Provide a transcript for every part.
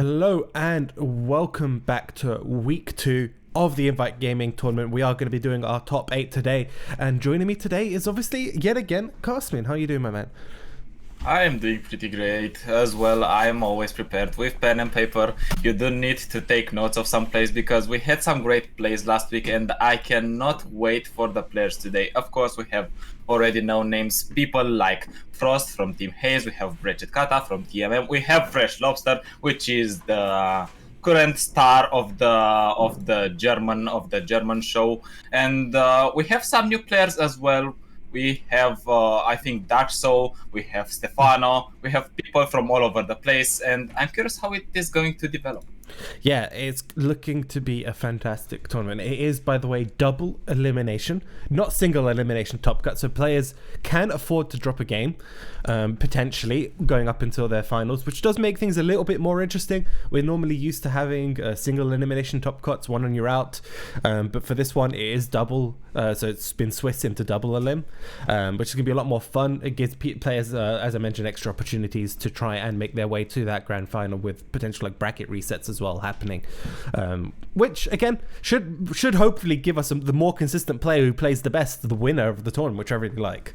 Hello and welcome back to week 2 of the Invite Gaming tournament. We are going to be doing our top 8 today, and joining me today is obviously yet again Castman. How are you doing, my man? I am doing pretty great as well. I am always prepared with pen and paper. You do need to take notes of some plays because we had some great plays last week and I cannot wait for the players today. Of course, we have already known names, people like Frost from Team Haze, we have Brechet Kata from TMM, we have Fresh Lobster, which is the current star of the German show, and we have some new players as well. We have, I think, Dark Soul, we have Stefano, we have people from all over the place, and I'm curious how it is going to develop. Yeah, it's looking to be a fantastic tournament. It is, by the way, double elimination, not single elimination top cut, so players can afford to drop a game, potentially going up until their finals, which does make things a little bit more interesting. We're normally used to having single elimination top cuts, one on you're out, but for this one it is double, so it's been Swiss into double elim, which is going to be a lot more fun. It gives players, as I mentioned, extra opportunities to try and make their way to that grand final with potential like bracket resets as well happening, which again should hopefully give us the more consistent player who plays the best, the winner of the tournament, which I really like.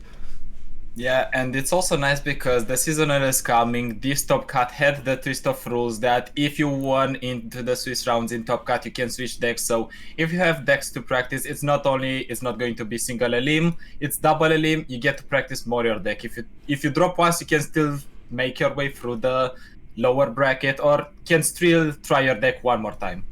Yeah, and it's also nice because the seasonal is coming. This Top Cut had the twist of rules that if you won into the Swiss rounds in Top Cut, you can switch decks. So if you have decks to practice, it's not going to be single elim, it's double elim. You get to practice more your deck. If you drop once, you can still make your way through the lower bracket, or can still try your deck one more time.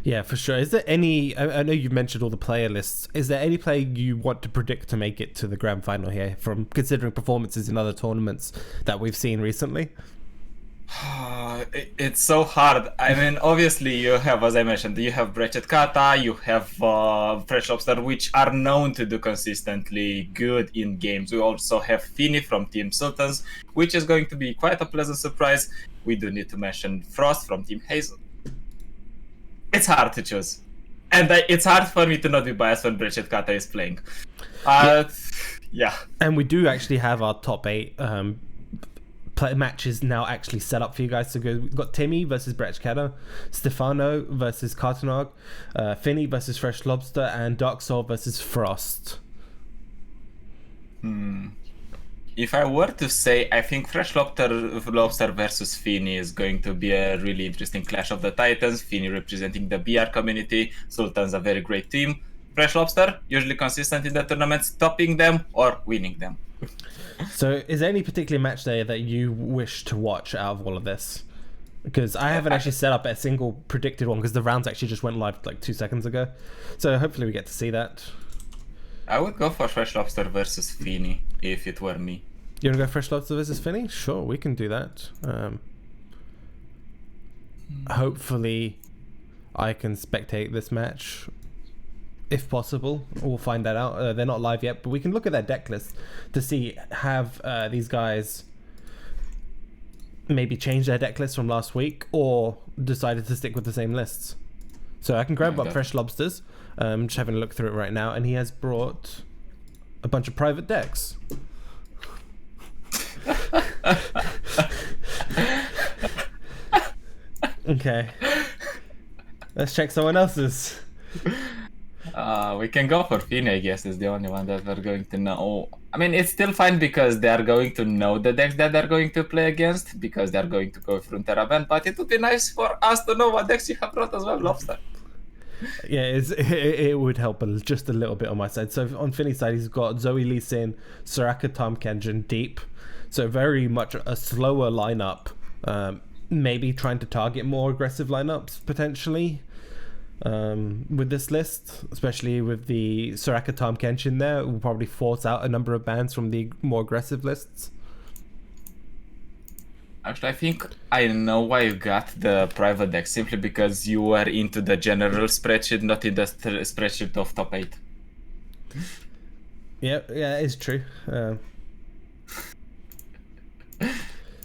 Yeah, for sure. Is there any, I know you mentioned all the player lists, is there any player you want to predict to make it to the grand final here, from considering performances in other tournaments that we've seen recently? It's so hard. I mean, obviously you have, as I mentioned, you have Brechet Kata, you have Fresh Lobster, which are known to do consistently good in games. We also have Fini from Team Sultans, which is going to be quite a pleasant surprise. We do need to mention Frost from Team Hazel. It's hard to choose. And it's hard for me to not be biased when Brechet Kata is playing. Yeah. And we do actually have our top 8 matches now actually set up for you guys to go. We've got Timmy versus Brechet Kata, Stefano versus Cartonog, Finny versus Fresh Lobster, and Dark Soul versus Frost. If I were to say, I think Fresh Lobster versus Fini is going to be a really interesting clash of the titans. Fini representing the BR community, Sultan's a very great team. Fresh Lobster, usually consistent in the tournaments, topping them or winning them. So is there any particular match there that you wish to watch out of all of this? Because I haven't actually set up a single predicted one, because the rounds actually just went live like 2 seconds ago. So hopefully we get to see that. I would go for Fresh Lobster versus Fini if it were me. You want to go Fresh Lobster versus Fini? Sure, we can do that. Hopefully I can spectate this match if possible. We'll find that out. They're not live yet, but we can look at their deck list to see, have these guys maybe change their deck list from last week or decided to stick with the same lists. So I can grab up Fresh Lobsters. Just having a look through it right now, and he has brought a bunch of private decks. Okay, let's check someone else's. We can go for Fini, I guess, is the only one that we're going to know. I mean, it's still fine because they are going to know the decks that they're going to play against, because they're going to go through Terraban, but it would be nice for us to know what decks you have brought as well, Lobster. Yeah, it would help just a little bit on my side. So on Finny's side, he's got Zoe Lee Sin, Soraka Tom Kenjin, Deep. So very much a slower lineup. Maybe trying to target more aggressive lineups potentially with this list, especially with the Soraka Tom Kenshin there. It will probably force out a number of bans from the more aggressive lists. Actually, I think I know why you got the private deck, simply because you were into the general spreadsheet, not in the spreadsheet of top 8. Yeah, it's true.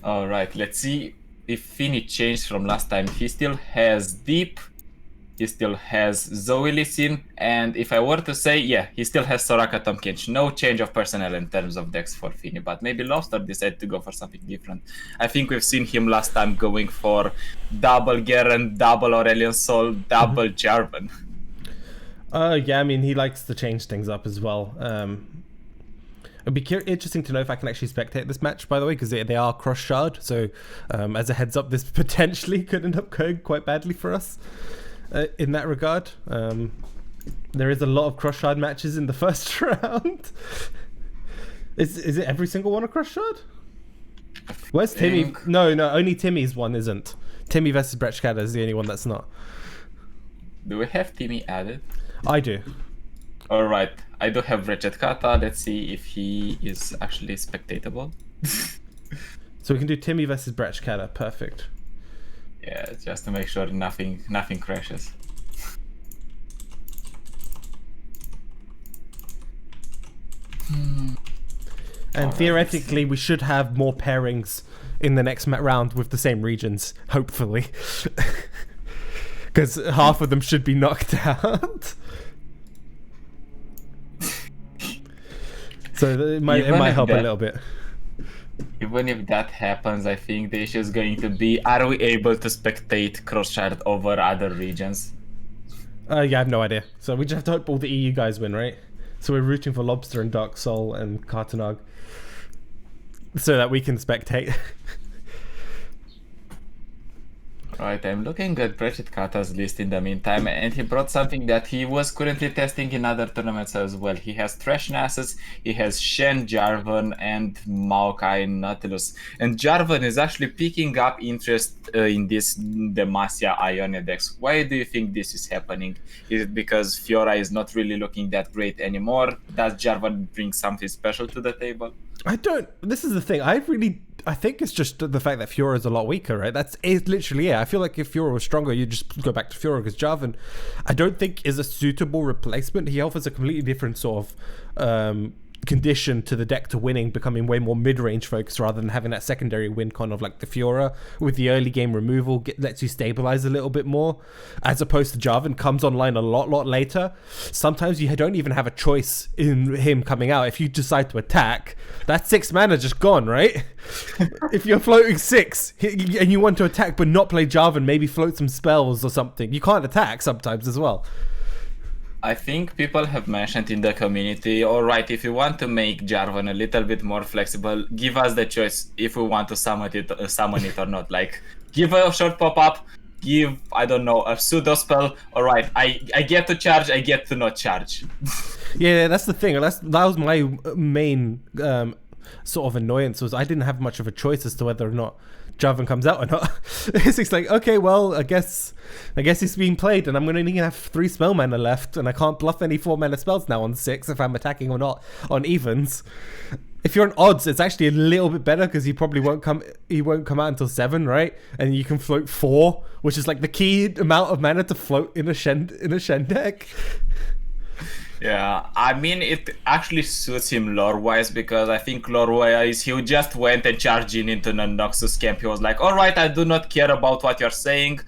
Alright, let's see if Fini changed from last time. He still has Deep, he still has Zoe Lee Sin, and if I were to say, yeah, he still has Soraka Tahm Kench. No change of personnel in terms of decks for Fini, but maybe Lobster decided to go for something different. I think we've seen him last time going for double Garen, double Aurelion Sol, double Jarvan. Yeah, I mean, he likes to change things up as well. It'd be interesting to know if I can actually spectate this match, by the way, because they are cross-shard. So, as a heads up, this potentially could end up going quite badly for us in that regard. There is a lot of cross-shard matches in the first round. Is it every single one a cross-shard? Where's Timmy? No, only Timmy's one isn't. Timmy versus Bretchkada is the only one that's not. Do we have Timmy added? I do. All right, I do have Bretchkada. Let's see if he is actually spectatable. So we can do Timmy versus Bretchkada. Perfect. Yeah, just to make sure nothing crashes. And theoretically, we should have more pairings in the next round with the same regions, hopefully. Because half of them should be knocked out. So it might help a little bit. Even if that happens, I think the issue is going to be, are we able to spectate cross-shard over other regions? Yeah, I have no idea. So we just have to hope all the EU guys win, right? So we're rooting for Lobster and Dark Soul and Kartanag so that we can spectate. Right, I'm looking at Bretchkada's list in the meantime, and he brought something that he was currently testing in other tournaments as well. He has Thresh Nasus, he has Shen, Jarvan, and Maokai Nautilus. And Jarvan is actually picking up interest in this Demacia Ionia decks. Why do you think this is happening? Is it because Fiora is not really looking that great anymore? Does Jarvan bring something special to the table? This is the thing. I think it's just the fact that Fiora is a lot weaker, right? That's it, literally, yeah. I feel like if Fiora was stronger, you'd just go back to Fiora, because Jarvan, I don't think, is a suitable replacement. He offers a completely different sort of condition to the deck to winning, becoming way more mid-range focused rather than having that secondary win kind of like the Fiora with the early game removal lets you stabilize a little bit more, as opposed to Jarvan comes online a lot later. Sometimes you don't even have a choice in him coming out. If you decide to attack, that 6 mana just gone, right? If you're floating 6 and you want to attack but not play Jarvan, maybe float some spells or something, you can't attack sometimes as well. I think people have mentioned in the community, all right, if you want to make Jarvan a little bit more flexible, give us the choice if we want to summon it or not. Like, give a short pop-up, give, I don't know, a pseudo spell. All right, I get to charge, I get to not charge. Yeah, that's the thing. That was my main sort of annoyance, was I didn't have much of a choice as to whether or not Jarvan comes out or not. It's like, okay, well, I guess it's being played, and I'm going to need to have 3 spell mana left, and I can't bluff any 4 mana spells now on 6 if I'm attacking or not on evens. If you're on odds, it's actually a little bit better because he probably won't come out until 7, right? And you can float 4, which is like the key amount of mana to float in a Shen deck. Yeah, I mean, it actually suits him lore-wise, because I think lore-wise, he just went and charged into the Noxus camp. He was like, all right, I do not care about what you're saying.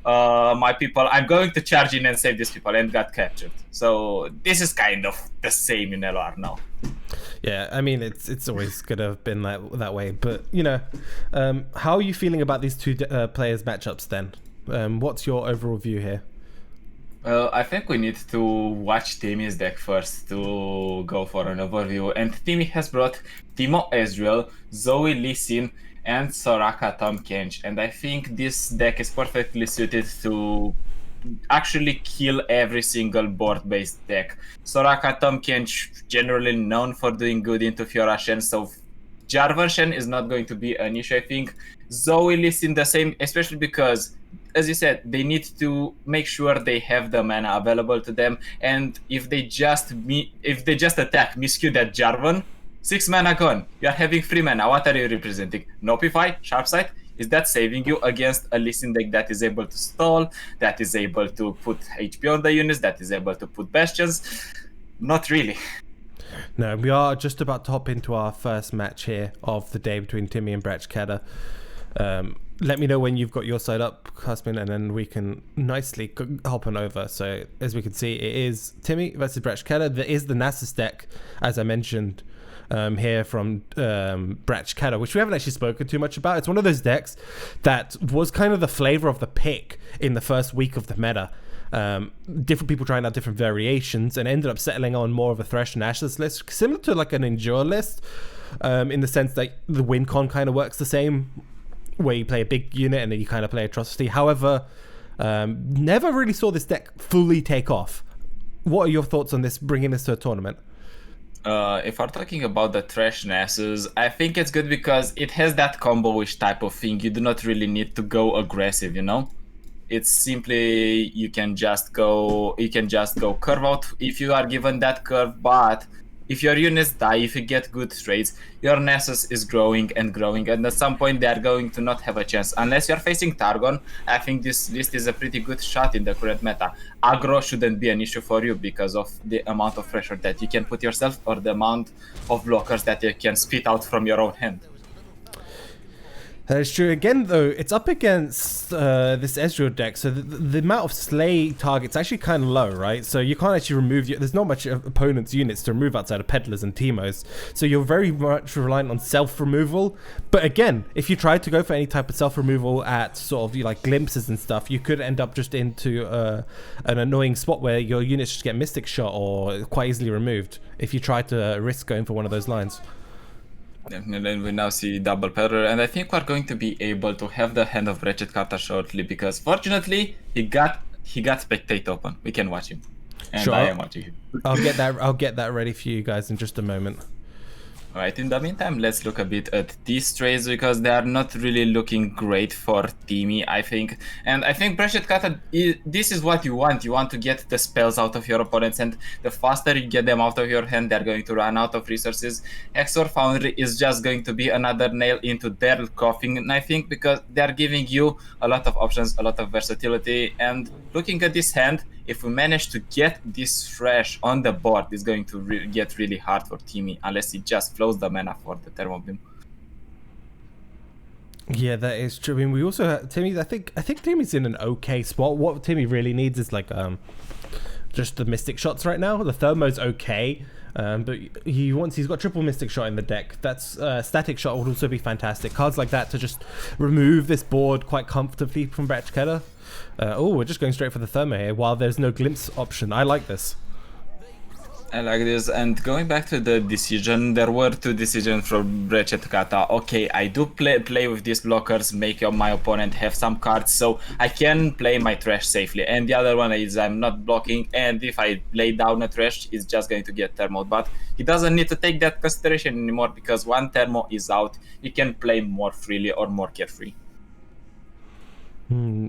My people, I'm going to charge in and save these people, and got captured. So this is kind of the same in LOR now. Yeah, I mean, it's always gonna have been that way. But, you know, how are you feeling about these two players' matchups then? What's your overall view here? I think we need to watch Timmy's deck first to go for an overview. And Timmy has brought Teemo Ezreal, Zoe Lee Sin, and Soraka Tahm Kench. And I think this deck is perfectly suited to actually kill every single board-based deck. Soraka Tahm Kench, generally known for doing good into Fiora Shen, so Jarvan Shen is not going to be an issue, I think. Zoe Lee Sin the same, especially because, as you said, they need to make sure they have the mana available to them, and if they just attack, miscue that Jarvan, 6 mana gone. You are having 3 mana. What are you representing? Nopify? Sharpsight? Is that saving you against a Lee Sin deck that is able to stall, that is able to put HP on the units, that is able to put bastions? Not really. No, we are just about to hop into our first match here of the day between Timmy and Bretchkada. let me know when you've got your side up, Husband, and then we can nicely hop on over. So as we can see, it is Timmy versus Bratchkata. There is the Nasus deck, as I mentioned here from Bratchkata, which we haven't actually spoken too much about. It's one of those decks that was kind of the flavor of the pick in the first week of the meta. Different people trying out different variations and ended up settling on more of a Thresh and Ashes list, similar to like an Endure list, in the sense that the win con kind of works the same, where you play a big unit and then you kind of play Atrocity. However, never really saw this deck fully take off. What are your thoughts on this, bringing this to a tournament? If we're talking about the Thresh Nessus, I think it's good because it has that combo-ish type of thing. You do not really need to go aggressive, you know? It's simply you can just go curve out if you are given that curve, but if your units die, if you get good trades, your Nessus is growing and growing, and at some point they are going to not have a chance. Unless you're facing Targon, I think this list is a pretty good shot in the current meta. Aggro shouldn't be an issue for you because of the amount of pressure that you can put yourself or the amount of blockers that you can spit out from your own hand. That is true. Again, though, it's up against this Ezreal deck, so the amount of slay targets actually kind of low, right? So you can't actually remove... There's not much opponent's units to remove outside of Peddlers and Teemos, so you're very much reliant on self-removal. But again, if you try to go for any type of self-removal at sort of like glimpses and stuff, you could end up just into an annoying spot where your units just get Mystic Shot or quite easily removed if you try to risk going for one of those lines. And then we now see double Peddler, and I think we're going to be able to have the hand of Bratchkata shortly because fortunately he got Spectate open. We can watch him, and sure. I am watching him. I'll get that ready for you guys in just a moment. Alright, in the meantime, let's look a bit at these trades because they are not really looking great for Timmy, I think. And I think Bratchkata, this is what you want. You want to get the spells out of your opponents, and the faster you get them out of your hand, they're going to run out of resources. Exor Foundry is just going to be another nail into their coffin, and I think because they're giving you a lot of options, a lot of versatility, and looking at this hand, if we manage to get this Thresh on the board, it's going to get really hard for Timmy unless he just flows the mana for the Thermal Beam. Yeah, that is true. I mean, we also have Timmy. I think Timmy's in an okay spot. What Timmy really needs is like just the Mystic Shots right now. The Thermo's okay, but he's got triple Mystic Shot in the deck. That's Static Shot would also be fantastic. Cards like that to just remove this board quite comfortably from Bratchkata. Oh, we're just going straight for the Thermo here while there's no glimpse option. I like this. I like this, and going back to the decision, there were two decisions from Bratchkata. Okay, I do play with these blockers, make my opponent have some cards, so I can play my Thresh safely. And the other one is I'm not blocking, and if I lay down a Thresh, it's just going to get thermoed. But he doesn't need to take that consideration anymore because one thermo is out, he can play more freely or more carefree.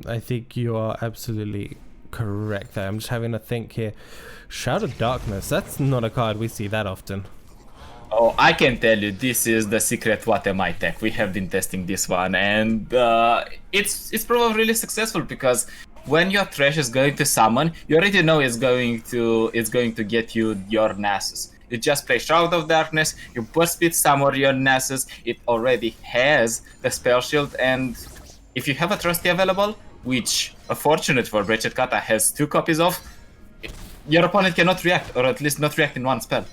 I think you are absolutely correct there. I'm just having a think here. Shout of Darkness, that's not a card we see that often. Oh, I can tell you, this is the secret What Am I tech. We have been testing this one, and it's probably really successful because when your Thresh is going to summon, you already know it's going to get you your Nasus. You just play Shroud of Darkness, you burst speed summon your Nasus, it already has the spell shield, and if you have a Trusty available, which, unfortunate for Bratchkata, has 2 copies of, your opponent cannot react, or at least not react in one spell.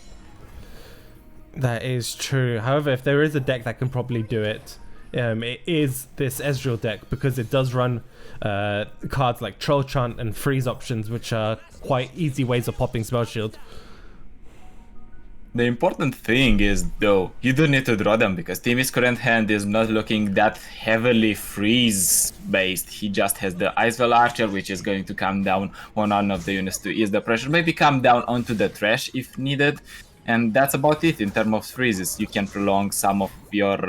That is true. However, if there is a deck that can probably do it, it is this Ezreal deck, because it does run cards like Troll Chant and Freeze options, which are quite easy ways of popping Spell Shield. The important thing is, though, you don't need to draw them because Timmy's current hand is not looking that heavily freeze-based. He just has the Icewell Archer, which is going to come down on one of the units to ease the pressure. Maybe come down onto the Thresh if needed. And that's about it in terms of freezes. You can prolong some of your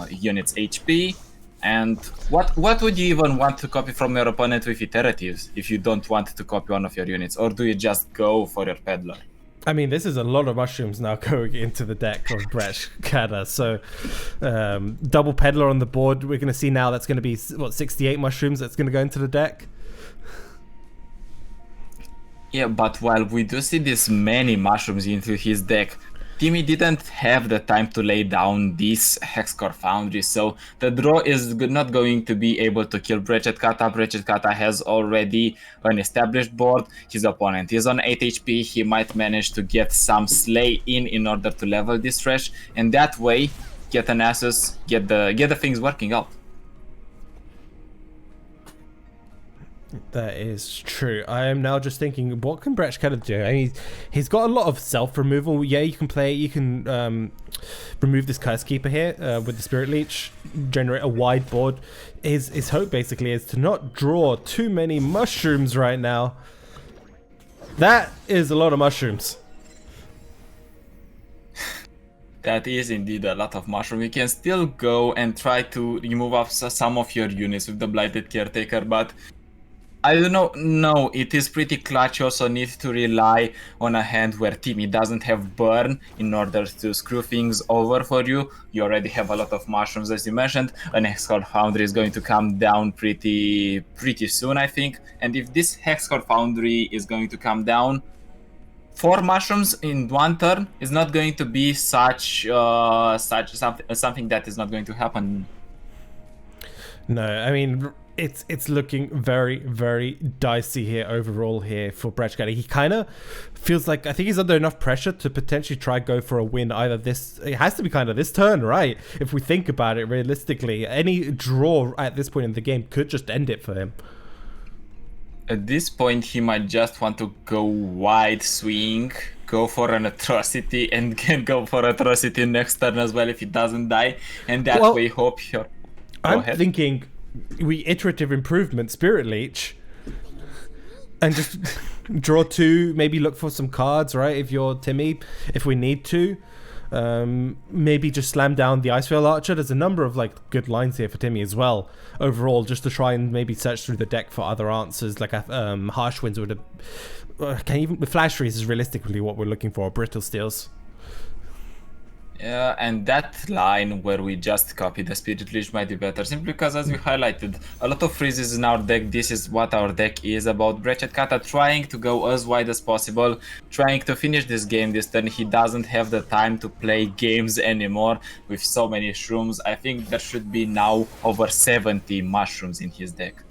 units' HP. And what would you even want to copy from your opponent with Iteratives if you don't want to copy one of your units? Or do you just go for your Peddler? I mean, this is a lot of mushrooms now going into the deck of Bratchkata. So, double Peddler on the board. We're going to see now that's going to be, 68 mushrooms that's going to go into the deck? Yeah, but while we do see this many mushrooms into his deck, Timmy didn't have the time to lay down this Hexcore Foundry, so the draw is not going to be able to kill Brechet Kata. Brechet Kata has already an established board. His opponent is on 8 HP. He might manage to get some Slay in order to level this Thresh, and that way get an Asus, get the things working out. That is true. I am now just thinking, what can Brechet Kata do? I mean, he's got a lot of self removal. Yeah, you can play. You can remove this Curse Keeper here with the Spirit Leech, generate a wide board. His hope basically is to not draw too many mushrooms right now. That is a lot of mushrooms. That is indeed a lot of mushroom. You can still go and try to remove off some of your units with the Blighted Caretaker, but I don't know. No, it is pretty clutch. You also need to rely on a hand where Timmy doesn't have burn in order to screw things over for you. You already have a lot of mushrooms, as you mentioned. An Hexcore Foundry is going to come down pretty soon, I think. And if this Hexcore Foundry is going to come down, 4 mushrooms in one turn is not going to be something that is not going to happen. No, I mean, it's looking very, very dicey here overall here for Brechet Kata. He kind of feels like, I think he's under enough pressure to potentially try go for a win either this, it has to be kind of this turn, right? If we think about it realistically, any draw at this point in the game could just end it for him. At this point, he might just want to go wide swing, go for an atrocity, and can go for atrocity next turn as well if he doesn't die, and that way hope you're... I'm thinking we iterative improvement Spirit Leech and just draw 2, maybe look for some cards, right? If you're Timmy, if we need to. Maybe just slam down the Icefield Archer. There's a number of like good lines here for Timmy as well overall, just to try and maybe search through the deck for other answers, like a Harsh Winds would can even with Flash Freeze is realistically what we're looking for, Brittle Steels. Yeah, and that line where we just copy the Spirit Leech might be better, simply because, as we highlighted, a lot of freezes in our deck. This is what our deck is about. Brechet Kata trying to go as wide as possible, trying to finish this game this turn. He doesn't have the time to play games anymore with so many shrooms. I think there should be now over 70 mushrooms in his deck.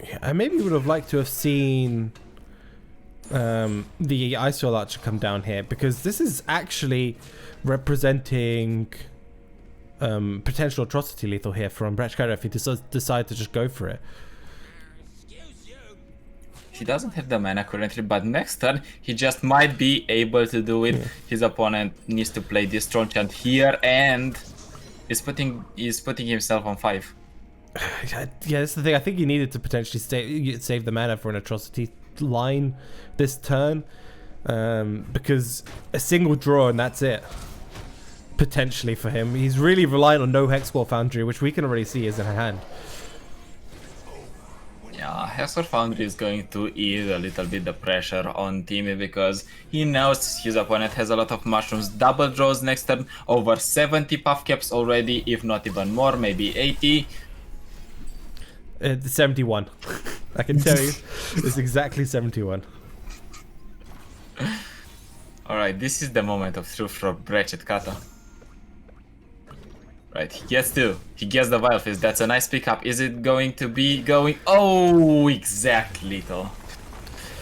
Yeah, I maybe would have liked to have seen the Icefield Archer come down here, because this is actually representing potential atrocity lethal here from Brechet Kata if he decide to just go for it. He doesn't have the mana currently, but next turn he just might be able to do it. Yeah. His opponent needs to play this Strong Chant here and is putting himself on 5. Yeah, that's the thing. I think he needed to potentially save the mana for an atrocity line this turn, because a single draw and that's it potentially for him. He's really reliant on no Hexcore Foundry, which we can already see is in hand. Yeah, Hexcore Foundry is going to ease a little bit the pressure on Timmy, because he knows his opponent has a lot of mushrooms. Double draws next turn, over 70 puff caps already, if not even more, maybe 80. 71. I can tell you, it's exactly 71. Alright, this is the moment of truth for Brechet Kata. Right, he gets the Vile Fist. That's a nice pickup. Is it going to be going? Oh, exactly though.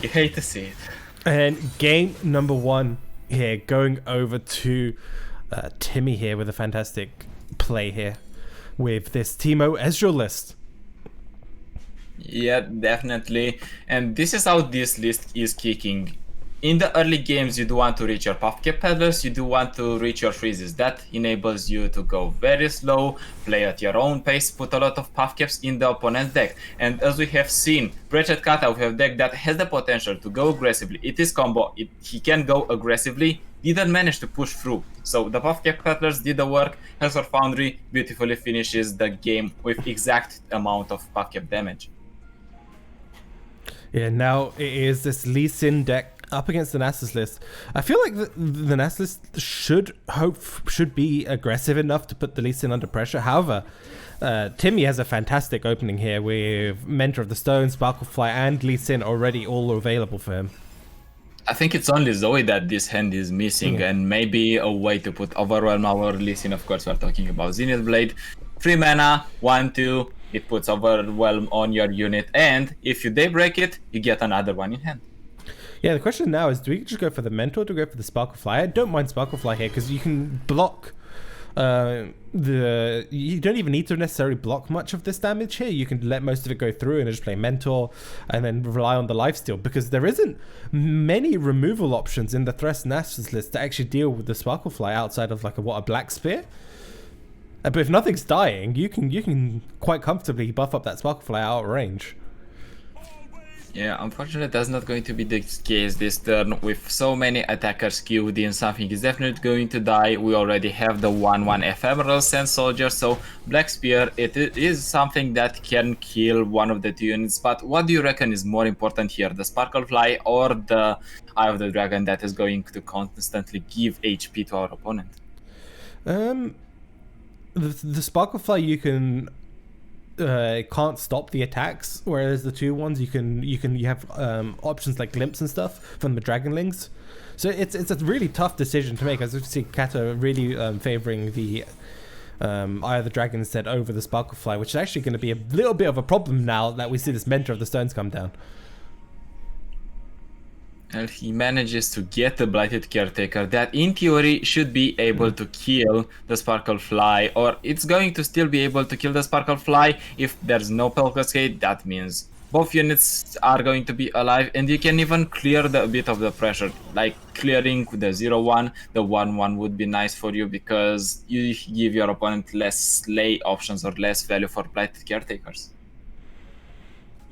You hate to see it. And game number 1 here, going over to Timmy here with a fantastic play here with this Teemo Ezreal list. Yeah, definitely. And this is how this list is kicking. In the early games, you do want to reach your puff cap peddlers, you do want to reach your freezes. That enables you to go very slow, play at your own pace, put a lot of puff caps in the opponent's deck. And as we have seen, Brechet Kata with a deck that has the potential to go aggressively. It is combo, he can go aggressively, didn't manage to push through. So the puff cap peddlers did the work. Hexcore Foundry beautifully finishes the game with exact amount of puff cap damage. Yeah, now it is this Lee Sin deck up against the Nasus list. I feel like the Nasus list should be aggressive enough to put the Lee Sin under pressure. However, Timmy has a fantastic opening here with Mentor of the Stone, Sparklefly, and Lee Sin already all available for him. I think it's only Zoe that this hand is missing, and maybe a way to put Overwhelm our Lee Sin. Of course, we're talking about Zenith Blade. 3 mana, 1/2. It puts Overwhelm on your unit, and if you daybreak it, you get another one in hand. Yeah, the question now is, do we just go for the Mentor, or do we go for the Sparklefly? I don't mind Sparklefly here because you can block you don't even need to necessarily block much of this damage here. You can let most of it go through and just play Mentor and then rely on the lifesteal, because there isn't many removal options in the Thresh Nasus list to actually deal with the Sparklefly outside of like a Black Spear. But if nothing's dying, you can quite comfortably buff up that Sparklefly out of range. Yeah, unfortunately that's not going to be the case this turn. With so many attackers queued in, something is definitely going to die. We already have the 1/1 Ephemeral Sand Soldier, so Black Spear, it is something that can kill one of the two units. But what do you reckon is more important here, the Sparklefly or the Eye of the Dragon that is going to constantly give HP to our opponent? The Sparklefly, you can can't stop the attacks, whereas the two ones you have options like Glimpse and stuff from the Dragonlings. So it's a really tough decision to make. As you see, Kata really favoring the Eye of the Dragon instead over the Sparklefly, which is actually going to be a little bit of a problem now that we see this Mentor of the Stones come down. And he manages to get the Blighted Caretaker that in theory should be able to kill the Sparklefly, or it's going to still be able to kill the Sparklefly. If there's no Pale Cascade, that means both units are going to be alive, and you can even clear a bit of the pressure. Like clearing the 0/1, the 1/1 would be nice for you because you give your opponent less slay options or less value for Blighted Caretakers.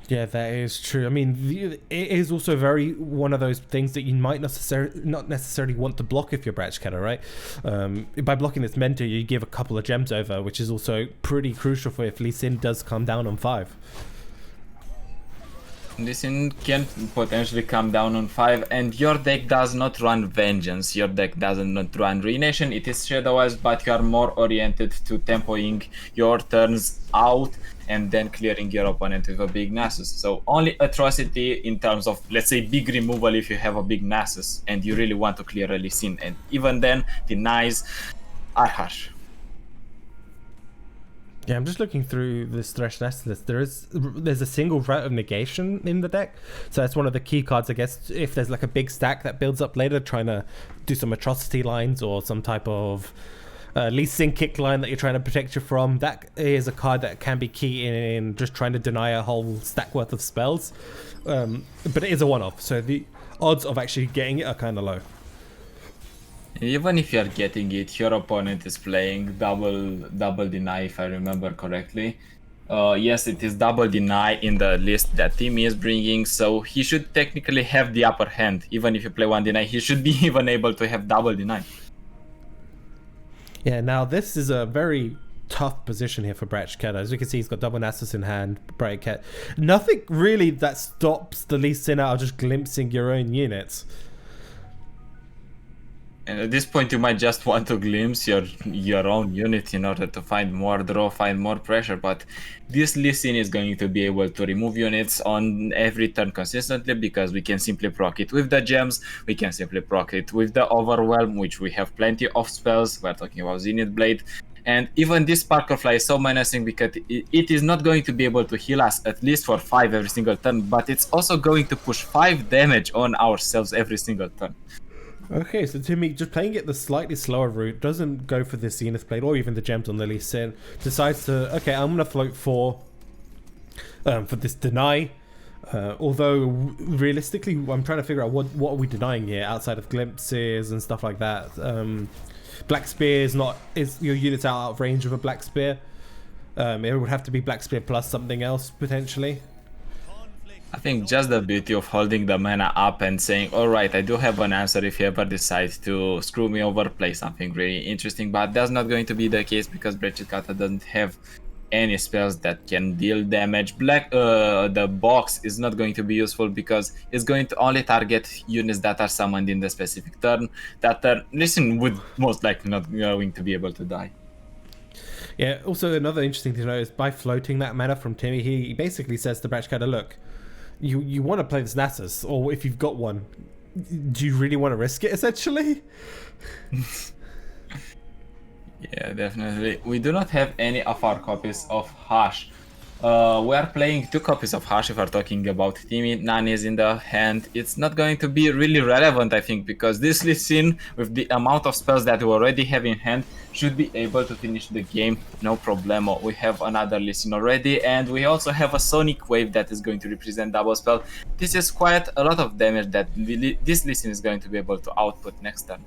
Yeah, that is true. I mean, it is also very one of those things that you might not necessarily want to block if you're Bratchkata, right? By blocking this Mentor, you give a couple of gems over, which is also pretty crucial for if Lee Sin does come down on 5. Lee Sin can potentially come down on 5, and your deck does not run Vengeance, your deck doesn't run Ruination, it is Shadow-Eyes, but you are more oriented to tempoing your turns out and then clearing your opponent with a big Nasus. So only Atrocity in terms of, let's say, big removal if you have a big Nasus and you really want to clear a Lee Sin, and even then, denies are harsh. Yeah, I'm just looking through this Thresh Nest list. There's a single Route of Negation in the deck, so that's one of the key cards, I guess. If there's like a big stack that builds up later, trying to do some Atrocity lines or some type of Lee Sin kick line that you're trying to protect you from, that is a card that can be key in just trying to deny a whole stack worth of spells. But it is a one-off, so the odds of actually getting it are kind of low. Even if you're getting it, your opponent is playing double deny, if I remember correctly. Yes, it is double deny in the list that Timmy is bringing, so he should technically have the upper hand. Even if you play one deny, he should be even able to have double deny. Yeah, now this is a very tough position here for Bratchkata. As you can see, he's got double Nasus in hand, Bright Cat. Nothing really that stops the Lee Sin out of just glimpsing your own units. And at this point, you might just want to glimpse your own unit in order to find more draw, find more pressure. But this Lee Sin is going to be able to remove units on every turn consistently, because we can simply proc it with the gems, we can simply proc it with the Overwhelm, which we have plenty of spells. We're talking about Zenith Blade. And even this Sparklefly is so menacing because it is not going to be able to heal us at least for 5 every single turn, but it's also going to push 5 damage on ourselves every single turn. Okay, so Timmy, just playing it the slightly slower route, doesn't go for the Zenith Blade or even the gems on the Lee Sin, decides to, okay, I'm going to float for this deny. Although, realistically, I'm trying to figure out what are we denying here outside of glimpses and stuff like that. Black Spear is your unit's out of range of a Black Spear. It would have to be Black Spear plus something else, potentially. I think just the beauty of holding the mana up and saying, alright, I do have an answer if you ever decide to screw me over, play something really interesting, but that's not going to be the case because Bratchkata doesn't have any spells that can deal damage. The box is not going to be useful because it's going to only target units that are summoned in the specific turn. That turn, Lee Sin would most likely not going to be able to die. Yeah, also another interesting thing to know is by floating that mana from Timmy, he basically says to Bratchkata, look, you want to play this Nasus, or if you've got one, do you really want to risk it, essentially? Yeah, definitely. We do not have any of our copies of Hush. We are playing 2 copies of Hush if we're talking about Timmy. None is in the hand. It's not going to be really relevant, I think, because this Lee Sin, with the amount of spells that we already have in hand, should be able to finish the game, no problemo. We have another Lee Sin already, and we also have a Sonic Wave that is going to represent double spell. This is quite a lot of damage that this Lee Sin is going to be able to output next turn.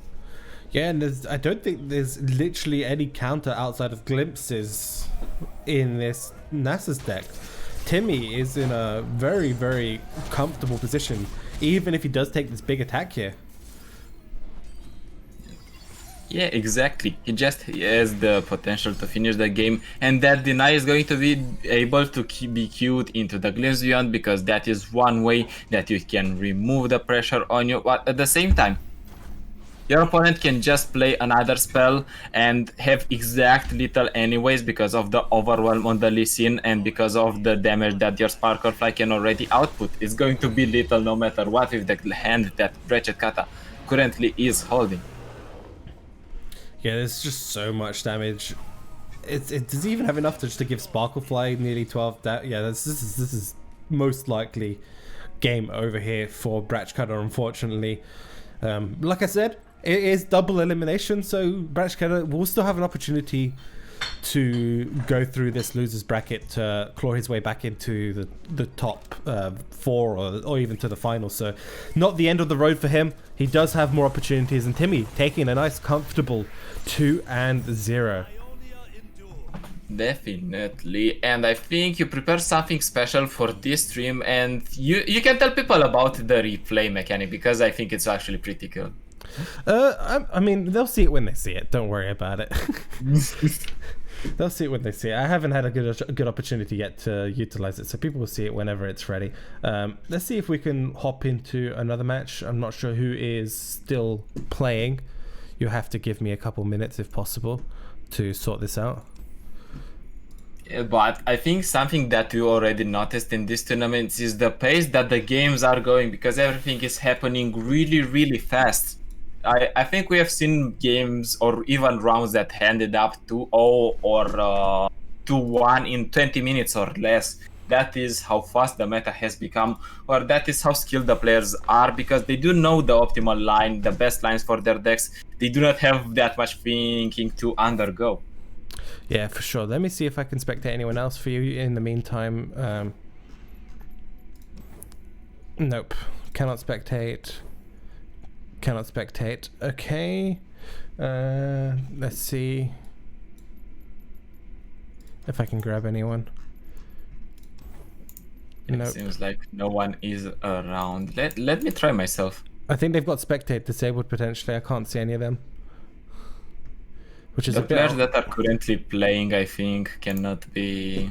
Yeah, and I don't think there's literally any counter outside of glimpses in this Nasus deck. Timmy is in a very, very comfortable position, even if he does take this big attack here. Yeah, exactly. He just has the potential to finish the game, and that deny is going to be able to be queued into the Glimpse Beyond, because that is one way that you can remove the pressure on you, but at the same time, your opponent can just play another spell and have exact little anyways because of the overwhelm on the Lee Sin and because of the damage that your Sparkle Fly can already output. It's going to be little no matter what with the hand that Wretched Kata currently is holding. Yeah, there's just so much damage. It does even have enough to just to give Sparkle Fly nearly 12 yeah, this is most likely game over here for Wretched Kata, unfortunately. Like I said, it is double elimination, so Wretched Kata will still have an opportunity to go through this losers bracket to claw his way back into the top 4 or even to the final. So not the end of the road for him. He does have more opportunities, and Timmy taking a nice comfortable 2-0. Definitely, and I think you prepare something special for this stream, and you can tell people about the replay mechanic, because I think it's actually pretty cool. I mean, they'll see it when they see it. Don't worry about it. They'll see it when they see it. I haven't had a good opportunity yet to utilize it, so people will see it whenever it's ready. Let's see if we can hop into another match. I'm not sure who is still playing. You'll have to give me a couple minutes, if possible, to sort this out. But I think something that you already noticed in this tournament is the pace that the games are going, because everything is happening really, really fast. I think we have seen games or even rounds that ended up 2-0 or 2-1 in 20 minutes or less. That is how fast the meta has become, or that is how skilled the players are, because they do know the optimal line, the best lines for their decks. They do not have that much thinking to undergo. Yeah, for sure. Let me see if I can spectate anyone else for you in the meantime. Nope. Cannot spectate. Cannot spectate. Okay. Let's see if I can grab anyone. It seems like no one is around. Let me try myself. I think they've got spectate disabled potentially. I can't see any of them. Which is the players that are currently playing, I think, cannot be.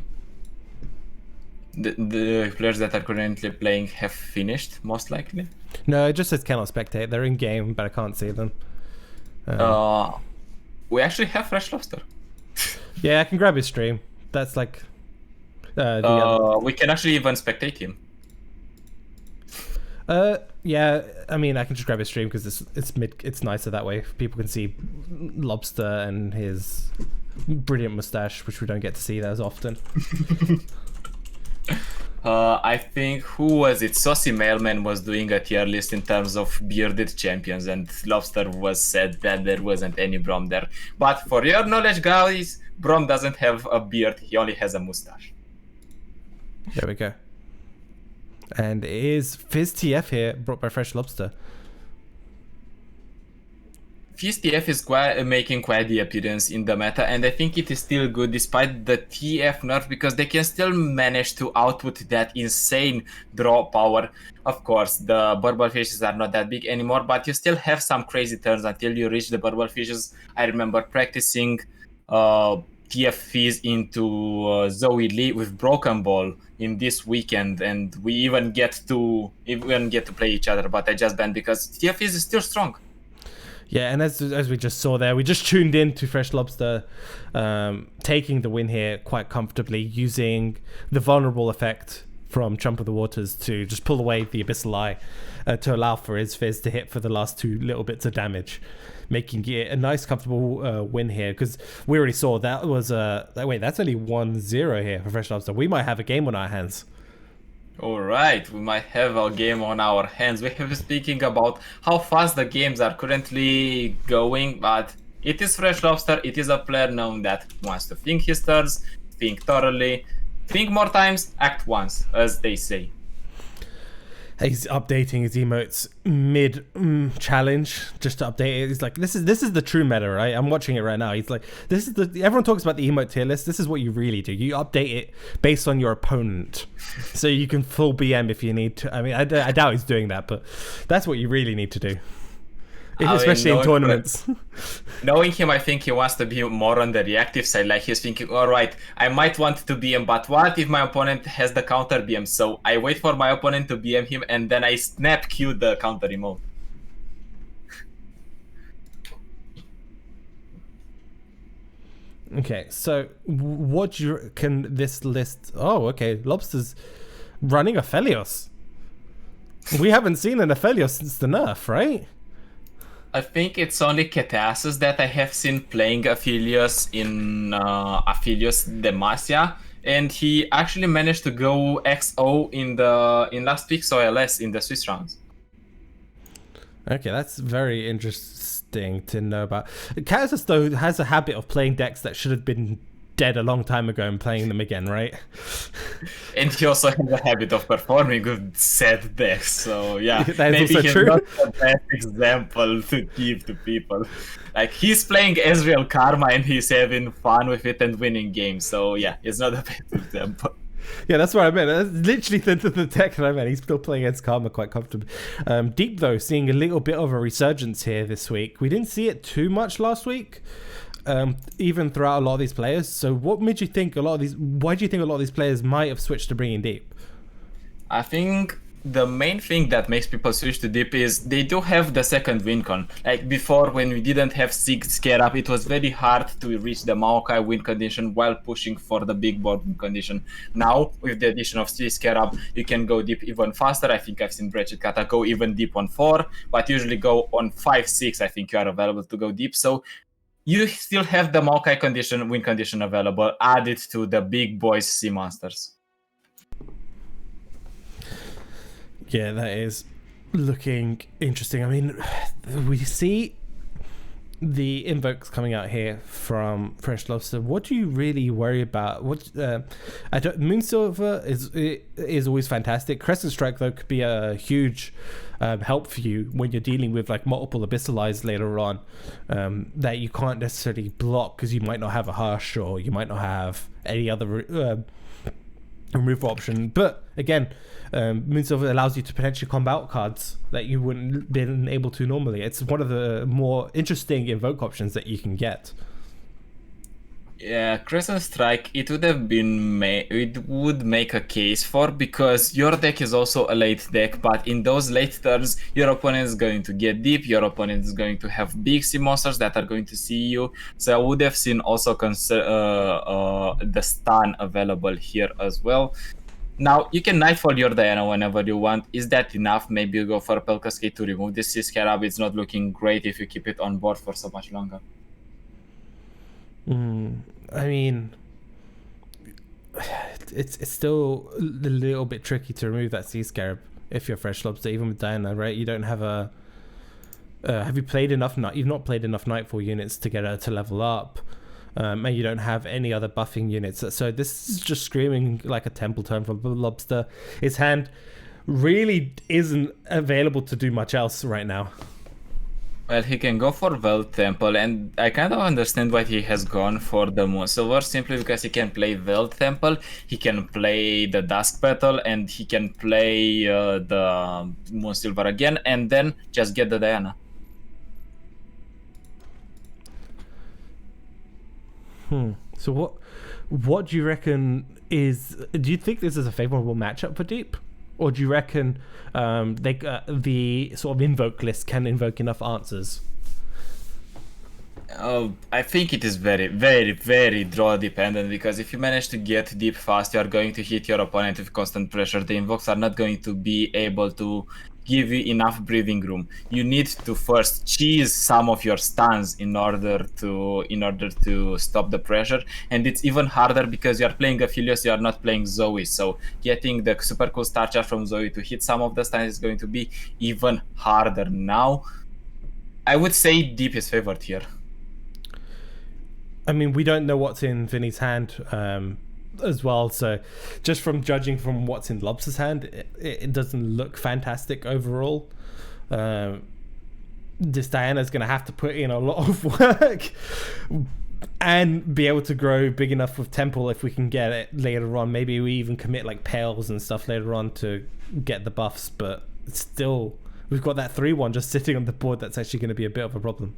The players that are currently playing have finished, most likely. No, it just says cannot spectate. They're in game, but I can't see them. We actually have Fresh Lobster. Yeah, I can grab his stream. That's like. We can actually even spectate him. Yeah, I mean, I can just grab his stream because it's nicer that way. People can see Lobster and his brilliant mustache, which we don't get to see as often. I think, who was it? Saucy Mailman was doing a tier list in terms of bearded champions, and Lobster was said that there wasn't any Brom there. But for your knowledge, guys, Brom doesn't have a beard, he only has a mustache. There we go. And it is Fizz TF here, brought by Fresh Lobster. Fizz TF is making quite the appearance in the meta, and I think it is still good despite the TF nerf, because they can still manage to output that insane draw power. Of course, the Burble Fishes are not that big anymore, but you still have some crazy turns until you reach the Burble Fishes. I remember practicing TF Fizz into Zoe Lee with Broken Ball in this weekend, and we even get to play each other, but I just banned because TF Fizz is still strong. Yeah, and as we just saw there, we just tuned in to Fresh Lobster taking the win here quite comfortably, using the vulnerable effect from Trump of the Waters to just pull away the Abyssal Eye to allow for his Fizz to hit for the last 2 little bits of damage, making it a nice, comfortable win here. Because we already saw that was wait, that's only 1-0 here for Fresh Lobster. We might have a game on our hands. All right, we might have a game on our hands. We have been speaking about how fast the games are currently going, but it is Fresh Lobster. It is a player known that wants to think his turns, think thoroughly, think more times, act once, as they say. He's updating his emotes mid challenge just to update it. He's like, this is the true meta, right? I'm watching it right now. He's like, everyone talks about the emote tier list. This is what you really do. You update it based on your opponent, so you can full BM if you need to. I mean, I doubt he's doing that, but that's what you really need to do. Especially in tournaments. Knowing him, I think he wants to be more on the reactive side. Like he's thinking, all right, I might want to BM, but what if my opponent has the counter BM? So I wait for my opponent to BM him, and then I snap Q the counter emote. Okay, so what do you reckon this list... Oh, okay, Lobster's running Aphelios. We haven't seen an Aphelios since the nerf, right? I think it's only Ketasis that I have seen playing Aphelios in Aphelios Demacia, and he actually managed to go XO in last week's OLS in the Swiss rounds. Okay, that's very interesting to know about. Ketasis, though, has a habit of playing decks that should have been dead a long time ago and playing them again, right? And he also has a habit of performing with said decks, so yeah, that is maybe also he's true. not the best example to give to people. Like, he's playing Ezreal Karma and he's having fun with it and winning games, so yeah, it's not a bad example. Yeah, that's what I meant. That's literally the tech that I meant. He's still playing against Karma quite comfortably. Deep, though, seeing a little bit of a resurgence here this week. We didn't see it too much last week. Even throughout a lot of these players. So what made you think why do you think a lot of these players might have switched to bringing Deep? I think the main thing that makes people switch to Deep is they do have the second win con. Like before, when we didn't have 6 scare up, it was very hard to reach the Maokai win condition while pushing for the big board win condition. Now, with the addition of 3 scare up, you can go deep even faster. I think I've seen Brechet Kata go even deep on 4, but usually go on 5, 6, I think you are available to go deep. So you still have the Maokai condition, win condition available, added to the big boys sea monsters. Yeah, that is looking interesting. I mean, we see the invokes coming out here from Fresh Lobster. What do you really worry about? Moonsilver is always fantastic. Crescent Strike, though, could be a huge help for you when you're dealing with like multiple Abyssal Eyes later on that you can't necessarily block because you might not have a Hush or you might not have any other removal option. But again, Moonsilver allows you to potentially combo out cards that you wouldn't been able to normally. It's one of the more interesting invoke options that you can get. Yeah, Crescent Strike, it would have been it would make a case for, because your deck is also a late deck, but in those late turns, your opponent is going to get deep, your opponent is going to have big sea monsters that are going to see you. So I would have seen also the stun available here as well. Now, you can Nightfall your Diana whenever you want. Is that enough? Maybe you go for a Pel Cascade to remove this Sea Scarab. It's not looking great if you keep it on board for so much longer. I mean, it's still a little bit tricky to remove that Sea Scarab if you're Fresh Lobster, even with Diana, right? You don't have a... have you played enough... You've not played enough Nightfall units to get her to level up. And you don't have any other buffing units. So this is just screaming like a temple turn from Lobster. His hand really isn't available to do much else right now. Well, he can go for Veld Temple, and I kind of understand why he has gone for the Moonsilver, simply because he can play Veld Temple, he can play the Dusk Petal, and he can play the Moonsilver again, and then just get the Diana. So what do you reckon is... Do you think this is a favorable matchup for Deep? Or do you reckon the sort of invoke list can invoke enough answers? I think it is very, very, very draw dependent, because if you manage to get deep fast, you are going to hit your opponent with constant pressure. The invokes are not going to be able to give you enough breathing room. You need to first cheese some of your stuns in order to stop the pressure, and it's even harder because you are playing Aphelios, you are not playing Zoe. So getting the super cool star charge from Zoe to hit some of the stuns is going to be even harder. Now, I would say deep is favored here. I mean, we don't know what's in Vinny's hand as well, so just from judging from what's in Lobster's hand, it doesn't look fantastic overall. This Diana's going to have to put in a lot of work and be able to grow big enough with Temple if we can get it later on. Maybe we even commit like Pales and stuff later on to get the buffs, but still, we've got that 3-1 just sitting on the board. That's actually going to be a bit of a problem.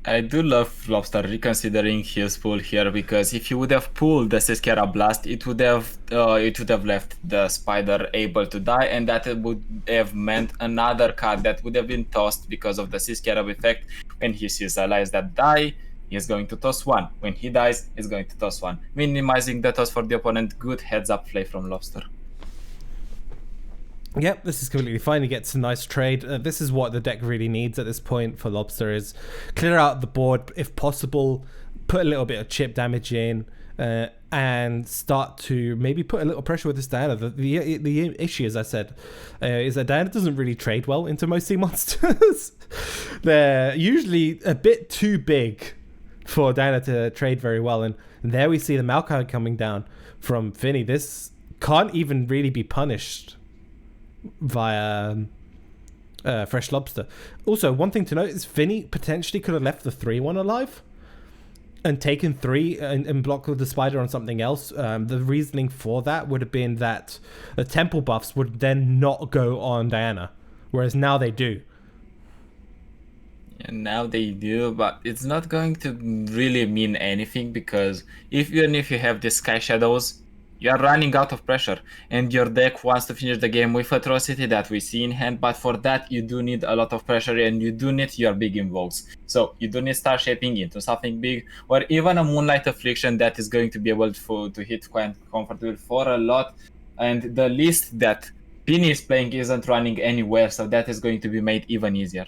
I do love Lobster reconsidering his pull here, because if he would have pulled the Siscara Blast, it would have left the Spider able to die, and that would have meant another card that would have been tossed because of the Siscara effect. When he sees allies that die, he is going to toss one. When he dies, he's going to toss one, minimizing the toss for the opponent. Good heads up play from Lobster. Yep, this is completely fine. He gets a nice trade. This is what the deck really needs at this point for Lobster, is clear out the board if possible, put a little bit of chip damage in, and start to maybe put a little pressure with this Diana. The issue, as I said, is that Diana doesn't really trade well into most sea monsters. They're usually a bit too big for Diana to trade very well, and there we see the Maokai coming down from Vinny. This can't even really be punished via Fresh Lobster. Also, one thing to note is Vinny potentially could have left the 3-1 alive and taken 3 and blocked with the Spider on something else. The reasoning for that would have been that the Temple buffs would then not go on Diana, whereas now they do. And now they do, but it's not going to really mean anything, because even if you have the Sky Shadows, you are running out of pressure, and your deck wants to finish the game with Atrocity that we see in hand, but for that you do need a lot of pressure, and you do need your big invokes. So you do need Star Shaping into something big, or even a Moonlight Affliction that is going to be able to hit quite comfortably for a lot. And the list that Pini is playing isn't running anywhere, so that is going to be made even easier.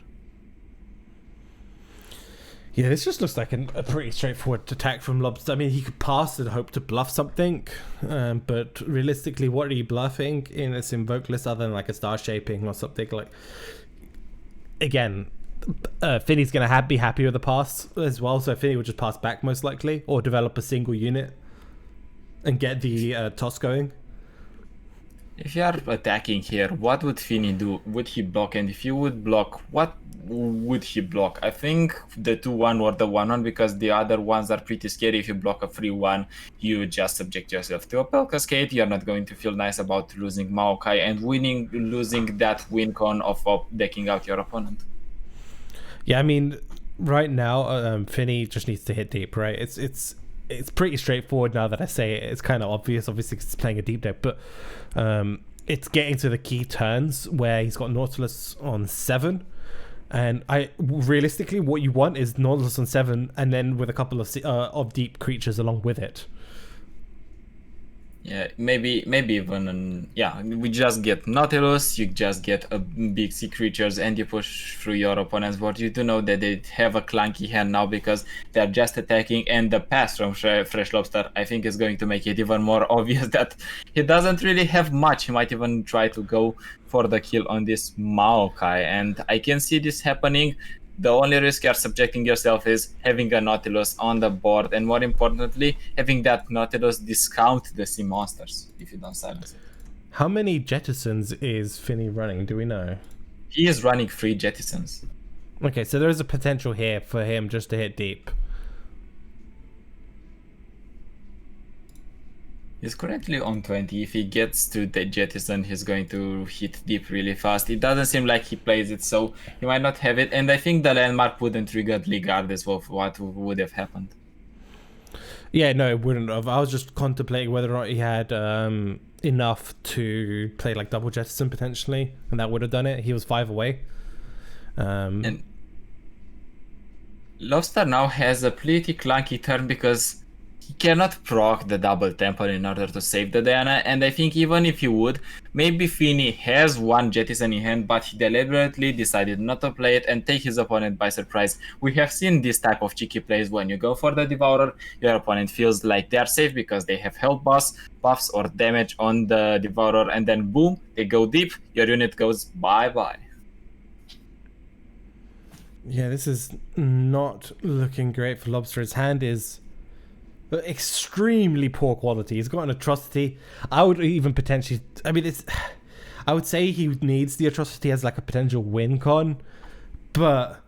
Yeah, this just looks like a pretty straightforward attack from Lobster. I mean, he could pass and hope to bluff something, but realistically, what are you bluffing in this invoke list other than like a Star Shaping or something? Like, again, Finny's going to be happy with the pass as well, so Finny will just pass back most likely, or develop a single unit and get the toss going. If you are attacking here, what would Finny do? Would he block? And if you would block, what would he block? I think the 2-1 or the 1-1, because the other ones are pretty scary. If you block a 3-1, you just subject yourself to a Pell Cascade. You're not going to feel nice about losing Maokai and losing that win con of decking out your opponent. Yeah, I mean, right now, Finny just needs to hit deep, right? It's pretty straightforward now that I say it. It's kind of obvious, obviously, because it's playing a deep deck, but it's getting to the key turns where he's got Nautilus on 7, and realistically what you want is Nautilus on 7 and then with a couple of deep creatures along with it. Yeah, maybe even we just get Nautilus, you just get a big sea creatures, and you push through your opponent's board. You do know that they have a clunky hand now because they're just attacking, and the pass from Fresh Lobster, I think, is going to make it even more obvious that he doesn't really have much. He might even try to go for the kill on this Maokai, and I can see this happening. The only risk you're subjecting yourself is having a Nautilus on the board, and more importantly, having that Nautilus discount the sea monsters if you don't silence it. How many jettisons is Finny running? Do we know? He is running 3 jettisons. Okay, so there is a potential here for him just to hit deep. He's currently on 20. If he gets to the jettison, he's going to hit deep really fast. It doesn't seem like he plays it, so he might not have it. And I think the landmark wouldn't trigger regardless of what would have happened. Yeah, no, it wouldn't have. I was just contemplating whether or not he had enough to play like double jettison potentially, and that would have done it. He was 5 away. Lobster now has a pretty clunky turn because he cannot proc the double temple in order to save the Diana, and I think even if he would, maybe Fini has one Jettison in hand, but he deliberately decided not to play it and take his opponent by surprise. We have seen this type of cheeky plays when you go for the Devourer, your opponent feels like they are safe because they have health buffs or damage on the Devourer, and then boom, they go deep, your unit goes bye-bye. Yeah, this is not looking great for Lobster. His hand is extremely poor quality. He's got an atrocity. I would even potentially, I mean, I would say he needs the atrocity as like a potential win con, but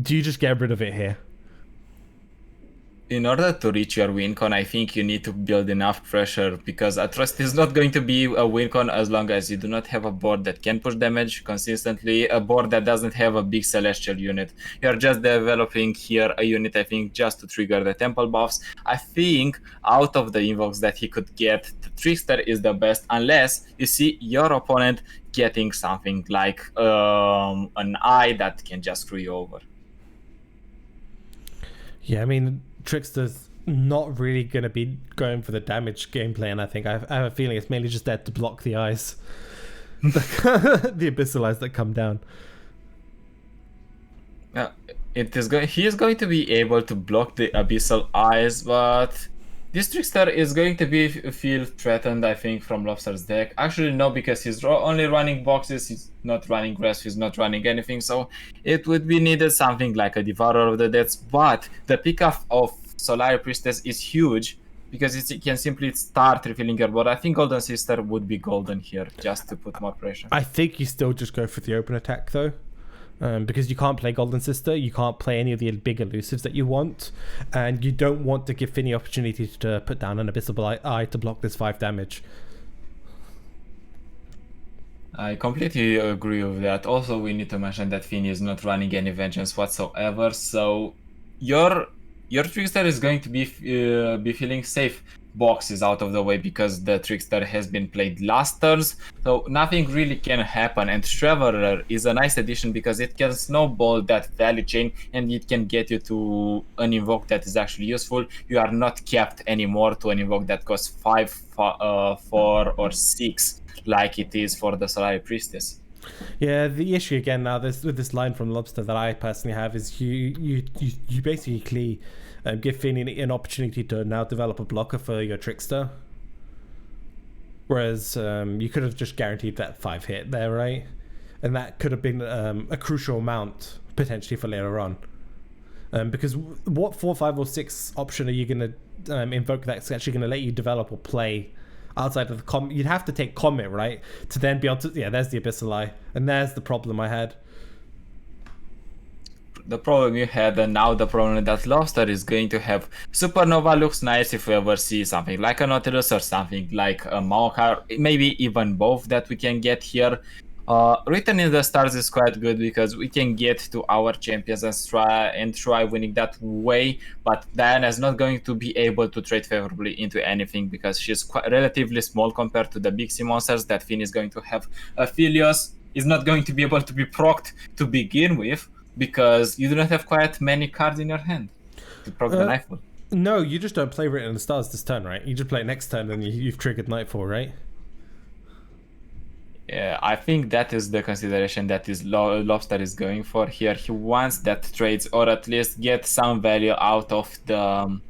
do you just get rid of it here? In order to reach your win con, I think you need to build enough pressure, because Atrocity is not going to be a win con as long as you do not have a board that can push damage consistently, a board that doesn't have a big celestial unit. You're just developing here a unit, I think, just to trigger the temple buffs. I think out of the invokes that he could get, the Trickster is the best, unless you see your opponent getting something like an eye that can just screw you over. Yeah, I mean, Trickster's not really going to be going for the damage gameplay, and I think I have a feeling it's mainly just there to block the eyes. The abyssal eyes that come down. He is going to be able to block the abyssal eyes, but this Trickster is going to feel threatened, I think, from Lobster's deck. Actually, no, because he's only running boxes, he's not running grass, he's not running anything, so it would be needed something like a Devourer of the Deads, but the pickup of Solari Priestess is huge, because it can simply start refilling your board. I think Golden Sister would be golden here, just to put more pressure. I think you still just go for the open attack, though. Because you can't play Golden Sister, you can't play any of the big elusives that you want, and you don't want to give Finny opportunity to put down an Abyssal Eye to block this 5 damage. I completely agree with that. Also, we need to mention that Finny is not running any vengeance whatsoever, so your Trickster is going to be feeling safe. Box is out of the way because the Trickster has been played last turns, so nothing really can happen, and Traveler is a nice addition because it can snowball that value chain and it can get you to an invoke that is actually useful. You are not capped anymore to an invoke that costs 5, 4 or 6 like it is for the Solari Priestess. Yeah, the issue again now with this line from Lobster that I personally have is you basically give Finny an opportunity to now develop a blocker for your Trickster, whereas you could have just guaranteed that 5 hit there, right? And that could have been a crucial amount potentially for later on, because what 4, 5 or 6 option are you going to invoke that's actually going to let you develop or play outside of the you'd have to take Comet, right, to then be able to, yeah, there's the Abyssal Eye, and there's the problem I had. The problem you had, and now the problem that Lobster is going to have. Supernova looks nice if we ever see something like a Nautilus or something like a Maokai, maybe even both that we can get here. Written in the Stars is quite good because we can get to our champions and try winning that way, but Diana is not going to be able to trade favorably into anything because she's quite relatively small compared to the big sea monsters that Finn is going to have. Aphelios is not going to be able to be procced to begin with, because you do not have quite many cards in your hand to proc the Nightfall. No, you just don't play Written in the Stars this turn, right? You just play it next turn and you've triggered Nightfall, right? Yeah, I think that is the consideration that Lobster is going for here. He wants that trades, or at least get some value out of the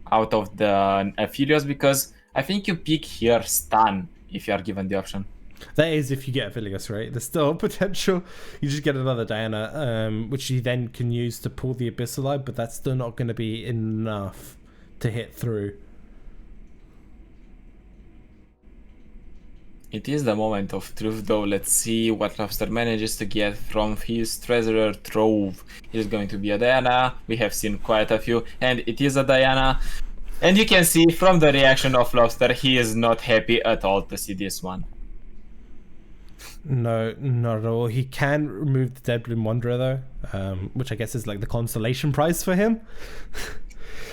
Aphelios, because I think you pick here Stun if you are given the option. That is if you get Aphelios, right? There's still potential. You just get another Diana, which you then can use to pull the Abyssal Eye, but that's still not going to be enough to hit through. It is the moment of truth, though. Let's see what Lobster manages to get from his treasure trove. It is going to be a Diana. We have seen quite a few, and it is a Diana. And you can see from the reaction of Lobster, he is not happy at all to see this one. No, not at all. He can remove the Dead Bloom Wanderer, though, which I guess is like the consolation prize for him.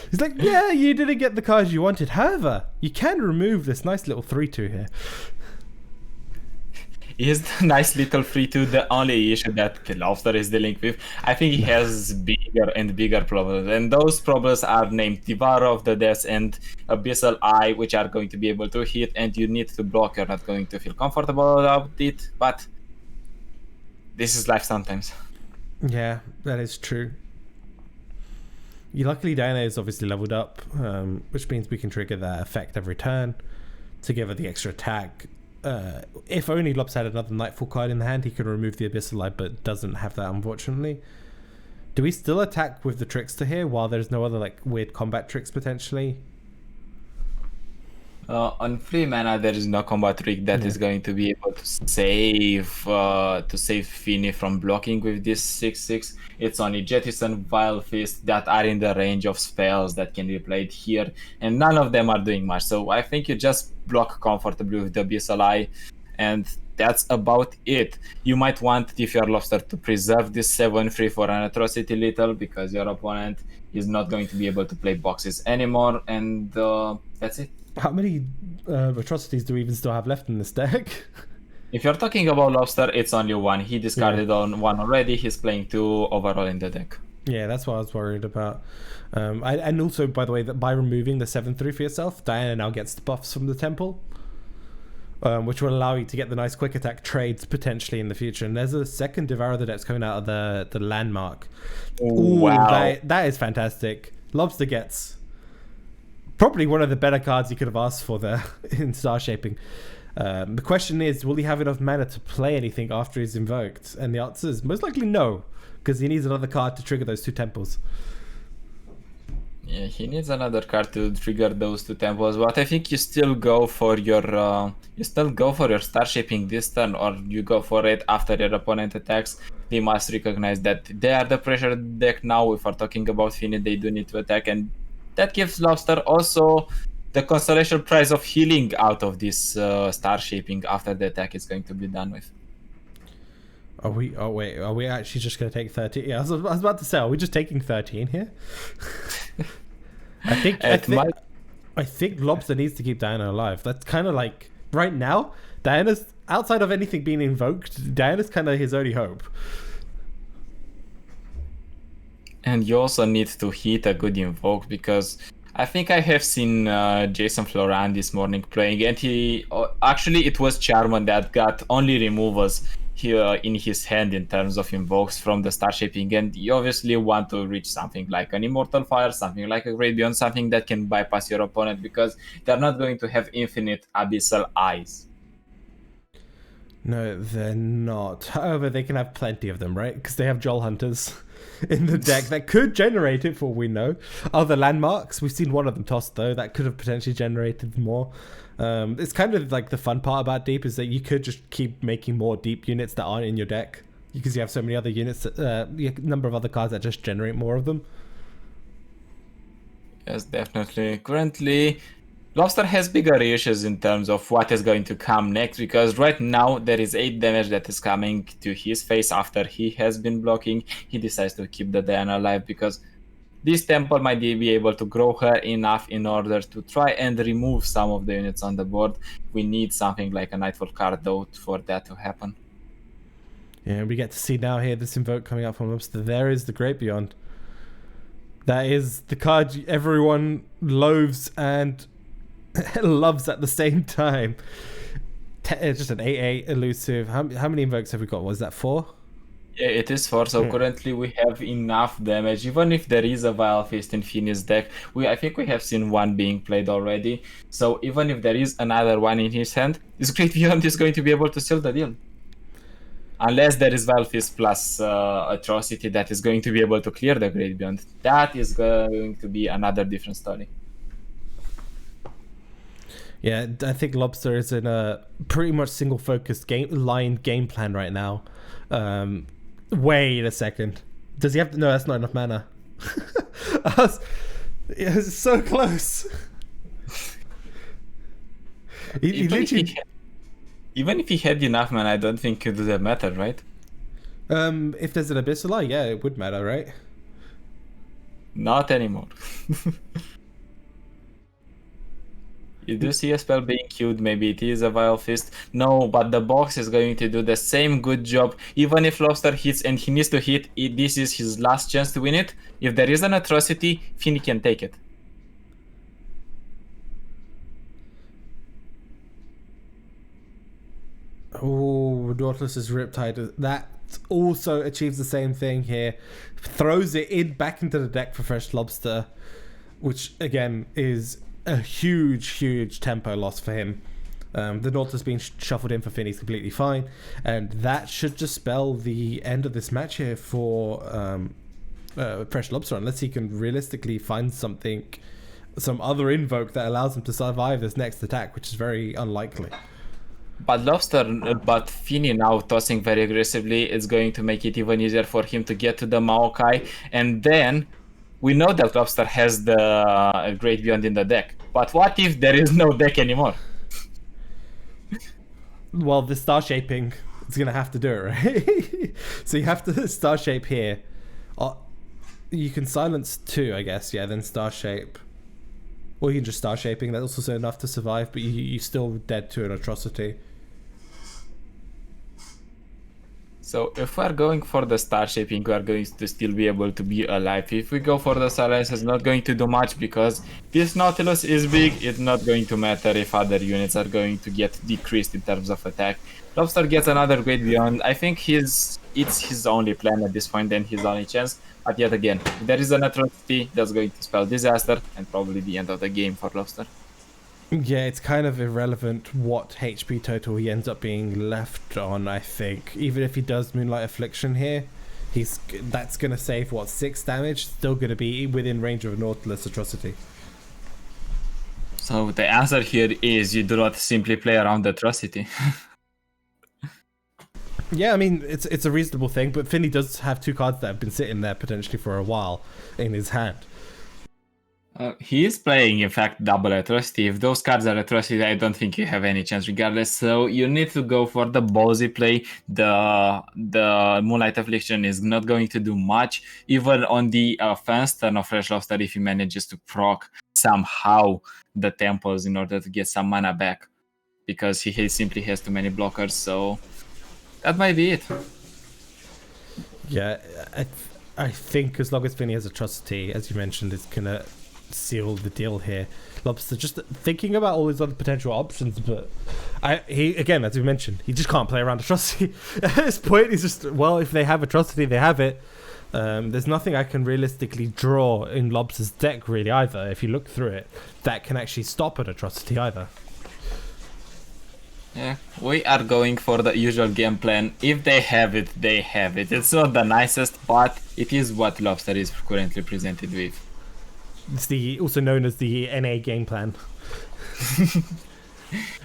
He's like, yeah, you didn't get the cards you wanted. However, you can remove this nice little 3-2 here. is the nice little 3-2 the only issue that the Lobster is dealing with? I think he has bigger and bigger problems, and those problems are named Devour of the Deaths and Abyssal Eye, which are going to be able to hit, and you need to block. You're not going to feel comfortable about it, but this is life sometimes. Yeah, that is true. Luckily, Diana is obviously leveled up, which means we can trigger that effect every turn to give her the extra attack. If only Lobs had another Nightfall card in the hand, he could remove the Abyssal Eye, but doesn't have that, unfortunately. Do we still attack with the Trickster here while there's no other like weird combat tricks potentially? On 3 mana, there is no combat trick that is going to be able to save Fini from blocking with this 6/6. It's only Jettison, Vile Fist that are in the range of spells that can be played here, and none of them are doing much. So I think you just block comfortably with the Abyssal Eye, and that's about it. You might want, if you're Lobster, to preserve this 7/3 for an Atrocity Little, because your opponent is not going to be able to play boxes anymore, and that's it. How many atrocities do we even still have left in this deck? If you're talking about Lobster, it's only one. He discarded on one already. He's playing 2 overall in the deck. Yeah, that's what I was worried about. And also, by the way, that by removing the 7/3 for yourself, Diana now gets the buffs from the temple, which will allow you to get the nice quick attack trades potentially in the future. And there's a second Devour of the Depths coming out of the landmark. Ooh, wow. That is fantastic. Lobster gets probably one of the better cards he could have asked for there in Star Shaping. The question is, will he have enough mana to play anything after he's invoked? And the answer is most likely no, because he needs another card to trigger those 2 temples. Yeah, he needs another card to trigger those 2 temples, but I think you still go for your Star Shaping this turn, or you go for it after your opponent attacks. They must recognize that they are the pressure deck now. If we're talking about Fini, they do need to attack, and that gives Lobster also the consolation prize of healing out of this Star Shaping after the attack is going to be done with. Are we actually just going to take 13? Yeah, I was about to say, are we just taking 13 here? I think Lobster needs to keep Diana alive. That's kind of like, right now, Diana's, outside of anything being invoked, Diana's kind of his only hope. And you also need to hit a good invoke, because I think I have seen Jason Floran this morning playing, and he actually, it was Charman that got only removals here in his hand in terms of invokes from the Star Shaping, and you obviously want to reach something like an Immortal Fire, something like a Great Beyond, something that can bypass your opponent, because they're not going to have infinite Abyssal Eyes. No, they're not. However, they can have plenty of them, right? Because they have Joel Hunters in the deck that could generate it, for all we know. Other landmarks, we've seen one of them tossed, though. That could have potentially generated more. It's kind of like the fun part about Deep is that you could just keep making more Deep units that aren't in your deck, because you have so many other units, a number of other cards that just generate more of them. Yes, definitely. Currently, Lobster has bigger issues in terms of what is going to come next, because right now there is 8 damage that is coming to his face after he has been blocking. He decides to keep the Diana alive because this temple might be able to grow her enough in order to try and remove some of the units on the board. We need something like a Nightfall card though for that to happen. Yeah, we get to see now here this invoke coming up from Lobster. There is the Great Beyond. That is the card everyone loathes and loves at the same time. It's just an 8/8 elusive. How many invokes have we got? Was that 4? Yeah, it is 4. So currently we have enough damage. Even if there is a Vile Fist in Fini's deck, I think we have seen one being played already. So even if there is another one in his hand, this Great Beyond is going to be able to seal the deal. Unless there is Vile Fist plus Atrocity that is going to be able to clear the Great Beyond. That is going to be another different story. Yeah, I think Lobster is in a pretty much single-focused game plan right now. Wait a second. Does he have to? No, that's not enough mana. It was so close. Even if he had enough mana, I don't think it would matter, right? If there's an Abyssal Eye, yeah, it would matter, right? Not anymore. You do see a spell being queued, maybe it is a Vile Fist. No, but the box is going to do the same good job. Even if Lobster hits and he needs to hit, this is his last chance to win it. If there is an atrocity, Finny can take it. Oh, Nautilus's Riptide. That also achieves the same thing here. Throws it in back into the deck for Fresh Lobster, which again is a huge tempo loss for him. The Nautilus being shuffled in for Finn is completely fine, and that should just spell the end of this match here for Fresh Lobster, unless he can realistically find some other invoke that allows him to survive this next attack, which is very unlikely. But Finny now tossing very aggressively is going to make it even easier for him to get to the Maokai, and then we know that Lobster has the Great Beyond in the deck. But what if there is no deck anymore? Well, the star shaping is going to have to do it, right? So you have to star shape here. You can silence 2, I guess. Yeah, then star shape. Or you can just star shaping. That's also enough to survive, but you're still dead to an atrocity. So if we're going for the star shaping, we are going to still be able to be alive. If we go for the silence, it's not going to do much because this Nautilus is big. It's not going to matter if other units are going to get decreased in terms of attack. Lobster gets another Great Beyond. I think it's his only plan at this point and his only chance. But yet again, if there is an atrocity, that's going to spell disaster and probably the end of the game for Lobster. Yeah, it's kind of irrelevant what HP total he ends up being left on, I think. Even if he does Moonlight Affliction here, that's going to save, 6 damage? Still going to be within range of a Nautilus Atrocity. So the answer here is you do not simply play around the Atrocity. Yeah, I mean, it's a reasonable thing, but Finny does have 2 cards that have been sitting there potentially for a while in his hand. He is playing, in fact, double Atrocity. If those cards are Atrocity, I don't think you have any chance regardless. So you need to go for the ballsy play. The Moonlight Affliction is not going to do much. Even on the first turn of Fresh Lobster, if he manages to proc somehow the temples in order to get some mana back. Because he simply has too many blockers, so that might be it. Yeah, I think as long as Finny has Atrocity, as you mentioned, it's going to seal the deal here. Lobster just thinking about all his other potential options, but he again, as we mentioned, he just can't play around Atrocity. At this point, he's just, well, if they have Atrocity, they have it. There's nothing I can realistically draw in Lobster's deck really either, if you look through it, that can actually stop an Atrocity either. Yeah, we are going for the usual game plan. If they have it, they have it. It's not the nicest, but it is what Lobster is currently presented with. It's also known as the NA game plan.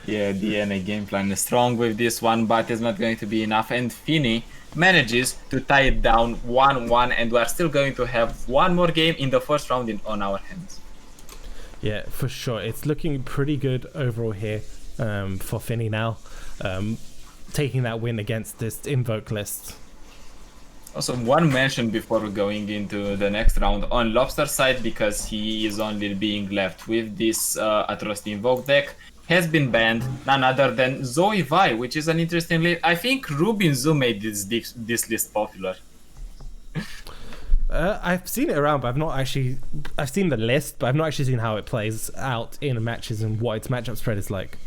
Yeah, the NA game plan is strong with this one, but it's not going to be enough. And Finny manages to tie it down 1-1, and we are still going to have one more game in the first round on our hands. Yeah, for sure. It's looking pretty good overall here for Finny now. Taking that win against this Invoke list. Also, one mention before going into the next round on Lobster's side, because he is only being left with this Atrocity Invoke deck, has been banned none other than Zoe Vi, which is an interesting list. I think Rubin Zoo made this list popular. I've seen it around, but I've seen the list, but I've not actually seen how it plays out in matches and what its matchup spread is like.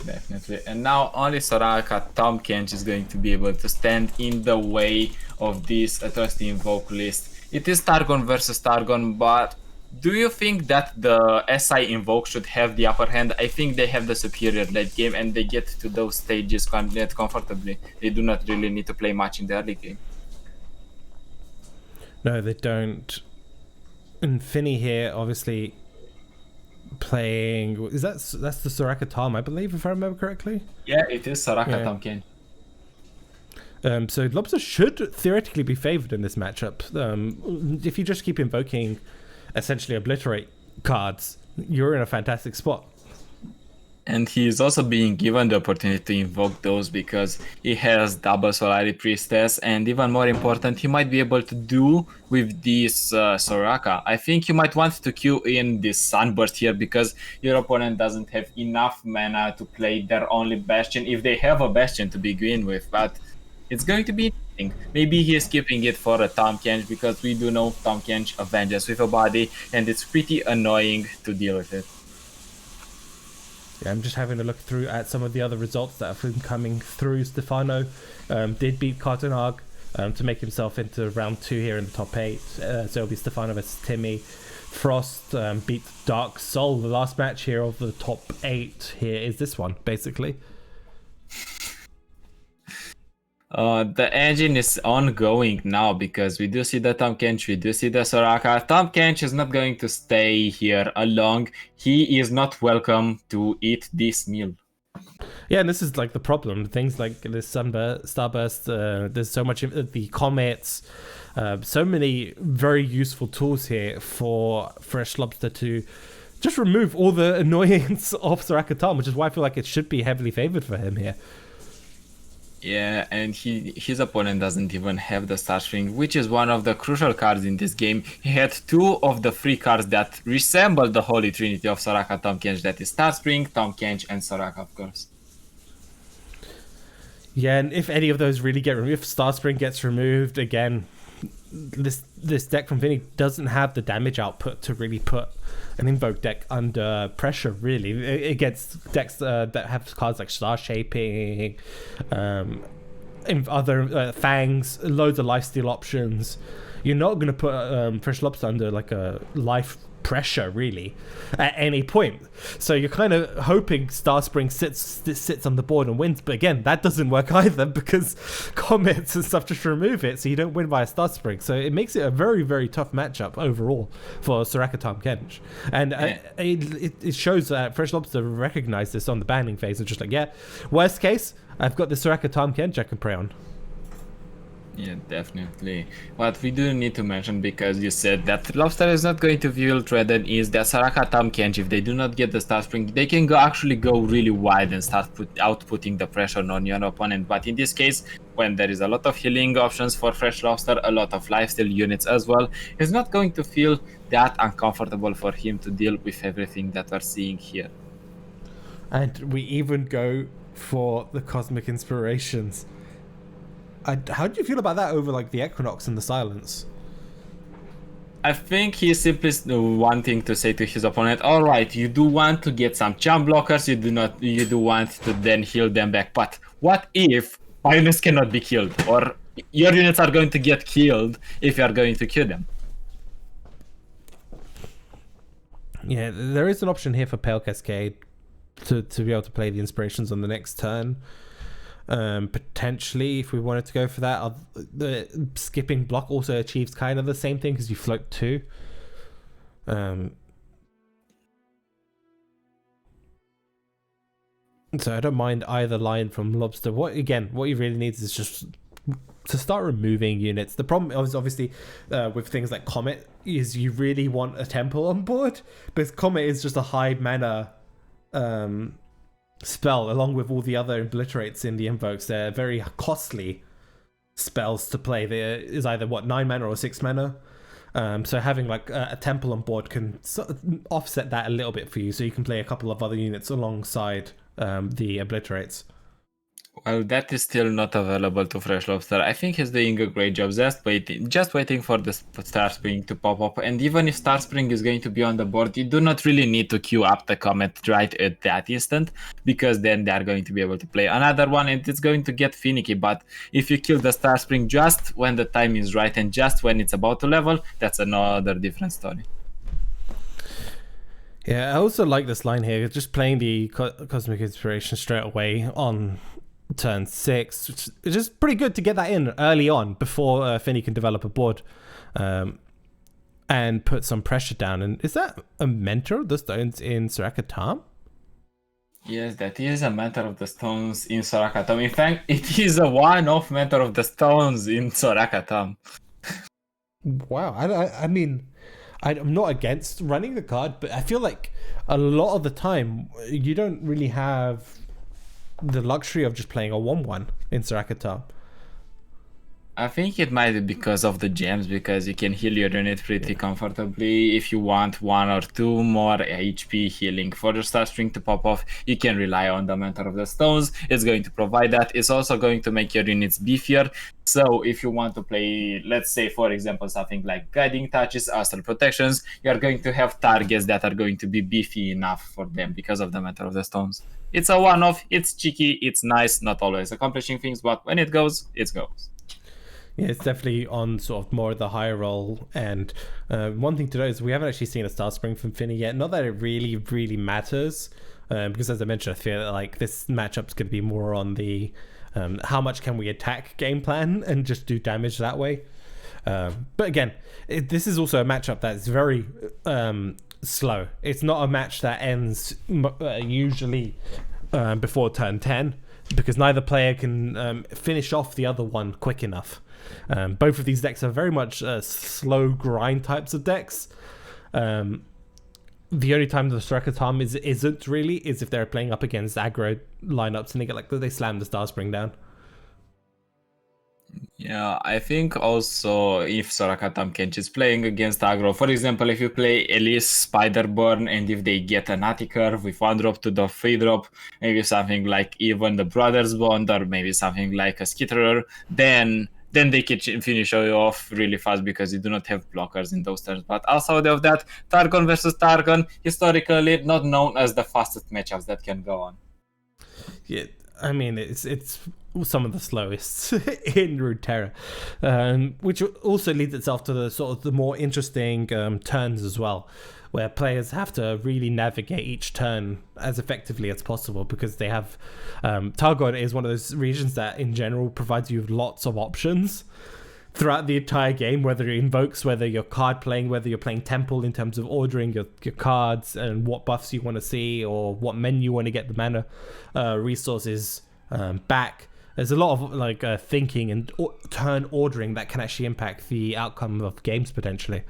Definitely. And now only Soraka Tom Kench is going to be able to stand in the way of this Atrocity Invoke list. It is Targon versus Targon, but do you think that the SI Invoke should have the upper hand? I think they have the superior late game and they get to those stages comfortably. They do not really need to play much in the early game. No, they don't. And Finny here, obviously playing, that's the Soraka Tom, I believe, if I remember correctly. Yeah, it is Soraka Tom Ken. So Lobster should theoretically be favored in this matchup. If you just keep invoking essentially obliterate cards, you're in a fantastic spot. And he is also being given the opportunity to invoke those because he has double Solari Priestess, and even more important, he might be able to do with this Soraka. I think you might want to queue in this Sunburst here because your opponent doesn't have enough mana to play their only Bastion, if they have a Bastion to begin with, but it's going to be interesting. Maybe he is keeping it for a Tahm Kench because we do know Tahm Kench avenges with a body, and it's pretty annoying to deal with it. Yeah, I'm just having a look through at some of the other results that have been coming through. Stefano did beat Cottonarg to make himself into round 2 here in the top 8. So it'll be Stefano versus Timmy. Frost beat Dark Soul. The last match here of the top 8 here is this one, basically. The engine is ongoing now because we do see the Tahm Kench, we do see the Soraka. Tahm Kench is not going to stay here along. He is not welcome to eat this meal. Yeah, and this is like the problem. Things like this Starburst, there's so much, the comets, so many very useful tools here for Fresh Lobster to just remove all the annoyance of Soraka Tahm, which is why I feel like it should be heavily favored for him here. Yeah, and his opponent doesn't even have the Star Spring, which is one of the crucial cards in this game. He had 2 of the 3 cards that resemble the Holy Trinity of Soraka Tahm Kench, that is Star Spring, Tahm Kench, and Soraka, of course. Yeah, and if any of those really get removed, if Star Spring gets removed, again, this deck from Vinny doesn't have the damage output to really put an Invoke deck under pressure, really, against decks that have cards like Star Shaping, other Fangs, loads of lifesteal options. You're not going to put Fresh Lobster under like a life pressure, really, at any point. So you're kind of hoping Star Spring sits on the board and wins, but again, that doesn't work either because comets and stuff just remove it, so you don't win by a Star Spring. So it makes it a very, very tough matchup overall for Soraka Tahm Kench. And it shows that Fresh Lobster recognized this on the banning phase and just like, yeah, worst case, I've got the Soraka Tahm Kench I can prey on. Yeah, definitely. What we do need to mention, because you said that Lobster is not going to feel threatened, is that Soraka Tahm Kench, if they do not get the Star Spring, they can actually go really wide and start outputting the pressure on your opponent. But in this case, when there is a lot of healing options for Fresh Lobster, a lot of lifesteal units as well, it's not going to feel that uncomfortable for him to deal with everything that we're seeing here. And we even go for the Cosmic Inspirations. How do you feel about that over like the Equinox and the Silence? I think he's simply wanting to say to his opponent, all right, you do want to get some jump blockers, you do want to then heal them back, but what if Pioneers cannot be killed, or your units are going to get killed if you are going to kill them? Yeah, there is an option here for Pale Cascade to be able to play the Inspirations on the next turn. Potentially, if we wanted to go for that, the skipping block also achieves kind of the same thing because you float 2. So I don't mind either line from Lobster. What you really need is just to start removing units. The problem is obviously with things like Comet is you really want a Temple on board, because Comet is just a high mana spell along with all the other obliterates in the invokes. They're very costly spells to play. There is either 9 mana or 6 mana. So having like a temple on board can offset that a little bit for you, so you can play a couple of other units alongside the obliterates. Well, that is still not available to Fresh Lobster. I think he's doing a great job just waiting for the Star Spring to pop up. And even if Star Spring is going to be on the board, you do not really need to queue up the Comet right at that instant, because then they are going to be able to play another one and it's going to get finicky. But if you kill the Star Spring just when the time is right and just when it's about to level, that's another different story. Yeah, I also like this line here, just playing the Cosmic Inspiration straight away on turn 6, which is just pretty good to get that in early on before Finny can develop a board and put some pressure down. And is that a Mentor of the Stones in Soraka Tahm? Yes, that is a Mentor of the Stones in Soraka Tahm. In fact, it is a one-off Mentor of the Stones in Soraka Tahm. Wow, I mean, I'm not against running the card, but I feel like a lot of the time you don't really have the luxury of just playing a 1/1 in Sarakatam. I think it might be because of the gems, because you can heal your unit pretty comfortably. If you want 1 or 2 more HP healing for your star string to pop off, you can rely on the Mentor of the Stones. It's going to provide that. It's also going to make your units beefier. So if you want to play, let's say, for example, something like Guiding Touches, Astral Protections, you're going to have targets that are going to be beefy enough for them because of the Mentor of the Stones. It's a one-off, it's cheeky, it's nice, not always accomplishing things, but when it goes, it goes. Yeah, it's definitely on sort of more of the higher roll. And one thing to note is we haven't actually seen a Star Spring from Finny yet. Not that it really matters, because as I mentioned, I feel like this matchup's going to be more on the how much can we attack game plan and just do damage that way. But again, this is also a matchup that's very slow. It's not a match that ends usually before turn 10, because neither player can finish off the other one quick enough. Both of these decks are very much slow grind types of decks. The only time the Sarakatam isn't really is if they're playing up against aggro lineups and they slam the Star Spring down. Yeah, I think also if Sorakatam Kench is playing against aggro, for example, if you play Elise Spiderburn and if they get an Atticur with 1-drop to the 3-drop, maybe something like even the Brothers Bond or maybe something like a Skitterer, then they can finish you off really fast because you do not have blockers in those turns. But outside of that, Targon versus Targon, historically not known as the fastest matchups that can go on. Yeah, I mean, it's some of the slowest in Runeterra, which also leads itself to the sort of the more interesting turns as well, where players have to really navigate each turn as effectively as possible, because they have Targon is one of those regions that in general provides you with lots of options throughout the entire game, whether it invokes, whether you're card playing, whether you're playing Temple in terms of ordering your cards and what buffs you want to see or what menu you want to get the mana resources back. There's a lot of thinking and turn ordering that can actually impact the outcome of games potentially.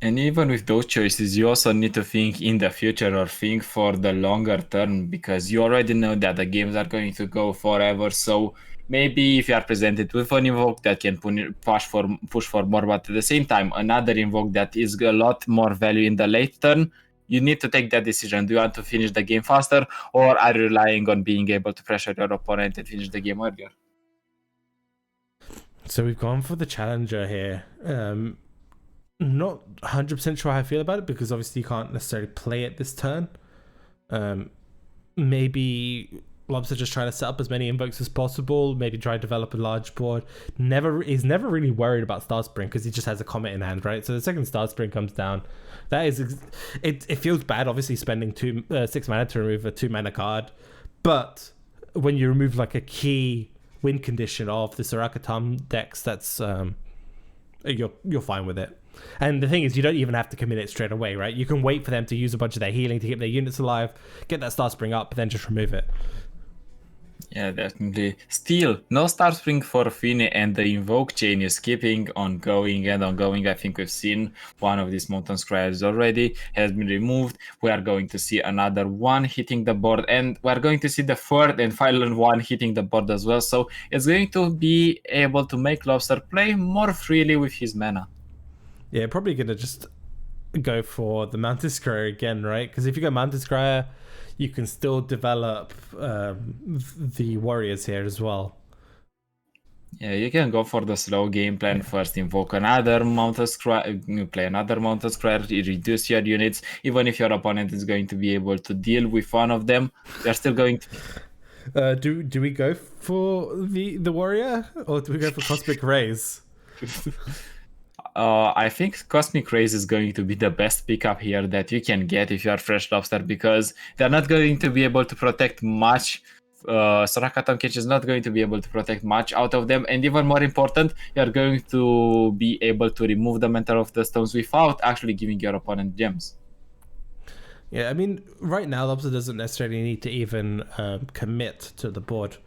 And even with those choices, you also need to think in the future or think for the longer term, because you already know that the games are going to go forever. So maybe if you are presented with an invoke that can push for more, but at the same time, another invoke that is a lot more value in the late turn, you need to take that decision. Do you want to finish the game faster, or are you relying on being able to pressure your opponent and finish the game earlier? So we've gone for the challenger here. Not 100% sure how I feel about it, because obviously you can't necessarily play it this turn. Maybe Lobster just trying to set up as many invokes as possible, maybe try to develop a large board. He's never really worried about Star Spring because he just has a Comet in hand, right? So the second Star Spring comes down, that is it feels bad obviously spending 6 mana to remove a 2 mana card, but when you remove like a key win condition of the Sarakatam decks, that's you're fine with it. And the thing is, you don't even have to commit it straight away, right? You can wait for them to use a bunch of their healing to keep their units alive, get that Star Spring up, then just remove it. Yeah, definitely. Still, no Star Spring for Finny, and the Invoke chain is keeping on going and on going. I think we've seen one of these Mountain Scribes already has been removed. We are going to see another one hitting the board, and we're going to see the third and final one hitting the board as well. So it's going to be able to make Lobster play more freely with his mana. Yeah, probably going to just go for the Mantis Scryer again, right? Because if you go Mantis Scryer, you can still develop the warriors here as well. Yeah, you can go for the slow game plan. First, invoke another Mountain Scryer, play another Mountain Scryer, reduce your units. Even if your opponent is going to be able to deal with one of them, they're still going to... Do we go for the warrior, or do we go for Cosmic Rays? I think Cosmic Rays is going to be the best pickup here that you can get if you are Fresh Lobster, because they're not going to be able to protect much. Sarakatam Catch is not going to be able to protect much out of them, and even more important, you're going to be able to remove the Mentor of the Stones without actually giving your opponent gems. Yeah, I mean, right now Lobster doesn't necessarily need to even commit to the board.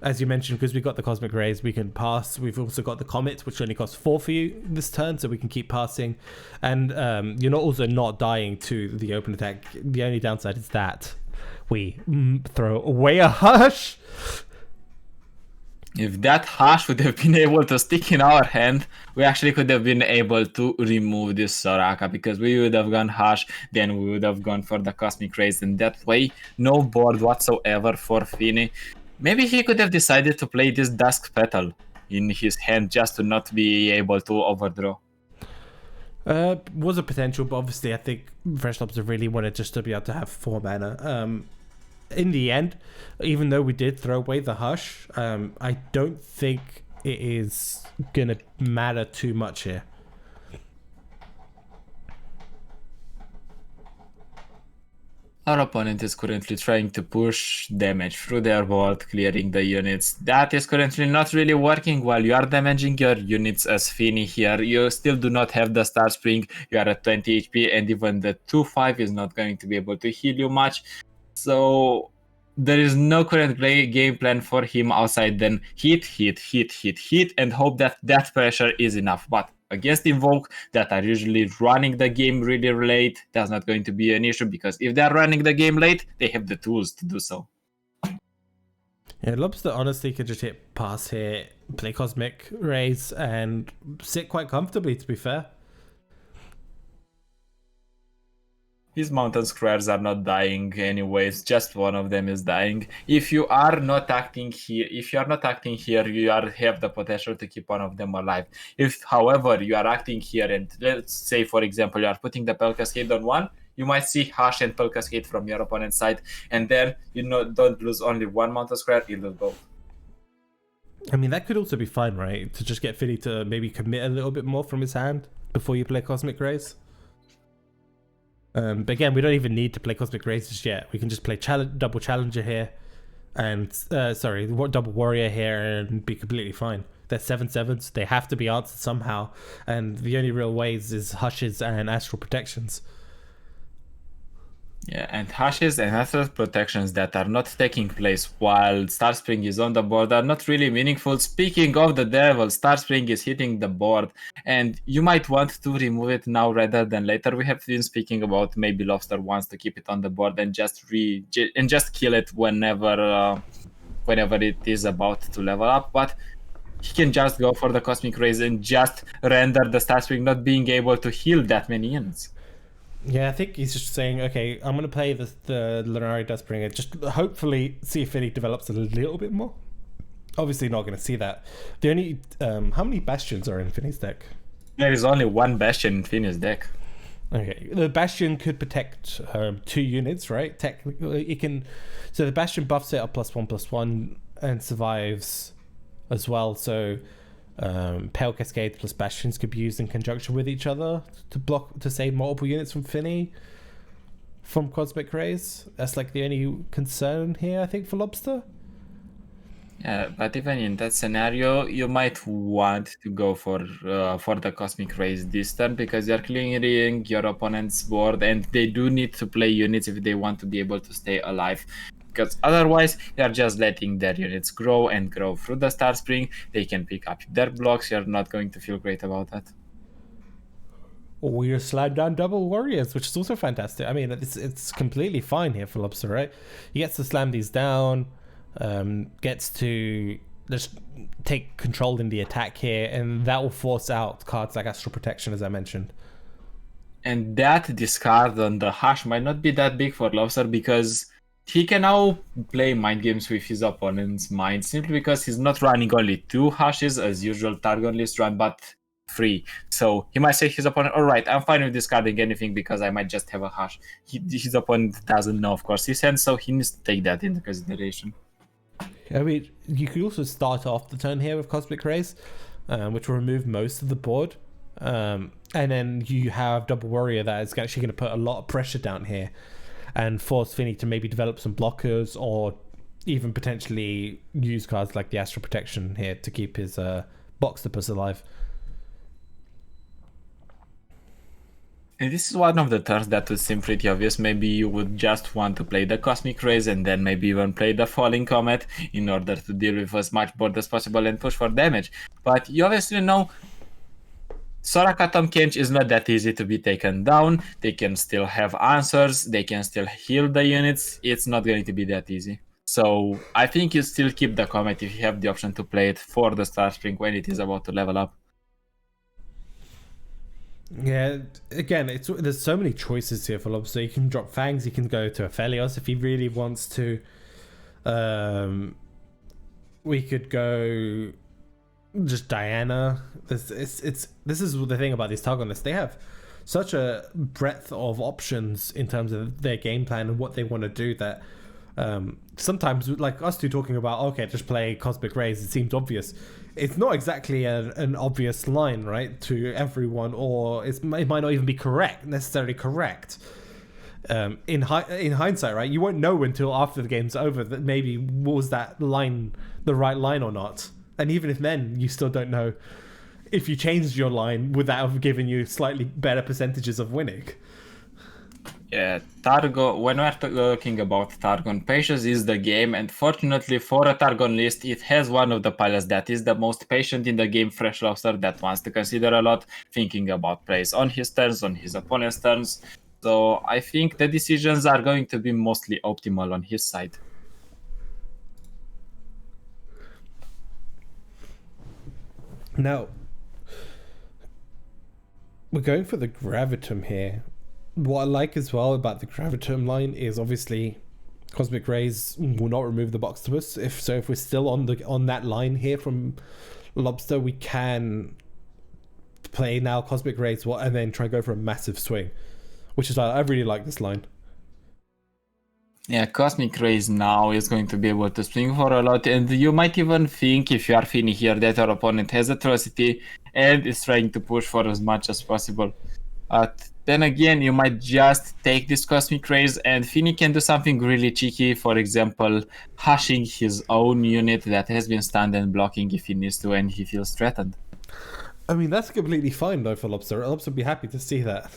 as you mentioned, because we got the Cosmic Rays, we can pass. We've also got the Comet, which only costs 4 for you this turn, so we can keep passing. And you're also not dying to the open attack. The only downside is that we throw away a Hush. If that Hush would have been able to stick in our hand, we actually could have been able to remove this Soraka, because we would have gone Hush, then we would have gone for the Cosmic Rays, and that way, no board whatsoever for Finny. Maybe he could have decided to play this Dusk Petal in his hand just to not be able to overdraw. Was a potential, but obviously I think Fresh Lobster really wanted just to be able to have 4 mana. In the end, even though we did throw away the Hush, I don't think it is going to matter too much here. Our opponent is currently trying to push damage through their board, clearing the units. That is currently not really working well. You are damaging your units as Finny here. You still do not have the Star Spring. You are at 20 HP, and even the 2-5 is not going to be able to heal you much. So there is no current game plan for him outside than hit, and hope that that pressure is enough. But against Invoke, that are usually running the game really late, that's not going to be an issue, because if they're running the game late, they have the tools to do so. Yeah, Lobster honestly could just hit pass here, play Cosmic Rays, and sit quite comfortably, to be fair. His mountain squares are not dying anyways, just one of them is dying. If you are not acting here, you have the potential to keep one of them alive. If, however, you are acting here, and let's say, for example, you are putting the Pel Cascade on one, you might see Hush and Pel Cascade from your opponent's side, and then you don't lose only one mountain square, you lose both. I mean, that could also be fine, right? To just get Finny to maybe commit a little bit more from his hand before you play Cosmic Rays. But again, we don't even need to play Cosmic Rays just yet. We can just play double Challenger here, and double Warrior here, and be completely fine. They're 7/7s. They have to be answered somehow, and the only real ways is Hushes and Astral Protections. Yeah, and Hushes and Astral Protections that are not taking place while Star Spring is on the board are not really meaningful. Speaking of the devil, Star Spring is hitting the board, and you might want to remove it now rather than later. We have been speaking about maybe Lobster wants to keep it on the board and just kill it whenever it is about to level up, but he can just go for the Cosmic Rays and just render the Star Spring not being able to heal that many units. Yeah, I think he's just saying, okay, I'm going to play the Lunari Dustbringer, just hopefully see if Finny develops a little bit more. Obviously not going to see that. The only, how many Bastions are in Finny's deck? There is only one Bastion in Finny's deck. Okay, the Bastion could protect 2 units, right? Technically, it can. So the Bastion buffs it up +1/+1 and survives as well. So Pale Cascade plus Bastions could be used in conjunction with each other to save multiple units from Finny from Cosmic Rays. That's like the only concern here, I think, for Lobster. Yeah, but even in that scenario, you might want to go for the Cosmic Rays this turn, because you're clearing your opponent's board, and they do need to play units if they want to be able to stay alive. Because otherwise, you're just letting their units grow and grow through the Star Spring. They can pick up their blocks. You're not going to feel great about that. Or we just slide down double Warriors, which is also fantastic. I mean, it's completely fine here for Lobster, right? He gets to slam these down, gets to just take control in the attack here, and that will force out cards like Astral Protection, as I mentioned. And that discard on the Hush might not be that big for Lobster, because he can now play mind games with his opponent's mind, simply because he's not running only 2 Hushes as usual Targon list run, but 3. So he might say to his opponent, all right, I'm fine with discarding anything because I might just have a Hush. His opponent doesn't know, of course, his hand, so he needs to take that into consideration. I mean, you could also start off the turn here with Cosmic Rays, which will remove most of the board. And then you have Double Warrior that is actually going to put a lot of pressure down here and force Finny to maybe develop some blockers, or even potentially use cards like the Astral Protection here to keep his Boxtopus alive. And this is one of the turns that would seem pretty obvious. Maybe you would just want to play the Cosmic Rays and then maybe even play the Falling Comet in order to deal with as much board as possible and push for damage. But you obviously know Soraka Tom Kench is not that easy to be taken down. They can still have answers. They can still heal the units. It's not going to be that easy. So I think you still keep the Comet if you have the option to play it for the Star Spring when it is about to level up. Yeah, again, there's so many choices here for Lobster. You can drop Fangs, you can go to Aphelios if he really wants to. We could go just Diana. This is the thing about these Targon lists. They have such a breadth of options in terms of their game plan and what they want to do that sometimes, like us two talking about, okay, just play Cosmic Rays, it seems obvious. It's not exactly an obvious line, right, to everyone, or it might not even be necessarily correct. In hindsight, right, you won't know until after the game's over that maybe was that line the right line or not. And even if then, you still don't know if you changed your line, would that have given you slightly better percentages of winning? Yeah, Targon, when we're talking about Targon, patience is the game, and fortunately for a Targon list, it has one of the pilots that is the most patient in the game, Fresh Lobster, that wants to consider a lot, thinking about plays on his turns, on his opponent's turns. So I think the decisions are going to be mostly optimal on his side. Now, we're going for the Gravitum here. What I like as well about the Gravitum line is obviously Cosmic Rays will not remove the Boxtopus. If we're still on that line here from Lobster, we can play now Cosmic Rays and then try and go for a massive swing, which is I really like this line. Yeah, Cosmic Rays now is going to be able to swing for a lot, and you might even think if you are Finny here that your opponent has Atrocity and is trying to push for as much as possible. Then again, you might just take this Cosmic Rays and Finny can do something really cheeky, for example, hushing his own unit that has been stunned and blocking if he needs to and he feels threatened. I mean, that's completely fine though for Lobster. Lobster would be happy to see that.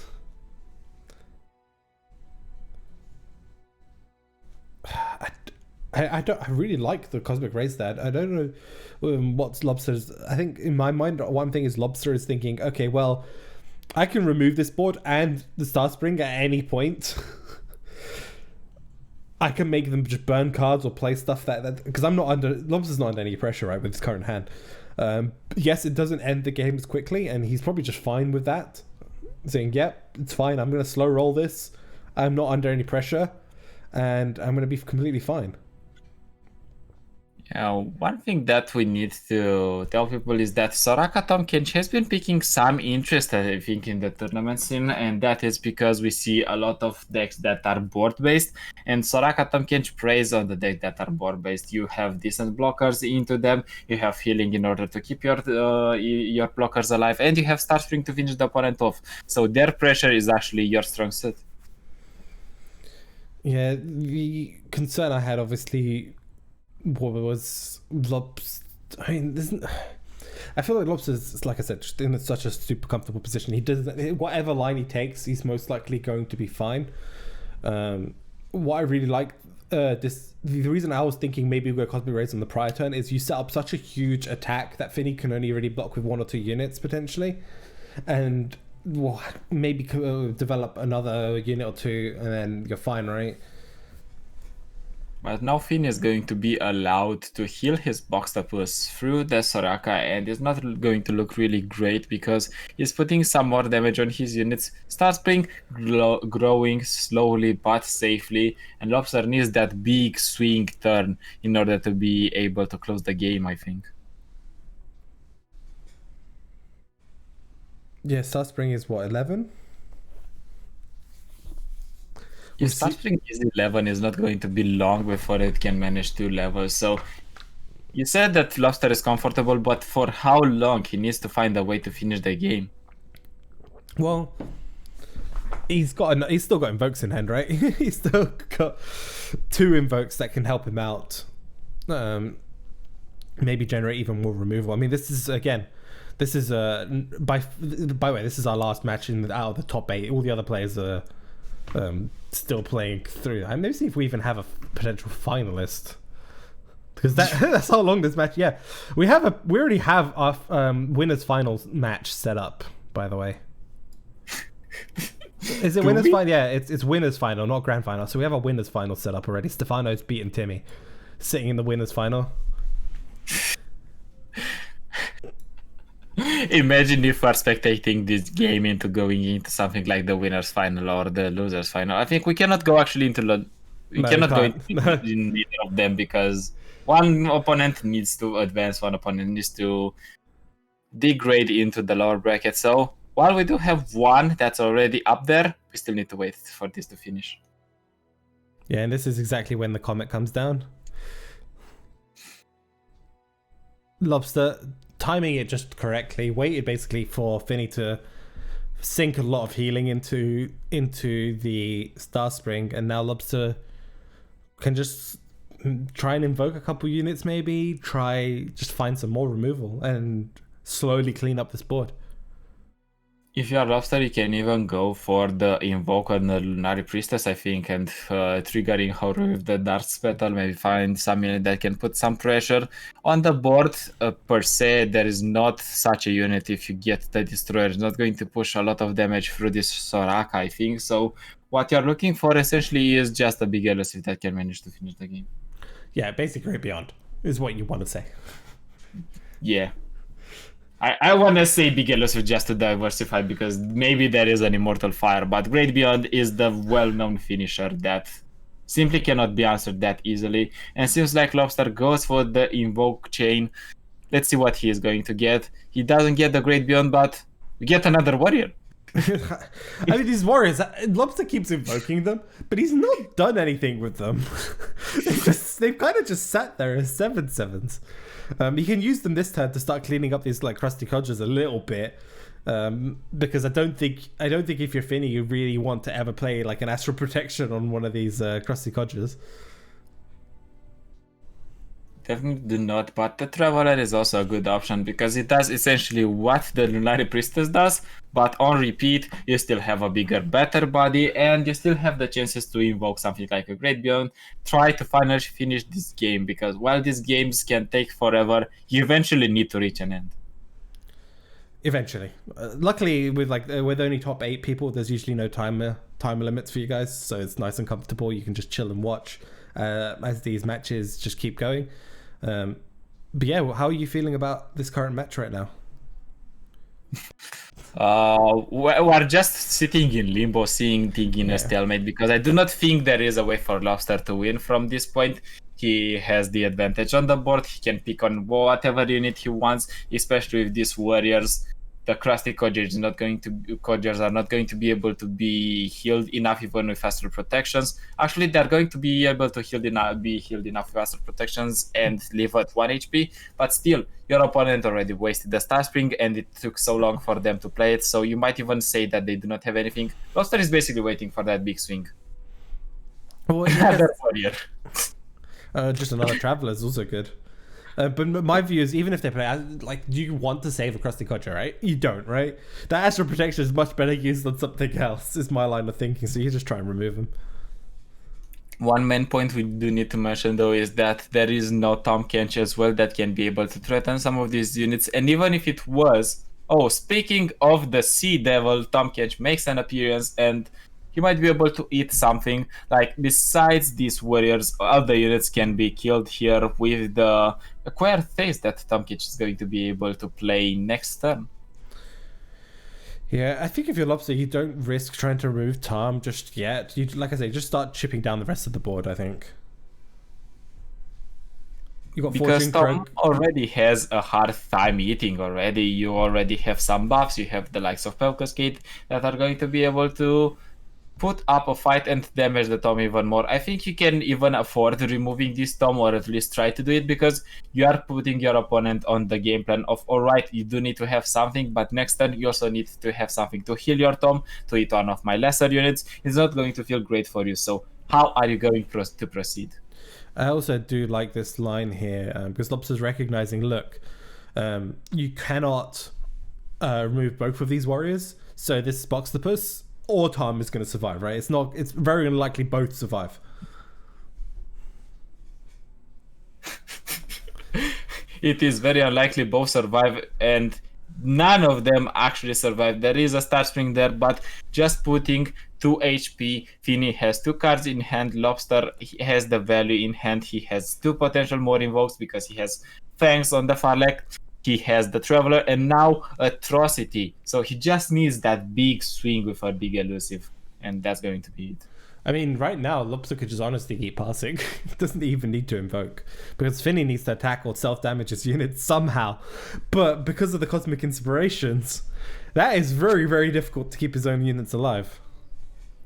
I really like the Cosmic Rays there. I don't know what's Lobster's. I think in my mind, one thing is Lobster is thinking, okay, well, I can remove this board and the Star Spring at any point. I can make them just burn cards or play stuff that because Lobster's not under any pressure, right, with his current hand. Yes, it doesn't end the game as quickly, and he's probably just fine with that. Saying, yep, it's fine. I'm going to slow roll this. I'm not under any pressure, and I'm going to be completely fine. One thing that we need to tell people is that Soraka Tom Kench has been picking some interest, I think, in the tournament scene, and that is because we see a lot of decks that are board-based, and Soraka Tom Kench plays on the decks that are board-based. You have decent blockers into them, you have healing in order to keep your blockers alive, and you have Star Spring to finish the opponent off. So their pressure is actually your strong suit. Yeah, the concern I had, obviously, what was Lobster? I mean, I feel like Lobster's, like I said, just in such a super comfortable position. He does whatever line he takes, he's most likely going to be fine. What I really like, the reason I was thinking maybe we'll go Cosmic Rays on the prior turn is you set up such a huge attack that Finny can only really block with 1 or 2 units potentially, and maybe develop another unit or 2, and then you're fine, right? But now Finn is going to be allowed to heal his Boxtopus through the Soraka, and it's not going to look really great because he's putting some more damage on his units. Star Spring growing slowly but safely, and Lobster needs that big swing turn in order to be able to close the game, I think. Yeah, Star Spring is what, 11? If Star Spring is 11, is not going to be long before it can manage 2 levels. So you said that Lobster is comfortable, but for how long? He needs to find a way to finish the game. Well, he's still got invokes in hand, right? He's still got 2 invokes that can help him out. Maybe generate even more removal. I mean, this is This is by the way, this is our last match out of the top 8. All the other players are still playing through. And maybe see if we even have a potential finalist, because that's how long this match. Yeah, we already have our winners finals match set up. By the way, is it winners final? Yeah, it's winners final, not grand final. So we have a winners final set up already. Stefano's beaten Timmy, sitting in the winners final. Imagine if we're spectating this game into going into something like the winners final or the losers final. I think we cannot go actually into we cannot go into either of them, because one opponent needs to advance, one opponent needs to degrade into the lower bracket. So while we do have one that's already up there, we still need to wait for this to finish. Yeah, and this is exactly when the comet comes down. Lobster timing it just correctly, waited basically for Finny to sink a lot of healing into the Star Spring, and now Lobster can just try and invoke a couple units, maybe just find some more removal and slowly clean up this board. If you are Lobster, you can even go for the Invoke on the Lunari Priestess, I think, and triggering her with the Darts Battle, maybe find some unit that can put some pressure on the board. Per se, there is not such a unit. If you get the Destroyer, it's not going to push a lot of damage through this Soraka, I think. So what you're looking for essentially is just a big elusive that can manage to finish the game. Yeah, basic Great Beyond is what you want to say. Yeah. I want to say big elusive just to diversify, because maybe there is an Immortal Fire, but Great Beyond is the well-known finisher that simply cannot be answered that easily. And seems like Lobster goes for the Invoke chain. Let's see what he is going to get. He doesn't get the Great Beyond, but we get another warrior. I mean, these warriors, Lobster keeps invoking them, but he's not done anything with them. They've kind of just sat there as 7/7s. You can use them this turn to start cleaning up these like crusty codgers a little bit, because I don't think if you're Finny, you really want to ever play like an Astral Protection on one of these crusty codgers. Definitely do not, but the Traveler is also a good option, because it does essentially what the Lunari Priestess does, but on repeat. You still have a bigger, better body, and you still have the chances to invoke something like a Great Beyond. Try to finally finish this game, because while these games can take forever, you eventually need to reach an end. Eventually. Luckily, with only top 8 people, there's usually no time limits for you guys, so it's nice and comfortable. You can just chill and watch as these matches just keep going. But yeah, how are you feeling about this current match right now? We're just sitting in limbo, seeing things in a stalemate, because I do not think there is a way for Lobster to win from this point. He has the advantage on the board. He can pick on whatever unit he wants, especially with these warriors. The crusty codgers are not going to be able to be healed enough even with Astral Protections. Actually, they're going to be able to be healed enough with Astral Protections and live at 1 HP. But still, your opponent already wasted the Star Spring, and it took so long for them to play it. So you might even say that they do not have anything. Lobster is basically waiting for that big swing. Well, Another warrior. Just another Traveler is also good. But my view is, even if they play, like, do you want to save a crusty codger, right? You don't, right? The Astral Protection is much better used than something else, is my line of thinking, so you just try and remove them. One main point we do need to mention, though, is that there is no Tom Kench as well that can be able to threaten some of these units. And even if it was... Oh, speaking of the Sea Devil, Tom Kench makes an appearance, and he might be able to eat something. Like, besides these warriors, other units can be killed here with the Acquired Taste that Tom Kench is going to be able to play next turn. Yeah, I think if you're Lobster, you don't risk trying to remove Tom just yet. You, like I say, just start chipping down the rest of the board, I think. You got because Fortune Tom Croak already has a hard time eating already. You already have some buffs. You have the likes of Pelkascade that are going to be able to put up a fight and damage the Tom even more. I think you can even afford removing this Tom, or at least try to do it, because you are putting your opponent on the game plan of, alright, you do need to have something, but next turn you also need to have something to heal your Tom, to eat one of my lesser units. It's not going to feel great for you, so how are you going to proceed? I also do like this line here, because Lobster's recognizing, look, you cannot remove both of these warriors. So this Boxtopus or Tom is going to survive, right? It's very unlikely both survive. It is very unlikely both survive, and none of them actually survive. There is a Star Spring there, but just putting 2 HP. Finny has 2 cards in hand. Lobster has the value in hand. He has 2 potential more invokes because he has Fangs on the far left. He has the Traveler, and now Atrocity. So he just needs that big swing with a big elusive, and that's going to be it. I mean, right now, Lobster could just honestly keep passing. Doesn't even need to invoke. Because Finny needs to attack or self-damage his units somehow. But because of the Cosmic Inspirations, that is very, very difficult to keep his own units alive.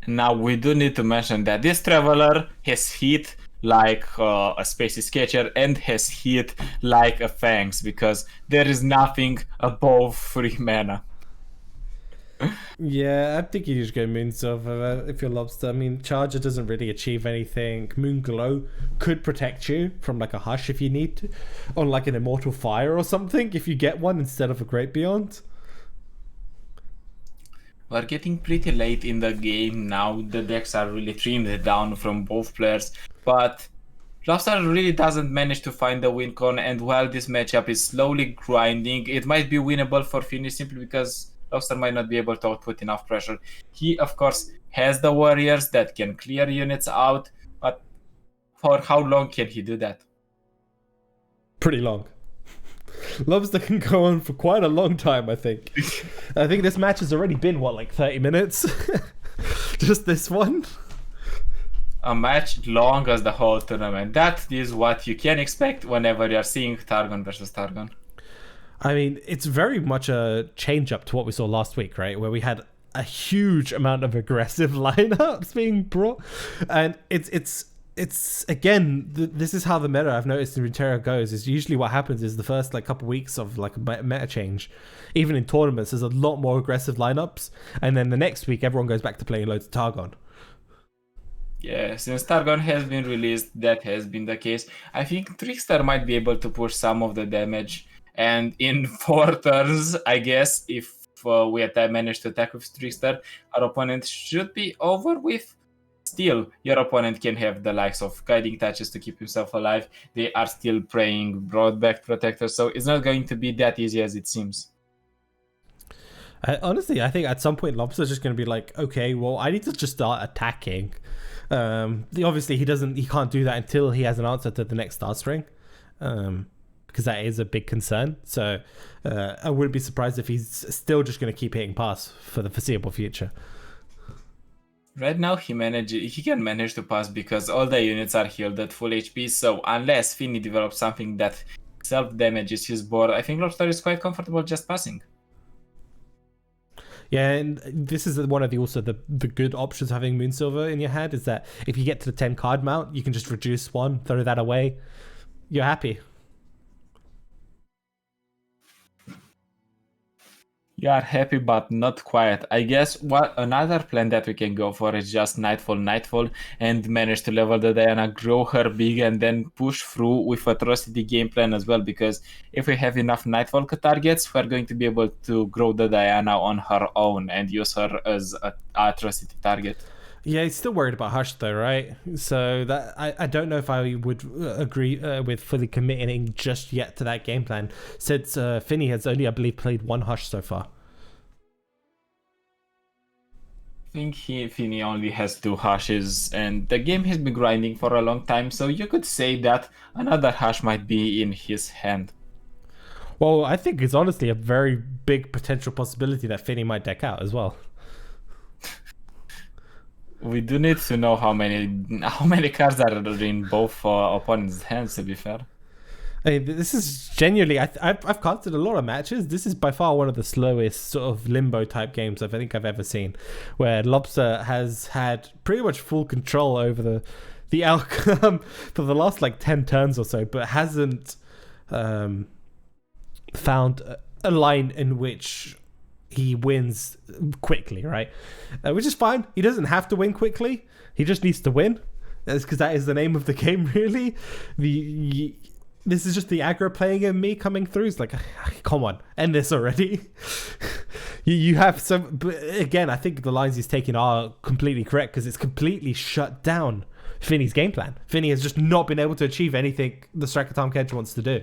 Now, we do need to mention that this Traveler has hit like a Spacey Sketcher and has hit like a Fangs, because there is nothing above 3 mana. Yeah, I think you just go Moonsilver if you're Lobster. I mean, Charger doesn't really achieve anything. Moonglow could protect you from like a Hush if you need to, on like an Immortal Fire or something if you get one instead of a Great Beyond. We're getting pretty late in the game now. The decks are really trimmed down from both players, but Lobster really doesn't manage to find the win con, and while this matchup is slowly grinding, it might be winnable for Finny simply because Lobster might not be able to output enough pressure. He, of course, has the warriors that can clear units out, but for how long can he do that? Pretty long. Lobster can go on for quite a long time, I think. I think this match has already been, what, like 30 minutes? Just this one? A match long as the whole tournament. That is what you can expect whenever you're seeing Targon versus Targon. I mean, it's very much a change up to what we saw last week, right? Where we had a huge amount of aggressive lineups being brought. And it's again, this is how the meta I've noticed in Runeterra goes. Is usually what happens is the first like couple weeks of like a meta change, even in tournaments, there's a lot more aggressive lineups, and then the next week everyone goes back to playing loads of Targon. Yeah, since Targon has been released, that has been the case. I think Trickster might be able to push some of the damage, and in 4 turns, I guess, if we manage to attack with Trickster, our opponent should be over with. Still, your opponent can have the likes of Guiding Touches to keep himself alive. They are still praying Broadback Protector, so it's not going to be that easy as it seems. Honestly, I think at some point Lobster's just going to be like, okay, well, I need to just start attacking. Obviously, he can't do that until he has an answer to the next Star String, because that is a big concern. So I wouldn't be surprised if he's still just going to keep hitting pass for the foreseeable future. Right now, he can manage to pass because all the units are healed at full HP. So unless Finny develops something that self-damages his board, I think Lobster is quite comfortable just passing. Yeah, and this is one of the good options of having Moonsilver in your hand, is that if you get to the 10 card mount, you can just reduce 1, throw that away. You're happy. You are happy but not quiet. I guess what another plan that we can go for is just Nightfall, and manage to level the Diana, grow her big, and then push through with Atrocity game plan as well, because if we have enough Nightfall targets, we're going to be able to grow the Diana on her own and use her as an Atrocity target. Yeah, he's still worried about Hush though, right? So that I don't know if I would agree with fully committing just yet to that game plan, since Finny has only, I believe, played 1 Hush so far. I think Finny only has 2 Hushes, and the game has been grinding for a long time, so you could say that another Hush might be in his hand. Well, I think it's honestly a very big potential possibility that Finny might deck out as well. We do need to know how many cards are in both opponents' hands, to be fair. I mean, this is genuinely, I've casted a lot of matches. This is by far one of the slowest sort of limbo type games I think I've ever seen, where Lobster has had pretty much full control over the outcome for the last like 10 turns or so, but hasn't found a line in which he wins quickly, right? Which is fine. He doesn't have to win quickly. He just needs to win. That's because that is the name of the game, really. this is just the aggro playing in me coming through. It's like, come on, end this already. you have some, but again, I think the lines he's taking are completely correct because it's completely shut down Finny's game plan. Finny has just not been able to achieve anything the striker Tom Kedge wants to do.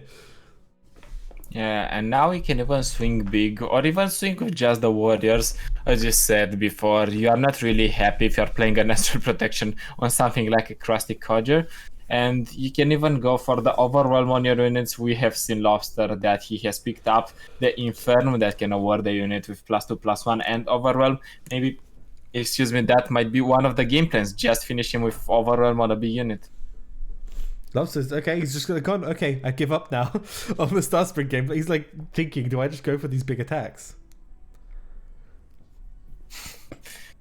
Yeah, and now he can even swing big or even swing with just the warriors. As you said before, you are not really happy if you're playing a natural protection on something like a Crusty Codger. And you can even go for the overwhelm on your units. We have seen Lobster that he has picked up the Inferno that can award the unit with +2/+1 and overwhelm. Maybe, excuse me, that might be one of the game plans. Just finish him with overwhelm on a big unit. Lobster's okay, he's just gone, okay, I give up now on the Star Spring game. He's like thinking, do I just go for these big attacks?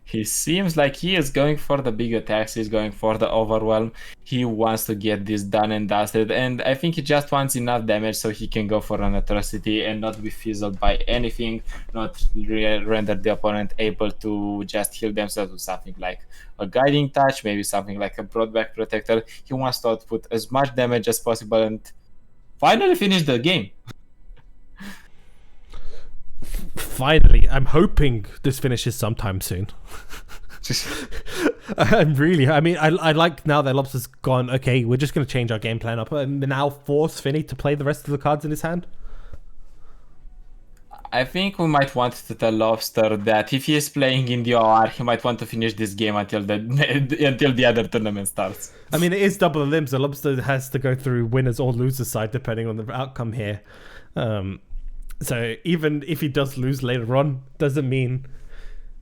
He seems like he is going for the big attacks, he's going for the overwhelm. He wants to get this done and dusted, and I think he just wants enough damage so he can go for an atrocity and not be fizzled by anything, not render the opponent able to just heal themselves with something like a guiding touch, maybe something like a broadback protector. He wants to output as much damage as possible and finally finish the game. Finally, I'm hoping this finishes sometime soon. I mean, I like now that Lobster's gone, okay, we're just going to change our game plan up and now force Finny to play the rest of the cards in his hand. I think we might want to tell Lobster that if he is playing in the OR, he might want to finish this game until the other tournament starts. I mean, it is double limbs, so Lobster has to go through winners or losers side depending on the outcome here. So even if he does lose later on, doesn't mean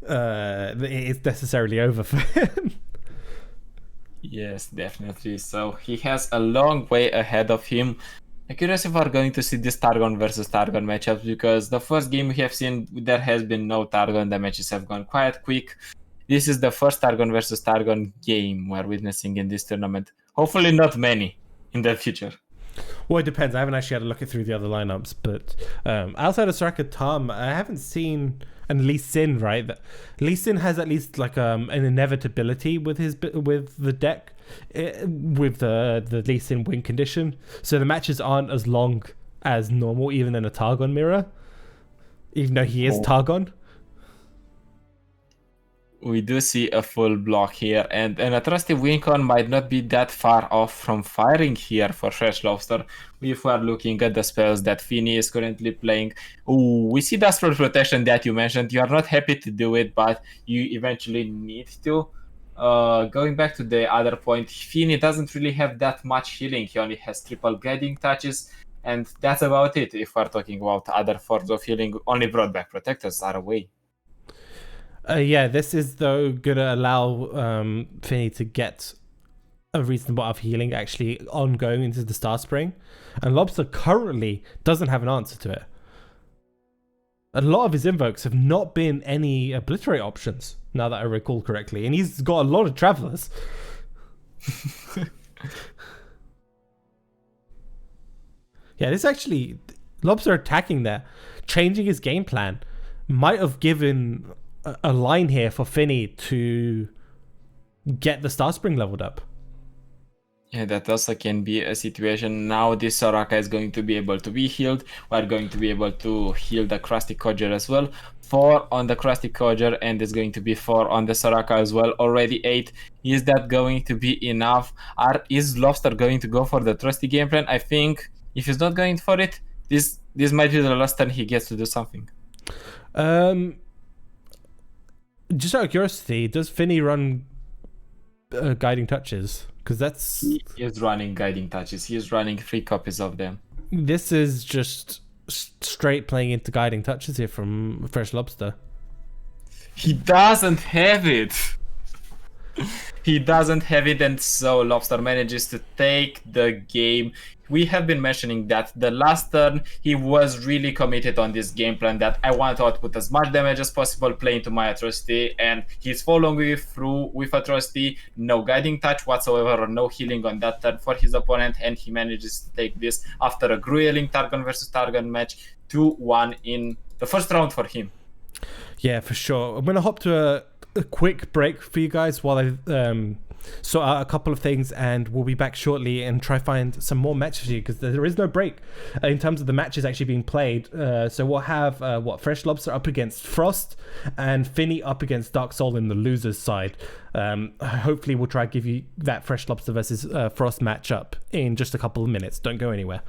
it's necessarily over for him. Yes, definitely. So he has a long way ahead of him. I'm curious if we're going to see this Targon versus Targon matchups, because the first game we have seen, there has been no Targon. The matches have gone quite quick. This is the first Targon versus Targon game we're witnessing in this tournament. Hopefully not many in the future. Well, it depends. I haven't actually had a look at through the other lineups, but outside of Soraka Tom, I haven't seen and Lee Sin, right? Lee Sin has at least like an inevitability with the deck, with the Lee Sin win condition. So the matches aren't as long as normal, even in a Targon mirror, even though he is Targon. We do see a full block here, and an Atrocity Wincon might not be that far off from firing here for Fresh Lobster. If we are looking at the spells that Finny is currently playing, we see the spell protection that you mentioned. You are not happy to do it, but you eventually need to. Going back to the other point, Finny doesn't really have that much healing. He only has triple guiding touches, and that's about it. If we're talking about other forms of healing, only broadback protectors are away. Yeah, this is though gonna allow Finny to get a reasonable amount of healing actually ongoing into the Star Spring, and Lobster currently doesn't have an answer to it. A lot of his invokes have not been any obliterate options, now that I recall correctly, and he's got a lot of travelers. Yeah, this actually, Lobster attacking there, changing his game plan, might have given a line here for Finny to get the Star Spring leveled up. Yeah, that also can be a situation. Now this Soraka is going to be able to be healed. We're going to be able to heal the Crusty Codger as well. 4 on the Crusty Codger, and there's going to be 4 on the Soraka as well. Already 8. Is that going to be enough? Is Lobster going to go for the trusty game plan? I think if he's not going for it, this might be the last time he gets to do something. Just out of curiosity, does Finny run guiding touches? Because that's... He is running guiding touches. He is running 3 copies of them. This is just straight playing into guiding touches here from Fresh Lobster. He doesn't have it. He doesn't have it, and so Lobster manages to take the game. We have been mentioning that the last turn he was really committed on this game plan that I want to output as much damage as possible, play into my Atrocity, and he's following through with Atrocity, no guiding touch whatsoever or no healing on that turn for his opponent, and he manages to take this after a grueling Targon versus Targon match 2-1 in the first round for him. Yeah, for sure. I'm going to hop to a quick break for you guys while I sort out a couple of things, and we'll be back shortly and try find some more matches for you, because there is no break in terms of the matches actually being played. So we'll have Fresh Lobster up against Frost and Finny up against Dark Soul in the losers side. Hopefully we'll try to give you that Fresh Lobster versus Frost matchup in just a couple of minutes. Don't go anywhere.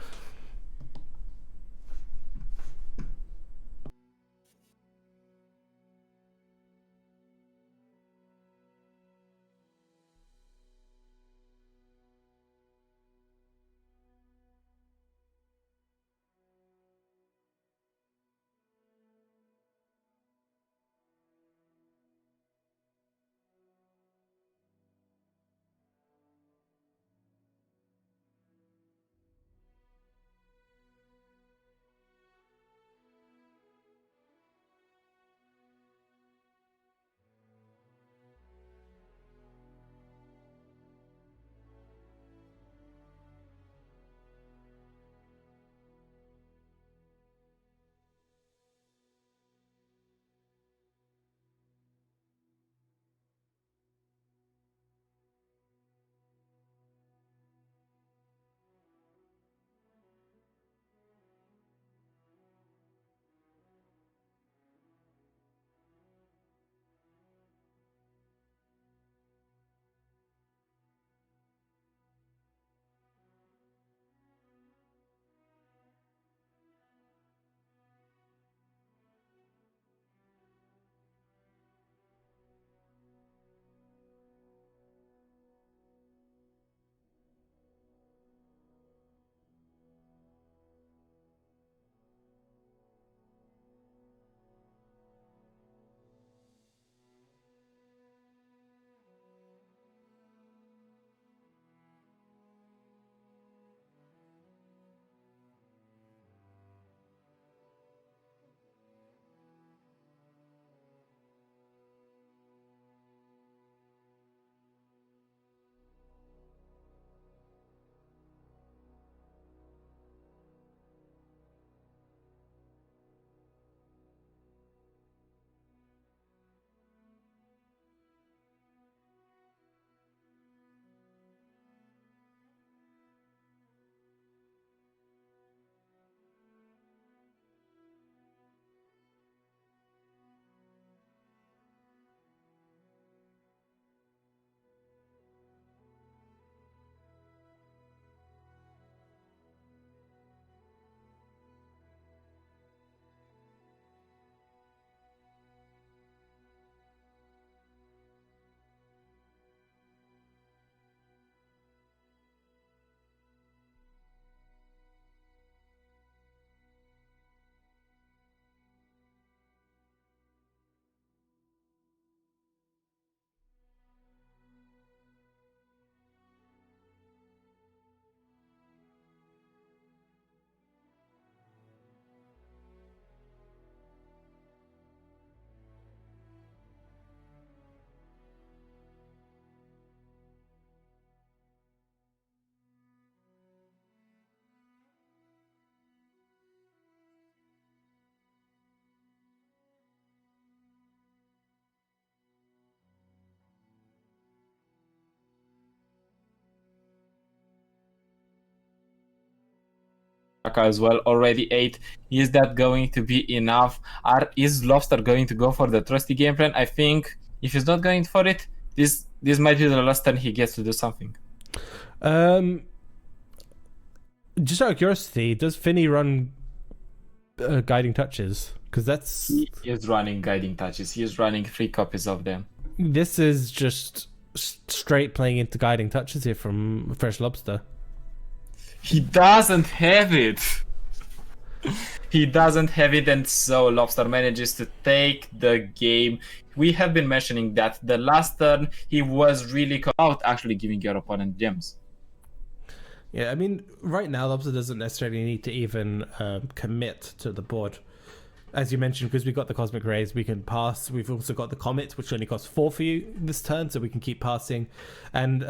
As well, already 8. Is that going to be enough? Is Lobster going to go for the trusty game plan? I think if he's not going for it, this might be the last turn he gets to do something. Just out of curiosity, does Finny run guiding touches? Because he is running guiding touches. He is running 3 copies of them. This is just straight playing into guiding touches here from Fresh Lobster. He doesn't have it. He doesn't have it, and so Lobster manages to take the game. We have been mentioning that the last turn he was really out actually giving your opponent gems. Yeah, I mean, right now Lobster doesn't necessarily need to even commit to the board. As you mentioned, because we've got the Cosmic Rays, we can pass. We've also got the Comet, which only costs 4 for you this turn, so we can keep passing. And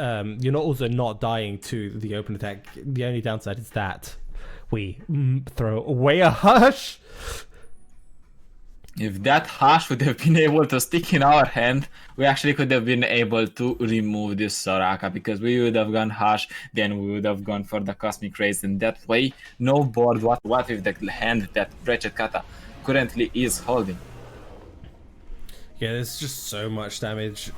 you're also not dying to the open attack. The only downside is that we throw away a Hush. If that hash would have been able to stick in our hand, we actually could have been able to remove this Soraka, because we would have gone hash, then we would have gone for the Cosmic Rays, and that way, no board what with the hand that Wretched Kata currently is holding. Yeah, there's just so much damage.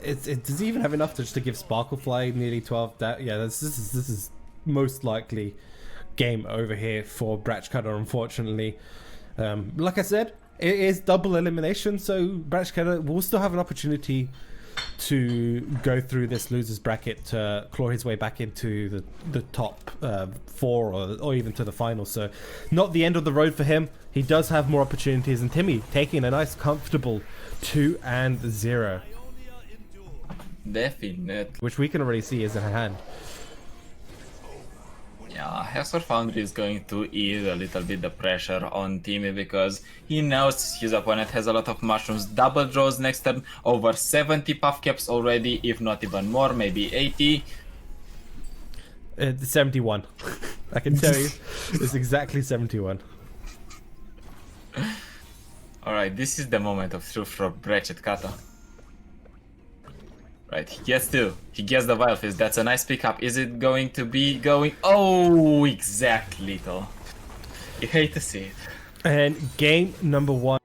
It does even have enough to give Sparklefly nearly 12. Yeah, this is most likely game over here for Bratchcutter, unfortunately. Like I said, it is double elimination, so Bratchcutter will still have an opportunity to go through this losers bracket to claw his way back into the top 4 or even to the final. So not the end of the road for him. He does have more opportunities, and Timmy taking a nice comfortable 2-0. Definitely. Which we can already see is in her hand. Yeah, Hexor Foundry is going to ease a little bit the pressure on Timmy, because he knows his opponent has a lot of mushrooms. Double draws next turn, over 70 puff caps already, if not even more, maybe 80. 71. I can tell you, it's exactly 71. Alright, this is the moment of truth for Wretched Kata. Right, he gets two. He gets the Wild Fist. That's a nice pickup. Is it going to be going? Oh, exactly, though. You hate to see it. And game number 1.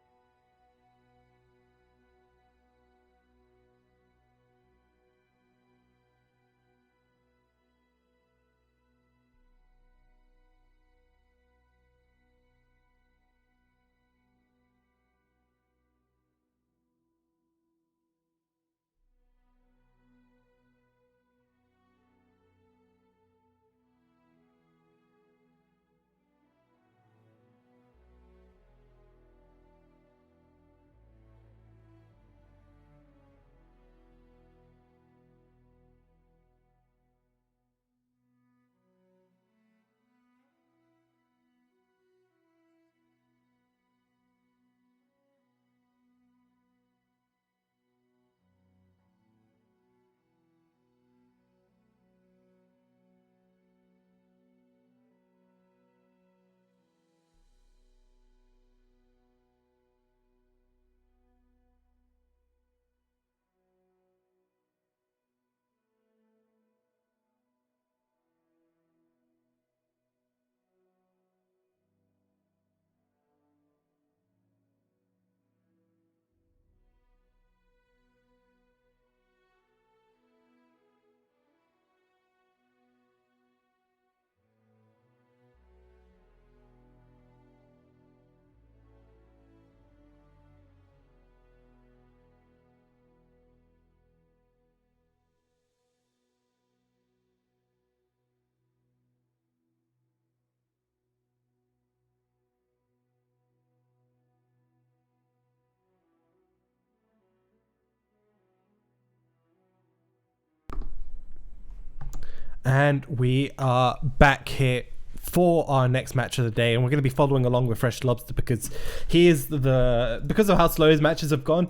And we are back here for our next match of the day, and we're going to be following along with Fresh Lobster because he is because of how slow his matches have gone.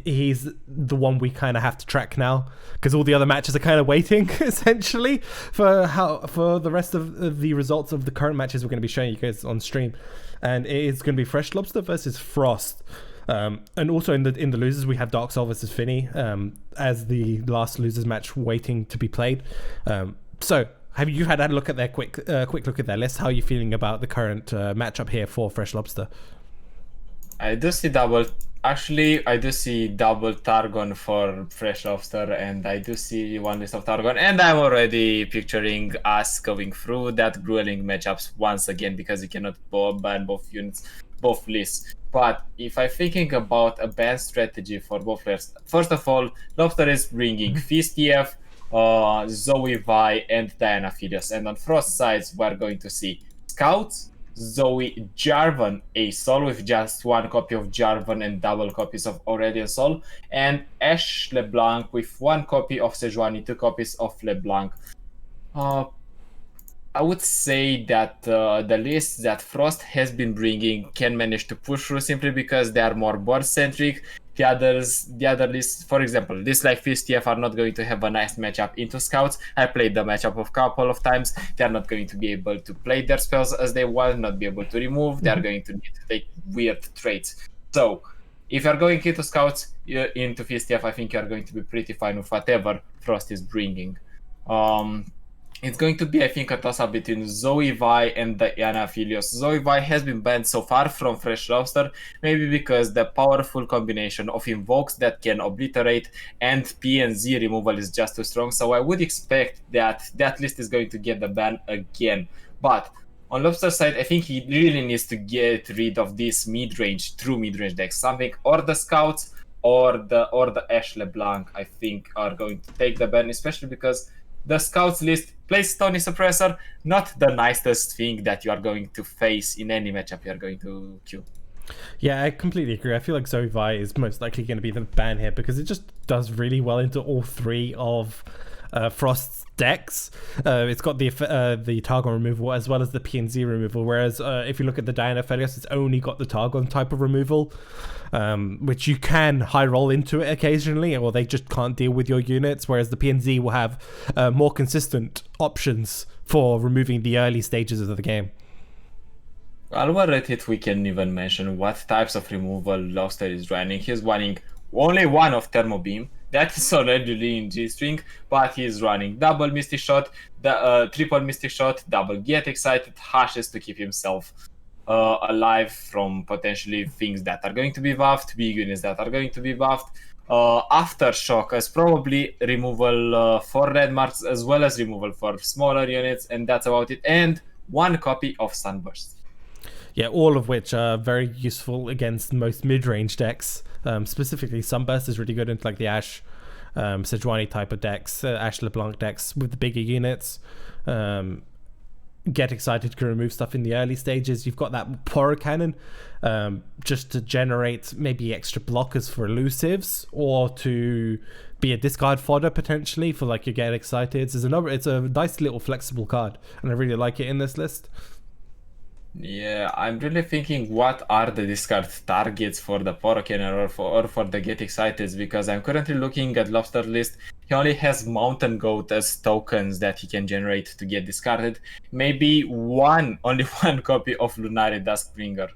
He's the one we kind of have to track now, because all the other matches are kind of waiting essentially for the rest of the results of the current matches we're going to be showing you guys on stream. And it is going to be Fresh Lobster versus Frost. And also in the losers we have Dark Soul versus Finny as the last losers match waiting to be played. So have you had a look at their quick look at their list? How are you feeling about the current matchup here for Fresh Lobster? I do see double Targon for Fresh Lobster, and I do see one list of Targon, and I'm already picturing us going through that grueling matchups once again, because you cannot ban both units, both lists. But if I'm thinking about a ban strategy for both players, first of all, Lobster is bringing Fistiev, Zoe Vi, and Diana Phidias, and on Frost sides we're going to see Scouts, Zoe, Jarvan, a Soul with just one copy of Jarvan and double copies of Aurelian Soul, and Ash LeBlanc with one copy of Sejuani, two copies of LeBlanc. I would say that the lists that Frost has been bringing can manage to push through simply because they are more board-centric. the other list, for example, this like FISTF are not going to have a nice matchup into scouts. I played the matchup a couple of times. They are not going to be able to play their spells as they want, not be able to remove. They are going to need to take weird traits. So if you're going into scouts, into FISTF, I think you're going to be pretty fine with whatever Frost is bringing. It's going to be, I think, a toss-up between Zoe Vi and Diana Philios. Zoe Vi has been banned so far from Fresh Lobster, maybe because the powerful combination of invokes that can obliterate and P and Z removal is just too strong, so I would expect that that list is going to get the ban again. But on Lobster side, I think he really needs to get rid of this mid-range, true mid-range decks. Something or the Scouts or the Ash LeBlanc, I think, are going to take the ban, especially because the Scouts list plays Stony Suppressor, not the nicest thing that you are going to face in any matchup you are going to queue. Yeah, I completely agree. I feel like Zoe Vi is most likely going to be the ban here because it just does really well into all three of Frost's decks. It's got the Targon removal as well as the PNZ removal, whereas if you look at the Diana Felios, it's only got the Targon type of removal, which you can high roll into it occasionally, or they just can't deal with your units, whereas the PNZ will have more consistent options for removing the early stages of the game. While we're at it, we can even mention what types of removal Lobster is running. He's running only one of Thermo Beam. That is already in G-String, but he's running double Mystic Shot, triple Mystic Shot, double Get Excited, Hashes to keep himself alive from potentially things that are going to be buffed, big units that are going to be buffed. Aftershock as probably removal for red marks as well as removal for smaller units, and that's about it. And one copy of Sunburst. Yeah, all of which are very useful against most mid-range decks. Specifically, Sunburst is really good into like the Ash, Sejuani type of decks, Ash LeBlanc decks with the bigger units. Get Excited can remove stuff in the early stages. You've got that Poro Cannon just to generate maybe extra blockers for elusives or to be a discard fodder potentially for like your Get Excited. It's a nice little flexible card, and I really like it in this list. Yeah, I'm really thinking what are the discard targets for the Poro Cannon or for the Get Excited, because I'm currently looking at Lobster list. He only has Mountain Goat as tokens that he can generate to get discarded. Maybe only one copy of Lunari Duskbringer.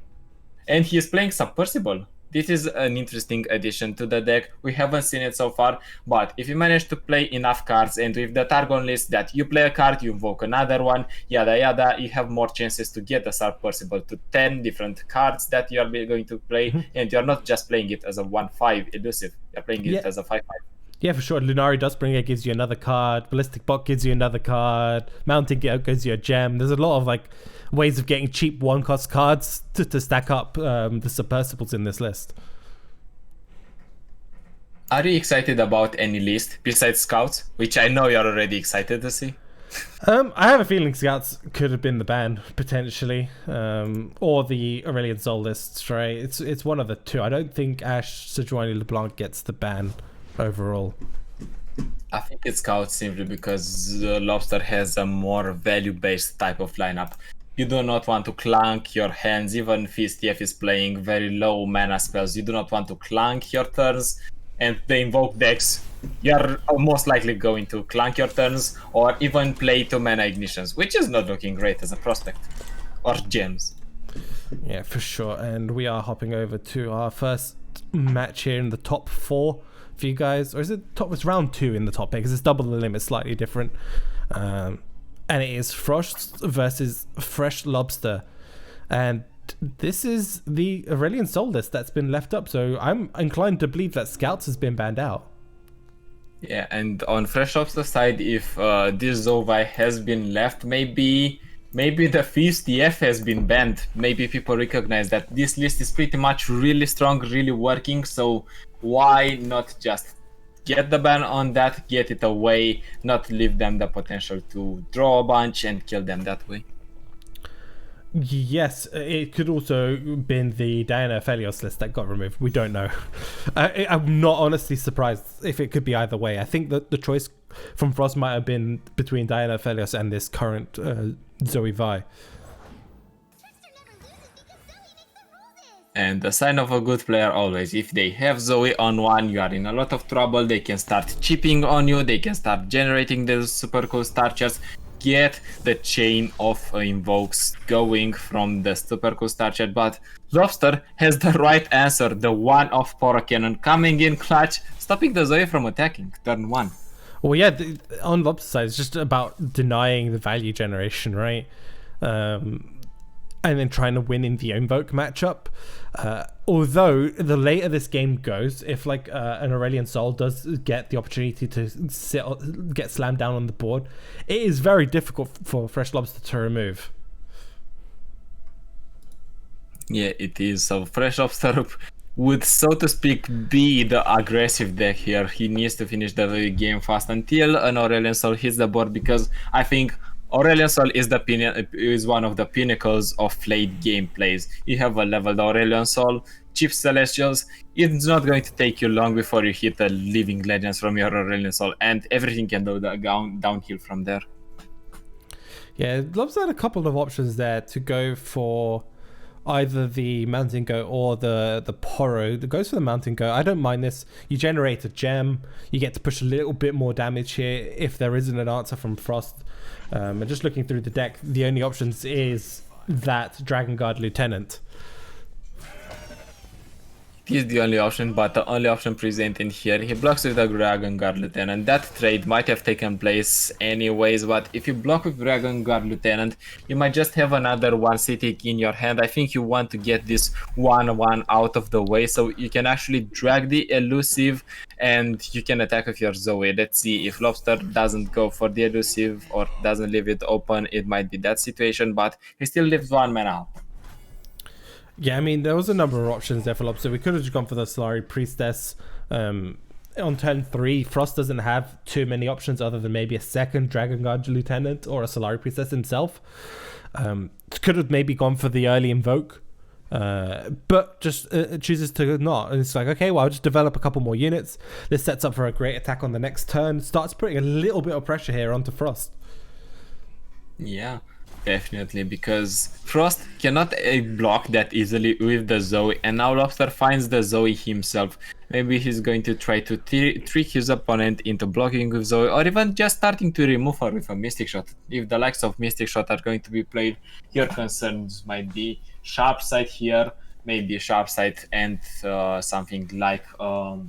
And he is playing Submersible. This is an interesting addition to the deck. We haven't seen it so far, but if you manage to play enough cards and with the Targon list that you play a card, you invoke another one, yada yada, you have more chances to get the Submersible to 10 different cards that you are going to play, and you're not just playing it as a 1/5 elusive, you're playing it as a 5/5. Yeah, for sure. Lunari Duskbringer gives you another card. Ballistic Bot gives you another card. Mountain Goat gives you a gem. There's a lot of like ways of getting cheap one-cost cards to stack up the Submersibles in this list. Are you excited about any list besides Scouts, which I know you're already excited to see? I have a feeling Scouts could have been the ban potentially, or the Aurelian Soul lists. Right? It's one of the two. I don't think Ash Sejuani LeBlanc gets the ban overall. I think it's Scouts simply because Lobster has a more value-based type of lineup. You do not want to clank your hands, even FISTF is playing very low mana spells. You do not want to clank your turns, and the invoke decks, you're most likely going to clank your turns or even play 2 mana ignitions, which is not looking great as a prospect. Or gems. Yeah, for sure. And we are hopping over to our first match here in the top 4 for you guys. Or is it top? It's round 2 in the top 8 because it's double the limit, slightly different. And it is Frost versus Fresh Lobster. And this is the Aurelian Soul list that's been left up. So I'm inclined to believe that Scouts has been banned out. Yeah, and on Fresh Lobster side, if this Zovi has been left, maybe the FISTF has been banned. Maybe people recognize that this list is pretty much really strong, really working. So why not just get the ban on that, get it away, not leave them the potential to draw a bunch and kill them that way? Yes, it could also been the Diana Felios list that got removed. We don't know. I'm not honestly surprised if it could be either way. I think that the choice from Frost might have been between Diana Felios and this current Zoe Vi. And And the sign of a good player always, if they have Zoe on one, you are in a lot of trouble. They can start chipping on you, they can start generating the super cool starchers, get the chain of invokes going from the super cool starcher. But Lobster has the right answer, the one of Poro Cannon coming in clutch, stopping the Zoe from attacking turn 1. Well, yeah, on Lobster side, it's just about denying the value generation, right? And then trying to win in the Invoke matchup. Although the later this game goes, if like an Aurelion Sol does get the opportunity to get slammed down on the board, it is very difficult for Fresh Lobster to remove. Yeah, it is. So Fresh Lobster would, so to speak, be the aggressive deck here. He needs to finish the game fast until an Aurelion Sol hits the board, because I think Aurelion Sol is one of the pinnacles of late game plays. You have a leveled Aurelion Sol, cheap Celestials, it's not going to take you long before you hit the Living Legends from your Aurelion Sol, and everything can go downhill from there. Yeah, Lobster had a couple of options there to go for either the Mountain Goat or the Poro. That goes for the Mountain Goat. I don't mind this. You generate a gem. You get to push a little bit more damage here if there isn't an answer from Frost. And just looking through the deck, the only options is that Dragon Guard Lieutenant. It is the only option, but the only option presented here, he blocks with the Dragon Guard Lieutenant. That trade might have taken place anyways, but if you block with Dragon Guard Lieutenant, you might just have another one sitting in your hand. I think you want to get this 1-1 out of the way so you can actually drag the elusive and you can attack with your Zoe. Let's see if Lobster doesn't go for the elusive or doesn't leave it open. It might be that situation, but he still leaves 1 mana up. Yeah, I mean, there was a number of options there for Lobster. We could have just gone for the Solari Priestess. On turn 3, Frost doesn't have too many options other than maybe a second Dragon Guard Lieutenant or a Solari Priestess himself. Could have maybe gone for the early Invoke, but just chooses to not. And it's like, okay, well, I'll just develop a couple more units. This sets up for a great attack on the next turn. Starts putting a little bit of pressure here onto Frost. Yeah. Definitely, because Frost cannot block that easily with the Zoe, and now Lobster finds the Zoe himself. Maybe he's going to try to trick his opponent into blocking with Zoe, or even just starting to remove her with a Mystic Shot. If the likes of Mystic Shot are going to be played, your concerns might be Sharp Sight here, maybe Sharp Sight and something like a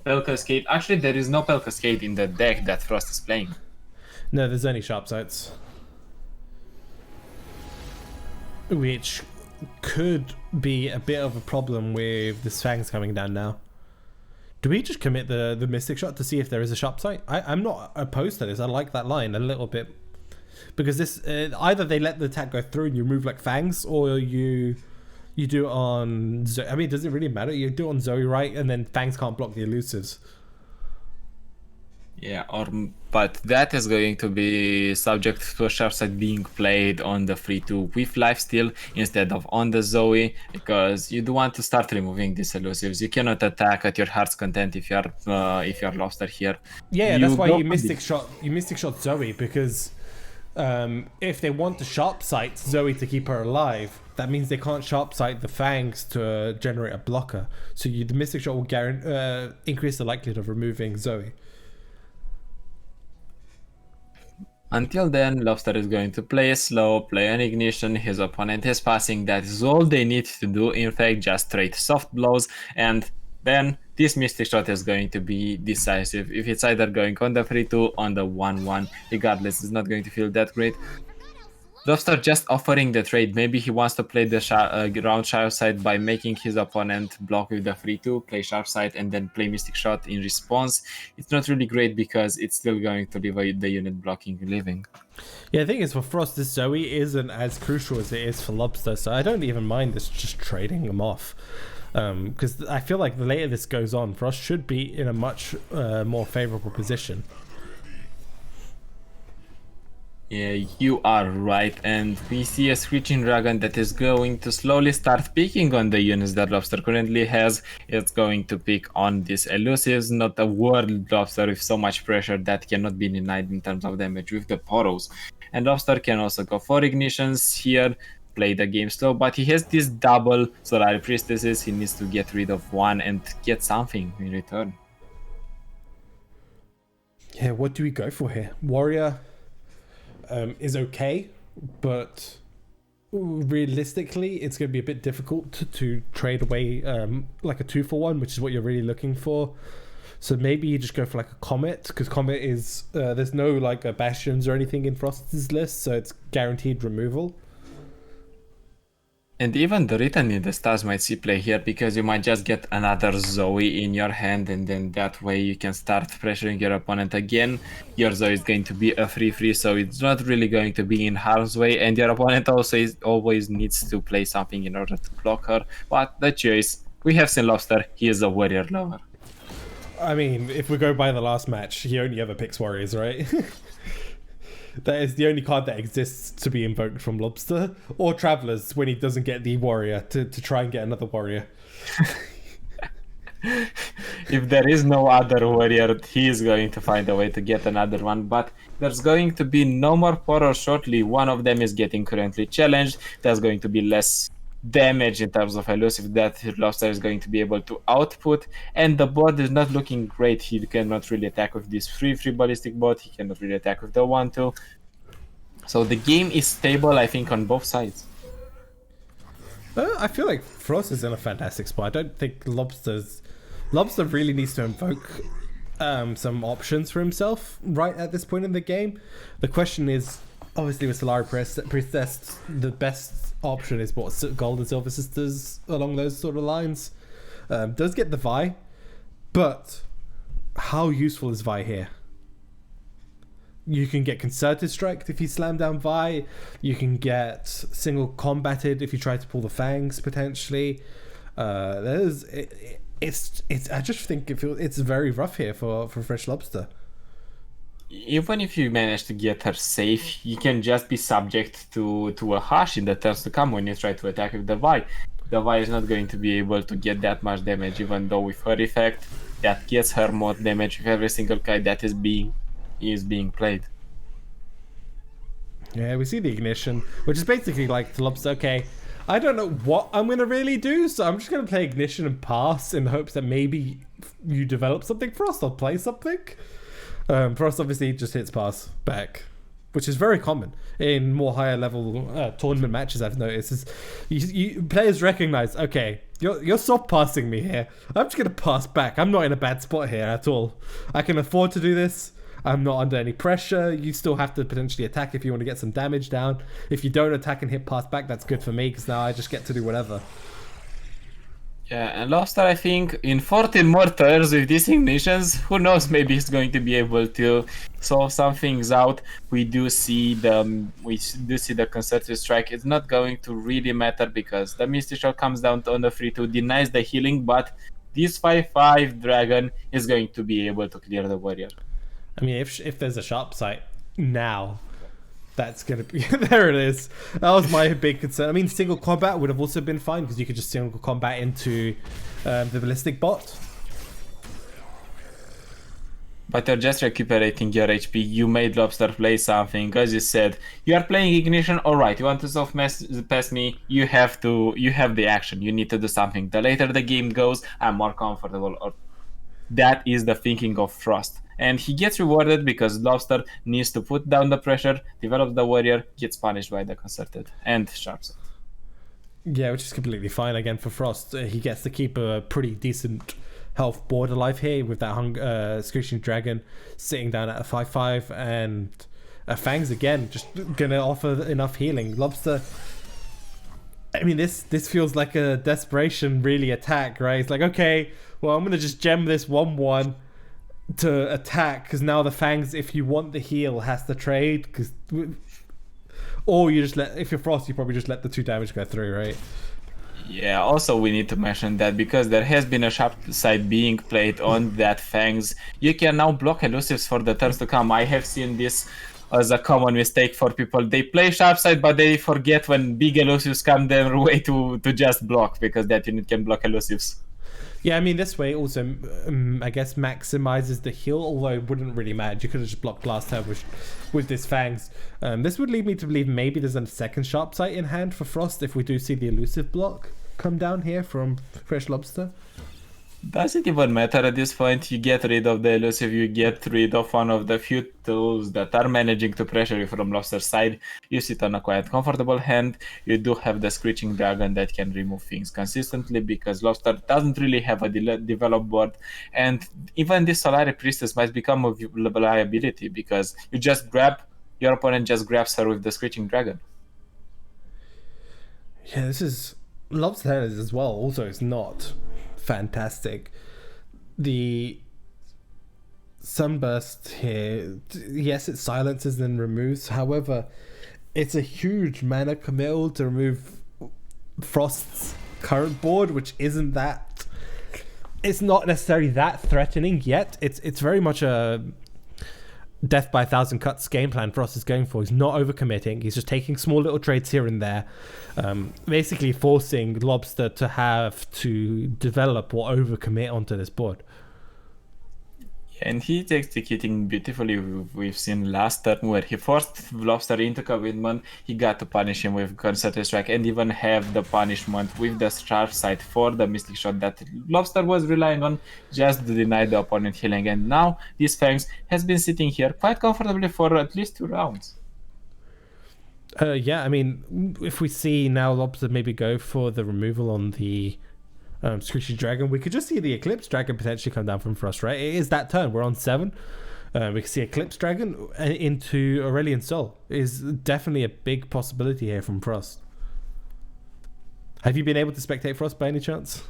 Pale Cascade. Actually, there is no Pale Cascade in the deck that Frost is playing. No, there's only Sharp Sights, which could be a bit of a problem with the Fangs coming down now. Do we just commit the Mystic Shot to see if there is a Sharp Sight? I'm not opposed to this. I like that line a little bit. Because this, either they let the attack go through and you remove like Fangs, or you do it on Zoe. I mean, does it really matter? You do it on Zoe, right? And then Fangs can't block the elusives. Yeah, but that is going to be subject to a Sharp Sight being played on the 3-2 with lifesteal instead of on the Zoe, because you do want to start removing these elusives. You cannot attack at your heart's content if you're Lobster here. Yeah, that's why you Mystic Shot Zoe, because if they want to Sharp Sight Zoe to keep her alive, that means they can't Sharp Sight the Fangs to generate a blocker. So the Mystic Shot will increase the likelihood of removing Zoe. Until then, Lobster is going to play slow, play an Ignition, his opponent is passing, that is all they need to do, in fact, just trade soft blows, and then this Mystic Shot is going to be decisive. If it's either going on the 3-2, on the 1-1, regardless, it's not going to feel that great. Lobster just offering the trade. Maybe he wants to play the round Sharp Sight by making his opponent block with the 3-2, play Sharp Sight, and then play Mystic Shot in response. It's not really great because it's still going to leave the unit blocking living. Yeah, the thing is, for Frost, this Zoe isn't as crucial as it is for Lobster, so I don't even mind this just trading them off. Because I feel like the later this goes on, Frost should be in a much more favorable position. Yeah, you are right, and we see a Screeching Dragon that is going to slowly start picking on the units that Lobster currently has. It's going to pick on these elusives, not a World Lobster with so much pressure that cannot be denied in terms of damage with the Poros. And Lobster can also go for Ignitions here, play the game slow, but he has this double Solar Priestesses. He needs to get rid of one and get something in return. Yeah, what do we go for here? Warrior is okay, but realistically, it's going to be a bit difficult to trade away like a 2-for-1, which is what you're really looking for. So maybe you just go for like a Comet, because Comet is there's no like Bastions or anything in Frost's list, so it's guaranteed removal. And even the written in the stars might see play here, because you might just get another Zoe in your hand, and then that way you can start pressuring your opponent again. Your Zoe is going to be a 3/3, so it's not really going to be in harm's way, and your opponent also always needs to play something in order to block her. But the choice, we have seen Lobster, he is a warrior lover. I mean, if we go by the last match, he only ever picks warriors, right? That is the only card that exists to be invoked from Lobster, or Travelers when he doesn't get the warrior to try and get another warrior. If there is no other warrior, he is going to find a way to get another one, but there's going to be no more portal shortly. One of them is getting currently challenged. There's going to be less damage in terms of elusive that Lobster is going to be able to output, and the board is not looking great. He cannot really attack with this 3/3 ballistic bot, he cannot really attack with the 1/2. So the game is stable, I think, on both sides. I feel like Frost is in a fantastic spot. I don't think Lobster really needs to invoke some options for himself right at this point in the game. The question is, obviously with Solar Priestess, the best option is what Gold and Silver Sisters along those sort of lines. Does get the Vi, but how useful is Vi here? You can get Concerted Strike if you slam down Vi. You can get single combated if you try to pull the Fangs potentially. It's I just think it's very rough here for Fresh Lobster. Even if you manage to get her safe, you can just be subject to a Hush in the turns to come when you try to attack with the Vi. The Vi is not going to be able to get that much damage, even though with her effect, that gets her more damage with every single kite that is being played. Yeah, we see the Ignition, which is basically like the Lobster, okay, I don't know what I'm going to really do, so I'm just going to play Ignition and pass in hopes that maybe you develop something for us or play something. Frost obviously just hits pass back, which is very common in more higher level tournament matches. I've noticed is players recognize, okay, you're soft passing me here. I'm just gonna pass back. I'm not in a bad spot here at all. I can afford to do this. I'm not under any pressure. You still have to potentially attack if you want to get some damage down. If you don't attack and hit pass back, that's good for me because now I just get to do whatever. Yeah, and Lobster, I think, in 14 more turns with these Ignitions, who knows, maybe he's going to be able to solve some things out. We do see the Concerted Strike. It's not going to really matter because the Misty Shot comes down on the 3/2, denies the healing, but this 5/5 Dragon is going to be able to clear the Warrior. I mean, if there's a sharp sight now, that's going to be... there it is. That was my big concern. I mean, single combat would have also been fine because you could just single combat into the ballistic bot. But you're just recuperating your HP. You made Lobster play something. As you said, you are playing Ignition. All right, you want to soft past me? You have the action. You need to do something. The later the game goes, I'm more comfortable. Or that is the thinking of Frost. And he gets rewarded because Lobster needs to put down the pressure, develops the Warrior, gets punished by the Concerted and Sharps. Yeah, which is completely fine again for Frost. He gets to keep a pretty decent health board alive here with that Screeching Dragon sitting down at a 5/5, and Fangs again just gonna offer enough healing. Lobster, I mean, this feels like a desperation really attack, right? It's like, okay, well, I'm gonna just gem this 1/1 to attack because now the Fangs, if you want the heal, has to trade, or you just if you're Frost, you probably just let the 2 damage go through, right? Yeah, also we need to mention that because there has been a sharp side being played on that Fangs, you can now block elusives for the turns to come. I have seen this as a common mistake for people. They play sharp side, but they forget when big elusives come their way to just block, because that unit can block elusives. Yeah, I mean, this way also, I guess, maximizes the heal, although it wouldn't really matter. You could have just blocked last turn with this Fangs. This would lead me to believe maybe there's a second Sharp Sight in hand for Frost if we do see the elusive block come down here from Fresh Lobster. Does it even matter at this point? You get rid of the elusive, you get rid of one of the few tools that are managing to pressure you from Lobster's side. You sit on a quite comfortable hand. You do have the Screeching Dragon that can remove things consistently because Lobster doesn't really have a developed board. And even this Solari Priestess might become a liability because you just grab, your opponent just grabs her with the Screeching Dragon. Yeah, this is... Lobster as well, also, is not fantastic. The Sunburst here, yes, it silences and removes. However, it's a huge mana committal to remove Frost's current board, which isn't that... It's not necessarily that threatening yet. It's very much a death by 1,000 cuts game plan Frost is going for. He's not overcommitting. He's just taking small little trades here and there, basically forcing Lobster to have to develop or overcommit onto this board. And he's executing beautifully. We've seen last turn where he forced Lobster into commitment. He got to punish him with Concerted Strike and even have the punishment with the Sharp Sight for the Mystic Shot that Lobster was relying on just to deny the opponent healing. And now this Fangs has been sitting here quite comfortably for at least 2 rounds. Yeah, I mean, if we see now Lobster maybe go for the removal on the Screeching Dragon, we could just see the Eclipse Dragon potentially come down from Frost, right? It is that turn. We're on 7. We can see Eclipse Dragon into Aurelion Sol. Is definitely a big possibility here from Frost. Have you been able to spectate Frost by any chance?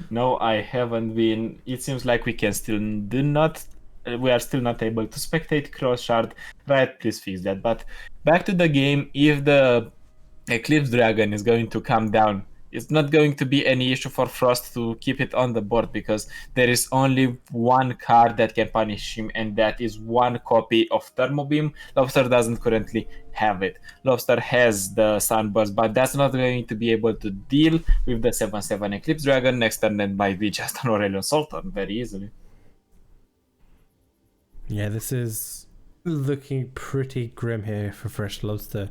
No, I haven't been. It seems like we are still not able to spectate Cross Shard. Right, please fix that. But back to the game, if the Eclipse Dragon is going to come down, it's not going to be any issue for Frost to keep it on the board because there is only one card that can punish him, and that is one copy of Thermo Beam. Lobster doesn't currently have it. Lobster has the Sunburst, but that's not going to be able to deal with the 7/7 Eclipse Dragon. Next turn then might be just an Aurelion Sultan very easily. Yeah, this is looking pretty grim here for Fresh Lobster.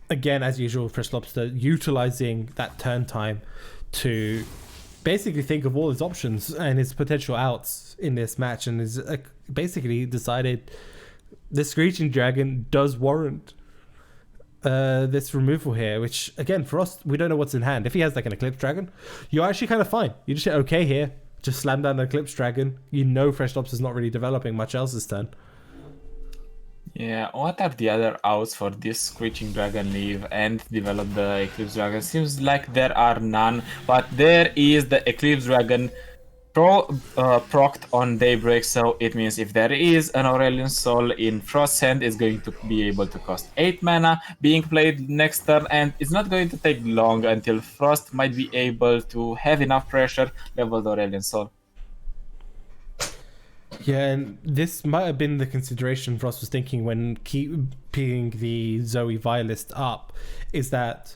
Again, as usual, Fresh Lobster utilizing that turn time to basically think of all his options and his potential outs in this match, and is basically decided the Screeching Dragon does warrant this removal here, which again, for us, we don't know what's in hand. If he has like an Eclipse Dragon, you're actually kind of fine. You just hit okay here, just slam down the Eclipse Dragon. You know Fresh Lobster's not really developing much else this turn. Yeah, what are the other outs for this Screeching Dragon leave and develop the Eclipse Dragon? Seems like there are none, but there is the Eclipse Dragon procced on Daybreak, so it means if there is an Aurelion Sol in Frost's hand, it's going to be able to cost 8 mana, being played next turn, and it's not going to take long until Frost might be able to have enough pressure level the Aurelion Sol. Yeah, and this might have been the consideration Frost was thinking when keeping the Zoe Violist up, is that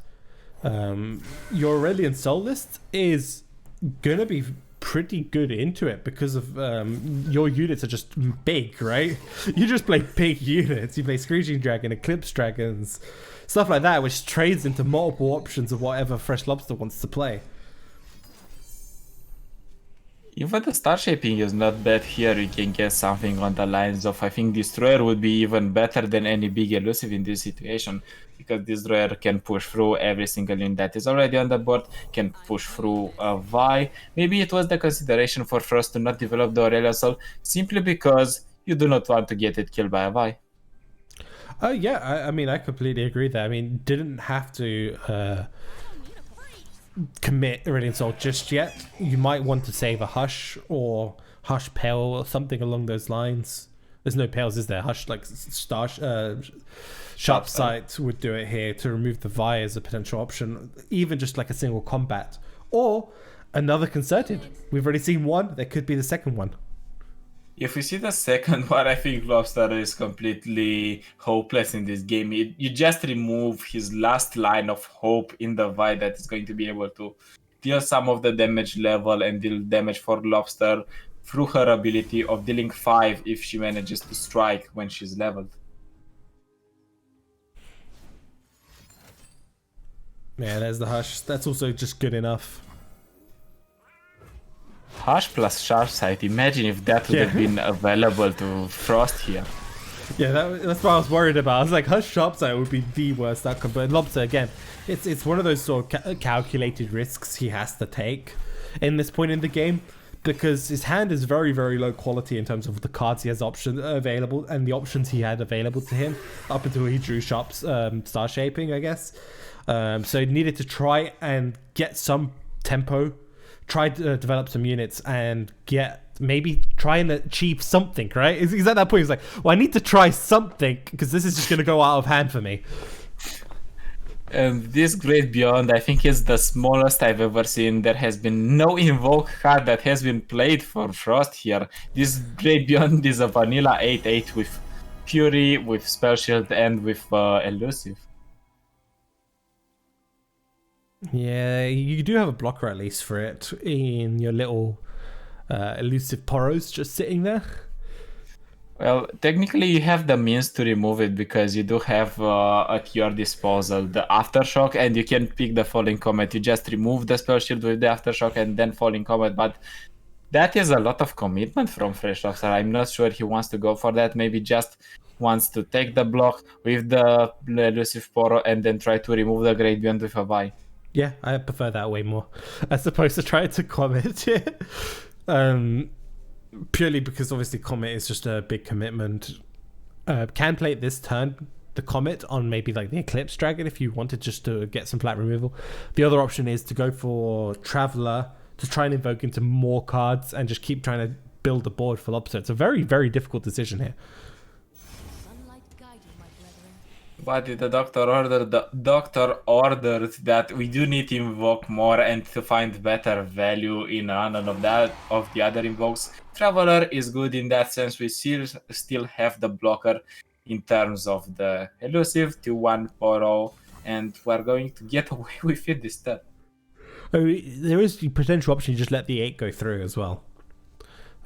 your Aurelion Sol list is going to be pretty good into it because of your units are just big, right? You just play big units. You play Screeching Dragon, Eclipse Dragons, stuff like that, which trades into multiple options of whatever Fresh Lobster wants to play. Even the star shaping is not bad here. You can get something on the lines of, I think Destroyer would be even better than any big elusive in this situation, because Destroyer can push through every single unit that is already on the board, can push through a Vi. Maybe it was the consideration for Frost to not develop the Aurelion Sol simply because you do not want to get it killed by a Vi. Oh yeah, I mean, I completely agree there. I mean, didn't have to commit Aurelion Sol just yet. You might want to save a Hush or Hush Pale or something along those lines. There's no Pales, is there? Hush, like Sharp Sight would do it here to remove the Vi as a potential option, even just like a single combat. Or another Concerted. We've already seen one, there could be the second one. If we see the second one, I think Lobster is completely hopeless in this game. You just remove his last line of hope in the Vi that is going to be able to deal some of the damage level and deal damage for Lobster through her ability of dealing 5 if she manages to strike when she's leveled. Yeah, there's the Hush. That's also just good enough. Hush plus Sharp Sight. Imagine if that would have been available to Frost here. Yeah, that's what I was worried about. I was like, Hush Sharp Sight would be the worst outcome. But Lobster, again, it's one of those sort of calculated risks he has to take in this point in the game, because his hand is very, very low quality in terms of the cards he has available and the options he had available to him up until he drew Sharp Star Shaping, I guess. So he needed to try and get some tempo, try to develop some units, and maybe try and achieve something, right? He's at that point, he's like, well, I need to try something because this is just going to go out of hand for me. And this Great Beyond, I think, is the smallest I've ever seen. There has been no Invoke card that has been played for Frost here. This Great Beyond is a vanilla 8/8 with Fury, with Spell Shield, and with Elusive. Yeah, you do have a blocker at least for it in your little elusive Poros just sitting there. Well, technically you have the means to remove it because you do have at your disposal the Aftershock, and you can pick the Falling Comet. You just remove the Spell Shield with the Aftershock and then Falling Comet, but that is a lot of commitment from Fresh Lobster. I'm not sure he wants to go for that. Maybe just wants to take the block with the elusive Poro and then try to remove the Great Beyond with a buy. Yeah, I prefer that way more, as opposed to trying to Comet it. Purely because obviously Comet is just a big commitment. Can play it this turn, the Comet, on maybe like the Eclipse Dragon if you wanted just to get some flat removal. The other option is to go for Traveler to try and invoke into more cards and just keep trying to build the board for Lobster. It's a very, very difficult decision here. What did the doctor order? The doctor ordered that we do need to invoke more and to find better value in none of the other invokes. Traveler is good in that sense. We still have the blocker in terms of the elusive 2/1 Poro, and we're going to get away with it this turn. There is the potential option to just let the 8 go through as well.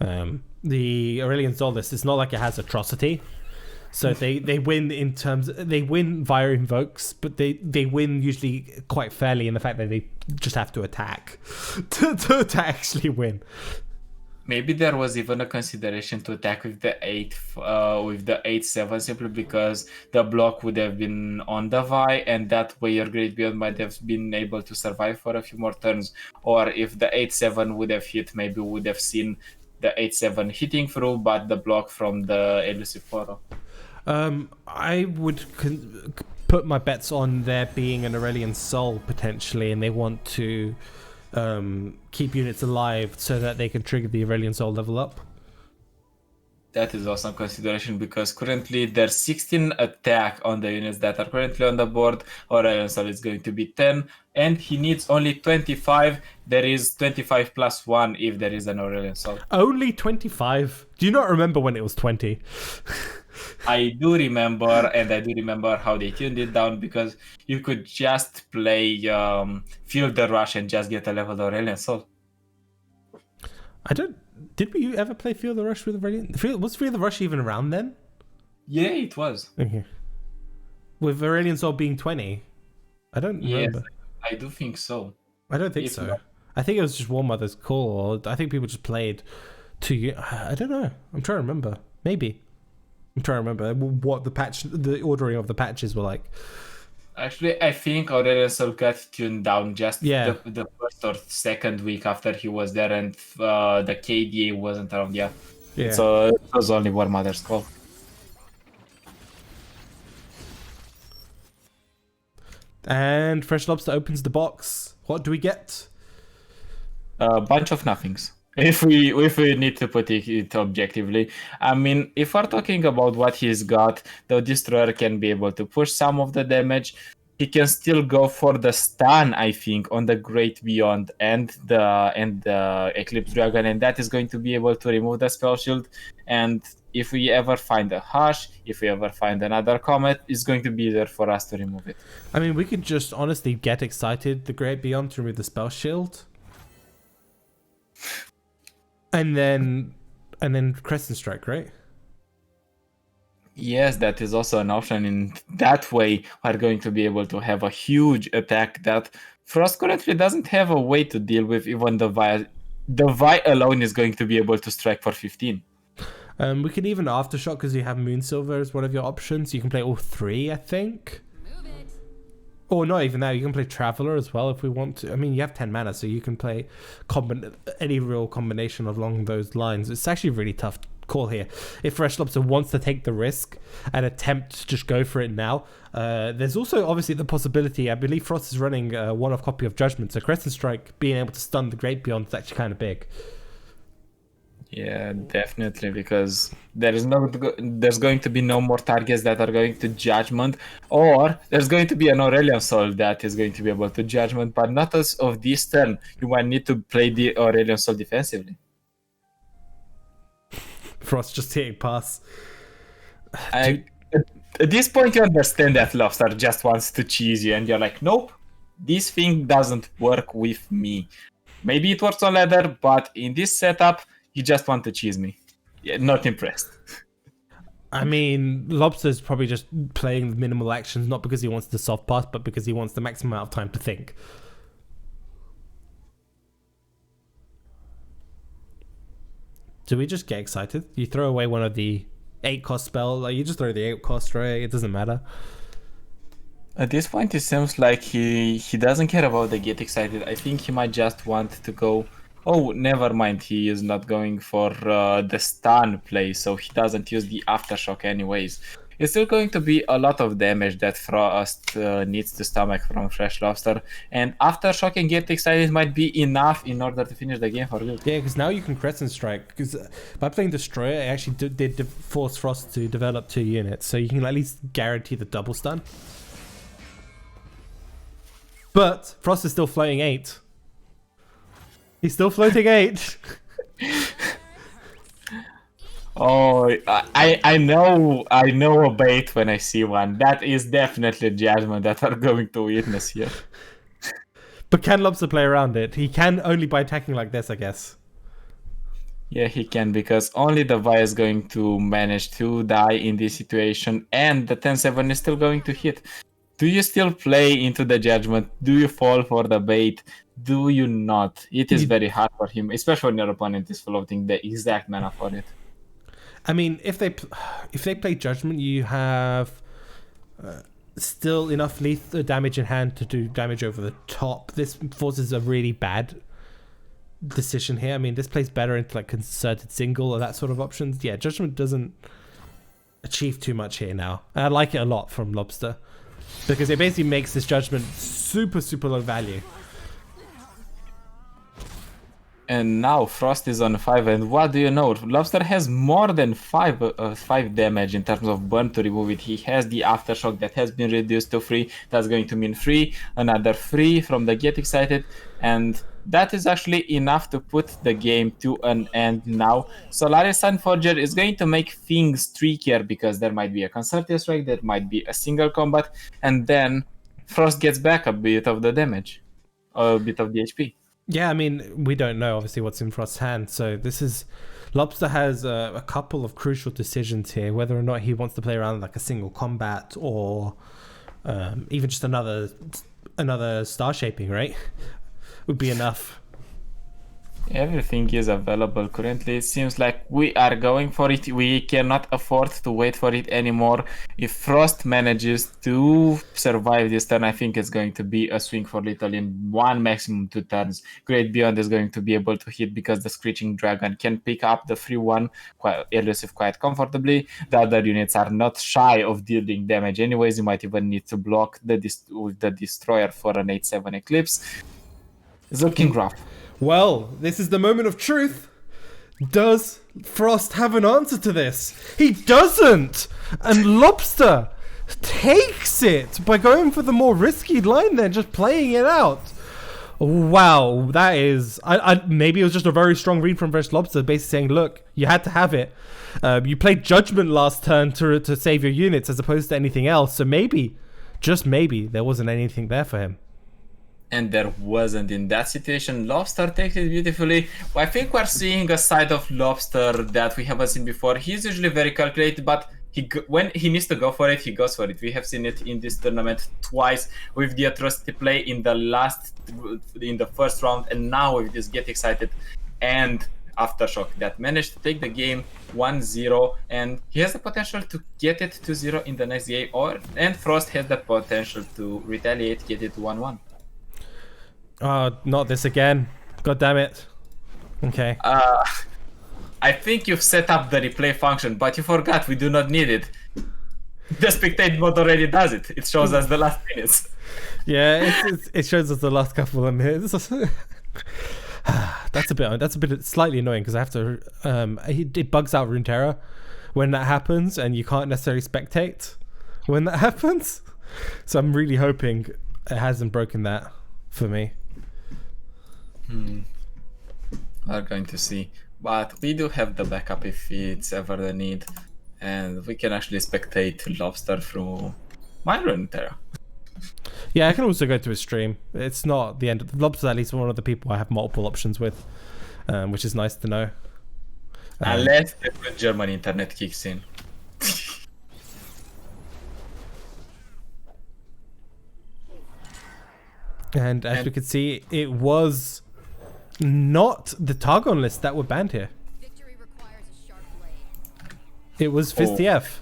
The Aurelian Solace, it's not like it has Atrocity. So they win they win via invokes, but they win usually quite fairly in the fact that they just have to attack to actually win. Maybe there was even a consideration to attack with the 8/7 simply because the block would have been on the Vi, and that way your Great Beyond might have been able to survive for a few more turns. Or if the 8/7 would have hit, maybe we would have seen the 8/7 hitting through, but the block from the elusive Poro. I would put my bets on there being an Aurelian Soul potentially, and they want to keep units alive so that they can trigger the Aurelian Soul level up. That is awesome consideration because currently there's 16 attack on the units that are currently on the board. Aurelian Soul is going to be 10, and he needs only 25. There is 25 plus 1 if there is an Aurelian Soul. Only 25? Do you not remember when it was 20? I do remember, and I do remember how they tuned it down because you could just play Feel the Rush and just get a level Aurelian Soul. Did we ever play Feel the Rush with Aurelian? Was Feel the Rush even around then? Yeah, it was. Okay. With Aurelian Soul being 20? I don't remember. Yes, I do think so. I don't think so. I think it was just War Mother's Call, or I think people just played I don't know. I'm trying to remember. Maybe. I'm trying to remember what the ordering of the patches were like. Actually, I think Aurelian Soul got tuned down just Yeah. the first or second week after he was there, and the KDA wasn't around yet. Yeah. So it was only War Mother's Call. And Fresh Lobster opens the box. What do we get? A bunch of nothings. If we need to put it objectively, I mean, if we're talking about what he's got, the Destroyer can be able to push some of the damage. He can still go for the stun, I think, on the Great Beyond and the Eclipse Dragon, and that is going to be able to remove the spell shield. And if we ever find a Hush, if we ever find another Comet, it's going to be there for us to remove it. I mean, we could just honestly get excited the Great Beyond to remove the spell shield. And then Crescent Strike, right? Yes, that is also an option. In that way, we're going to be able to have a huge attack that Frost currently doesn't have a way to deal with. Even the Vi. The Vi alone is going to be able to strike for 15. We can even Aftershock because you have Moonsilver as one of your options. You can play all three, I think. Or not even that, you can play Traveler as well if we want to. I mean, you have 10 mana, so you can play any real combination along those lines. It's actually a really tough call here. If Fresh Lobster wants to take the risk and attempt to just go for it now, there's also obviously the possibility, I believe Frost is running a one-off copy of Judgment, so Crescent Strike being able to stun the Great Beyond is actually kind of big. Yeah, definitely, because there's going to be no more targets that are going to Judgment, or there's going to be an Aurelion Soul that is going to be able to Judgment, but not as of this turn. You might need to play the Aurelion Soul defensively. Frost just hitting pass. At this point, you understand that Lobster just wants to cheese you, and you're like, nope, this thing doesn't work with me. Maybe it works on ladder, but in this setup, you just want to cheese me. Yeah, not impressed. I mean, Lobster's probably just playing the minimal actions, not because he wants the soft pass, but because he wants the maximum amount of time to think. Do we just get excited? You throw away one of the 8-cost spell, like you just throw the 8-cost, right? It doesn't matter. At this point, it seems like he doesn't care about the get excited. I think he might just want to go... Oh, never mind. He is not going for the stun play, so he doesn't use the Aftershock anyways. It's still going to be a lot of damage that Frost needs to stomach from Fresh Lobster, and Aftershock and Get Excited might be enough in order to finish the game for good. Yeah, because now you can Crescent Strike, because by playing Destroyer, it actually did force Frost to develop 2 units, so you can at least guarantee the double stun. But Frost is still floating 8. He's still floating 8. Oh, I know a bait when I see one. That is definitely Judgment that are going to witness here. But can Lobster play around it? He can only by attacking like this, I guess. Yeah, he can, because only the Vi is going to manage to die in this situation, and the 10-7 is still going to hit. Do you still play into the Judgment? Do you fall for the bait? Do you not? It is very hard for him, especially when your opponent is floating the exact mana for it. I mean, if they play Judgment, you have still enough lethal damage in hand to do damage over the top. This forces a really bad decision here. I mean, this plays better into like concerted single or that sort of options. Yeah, Judgment doesn't achieve too much here now. And I like it a lot from Lobster, because it basically makes this Judgment super, super low value. And now Frost is on 5, and what do you know? Lobster has more than 5 damage in terms of burn to remove it. He has the Aftershock that has been reduced to 3. That's going to mean 3, another 3 from the Get Excited, and that is actually enough to put the game to an end now. Solaris Sunforger is going to make things trickier, because there might be a Concerted Strike, there might be a single combat, and then Frost gets back a bit of the damage, a bit of the HP. Yeah, I mean, we don't know obviously what's in Frost's hand, so this is... Lobster has a couple of crucial decisions here, whether or not he wants to play around like a single combat, or even just another star shaping, right? Would be enough. Everything is available currently. It seems like we are going for it. We cannot afford to wait for it anymore. If Frost manages to survive this turn, I think it's going to be a swing for little in 1, maximum 2 turns. Great Beyond is going to be able to hit, because the Screeching Dragon can pick up the 3-1 elusive quite comfortably. The other units are not shy of dealing damage anyways. You might even need to block with the Destroyer for an 8-7 Eclipse. It's looking rough. Well, this is the moment of truth. Does Frost have an answer to this? He doesn't! And Lobster takes it by going for the more risky line there, just playing it out. Wow, that is. Maybe it was just a very strong read from Fresh Lobster, basically saying, "Look, you had to have it. You played Judgment last turn to save your units as opposed to anything else. So maybe, just maybe, there wasn't anything there for him." And there wasn't in that situation. Lobster takes it beautifully. I think we're seeing a side of Lobster that we haven't seen before. He's usually very calculated, but when he needs to go for it, he goes for it. We have seen it in this tournament twice with the atrocity play in the first round, and now with this Get Excited and Aftershock that managed to take the game 1-0, and he has the potential to get it 2-0 in the next game, and Frost has the potential to retaliate, get it 1-1. Not this again. God damn it. Okay. I think you've set up the replay function, but you forgot we do not need it. The spectate mode already does it. It shows us the last minutes. Yeah, it shows us the last couple of minutes. That's a bit slightly annoying because I have to. It bugs out Runeterra when that happens, and you can't necessarily spectate when that happens. So I'm really hoping it hasn't broken that for me. We're going to see. But we do have the backup if it's ever the need. And we can actually spectate Lobster through my Runeterra. Yeah, I can also go to his stream. It's not the end of the Lobster's at least one of the people I have multiple options with, which is nice to know. Unless the good German internet kicks in. And as we could see, it was not the Targon list that were banned here. Victory requires a sharp blade. It was FistTF.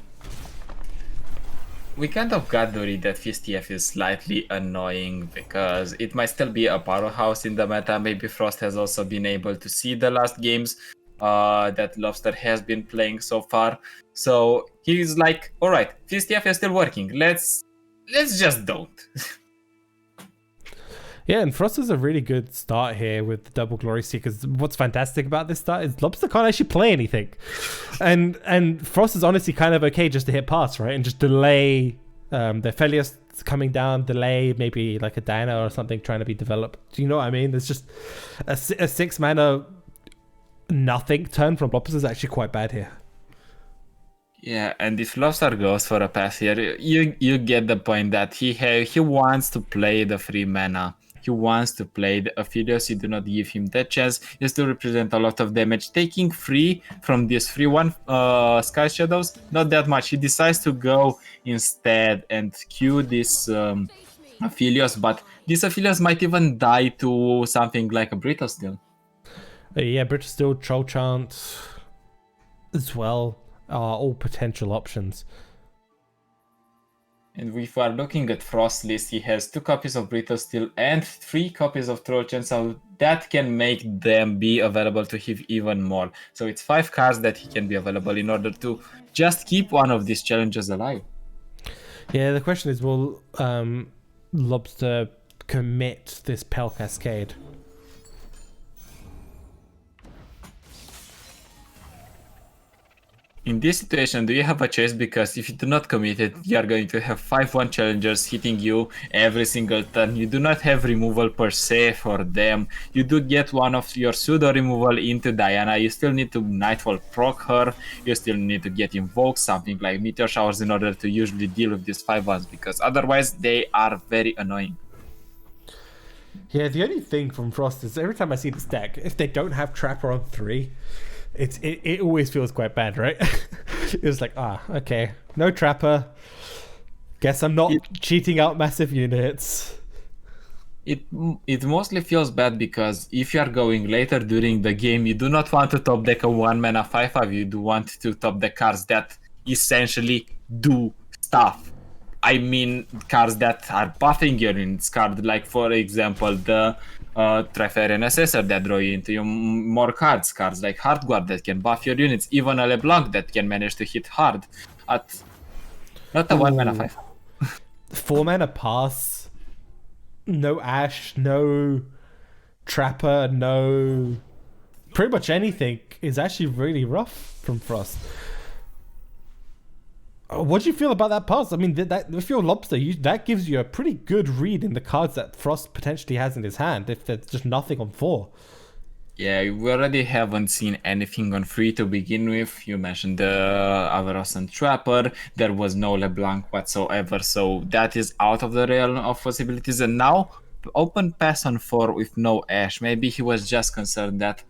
We kind of got the read that FistTF is slightly annoying because it might still be a powerhouse in the meta. Maybe Frost has also been able to see the last games that Lobster has been playing so far. So he's like, alright, FistTF is still working. Let's just don't. Yeah, and Frost is a really good start here with the double Glory Seekers. What's fantastic about this start is Lobster can't actually play anything. And Frost is honestly kind of okay just to hit pass, right? And just delay the Felios coming down, delay maybe like a Diana or something trying to be developed. Do you know what I mean? There's just a 6 mana nothing turn from Lobster is actually quite bad here. Yeah, and if Lobster goes for a pass here, you get the point that he wants to play the free mana. He wants to play the Aphelios. You do not give him that chance. He still represent a lot of damage. Taking free from this free one Sky Shadows, not that much. He decides to go instead and queue this Aphelios, but this Aphelios might even die to something like a Brittle Steel. Yeah, Brittle Steel, Troll Chant as well are all potential options. And if we are looking at Frost's list, he has 2 copies of Brittle Steel and 3 copies of Troll Chant, so that can make them be available to him even more. So it's 5 cards that he can be available in order to just keep one of these challenges alive. Yeah, the question is, will Lobster commit this Pale Cascade? In this situation, do you have a choice? Because if you do not commit it, you are going to have 5-1 challengers hitting you every single turn. You do not have removal per se for them. You do get one of your pseudo removal into Diana. You still need to Nightfall proc her. You still need to get invoked, something like Meteor Showers, in order to usually deal with these 5-1s, because otherwise they are very annoying. Yeah, the only thing from Frost is every time I see this deck, if they don't have Trapper on 3, it always feels quite bad, right? It's like, okay, no Trapper. Guess I'm not cheating out massive units. It mostly feels bad because if you are going later during the game, you do not want to top deck a 1-mana 5/5. You do want to top deck cards that essentially do stuff. I mean, cards that are buffing your units, cards like, for example, the Trifarian Assessor that draw you into more cards like Heartguard that can buff your units, even a LeBlanc that can manage to hit hard at not a 1-mana 5. 4-mana pass, no Ash, no Trapper, no pretty much anything is actually really rough from Frost. What do you feel about that pass? I mean, that if you're Lobster, that gives you a pretty good read in the cards that Frost potentially has in his hand. If there's just nothing on 4. Yeah, we already haven't seen anything on 3 to begin with. You mentioned the Avaros and Trapper. There was no LeBlanc whatsoever, so that is out of the realm of possibilities. And now, open pass on 4 with no Ashe. Maybe he was just concerned that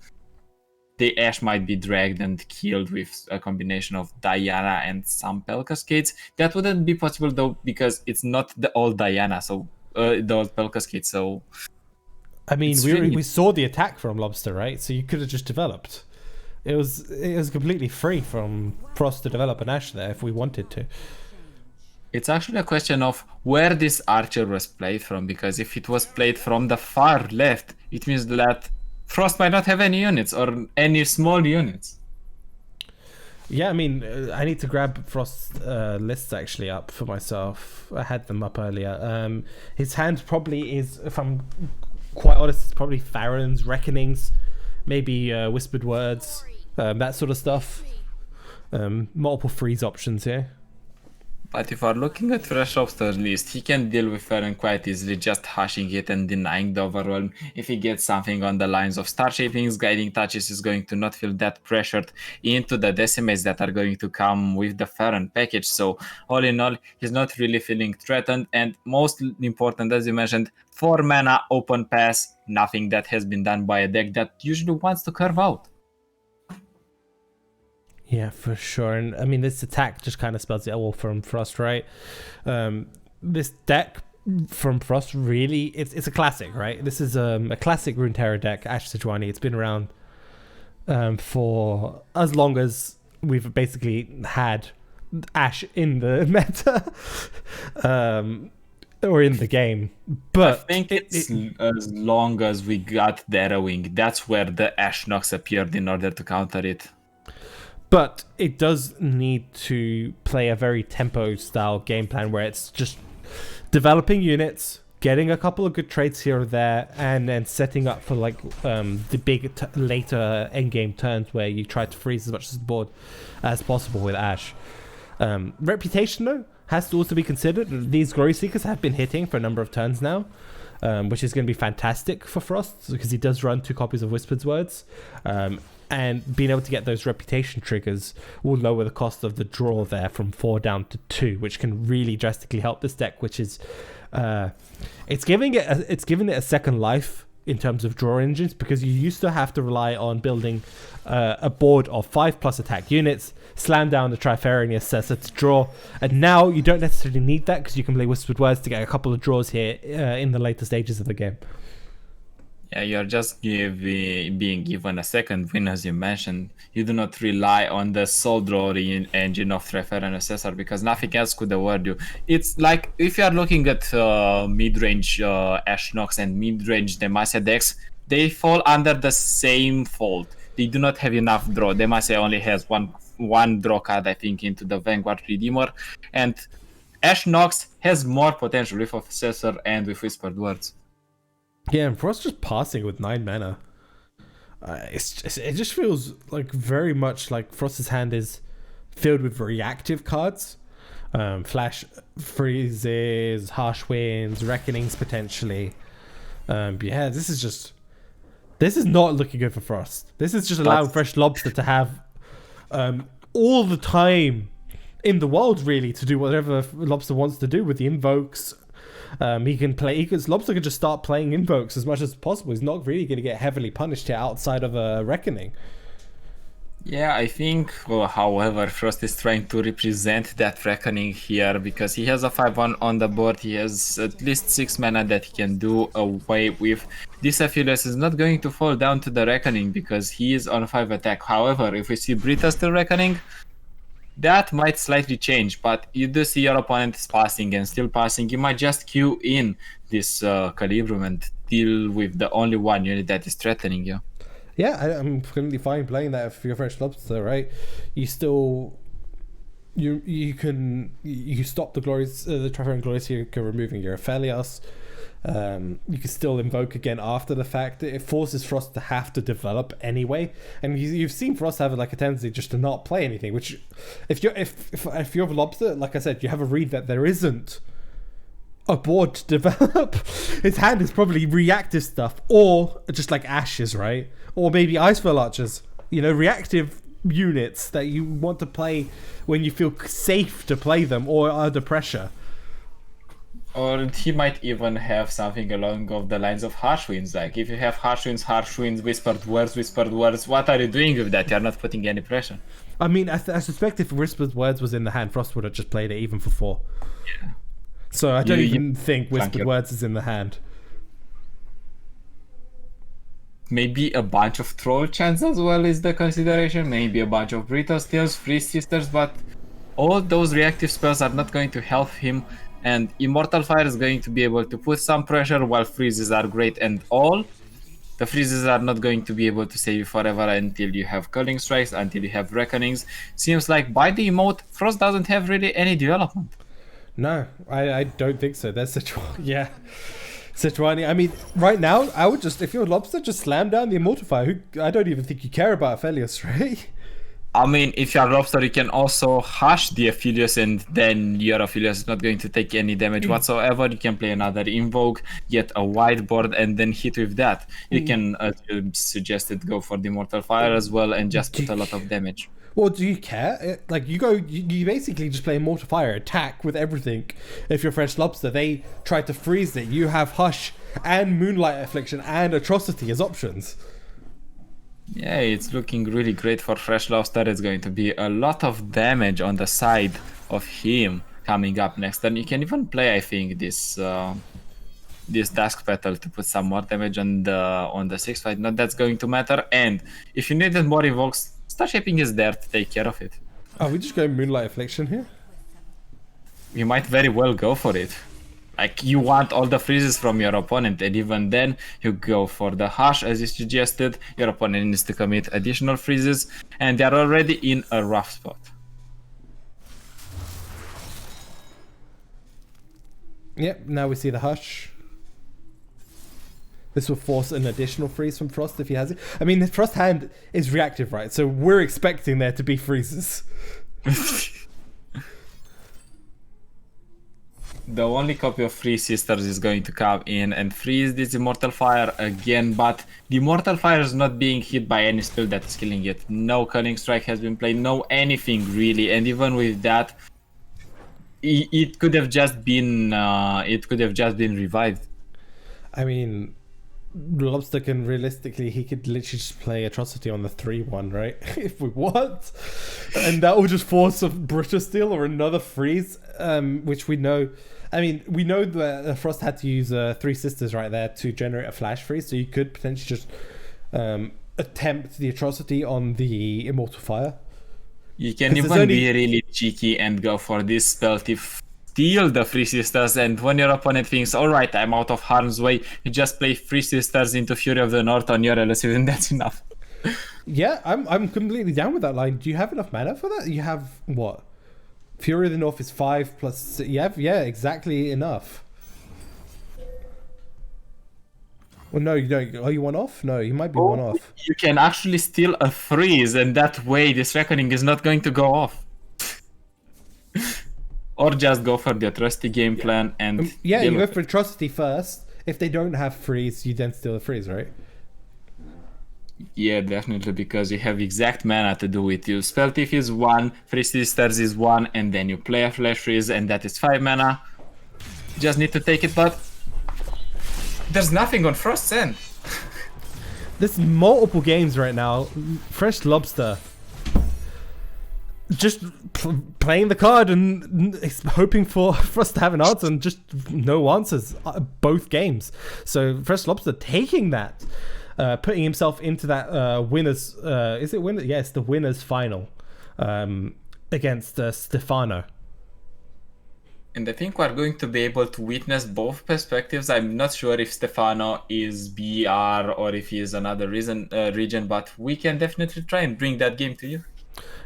the Ashe might be dragged and killed with a combination of Diana and some Pel Cascades. That wouldn't be possible though, because it's not the old Diana, so the old Pel Cascade, so... I mean, It's we really- saw the attack from Lobster, right? So you could have just developed. It was completely free from Frost to develop an Ashe there if we wanted to. It's actually a question of where this archer was played from, because if it was played from the far left, it means that Frost might not have any units or any small units. Yeah, I mean, I need to grab Frost's lists actually up for myself. I had them up earlier. His hand probably is, if I'm quite honest, it's probably Farron's, Reckonings, maybe Whispered Words, that sort of stuff. Multiple freeze options here. But if we're looking at Fresh Lobster's list, he can deal with Farron quite easily, just hushing it and denying the overwhelm. If he gets something on the lines of Star Shapings, Guiding Touches is going to not feel that pressured into the decimates that are going to come with the Farron package. So all in all, he's not really feeling threatened. And most important, as you mentioned, 4 mana open pass, nothing that has been done by a deck that usually wants to curve out. Yeah, for sure. And I mean, this attack just kind of spells it all from Frost, right? This deck from Frost really, it's a classic, right? This is a classic Runeterra deck, Ashe Sejuani. It's been around for as long as we've basically had Ashe in the meta or in the game. But I think it's as long as we got the Arrowing, that's where the Ashe Nox appeared in order to counter it. But it does need to play a very tempo style game plan where it's just developing units, getting a couple of good trades here or there, and then setting up for like the big later endgame turns where you try to freeze as much of the board as possible with Ashe. Reputation though has to also be considered. These Glory Seekers have been hitting for a number of turns now, which is going to be fantastic for Frost because he does run 2 copies of Whispered Words. And being able to get those reputation triggers will lower the cost of the draw there from 4 down to 2, which can really drastically help this deck. Which is, it's giving it a second life in terms of draw engines, because you used to have to rely on building a board of 5+ attack units, slam down the Trifera and the Assessor to draw, and now you don't necessarily need that because you can play Whispered Words to get a couple of draws here in the later stages of the game. Yeah, you're just being given a second win, as you mentioned. You do not rely on the soul drawing engine of Treffer and Assessor because nothing else could award you. It's like if you are looking at mid-range Ashe Nox and mid-range Demacia decks, they fall under the same fault. They do not have enough draw. Demacia only has one draw card, I think, into the Vanguard Redeemer, and Ashe Nox has more potential with Assessor and with Whispered Words. Yeah, and Frost just passing with 9 mana. It just feels like very much like Frost's hand is filled with reactive cards. Flash freezes, harsh winds, reckonings potentially. Yeah, this is not looking good for Frost. This is just allowing Fresh Lobster to have all the time in the world really to do whatever Lobster wants to do with the invokes. Lobster can just start playing invokes as much as possible. He's not really going to get heavily punished here outside of a reckoning. Yeah, I think, however, Frost is trying to represent that reckoning here because he has a 5-1 on the board. He has at least 6 mana that he can do away with. This Aphelios is not going to fall down to the reckoning because he is on 5 attack. However, if we see Brita still reckoning, that might slightly change, but you do see your opponent is passing and still passing. You might just queue in this Calibrum and deal with the only one unit that is threatening you. Yeah, I'm completely fine playing that if you're Fresh Lobster, right? You still you stop the Glories, the Trifera and Glories here, removing your Aphelios. You can still invoke again after the fact. It forces Frost to have to develop anyway, and you've seen Frost have like a tendency just to not play anything. Which, if you're Lobster, like I said, you have a read that there isn't a board to develop. His hand is probably reactive stuff, or just like Ashes, right? Or maybe Icefell Archers. Reactive units that you want to play when you feel safe to play them or under pressure. Or he might even have something along of the lines of harsh winds. Like if you have harsh winds, whispered words, what are you doing with that? You're not putting any pressure. I mean, I suspect if Whispered Words was in the hand, Frost would have just played it even for 4. Yeah. So I don't even think Whispered Words is in the hand. Maybe a bunch of Troll Chants as well is the consideration. Maybe a bunch of Brittle Steels, Freeze Sisters, but all those reactive spells are not going to help him. And Immortal Fire is going to be able to put some pressure, while freezes are great, and all the freezes are not going to be able to save you forever until you have Culling Strikes, until you have Reckonings. Seems like by the emote, Frost doesn't have really any development. No, I don't think so. That's Sejuani. I mean, right now, I would just, if you're Lobster, just slam down the Immortal Fire. I don't even think you care about Aphelios, right? I mean, if you're Lobster, you can also hush the Aphelios, and then your Aphelios is not going to take any damage whatsoever. You can play another Invoke, get a whiteboard, and then hit with that. You can, as you suggested, go for the Immortal Fire as well, and just put a lot of damage. Well, do you care? Like, you basically just play Immortal Fire, attack with everything. If you're Fresh Lobster, they try to freeze it. You have Hush and Moonlight Affliction and Atrocity as options. Yeah, it's looking really great for Fresh Lobster. It's going to be a lot of damage on the side of him coming up next. And you can even play, I think, this Dusk Petal to put some more damage on the 6th fight. Not that's going to matter. And if you needed more evokes, Star Shaping is there to take care of it. Are we just going Moonlight Affliction here? You might very well go for it. Like, you want all the freezes from your opponent, and even then you go for the Hush as you suggested. Your opponent needs to commit additional freezes, and they're already in a rough spot. Yep, now we see the Hush. This will force an additional freeze from Frost if he has it. I mean, the Frost hand is reactive, right? So we're expecting there to be freezes. The only copy of Freeze Sisters is going to come in and freeze this Immortal Fire again, but the Immortal Fire is not being hit by any spell that is killing it. No Culling Strike has been played, no anything really, and even with that, it could have just been revived. I mean, Lobster can realistically, he could literally just play Atrocity on the 3-1, right? If we want. And that will just force a Brittle Steel or another freeze, which we know. I mean, we know that Frost had to use 3 Sisters right there to generate a flash freeze, so you could potentially just attempt the Atrocity on the Immortal Fire. You can even be really cheeky and go for this spell to steal the Free Sisters, and when your opponent thinks, alright, I'm out of harm's way, you just play Free Sisters into Fury of the North on your elusive, and that's enough. Yeah, I'm completely down with that line. Do you have enough mana for that? You have, what? Fury of the North is 5 plus... Yeah, exactly enough. Well, no, you don't. Are you one off? No, you might be one off. You can actually steal a freeze, and that way this Reckoning is not going to go off. Or just go for the Atrocity game plan and... yeah, you go for Atrocity first. If they don't have freeze, you then steal a freeze, right? Yeah, definitely, because you have exact mana to do it. You Spell Thief is 1, Free Sisters is 1, and then you play a Flash Freeze, and that is 5 mana. Just need to take it, but... there's nothing on Frost's end. There's multiple games right now. Fresh Lobster just playing the card and hoping for us to have an answer, and just no answers both games. So Fresh Lobster taking that, putting himself into that winners. Is it winner? Yes, the winners final against Stefano. And I think we're going to be able to witness both perspectives. I'm not sure if Stefano is BR or if he is another region, but we can definitely try and bring that game to you.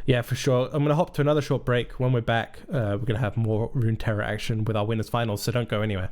Yeah, for sure. I'm going to hop to another short break. When we're back, we're going to have more Runeterra action with our winners finals, so don't go anywhere.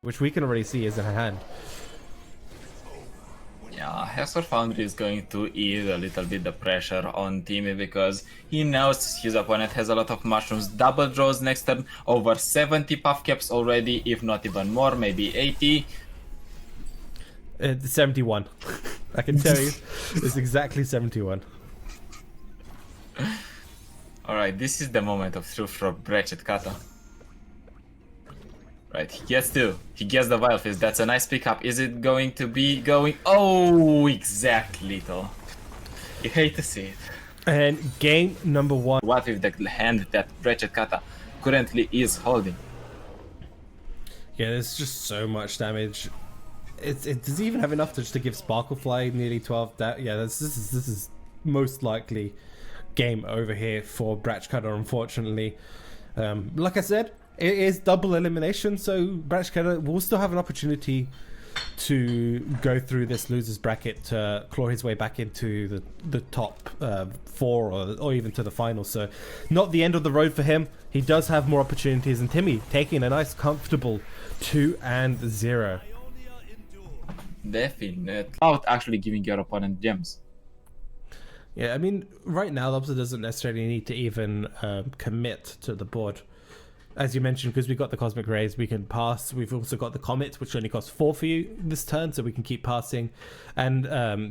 which we can already see is in her hand. Yeah, Hector Foundry is going to ease a little bit the pressure on Timmy because he knows his opponent has a lot of mushrooms. Double draws next turn, over 70 puff caps already, if not even more, maybe 80. 71. I can tell you, it's exactly 71. Alright, this is the moment of truth for Brechet Kata. Right, he gets two. He gets the Wild Fist. That's a nice pickup. Is it going to be going? Oh, exactly, though. You hate to see it. And game number 1. What with the hand that Brechet Kata currently is holding? Yeah, there's just so much damage. It does even have enough to give Sparklefly nearly 12. Yeah, this is most likely game over here for Brechet Kata, unfortunately. Like I said, it is double elimination, so Brechet Kata will still have an opportunity to go through this losers bracket to claw his way back into the top 4 or even to the final. So not the end of the road for him. He does have more opportunities, and Timmy taking a nice comfortable 2-0. Definitely. Without actually giving your opponent gems. Yeah, I mean, right now Lobster doesn't necessarily need to even commit to the board. As you mentioned, because we've got the Cosmic Rays, we can pass. We've also got the Comet, which only costs 4 for you this turn, so we can keep passing. And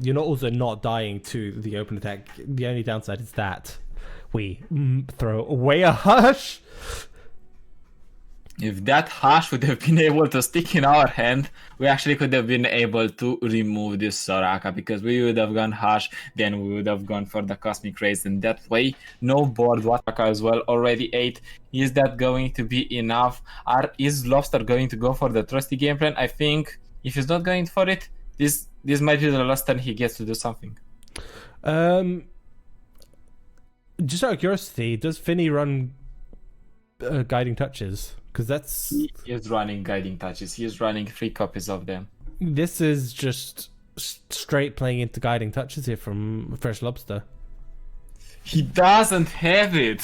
you're also not dying to the open attack. The only downside is that we throw away a Hush. If that Hush would have been able to stick in our hand, we actually could have been able to remove this Soraka, because we would have gone Hush, then we would have gone for the Cosmic Rays, and that way, no board. Wataka as well, already 8. Is that going to be enough? Is Lobster going to go for the trusty game plan? I think if he's not going for it, this might be the last time he gets to do something. Just out of curiosity, does Finny run Guiding Touches? Because He is running Guiding Touches. He is running 3 copies of them. this is just straight playing into Guiding Touches here from Fresh Lobster. He doesn't have it.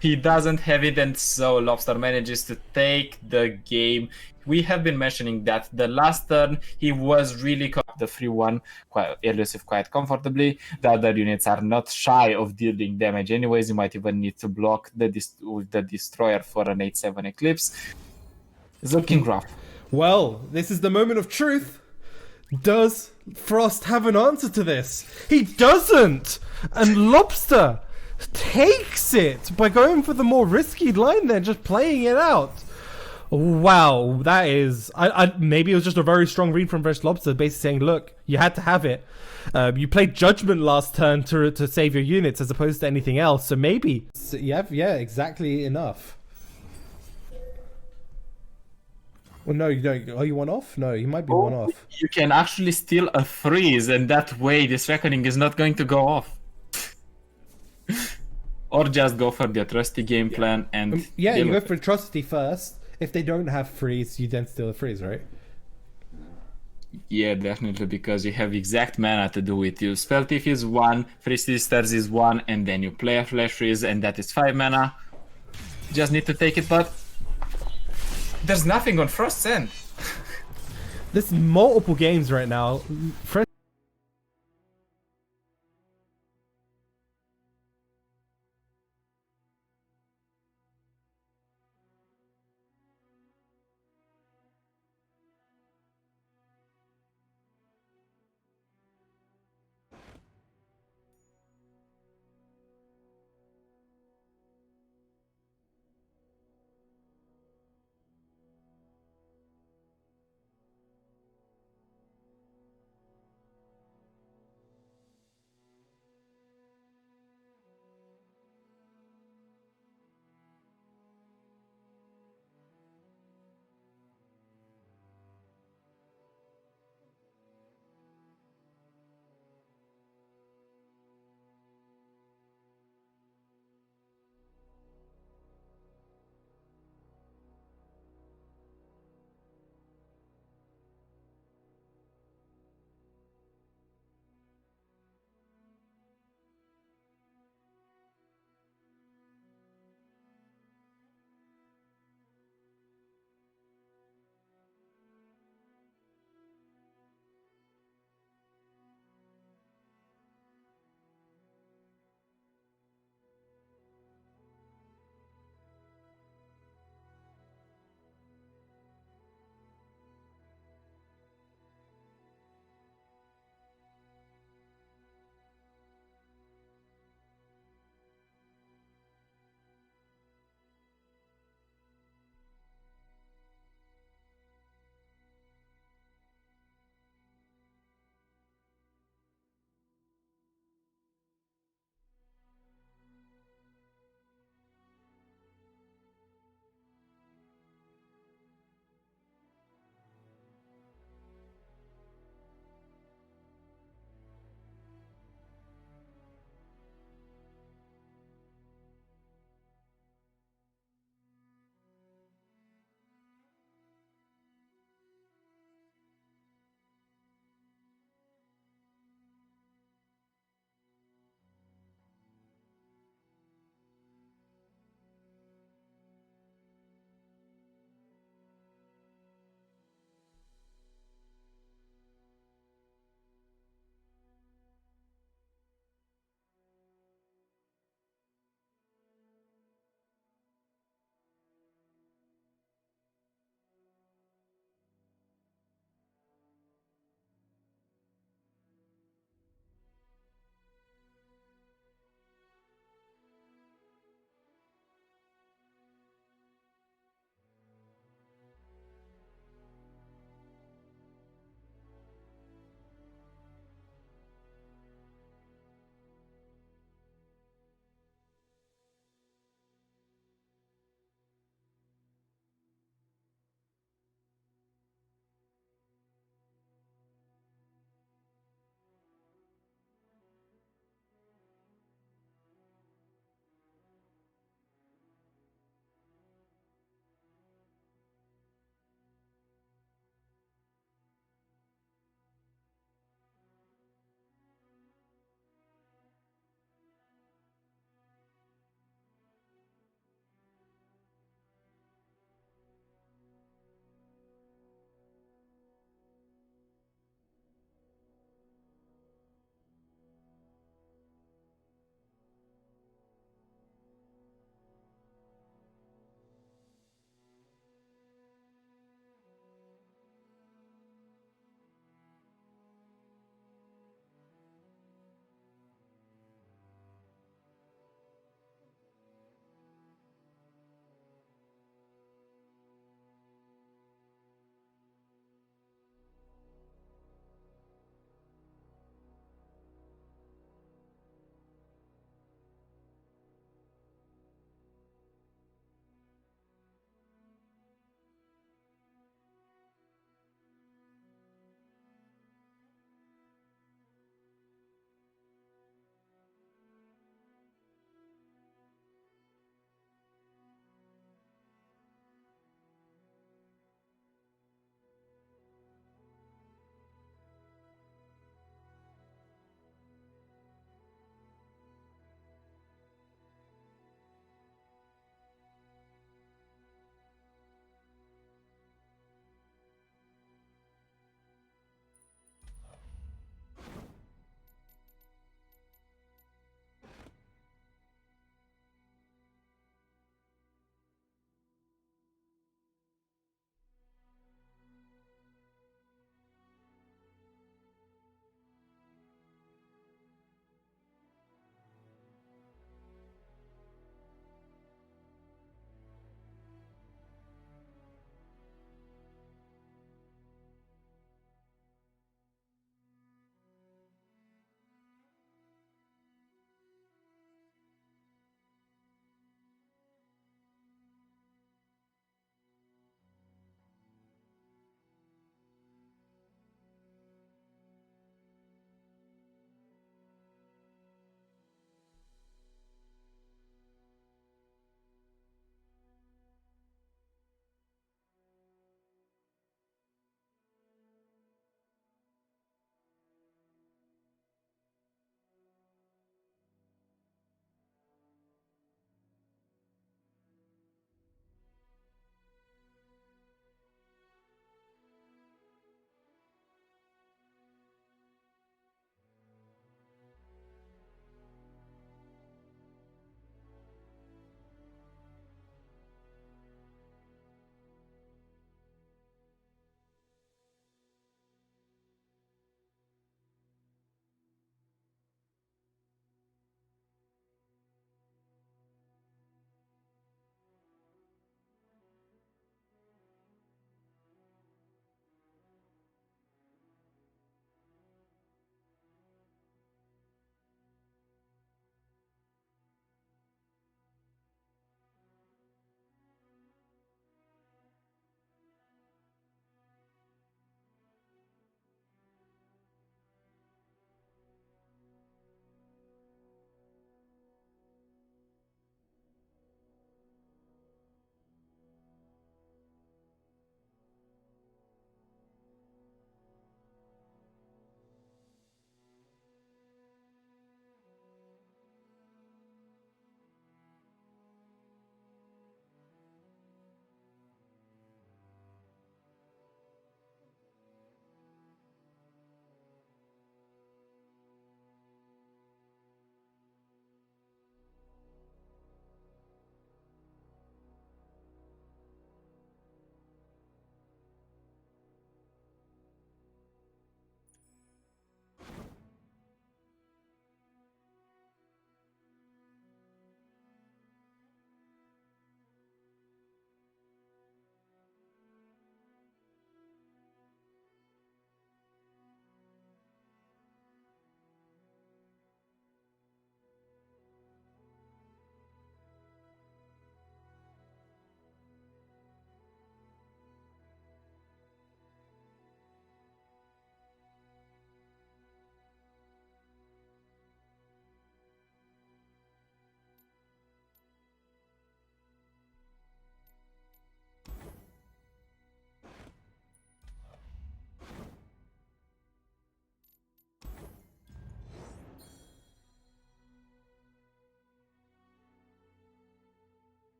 He doesn't have it, and so Lobster manages to take the game. We have been mentioning that the last turn he was really caught the 3-1 quite elusive quite comfortably. The other units are not shy of dealing damage anyways. You might even need to block with the Destroyer for an 8-7 Eclipse. It's looking rough. Well, this is the moment of truth. Does Frost have an answer to this? He doesn't! And Lobster takes it by going for the more risky line there, just playing it out. Wow, that is... maybe it was just a very strong read from Fresh Lobster, basically saying, look, you had to have it. You played Judgment last turn to save your units as opposed to anything else, so maybe... Yeah, exactly enough. Well, no, you don't. Are you one off? No, you might be one off. You can actually steal a freeze, and that way this Reckoning is not going to go off. Or just go for the trusty game plan and... Yeah, you go for atrocity first. If they don't have freeze, you then steal a freeze, right? Yeah, definitely, because you have exact mana to do it. You Spell Thief is 1, Freeze Sisters is 1, and then you play a Flash Freeze, and that is 5 mana. Just need to take it, but... There's nothing on Frost's end. There's multiple games right now.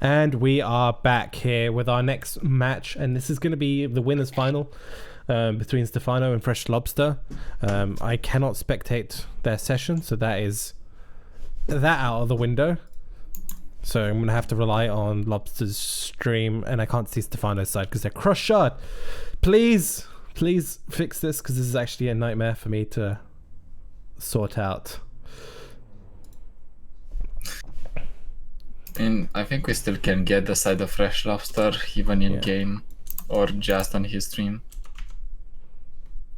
And we are back here with our next match, and this is going to be the winners final between Stefano and Fresh Lobster. I cannot spectate their session, so that is that out of the window. So I'm going to have to rely on Lobster's stream, and I can't see Stefano's side because they're cross-shot. Please fix this, because this is actually a nightmare for me to sort out. And I think we still can get the side of Fresh Lobster even in game or just on his stream.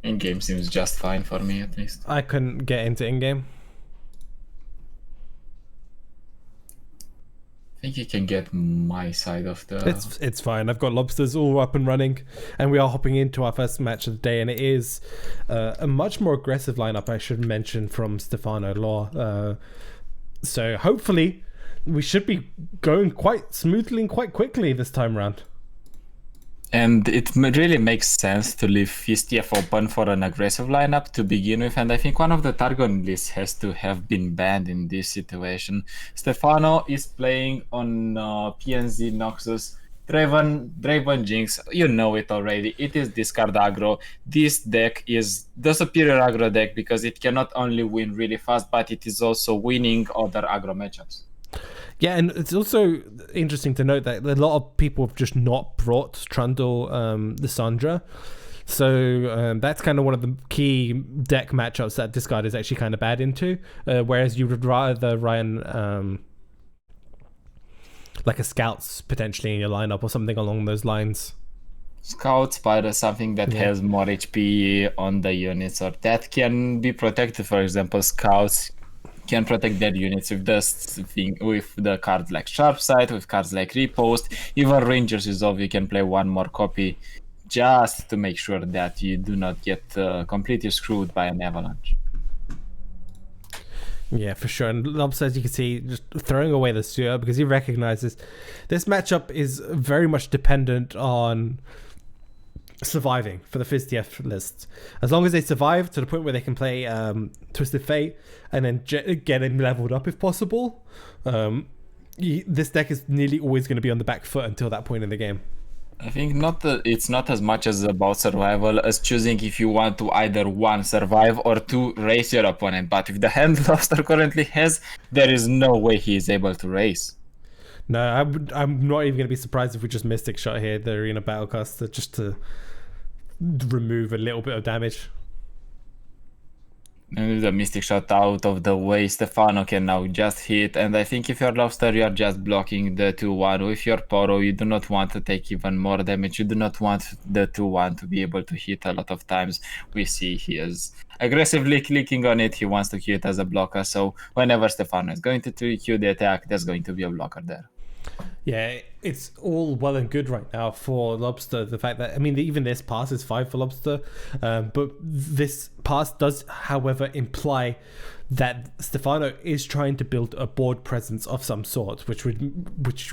In game seems just fine for me, at least. I couldn't get into in-game. I think you can get my side of the... It's fine. I've got Lobsters all up and running, and we are hopping into our first match of the day, and it is a much more aggressive lineup, I should mention, from Stefano LOR. So hopefully we should be going quite smoothly and quite quickly this time around. And it really makes sense to leave FistF open for an aggressive lineup to begin with, and I think one of the Targon lists has to have been banned in this situation. Stefano is playing on PNZ Noxus, Draven Jinx, you know it already, it is discard aggro. This deck is the superior aggro deck because it can not only win really fast, but it is also winning other aggro matchups. Yeah, and it's also interesting to note that a lot of people have just not brought Trundle Lissandra. So that's kind of one of the key deck matchups that Discard is actually kind of bad into. Whereas you would rather run like a Scouts potentially in your lineup or something along those lines. Scout Spider, something that has more HP on the units, or that can be protected. For example, Scouts can protect their units with the cards like Sharp Sight, with cards like Repost. Even Rangers Resolve, you can play one more copy just to make sure that you do not get completely screwed by an avalanche. Yeah, for sure. And Lobster, as you can see, just throwing away the Sewer because he recognizes this matchup is very much dependent on surviving for the FistF list. As long as they survive to the point where they can play Twisted Fate and then get him leveled up if possible, this deck is nearly always going to be on the back foot until that point in the game. I think it's not as much as about survival as choosing if you want to either 1, survive, or 2, race your opponent. But with the hand Lobster currently has, there is no way he is able to race. No, I'm not even going to be surprised if we just Mystic Shot here, the Arena Battlecaster, just to remove a little bit of damage. And with the Mystic Shot out of the way, Stefano can now just hit. And I think if you're Lobster, you are just blocking the 2-1. With your Poro, you do not want to take even more damage. You do not want the 2-1 to be able to hit a lot of times. We see he is aggressively clicking on it. He wants to queue it as a blocker. So whenever Stefano is going to queue the attack, there's going to be a blocker there. Yeah, it's all well and good right now for Lobster. The fact that, I mean, even this pass is 5 for Lobster, but this pass does, however, imply that Stefano is trying to build a board presence of some sort, which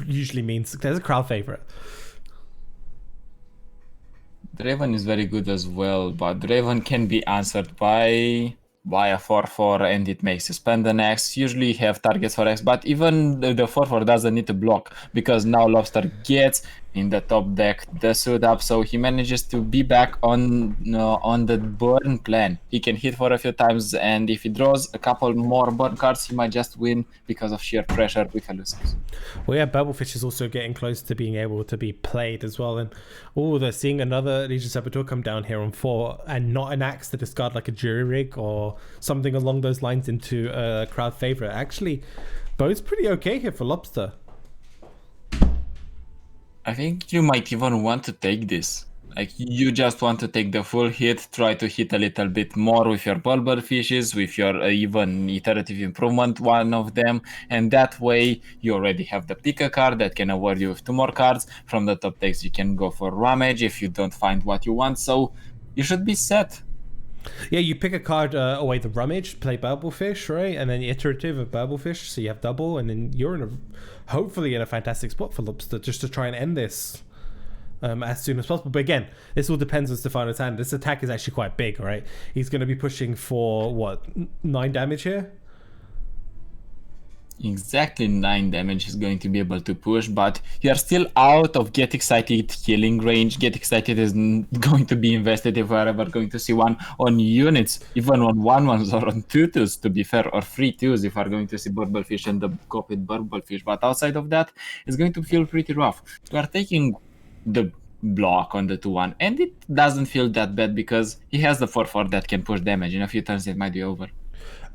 usually means there's a crowd favorite. Draven is very good as well, but Draven can be answered by a 4-4, and it makes you spend an X. Usually you have targets for X, but even the 4-4 doesn't need to block, because now Lobster gets in the top deck the suit up, so he manages to be back on the burn plan. He can hit for a few times, and if he draws a couple more burn cards, he might just win because of sheer pressure with elusives. Well, yeah, Bubblefish is also getting close to being able to be played as well, and they're seeing another Legion Saboteur come down here on 4, and not an axe to discard like a Jury Rig or something along those lines into a crowd favorite. Actually, both pretty okay here for Lobster. I think you might even want to take this. Like, you just want to take the full hit, try to hit a little bit more with your Bulber Fishes, with your even Iterative Improvement, one of them, and that way you already have the pick a card that can award you with 2 more cards. From the top decks you can go for Ramage if you don't find what you want, so you should be set. Yeah, you pick a card away the Rummage, play Bubblefish, right? And then the Iterative of Bubblefish, so you have double, and then you're hopefully in a fantastic spot for Lobster just to try and end this as soon as possible. But again, this all depends on Stefano's hand. This attack is actually quite big, right? He's going to be pushing for, 9 damage here? Exactly 9 damage is going to be able to push, but you're still out of Get Excited healing range. Get Excited is going to be invested if we're ever going to see one on units, even on 1-1s or on 2-2s, to be fair, or 3-2s if we're going to see Burblefish and the copied Burblefish. But outside of that, it's going to feel pretty rough. We are taking the block on the 2-1, and it doesn't feel that bad because he has the 4-4 that can push damage. In a few turns, it might be over.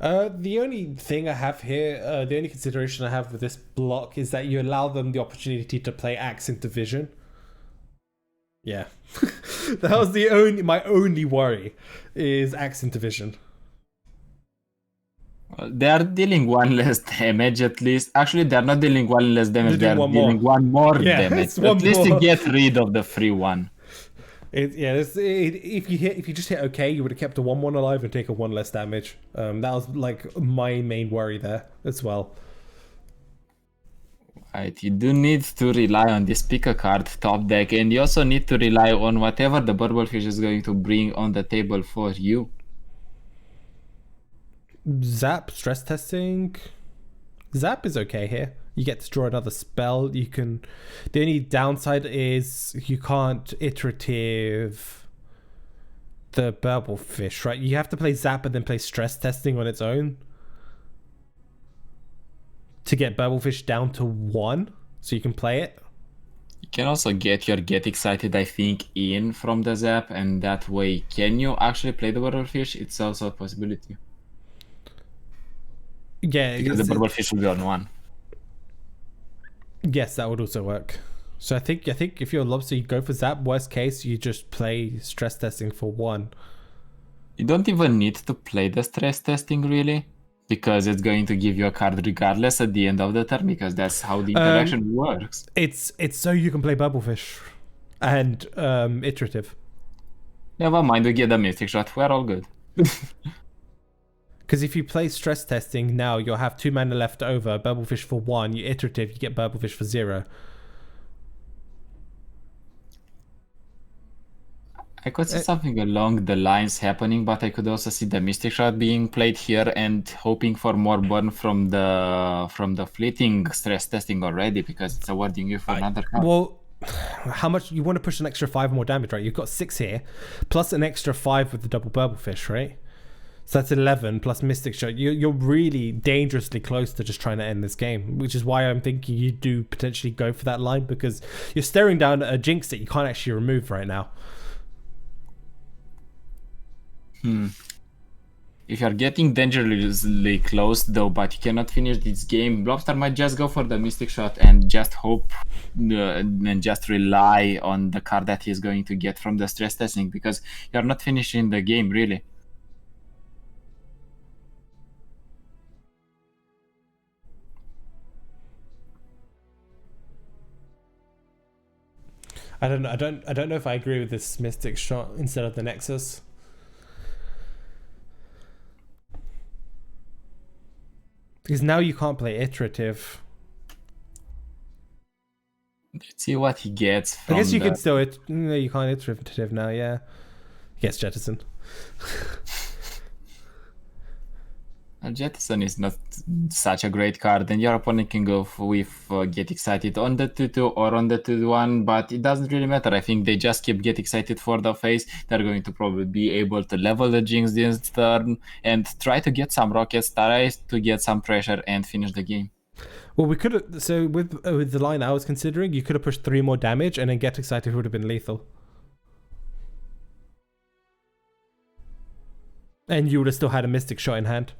The only thing I have here, the only consideration I have with this block is that you allow them the opportunity to play Axe into Vision. Yeah. That was my only worry is Axe into Vision. They are dealing 1 less damage at least. Actually, they're not dealing 1 less damage, They're they're doing dealing 1 more Yeah, damage. it's one At least more. you get rid of the free 1. If you just hit OK, you would have kept a 1-1 alive and taken 1 less damage. That was like my main worry there as well. Right, you do need to rely on this pick a card top deck, and you also need to rely on whatever the Burblefish is going to bring on the table for you. Zap, stress testing. Zap is okay here. You get to draw another spell. You can. The only downside is you can't iterative the Burblefish, right? You have to play Zap and then play stress testing on its own to get Burblefish down to 1, so you can play it. You can also get your Get Excited, I think, in from the Zap, and that way, can you actually play the Burblefish? It's also a possibility. Yeah, Because the Burblefish will be on 1. Yes, that would also work. So I think if you're a lobster, you go for Zap. Worst case, you just play stress testing for 1. You don't even need to play the stress testing really, because it's going to give you a card regardless at the end of the turn, because that's how the interaction works. It's so you can play Bubblefish and iterative. Never mind, we get the Mystic Shot. We're all good. Because if you play stress testing now, you'll have 2 mana left over. Bubblefish for 1. You iterative, you get Bubblefish for 0. I could see something along the lines happening, but I could also see the Mystic Shot being played here and hoping for more burn from the fleeting stress testing already, because it's awarding you for another card. Well, how much you want to push an extra 5 more damage, right? You've got 6 here, plus an extra 5 with the double Burblefish, right? So that's 11 plus Mystic Shot. You're really dangerously close to just trying to end this game, which is why I'm thinking you do potentially go for that line, because you're staring down a Jinx that you can't actually remove right now. If you're getting dangerously close though, but you cannot finish this game, Blobster might just go for the Mystic Shot and just hope and just rely on the card that he's going to get from the stress testing, because you're not finishing the game really. I don't know if I agree with this Mystic Shot instead of the Nexus. Because now you can't play iterative. Let's see what he gets from I guess you could still no, you can't iterative now, yeah. Yes, Jettison. Jettison is not such a great card, and your opponent can go with Get Excited on the 2-2 or on the 2-1, but it doesn't really matter. I think they just keep Get Excited for the face. They're going to probably be able to level the Jinx this turn and try to get some rockets, try to get some pressure and finish the game. Well, we could have, so with the line I was considering, you could have pushed 3 more damage and then Get Excited would have been lethal. And you would have still had a Mystic Shot in hand.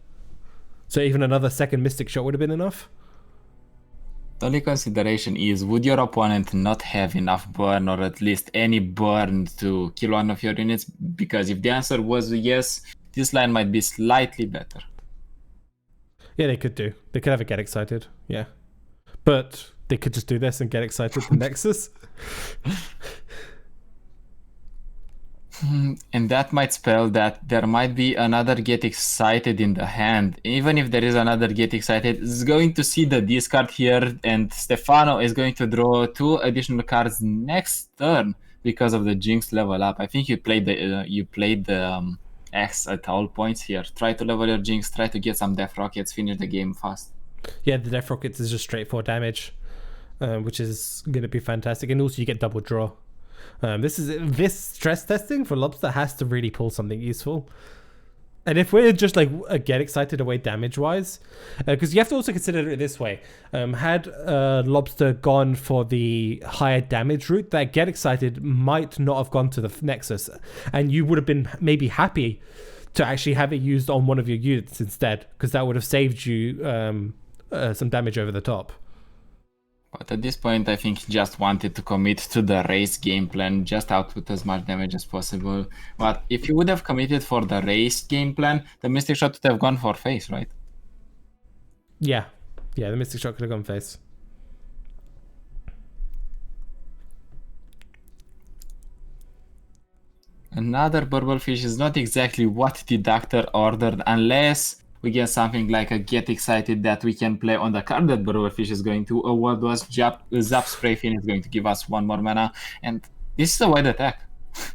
So even another second Mystic Shot would have been enough? The only consideration is, would your opponent not have enough burn, or at least any burn, to kill one of your units? Because if the answer was yes, this line might be slightly better. Yeah, they could do. They could have a Get Excited, yeah. But they could just do this and Get Excited the Nexus. And that might spell that there might be another Get Excited in the hand. Even if there is another Get Excited, it's going to see the discard here, and Stefano is going to draw 2 additional cards next turn because of the Jinx level up. I think you played the X at all points here. Try to level your Jinx, try to get some Death Rockets, finish the game fast. Yeah, the Death Rockets is just straight 4 damage, which is going to be fantastic. And also you get double draw. This stress testing for Lobster has to really pull something useful. And if we're just like get excited away damage wise, because you have to also consider it this way: had Lobster gone for the higher damage route, that get excited might not have gone to the Nexus, and you would have been maybe happy to actually have it used on one of your units instead, because that would have saved you some damage over the top. But at this point, I think he just wanted to commit to the race game plan, just output as much damage as possible. But if he would have committed for the race game plan, the Mystic Shot would have gone for face, right? Yeah, the Mystic Shot could have gone face. Another Burblefish is not exactly what the doctor ordered, unless we get something like a Get Excited that we can play on the card that Burblefish is going to, or what was Zap Spray Fin is going to give us 1 more mana, and this is a wide attack.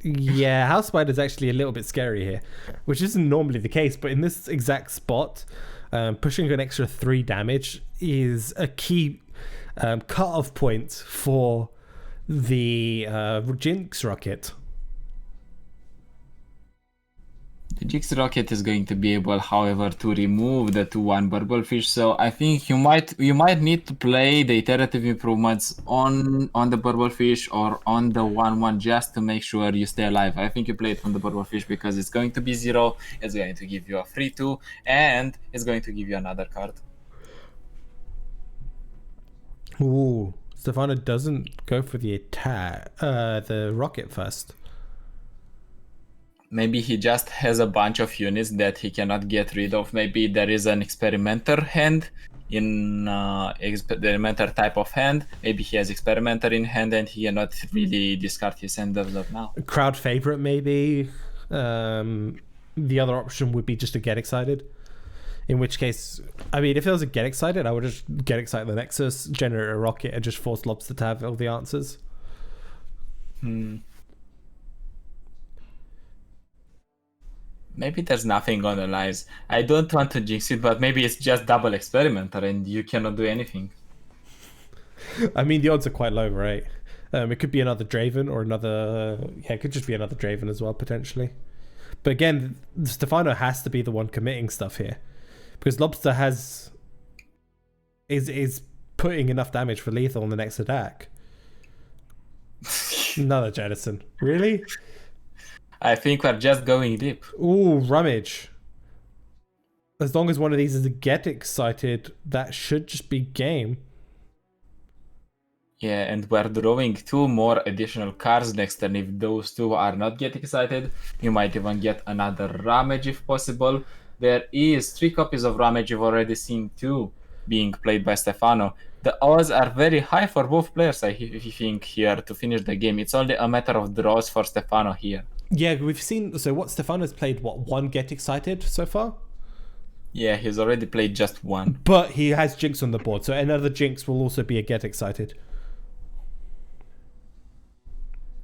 Yeah, House Spider is actually a little bit scary here, which isn't normally the case, but in this exact spot, pushing an extra 3 damage is a key cut-off point for the Jinx Rocket. The Jinx Rocket is going to be able, however, to remove the 2/1 Burblefish, so I think you might need to play the iterative improvements on the Burblefish or on the 1/1 just to make sure you stay alive. I think you play it on the Burblefish because it's going to be 0, it's going to give you a free 2, and it's going to give you another card. Ooh, Stefano doesn't go for the attack, the rocket first. Maybe he just has a bunch of units that he cannot get rid of. Maybe there is an experimenter hand in experimenter type of hand. Maybe he has experimenter in hand and he cannot really discard his hand as of now. Crowd favorite, maybe. The other option would be just to get excited. In which case, I mean, if it was a get excited, I would just get excited the Nexus, generate a rocket, and just force Lobster to have all the answers. Maybe there's nothing on the lines. I don't want to jinx it, but maybe it's just double experimenter and you cannot do anything. I mean, the odds are quite low, right? It could be another Draven or another... Yeah, it could just be another Draven as well, potentially. But again, Stefano has to be the one committing stuff here. Because Lobster is putting enough damage for lethal on the next attack. Another Jettison. Really? I think we're just going deep. Ooh, Rummage. As long as one of these is a get excited, that should just be game. Yeah, and we're drawing 2 more additional cards next turn. If those 2 are not get excited, you might even get another Rummage if possible. There is 3 copies of Rummage. You've already seen 2 being played by Stefano. The odds are very high for both players, I think, here to finish the game. It's only a matter of draws for Stefano here. Yeah, we've seen... So what Stefano's played, what, 1 get excited so far? Yeah, he's already played just 1. But he has Jinx on the board, so another Jinx will also be a get excited.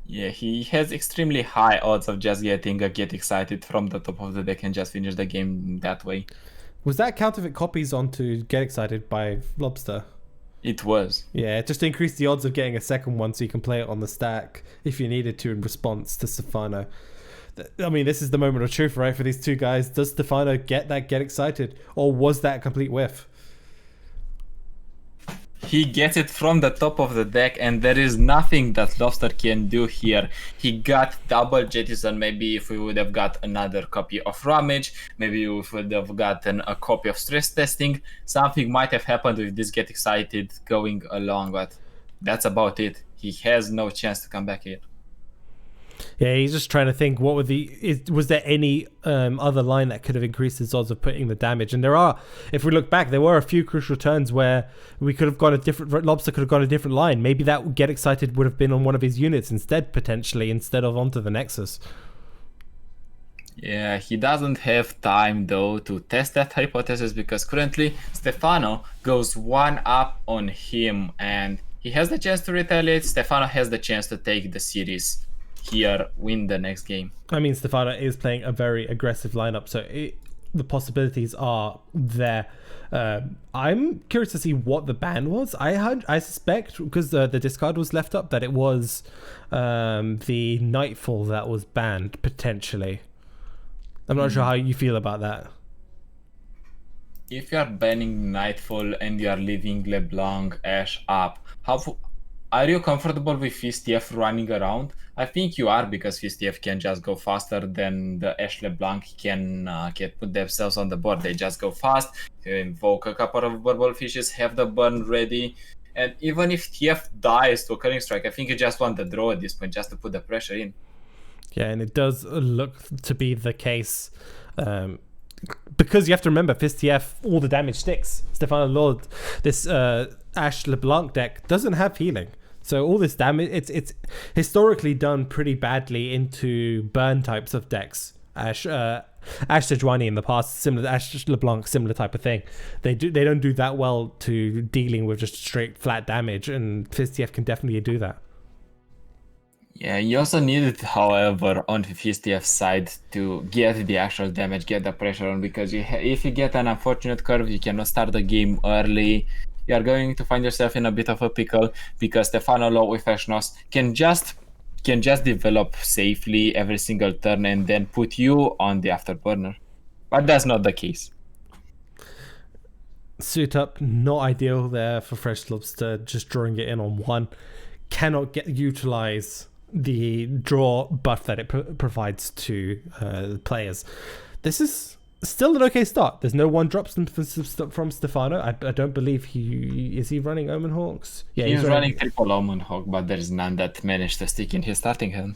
Yeah, he has extremely high odds of just getting a get excited from the top of the deck and just finish the game that way. Was that counterfeit copies onto get excited by Lobster? It was. Yeah, just to increase the odds of getting a second one so you can play it on the stack if you needed to in response to Stefano. I mean, this is the moment of truth, right, for these 2 guys. Does Stefano get excited? Or was that a complete whiff? He gets it from the top of the deck, and there is nothing that Lobster can do here. He got double Jettison. Maybe if we would have got another copy of Rummage, maybe we would have gotten a copy of Stress Testing, something might have happened with this Get Excited going along, but that's about it. He has no chance to come back here. Yeah, he's just trying to think, what were was there any other line that could have increased his odds of putting the damage? And there are, if we look back, there were a few crucial turns where we could have gone a different, Lobster could have gone a different line. Maybe that Get Excited would have been on one of his units instead, potentially, instead of onto the Nexus. Yeah, he doesn't have time though to test that hypothesis because currently Stefano goes 1 up on him and he has the chance to retaliate. Stefano has the chance to take the series here, win the next game. I mean, Stefano is playing a very aggressive lineup, so the possibilities are there. I'm curious to see what the ban was. I suspect, because the discard was left up, that it was the Nightfall that was banned, potentially. I'm not sure how you feel about that. If you are banning Nightfall and you are leaving LeBlanc Ashe up, are you comfortable with FistF running around? I think you are, because FistF can just go faster than the Ashe LeBlanc can put themselves on the board. They just go fast, invoke a couple of Burble Fishes, have the burn ready, and even if TF dies to a Culling Strike, I think you just want the draw at this point, just to put the pressure in. Yeah, and it does look to be the case. Because you have to remember, FistF, all the damage sticks. Stefano Lord, this Ashe LeBlanc deck doesn't have healing. So all this damage, it's historically done pretty badly into burn types of decks. Ashe Sejuani in the past, similar to Ashe LeBlanc, similar type of thing. They don't do that well to dealing with just straight flat damage, and FistF can definitely do that. Yeah, you also need it, however, on the FistF side to get the actual damage, get the pressure on, because if you get an unfortunate curve, you cannot start the game early. You are going to find yourself in a bit of a pickle, because Stefano Low with Ashnos can just develop safely every single turn and then put you on the afterburner. But that's not the case. Suit up, not ideal there for Fresh Lobster, just drawing it in on one. Cannot utilize the draw buff that it provides to players. This is still an okay start. There's no one drops from Stefano. I don't believe is he running Omen Hawks? Yeah, he's running triple Omen Hawk, but there's none that managed to stick in his starting hand.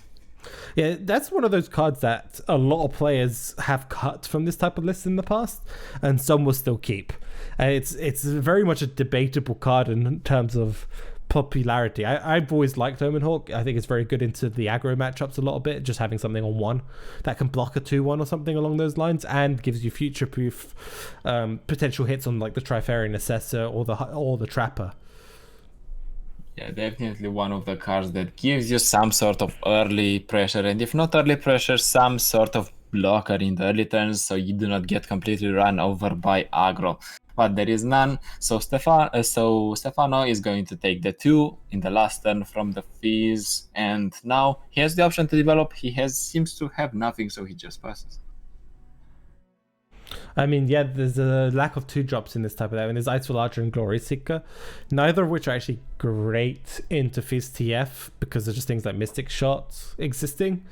Yeah, that's one of those cards that a lot of players have cut from this type of list in the past, and some will still keep. It's very much a debatable card in terms of popularity. I've always liked Omen Hawk. I think it's very good into the aggro matchups a little bit, just having something on one that can block a 2-1 or something along those lines, and gives you future proof potential hits on like the Trifarian Assessor or the Trapper. Yeah, definitely one of the cards that gives you some sort of early pressure, and if not early pressure, some sort of blocker in the early turns, so you do not get completely run over by aggro. But there is none, so Stefano is going to take the 2 in the last turn from the Fizz, and now he has the option to develop. He seems to have nothing, so he just passes. I mean, yeah, there's a lack of 2 drops in this type of deck. I mean, there's Ice Larger and Glory Seeker, neither of which are actually great into Fizz TF because there's just things like Mystic Shot existing.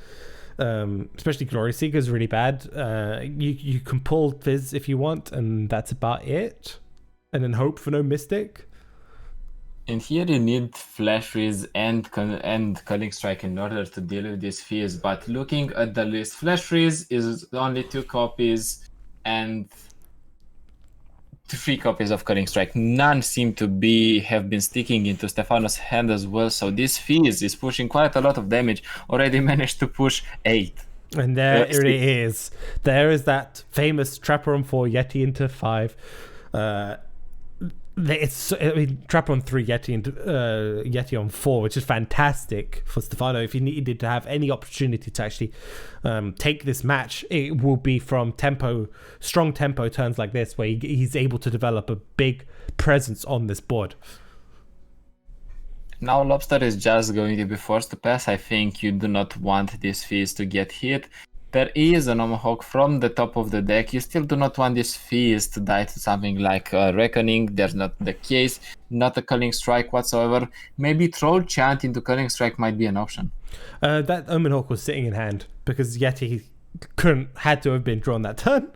Especially Glory Seeker is really bad. You can pull Fizz if you want, and that's about it. And then hope for no Mystic. And here you need Flash Freeze and Culling Strike in order to deal with this Fizz. But looking at the list, Flash Freeze is only 2 copies and 3 copies of Culling Strike. None seem to have been sticking into Stefano's hand as well, so this Fizz is pushing quite a lot of damage. Already managed to push 8. And there it is. There is that famous Trapper on 4, Yeti into 5. Trapper on 3, Yeti on 4, which is fantastic for Stefano. If he needed to have any opportunity to actually take this match, it will be from strong tempo turns like this, where he's able to develop a big presence on this board. Now Lobster is just going to be forced to pass. I think you do not want this Fizz to get hit. There is an Omahawk from the top of the deck. You still do not want this Fizz to die to something like Reckoning. There's not the case. Not a Culling Strike whatsoever. Maybe Troll Chant into Culling Strike might be an option. That Omen Hawk was sitting in hand because Yeti had to have been drawn that turn.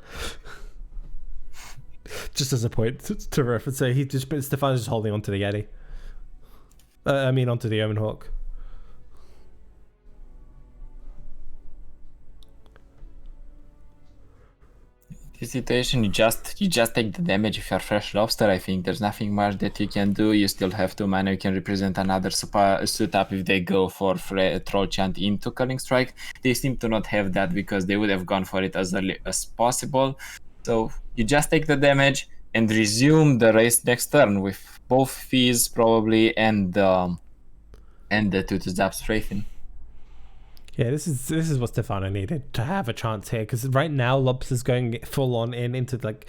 Just as a point to reference. So Stefano's just holding on to the Yeti. Onto the Omen Hawk. This situation, you just take the damage if you're Fresh Lobster. I think there's nothing much that you can do. You still have 2 mana. You can represent another suit up if they go for Troll Chant into Culling Strike. They seem to not have that because they would have gone for it as early as possible. So you just take the damage and resume the race next turn with both Fizz probably and the 2 to Zap Strafing. Yeah, this is what Stefano needed to have a chance here, because right now Lobster's going full on into like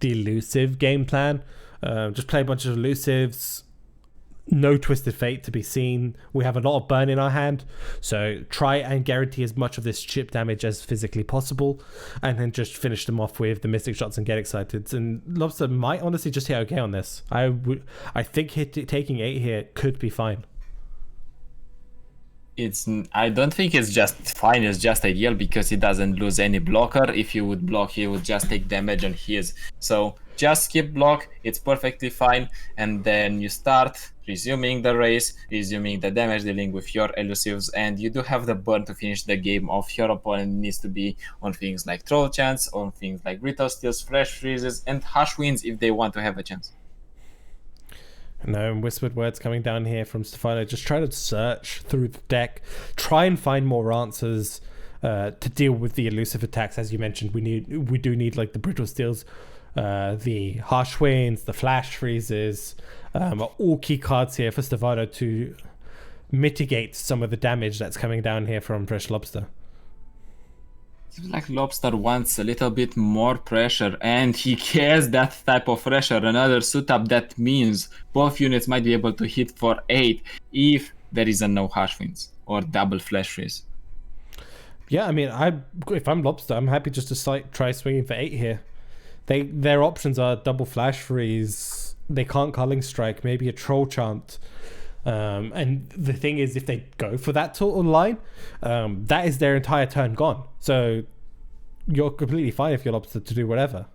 the elusive game plan. Just play a bunch of elusives, no Twisted Fate to be seen. We have a lot of burn in our hand, so try and guarantee as much of this chip damage as physically possible, and then just finish them off with the Mystic Shots and get excited. And Lobster might honestly just hit okay on this. I think taking 8 here could be fine. I don't think it's just fine, it's just ideal, because he doesn't lose any blocker. If he would block, he would just take damage on his. So just skip block, it's perfectly fine, and then you start resuming the race, resuming the damage dealing with your elusives, and you do have the burn to finish the game off. Your opponent needs to be on things like Troll Chance, on things like Brittle Steals, Flash Freezes, and Hush Winds if they want to have a chance. No, whispered words coming down here from Stefano. Just try to search through the deck, try and find more answers to deal with the elusive attacks. As you mentioned, we do need like the Brittle Steals, the Harsh Winds, the Flash Freezes, are all key cards here for Stefano to mitigate some of the damage that's coming down here from Fresh Lobster. Seems like Lobster wants a little bit more pressure, and he has that type of pressure. Another suit up, that means both units might be able to hit for 8 if there is a no Harsh Winds or double Flash Freeze. Yeah, I mean, if I'm Lobster, I'm happy just to try swinging for 8 here. Their options are double Flash Freeze, they can't Culling Strike, maybe a Troll Chant. And the thing is, if they go for that total line, that is their entire turn gone. So you're completely fine if you're Lobster to do whatever.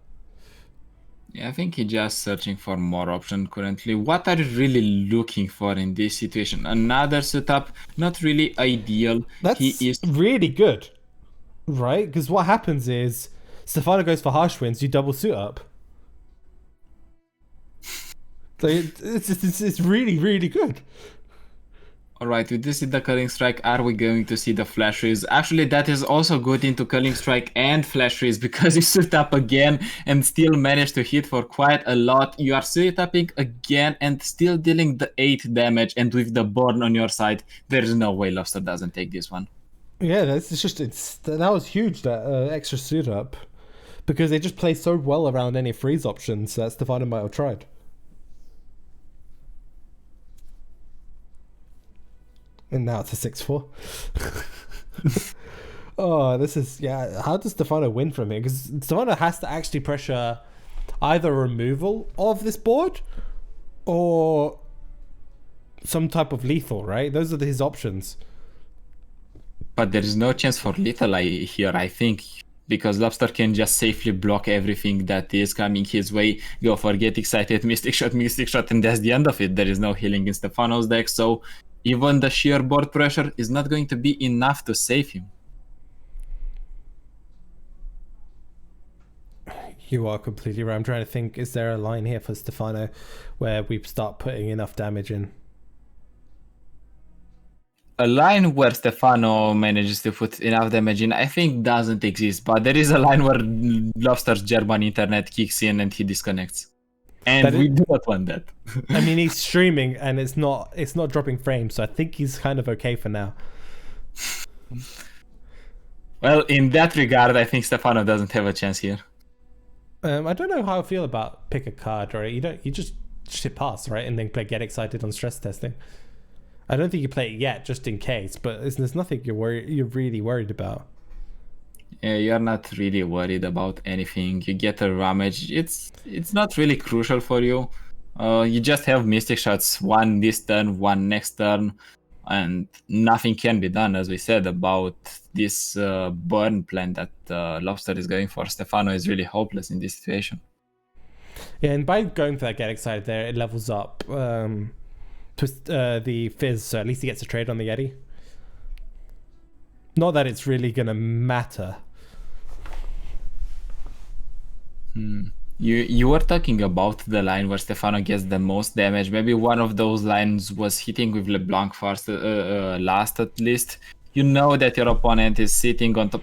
Yeah, I think he's just searching for more options currently. What are you really looking for in this situation? Another setup, not really ideal. That's really good, right? Because what happens is Stefano goes for Harsh Winds, you double suit up. So it's really, really good. Alright, we do see the Culling Strike. Are we going to see the Flash Freeze? Actually, that is also good into Culling Strike and Flash Freeze, because you suit up again and still manage to hit for quite a lot. You are suit upping again and still dealing the 8 damage, and with the burn on your side, there is no way Lobster doesn't take this one. Yeah, that was huge, that extra suit up, because they just play so well around any freeze options that Stefano might have tried. And now it's a 6-4. Oh, this is... Yeah, how does Stefano win from here? Because Stefano has to actually pressure either removal of this board or some type of lethal, right? Those are his options. But there is no chance for lethal here, I think, because Lobster can just safely block everything that is coming his way, go for Get Excited, Mystic Shot, and that's the end of it. There is no healing in Stefano's deck, so even the sheer board pressure is not going to be enough to save him. You are completely right. I'm trying to think, is there a line here for Stefano where we start putting enough damage in? A line where Stefano manages to put enough damage in, I think, doesn't exist, but there is a line where Lobster's German internet kicks in and he disconnects. And we do not want that. I mean, he's streaming and it's not dropping frames, so I think he's kind of okay for now. Well, in that regard, I think Stefano doesn't have a chance here. I don't know how I feel about pick a card, right? You just hit pass, right, and then play Get Excited on stress testing. I don't think you play it yet, just in case, but there's nothing you're really worried about. Yeah, you're not really worried about anything. You get a Ramage. It's not really crucial for you. You just have Mystic Shots, one this turn, one next turn, and nothing can be done, as we said, about this burn plan that Lobster is going for. Stefano is really hopeless in this situation. Yeah, and by going for that Get Excited there, it levels up the Fizz, so at least he gets a trade on the Yeti. Not that it's really going to matter. You were talking about the line where Stefano gets the most damage. Maybe one of those lines was hitting with LeBlanc first, last at least. You know that your opponent is sitting on top.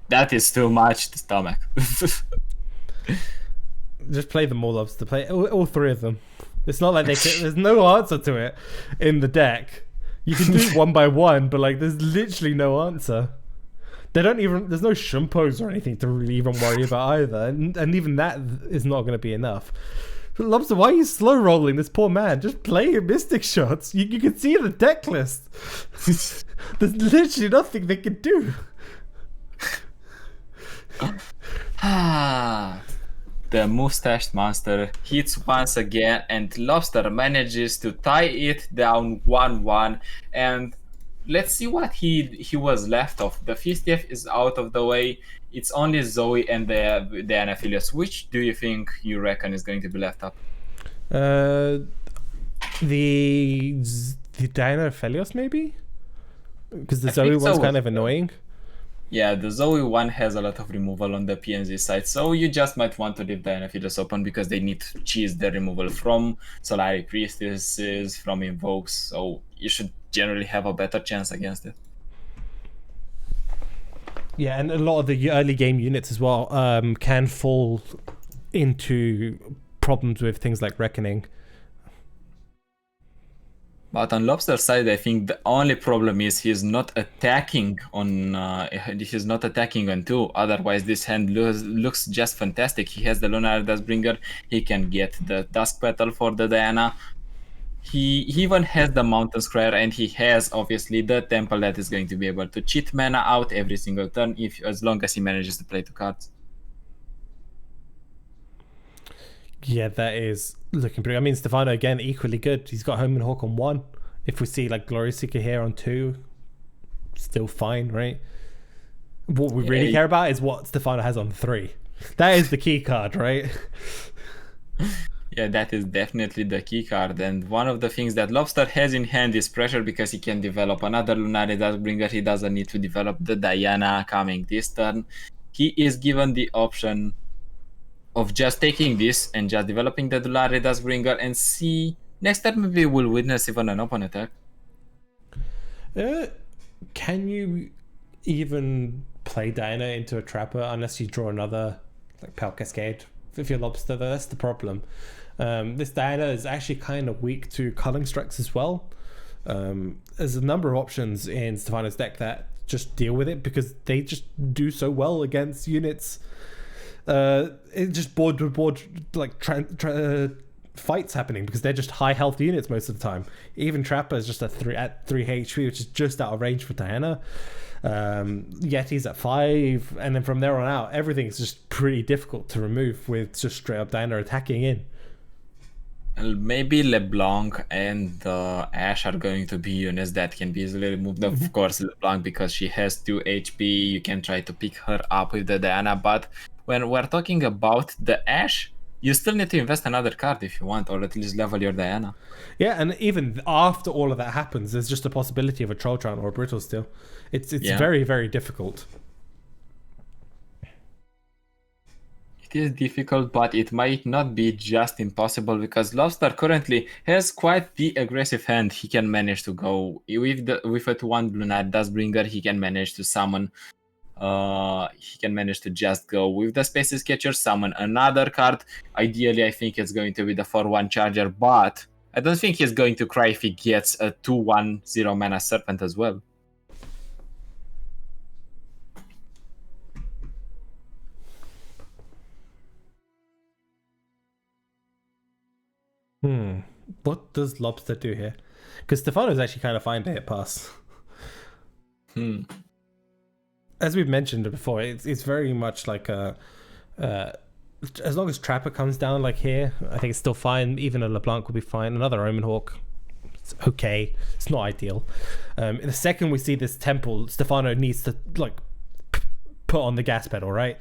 That is too much to stomach. Just play them all, play all 3 of them. It's not like there's no answer to it in the deck. You can do it one by one, but like there's literally no answer. They don't even. There's no shumpos or anything to really even worry about either, and even that is not going to be enough. But Lobster, why are you slow rolling this poor man? Just play your mystic shots. You can see the deck list. There's literally nothing they can do. The mustached monster hits once again, and Lobster manages to tie it down 1-1. And let's see what he was left of. The Fistief is out of the way. It's only Zoe and the Anaphilios. Which do you reckon is going to be left up? The Diana Phelios maybe, because the Zoe one's kind of annoying. Yeah, the Zoe one has a lot of removal on the PNZ side, so you just might want to leave the Anaphilios open because they need to cheese the removal from Solari Priestesses, from Invokes, so you should generally have a better chance against it. Yeah, and a lot of the early game units as well can fall into problems with things like Reckoning. But on Lobster's side, I think the only problem is he's not attacking on 2. Otherwise, this hand looks just fantastic. He has the Lunar Duskbringer. He can get the Dusk Petal for the Diana. He even has the Mountain Square, and he has obviously the Temple that is going to be able to cheat mana out every single turn as long as he manages to play 2 cards. Yeah, that is looking pretty. I mean, Stefano again equally good. He's got Home and Hawk on 1. If we see like Glory Seeker here on 2, still fine, right? What we really care about is what Stefano has on 3. That is the key card, right? Yeah, that is definitely the key card. And one of the things that Lobster has in hand is pressure because he can develop another Lunari Duskbringer. He doesn't need to develop the Diana coming this turn. He is given the option of just taking this and just developing the Lunari Duskbringer and see next turn maybe we'll witness even an open attack. Can you even play Diana into a Trapper unless you draw another like Pale Cascade? If you're Lobster, that's the problem. This Diana is actually kind of weak to Culling Strikes as well. There's a number of options in Stefano's deck that just deal with it because they just do so well against units. It just board to board like fights happening because they're just high health units most of the time. Even Trapper is just at 3 HP, which is just out of range for Diana. Yeti's at 5, and then from there on out, everything's just pretty difficult to remove with just straight up Diana attacking in. Maybe LeBlanc and Ash are going to be units that can be easily removed. Of course, LeBlanc, because she has 2 HP, you can try to pick her up with the Diana, but when we're talking about the Ash, you still need to invest another card if you want, or at least level your Diana. Yeah, and even after all of that happens, there's just a possibility of a Trolltron or a Brittle still. It's very, very difficult. It is difficult, but it might not be just impossible because Lobster currently has quite the aggressive hand. He can manage to go with a 2-1 Lunar Duskbringer. He can manage to summon. He can manage to just go with the Spaces Catcher, summon another card. Ideally, I think it's going to be the 4-1 Charger, but I don't think he's going to cry if he gets a 2-1 0 mana Serpent as well. What does Lobster do here? Because Stefano's actually kind of fine to hit pass. As we've mentioned before, it's very much like a as long as Trapper comes down like here, I think it's still fine. Even a LeBlanc will be fine. Another Omen Hawk, it's okay. It's not ideal. In the second we see this Temple, Stefano needs to like put on the gas pedal, right?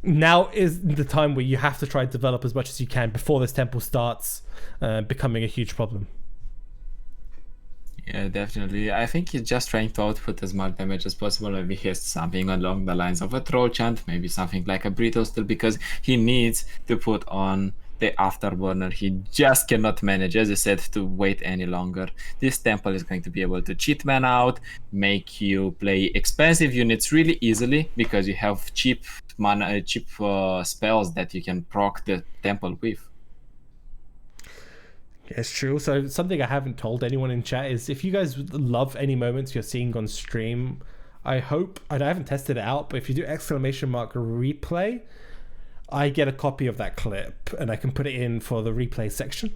Now is the time where you have to try to develop as much as you can before this Temple starts becoming a huge problem. Yeah, definitely. I think he's just trying to output as much damage as possible. Maybe he has something along the lines of a Troll Chant, maybe something like a Brittle still, because he needs to put on the Afterburner. He just cannot manage, as I said, to wait any longer. This Temple is going to be able to cheat mana out, make you play expensive units really easily, because you have cheap mana, spells that you can proc the Temple with. It's true. So something I haven't told anyone in chat is if you guys love any moments you're seeing on stream, I hope, and I haven't tested it out, but if you do exclamation mark replay, I get a copy of that clip and I can put it in for the replay section.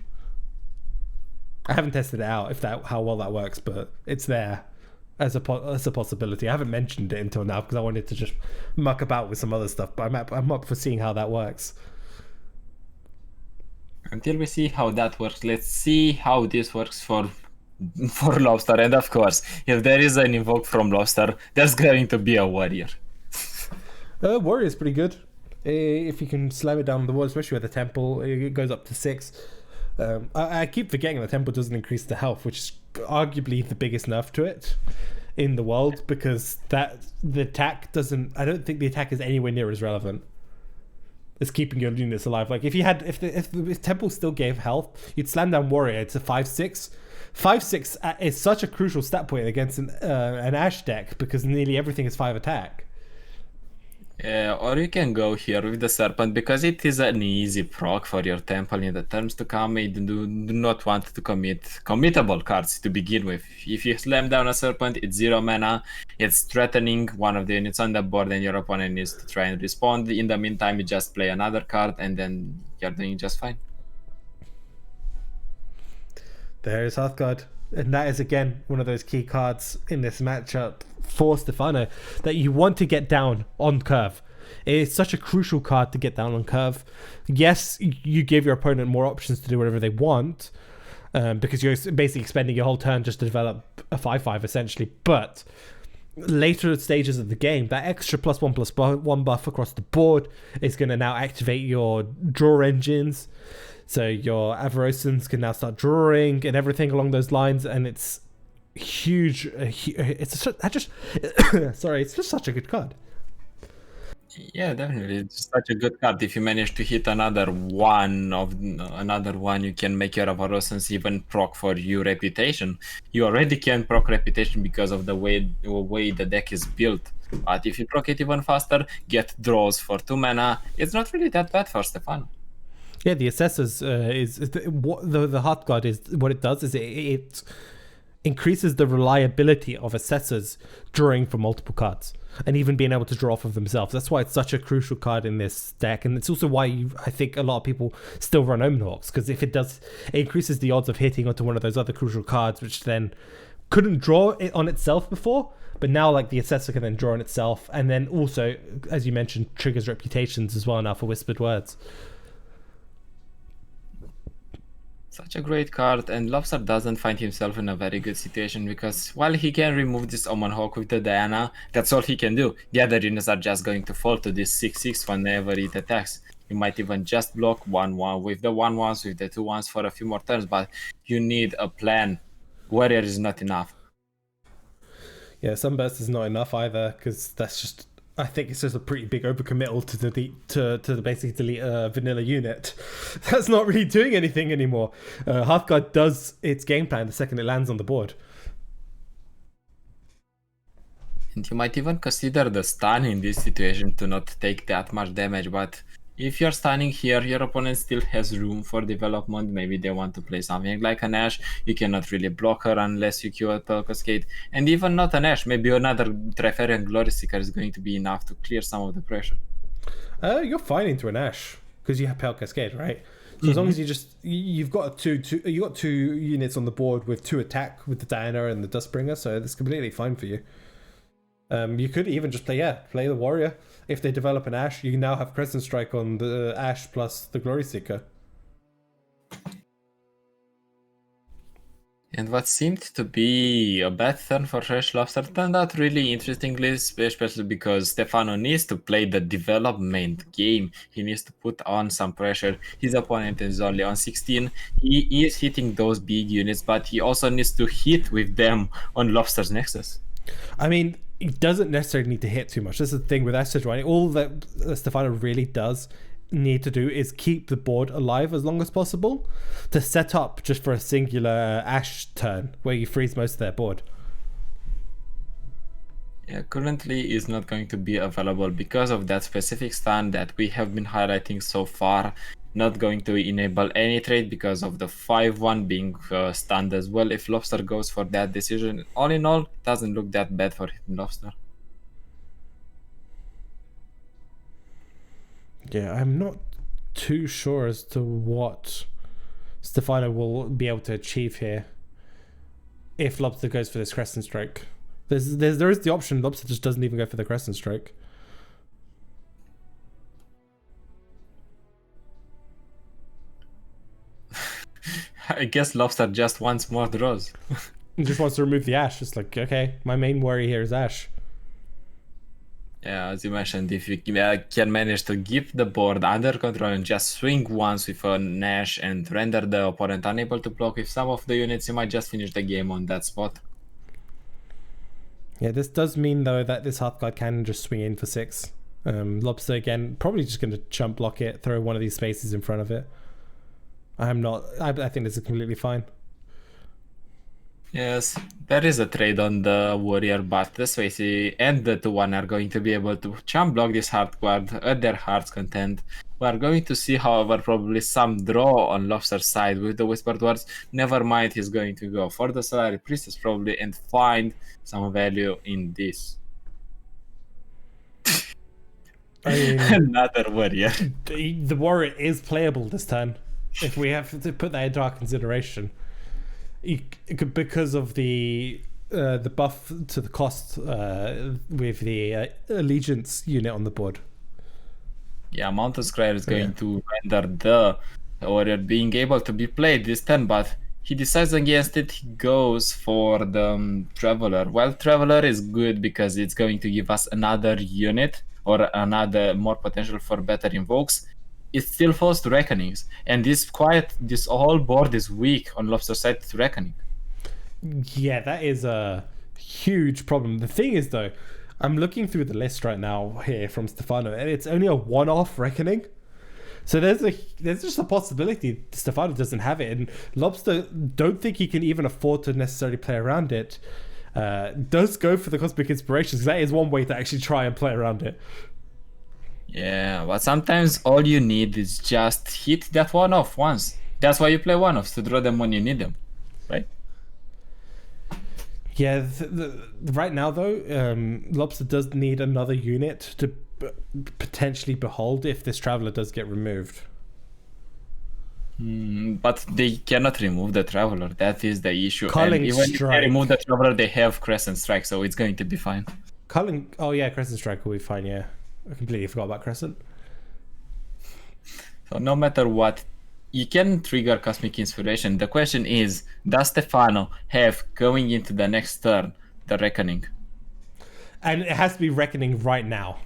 I haven't tested it out how well that works, but it's there as a possibility. I haven't mentioned it until now because I wanted to just muck about with some other stuff, but I'm up for seeing how that works. Until we see how that works, let's see how this works for Lobster. And of course, if there is an invoke from Lobster, there's going to be a warrior. Warrior's pretty good. If you can slam it down the wall, especially with the temple, it goes up to 6. I keep forgetting the temple doesn't increase the health, which is arguably the biggest nerf to it in the world, because the attack doesn't. I don't think the attack is anywhere near as relevant as keeping your units alive. Like if the temple still gave health, you'd slam down warrior to 5/6. 5/6 is such a crucial stat point against an Ashe deck because nearly everything is 5 attack. Yeah, or you can go here with the Serpent because it is an easy proc for your temple in the turns to come. You do not want to commit committable cards to begin with. If you slam down a Serpent, it's 0 mana. It's threatening one of the units on the board and your opponent needs to try and respond. In the meantime, you just play another card and then you're doing just fine. There is Hearthguard. And that is, again, one of those key cards in this matchup for Stefano that you want to get down on curve. It's such a crucial card to get down on curve. Yes, you give your opponent more options to do whatever they want, because you're basically spending your whole turn just to develop a 5/5 essentially. But later stages of the game, that extra +1/+1 buff across the board is going to now activate your draw engines. So your Avarosans can now start drawing and everything along those lines, and it's huge. It's just such a good card. Yeah, definitely. It's such a good card. If you manage to hit another one, you can make your Avarosans even proc for your reputation. You already can proc reputation because of the way the deck is built. But if you proc it even faster, get draws for 2 mana, it's not really that bad for Stefano. Yeah, the Assessors what the Hearthguard is. What it does is it increases the reliability of Assessors drawing from multiple cards and even being able to draw off of themselves. That's why it's such a crucial card in this deck, and it's also why I think a lot of people still run Omen Hawks, because if it does, it increases the odds of hitting onto one of those other crucial cards, which then couldn't draw it on itself before. But now, like, the Assessor can then draw on itself, and then also, as you mentioned, triggers reputations as well now for Whispered Words. Such a great card, and Lobster doesn't find himself in a very good situation because while he can remove this Omen Hawk with the Diana, that's all he can do. The other units are just going to fall to this 6/6 whenever it attacks. You might even just block 1/1 with the 1/1s, with the 2/1s for a few more turns, but you need a plan. Warrior is not enough. Yeah, Sunburst is not enough either, because that's just, I think it's just a pretty big overcommittal to basically delete a vanilla unit. That's not really doing anything anymore. Hearthguard does its game plan the second it lands on the board. And you might even consider the stun in this situation to not take that much damage, but if you're stunning here, your opponent still has room for development. Maybe they want to play something like an Ashe. You cannot really block her unless you queue a Pale Cascade. And even not an Ashe, maybe another Treferian Glory Seeker is going to be enough to clear some of the pressure. You're fine into an Ashe because you have Pale Cascade, right? So as long as you've got two units on the board with 2 attack with the Diana and the Dustbringer, so that's completely fine for you. You could even just play the Warrior. If they develop an Ashe, you now have Crescent Strike on the Ashe plus the Glory Seeker. And what seemed to be a bad turn for Fresh Lobster turned out really interestingly, especially because Stefano needs to play the development game. He needs to put on some pressure. His opponent is only on 16. He is hitting those big units, but he also needs to hit with them on Lobster's Nexus. I mean, he doesn't necessarily need to hit too much. That's the thing with Ashe, right? All that Stefano really does need to do is keep the board alive as long as possible to set up just for a singular Ashe turn where you freeze most of their board. Yeah, currently is not going to be available because of that specific stun that we have been highlighting so far. not going to enable any trade because of the 5-1 being stunned as well. If Lobster goes for that decision, all in all, it doesn't look that bad for Lobster. Yeah, I'm not too sure as to what Stefano will be able to achieve here if Lobster goes for this Crescent Strike. There is the option Lobster just doesn't even go for the Crescent Strike. I guess Lobster just wants more draws. He just wants to remove the Ash. It's like, okay, my main worry here is Ash. Yeah, as you mentioned, if you can manage to keep the board under control and just swing once with a Nash and render the opponent unable to block with some of the units, you might just finish the game on that spot. Yeah, this does mean, though, that this Hearthguard can just swing in for 6. Lobster, again, probably just going to chump block it, throw one of these spaces in front of it. I think this is completely fine. Yes, there is a trade on the warrior, but the Swayze and the 2-1 are going to be able to chump block this Hearthguard at their heart's content. We are going to see, however, probably some draw on Lobster's side with the Whispered Words. Never mind, he's going to go for the Solari Priestess probably and find some value in this. I mean, Another warrior. the warrior is playable this turn, if we have to put that into our consideration. Because of the buff to the cost with the allegiance unit on the board. Yeah, Mountain Square is going to render the warrior being able to be played this turn, but he decides against it. He goes for the Traveler. Well, Traveler is good because it's going to give us another unit or another more potential for better invokes. It still falls to Reckonings, and this whole board is weak on Lobster side to Reckoning. Yeah, that is a huge problem. The thing is, though, I'm looking through the list right now here from Stefano, and it's only a one-off Reckoning. So there's just a possibility Stefano doesn't have it, and Lobster don't think he can even afford to necessarily play around it. Does go for the Cosmic Inspirations, because that is one way to actually try and play around it. Yeah, but sometimes all you need is just hit that one-off once. That's why you play one-offs, to draw them when you need them, right? Yeah, right now, though, Lobster does need another unit to potentially behold if this Traveler does get removed. But they cannot remove the Traveler. That is the issue. Culling and even Strike. if they remove the Traveler, they have Crescent Strike, so it's going to be fine. Oh yeah, Crescent Strike will be fine, yeah. I completely forgot about Crescent. So no matter what, you can trigger Cosmic Inspiration. The question is, does Stefano have, going into the next turn, the Reckoning? And it has to be Reckoning right now.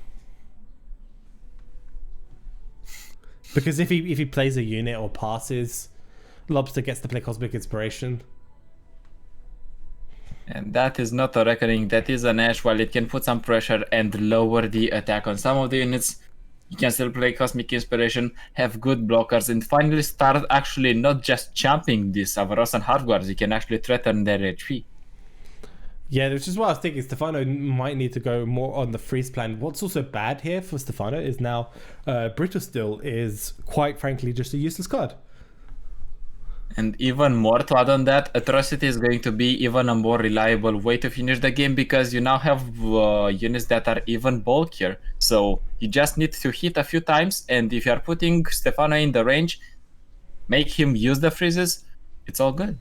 Because if he plays a unit or passes, Lobster gets to play Cosmic Inspiration. And that is not a Reckoning, that is an Ash. While it can put some pressure and lower the attack on some of the units, you can still play Cosmic Inspiration, have good blockers, and finally start actually not just champing these Avaros and Hearthguards, you can actually threaten their HP. Yeah, which is what I was thinking. Stefano might need to go more on the freeze plan. What's also bad here for Stefano is now Brittle Steel is, quite frankly, just a useless card. And even more to add on that, Atrocity is going to be even a more reliable way to finish the game because you now have units that are even bulkier. So you just need to hit a few times, and if you are putting Stefano in the range, make him use the freezes, it's all good.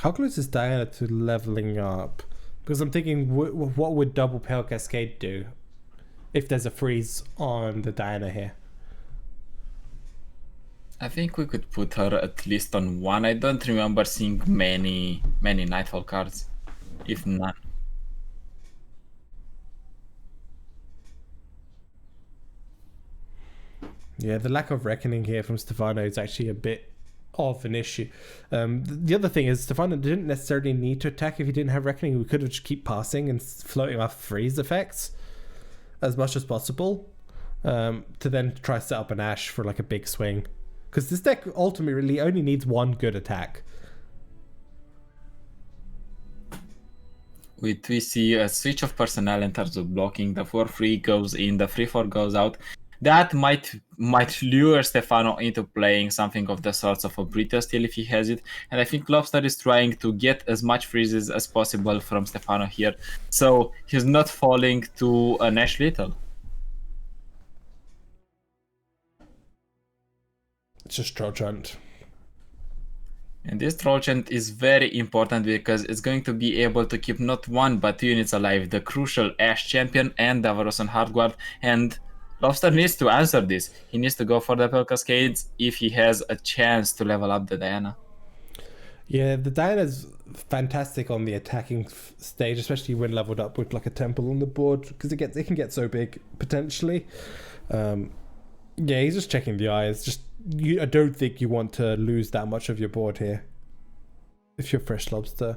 How close is Diana to leveling up? Because I'm thinking, what would Double Pale Cascade do if there's a freeze on the Diana here? I think we could put her at least on 1. I don't remember seeing many Nightfall cards, if none. Yeah, the lack of Reckoning here from Stefano is actually a bit of an issue. The other thing is Stefano didn't necessarily need to attack if he didn't have Reckoning. We could have just keep passing and floating off freeze effects as much as possible to then try to set up an Ash for like a big swing. Because this deck ultimately really only needs one good attack. We see a switch of personnel in terms of blocking. The 4-3 goes in, the 3-4 goes out. that might lure Stefano into playing something of the sorts of a Brito still if he has it. And I think Lobster is trying to get as much freezes as possible from Stefano here, so he's not falling to an Ash Little. It's just Trojant. And this Trojant is very important because it's going to be able to keep not one but two units alive, the crucial Ash Champion and Davarosan Hardguard, and Lobster needs to answer this. He needs to go for the Pearl Cascades if he has a chance to level up the Diana. Yeah, the Diana's fantastic on the attacking stage, especially when leveled up with like a temple on the board, because it can get so big potentially. Yeah, he's just checking the eyes. I don't think you want to lose that much of your board here if you're Fresh Lobster.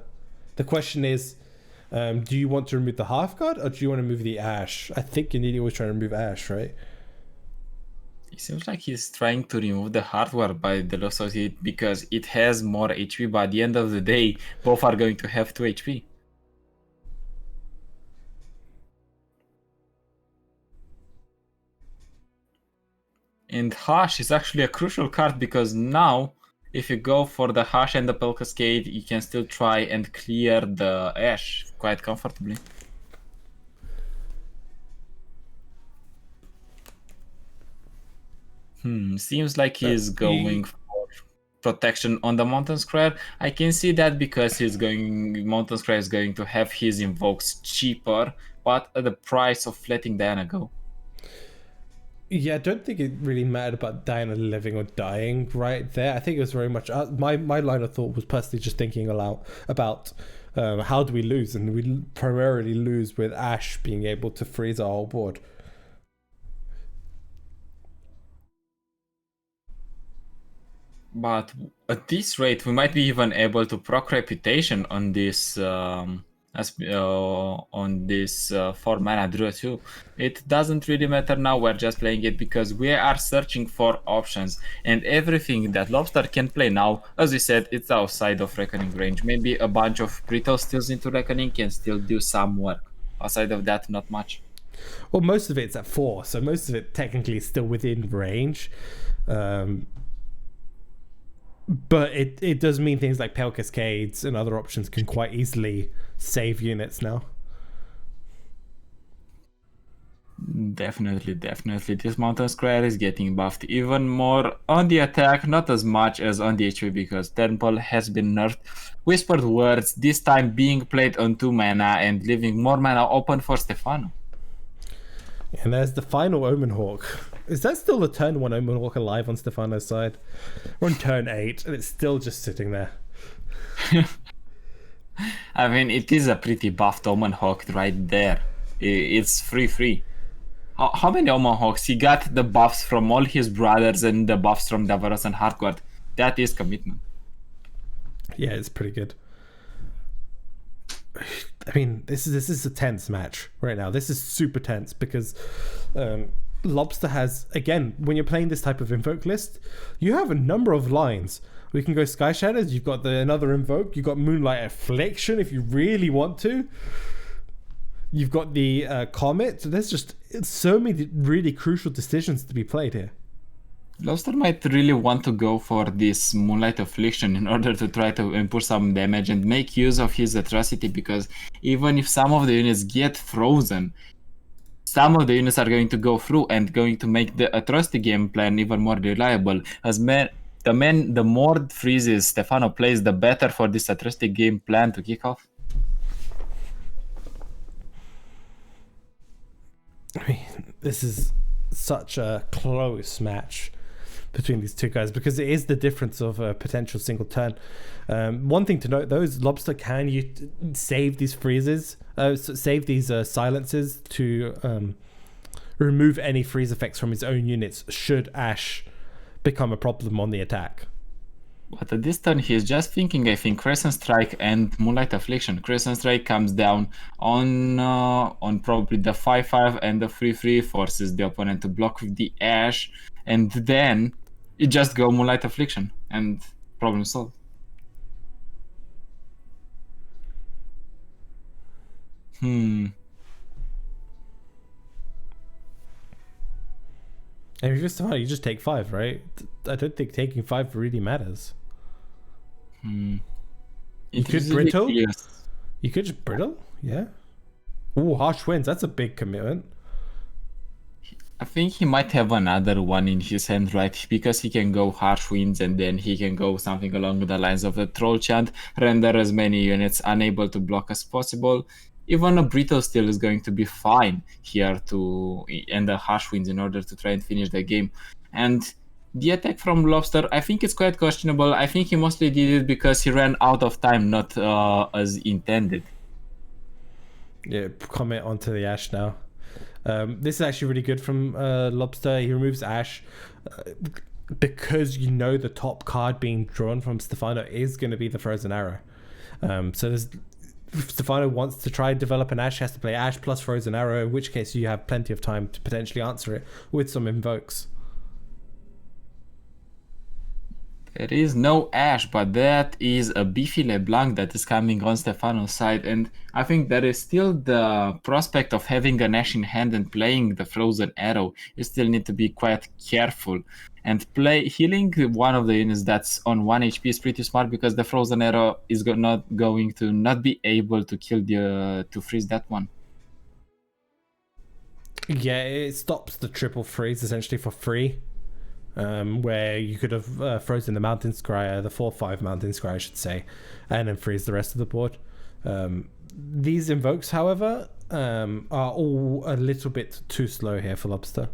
The question is, do you want to remove the half guard or do you want to move the Ash? I think you need to always try to remove Ash, right? It seems like he's trying to remove the hardware by the loss of it because it has more HP, but at the end of the day, both are going to have 2 HP. And Hash is actually a crucial card because now, if you go for the Hash and the Pearl Cascade, you can still try and clear the Ash quite comfortably. Seems like he's going for protection on the Mountain Square. I can see that because Mountain Square is going to have his invokes cheaper, but at the price of letting Diana go. Yeah, I don't think it really mattered about Diana living or dying right there. I think it was very much my line of thought was personally just thinking about how do we lose, and we primarily lose with Ash being able to freeze our whole board. But at this rate, we might be even able to proc reputation on this 4 mana draw too. It doesn't really matter now. We're just playing it because we are searching for options, and everything that Lobster can play now, as we said, it's outside of Reckoning range. Maybe a bunch of Brittle steals into Reckoning can still do some work. Outside of that, not much. Well, most of it's at 4, so most of it technically is still within range. But it does mean things like Pale Cascades and other options can quite easily save units now. Definitely. This Mountain Square is getting buffed even more on the attack, not as much as on the HP because Temple has been nerfed. Whispered Words, this time being played on 2 mana and leaving more mana open for Stefano. And there's the final Omen Hawk. Is that still the turn 1 Omen Hawk alive on Stefano's side? We're on turn 8 and it's still just sitting there. I mean, it is a pretty buffed Omen Hawk right there. It's free. How many Omen Hawks? He got the buffs from all his brothers and the buffs from Davaros and Hardguard. That is commitment. Yeah, it's pretty good. I mean, this is a tense match right now. This is super tense because Lobster has, again, when you're playing this type of invoke list, you have a number of lines. We can go Sky Shadows, you've got another invoke, you've got Moonlight Affliction if you really want to. You've got the Comet. So there's just so many really crucial decisions to be played here. Lobster might really want to go for this Moonlight Affliction in order to try to input some damage and make use of his Atrocity, because even if some of the units get frozen, some of the units are going to go through and going to make the Atrocity game plan even more reliable. As the more freezes Stefano plays, the better for this Atrocity game plan to kick off. I mean, this is such a close match between these two guys because it is the difference of a potential single turn. One thing to note though is Lobster can you save these freezes, save these silences to remove any freeze effects from his own units should Ash become a problem on the attack. But at this turn, he's just thinking, I think, Crescent Strike and Moonlight Affliction. Crescent Strike comes down on probably the 5/5 and the 3/3, forces the opponent to block with the Ash, and then you just go Moonlight Affliction, and problem solved. And if you're Stefano, you just take 5, right? I don't think taking 5 really matters. You could brittle. Yes. You could just brittle, yeah. Oh, harsh winds. That's a big commitment. I think he might have another one in his hand, right? Because he can go harsh winds and then he can go something along the lines of the troll chant, render as many units unable to block as possible. Even a brittle still is going to be fine here to end the harsh winds in order to try and finish the game. And the attack from Lobster, I think it's quite questionable. I think he mostly did it because he ran out of time, not as intended. Yeah, comment onto the Ash now. This is actually really good from Lobster. He removes Ash because you know the top card being drawn from Stefano is going to be the Frozen Arrow. So there's, if Stefano wants to try and develop an Ash, he has to play Ash plus Frozen Arrow, in which case you have plenty of time to potentially answer it with some invokes. There is no Ash, but that is a beefy LeBlanc that is coming on Stefano's side, and I think there is still the prospect of having an Ash in hand and playing the Frozen Arrow. You still need to be quite careful. And healing one of the units that's on 1 HP is pretty smart because the Frozen Arrow is not going to not be able to kill to freeze that one. Yeah, it stops the triple freeze essentially for free. Where you could have frozen the Mountain Scryer, the 4/5 Mountain Scryer, I should say, and then freeze the rest of the board. These invokes, however, are all a little bit too slow here for Lobster.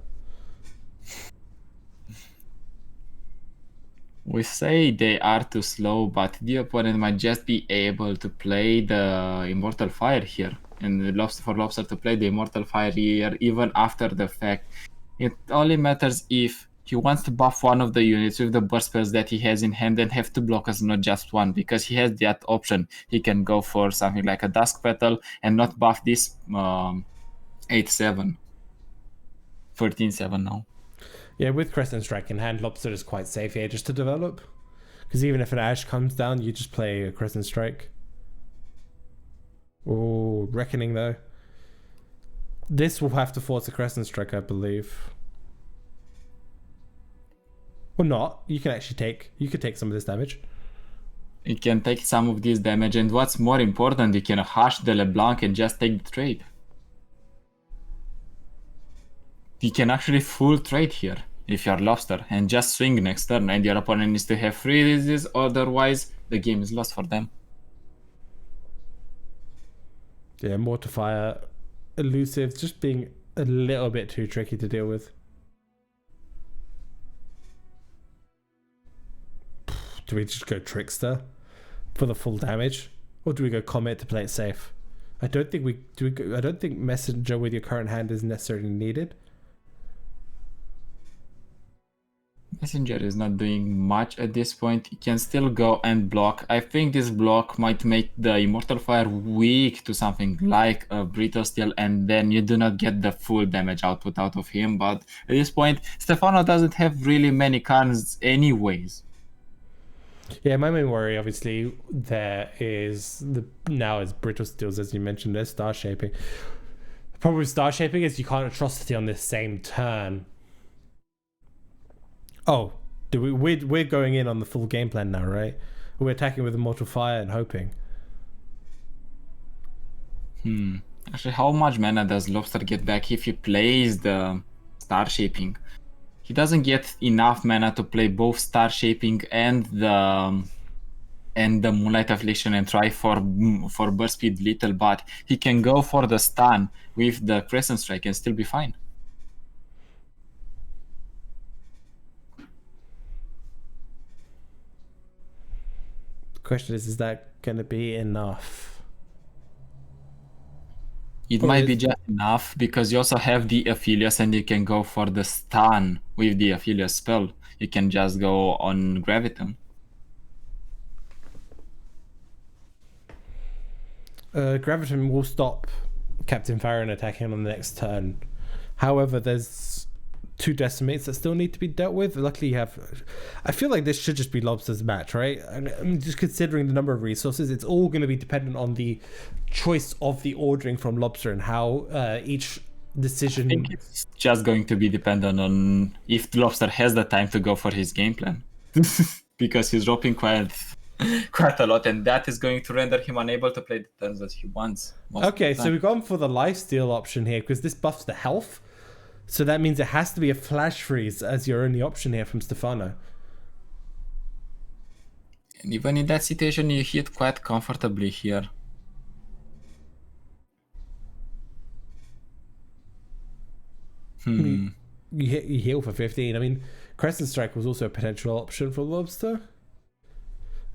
We say they are too slow, but the opponent might just be able to play the Immortal Fire here. And for Lobster to play the Immortal Fire here, even after the fact, it only matters if he wants to buff one of the units with the burst spells that he has in hand and have 2 blockers, not just one, because he has that option. He can go for something like a Dusk Petal and not buff this 8/7. 13/7 now. Yeah, with Crescent Strike in hand, Lobster is quite safe here just to develop. Because even if an Ash comes down, you just play a Crescent Strike. Oh, Reckoning though. This will have to force a Crescent Strike, I believe. Or not. You could take some of this damage. You can take some of this damage, and what's more important, you can hash the LeBlanc and just take the trade. You can actually full trade here if you're Lobster and just swing next turn, and your opponent needs to have freezes, otherwise the game is lost for them. Yeah, Mortifier, elusive, just being a little bit too tricky to deal with. Do we just go Trickster for the full damage, or do we go Comet to play it safe? I don't think I don't think Messenger with your current hand is necessarily needed. Messenger is not doing much at this point. He can still go and block. I think this block might make the Immortal Fire weak to something like a Brittle Steel, and then you do not get the full damage output out of him. But at this point, Stefano doesn't have really many cards anyways. Yeah, my main worry, obviously, there is now is Brittle Steels, as you mentioned. There's Star Shaping. The problem with Star Shaping is you can't Atrocity on this same turn. Oh, we're going in on the full game plan now, right? We're attacking with Immortal Fire and hoping. Actually, how much mana does Lobster get back if he plays the Star Shaping? He doesn't get enough mana to play both Star Shaping and the Moonlight Affliction and try for burst speed little, but he can go for the stun with the Crescent Strike and still be fine. The question is that going to be enough? It might be just enough because you also have the Aphelios and you can go for the stun with the Aphelios spell. You can just go on Graviton. Graviton will stop Captain Farron attacking on the next turn. However, there's 2 decimates that still need to be dealt with. Luckily, you have... I feel like this should just be Lobster's match, right? I mean, just considering the number of resources, it's all going to be dependent on the choice of the ordering from Lobster and how each decision. I think it's just going to be dependent on if the Lobster has the time to go for his game plan. Because he's dropping quite a lot, and that is going to render him unable to play the turns that he wants. Okay, so we've gone for the lifesteal option here because this buffs the health. So that means it has to be a flash freeze as your only option here from Stefano. And even in that situation, you hit quite comfortably here. You heal for 15. I mean, Crescent Strike was also a potential option for Lobster.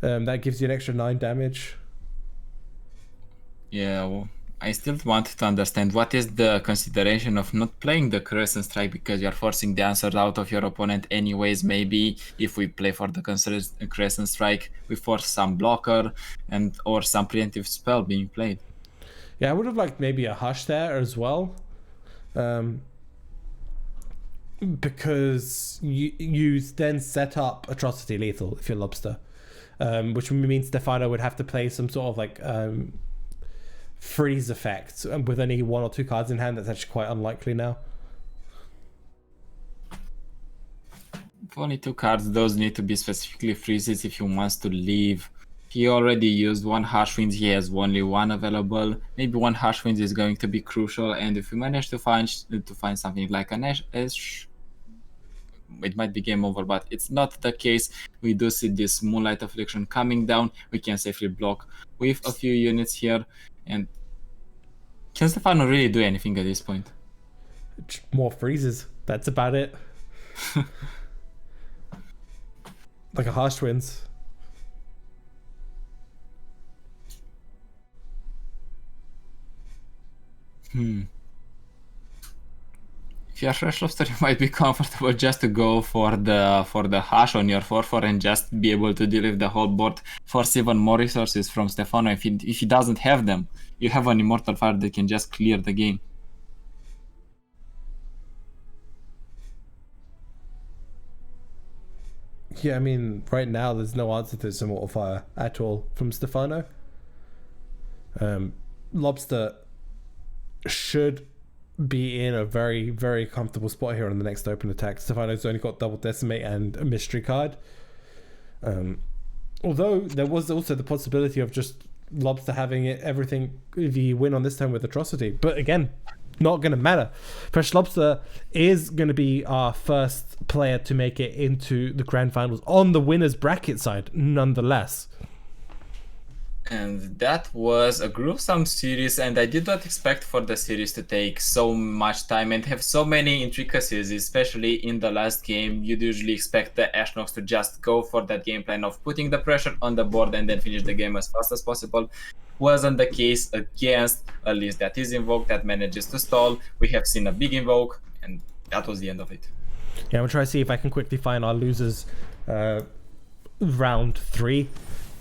That gives you an extra 9 damage. Yeah, well, I still want to understand what is the consideration of not playing the Crescent Strike, because you're forcing the answers out of your opponent anyways. Maybe if we play for the Crescent Strike, we force some blocker or some preemptive spell being played. Yeah, I would have liked maybe a Hush there as well. Because you then set up Atrocity Lethal if you're Lobster. Which means Stefano would have to play some sort of like freeze effect with only 1 or 2 cards in hand. That's actually quite unlikely now. If only 2 cards, those need to be specifically freezes if he wants to leave. He already used 1 Harsh Winds, he has only 1 available. Maybe 1 Harsh Winds is going to be crucial, and if we manage to find something like an Ash, it might be game over, but it's not the case. We do see this Moonlight Affliction coming down. We can safely block with a few units here. And can Stefano really do anything at this point? More freezes. That's about it. Like a Harsh Winds. If you're Fresh Lobster, you might be comfortable just to go for the hash on your 4/4 and just be able to deal with the whole board. Force even more resources from Stefano. If he doesn't have them, you have an Immortal Fire that can just clear the game. Yeah, I mean, right now there's no answer to this Immortal Fire at all from Stefano. Lobster should be in a very, very comfortable spot here on the next open attack. Stefano's only got Double Decimate and a mystery card. Although there was also the possibility of just Lobster having everything if you win on this time with Atrocity. But again, not going to matter. Fresh Lobster is going to be our first player to make it into the grand finals on the winner's bracket side, nonetheless. And that was a gruesome series, and I did not expect for the series to take so much time and have so many intricacies, especially in the last game. You'd usually expect the Ashnox to just go for that game plan of putting the pressure on the board and then finish the game as fast as possible. Wasn't the case against a list that is invoked, that manages to stall. We have seen a big invoke, and that was the end of it. Yeah, I'm going to try to see if I can quickly find our losers round 3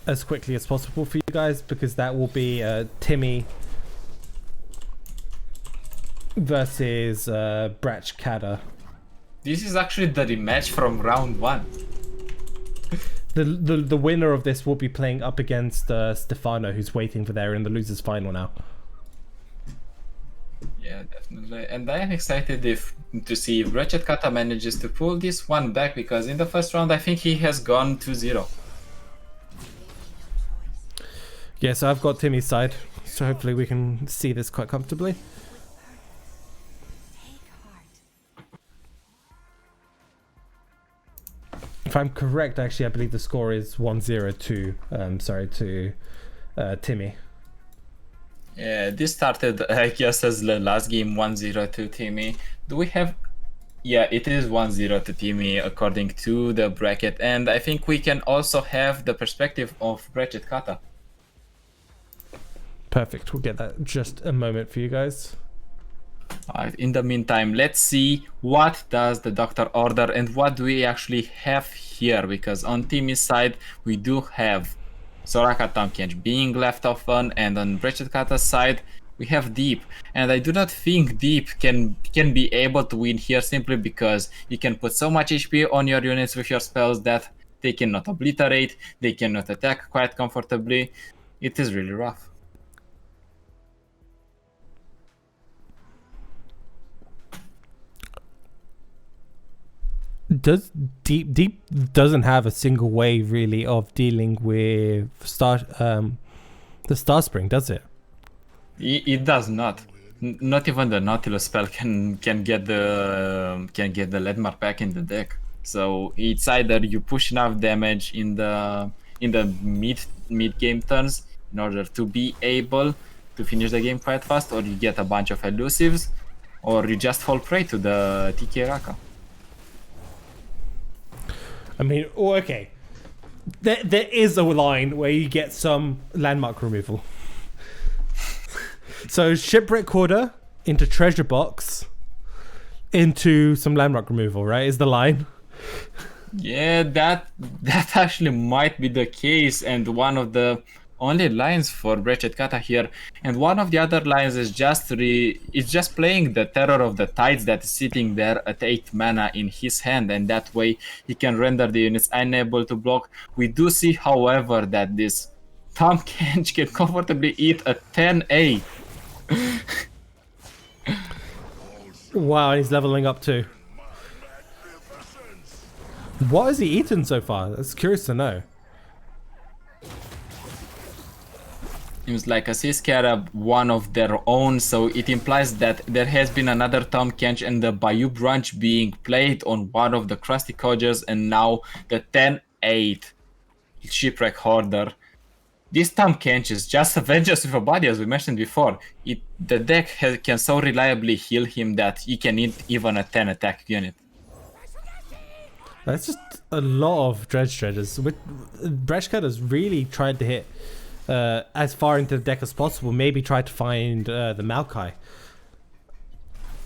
as quickly as possible for you guys, because that will be Timmy versus Bratch Kada. This is actually the rematch from round 1. The winner of this will be playing up against Stefano, who's waiting for there in the losers final now. Yeah, definitely. And I am excited to see if Ratchet Kata manages to pull this one back, because in the first round I think he has gone 2-0. Yeah, so I've got Timmy's side, so hopefully we can see this quite comfortably. If I'm correct, actually, I believe the score is 1-0 to Timmy. Yeah, this started, I guess, as the last game 1-0 to Timmy. Do we have... Yeah, it is 1-0 to Timmy according to the bracket, and I think we can also have the perspective of Ratchet Kata. Perfect, we'll get that just a moment for you guys. Alright, in the meantime, let's see what does the doctor order and what do we actually have here, because on Timmy's side we do have Soraka Tomkench being left open, and on Ratchet Kata's side we have Deep, and I do not think Deep can be able to win here simply because you can put so much HP on your units with your spells that they cannot obliterate, they cannot attack quite comfortably. It is really rough. Does Deep doesn't have a single way really of dealing with the Star Spring, does it? It does not. Not even the Nautilus spell can get the landmark back in the deck. So it's either you push enough damage in the mid game turns in order to be able to finish the game quite fast, or you get a bunch of elusives, or you just fall prey to the TK Raka. I mean, oh, okay. There is a line where you get some landmark removal. So Shipwreck Quarter into Treasure Box into some landmark removal, right? Is the line? Yeah, that actually might be the case, and one of the only lines for Wretched Kata here. And one of the other lines is just playing the Terror of the Tides that is sitting there at 8 mana in his hand, and that way he can render the units unable to block. We do see, however, that this Tom Kench can comfortably eat a 10-8. Wow, he's leveling up too. What has he eaten so far? That's curious to know. Seems like a Sea Scarab, one of their own, so it implies that there has been another Tom Kench and the Bayou Branch being played on one of the Crusty Codgers, and now the 10-8 Shipwreck Hoarder. This Tom Kench is just a Vengeance with a Body, as we mentioned before. The deck can so reliably heal him that he can eat even a 10 attack unit. That's just a lot of Dredge Dredgers. Breshkat has really tried to hit as far into the deck as possible. Maybe try to find the Maokai.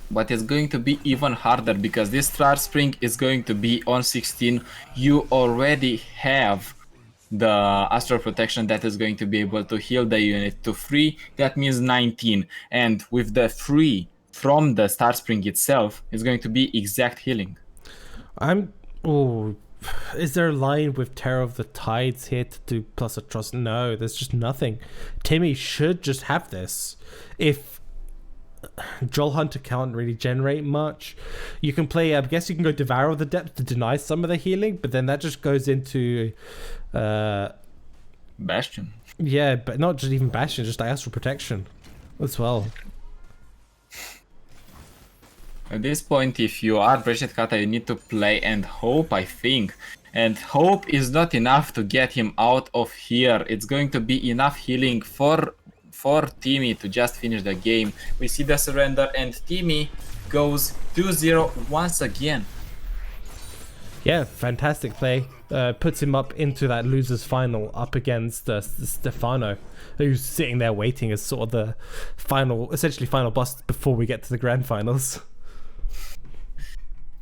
But it's going to be even harder because this Star Spring is going to be on 16. You already have the Astral Protection that is going to be able to heal the unit to 3. That means 19. And with the 3 from the Star Spring itself, it's going to be exact healing. Is there a line with Terror of the Tides here to do plus a trust? No, there's just nothing. Timmy should just have this. If Joel Hunter can't really generate much, you can play, I guess you can go Devour of the Depth to deny some of the healing, but then that just goes into Bastion. Yeah, but not just even Bastion, just Astral Protection as well. At this point, if you are Wretched Kata, you need to play and hope, I think. And hope is not enough to get him out of here. It's going to be enough healing for Timmy to just finish the game. We see the surrender, and Timmy goes 2-0 once again. Yeah, fantastic play. Puts him up into that losers final up against Stefano, who's sitting there waiting as sort of the essentially final boss before we get to the grand finals.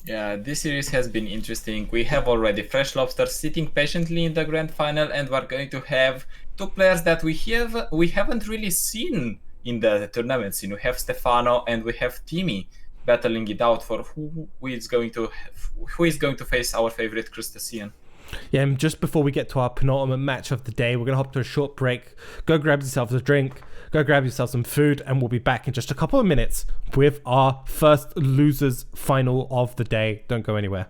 Yeah, this series has been interesting. We have already Fresh Lobster sitting patiently in the grand final, and we're going to have two players that we haven't really seen in the tournament scene. We have Stefano and we have Timmy battling it out for who is going to face our favorite Crustacean. Yeah, and just before we get to our penultimate match of the day, we're going to hop to a short break. Go grab yourself a drink, go grab yourself some food, and we'll be back in just a couple of minutes with our first losers final of the day. Don't go anywhere.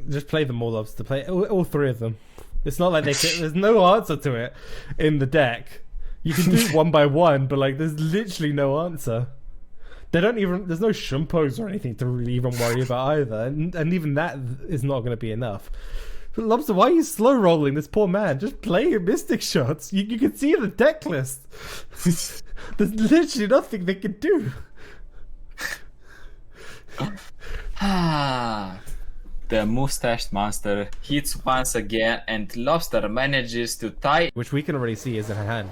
Just play them all, Lobster. Play all three of them. It's not like there's no answer to it in the deck. You can do it one by one, but like there's literally no answer. There's no Shumpos or anything to really even worry about either, and even that is not going to be enough. But Lobster, why are you slow rolling this poor man? Just play your Mystic Shots. You can see the deck list. There's literally nothing they can do. The mustached monster hits once again, and Lobster manages to tie. Which we can already see is in her hand.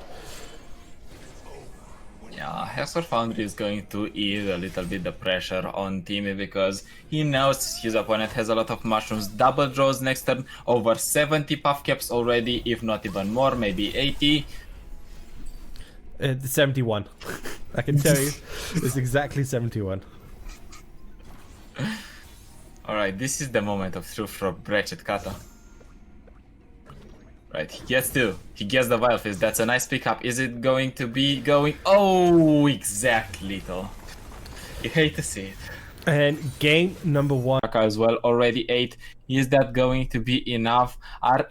Yeah, Hexor Foundry is going to ease a little bit the pressure on Timmy because he knows his opponent has a lot of mushrooms. Double draws next turn, over 70 puff caps already, if not even more, maybe 80. 71. I can tell you, it's exactly 71. Alright, this is the moment of truth for Brechet Kata. Right, he gets two. He gets the Wild Fist. That's a nice pickup. Is it going to be going? Oh, exactly, though. You hate to see it. And game number 1. As well, already 8. Is that going to be enough?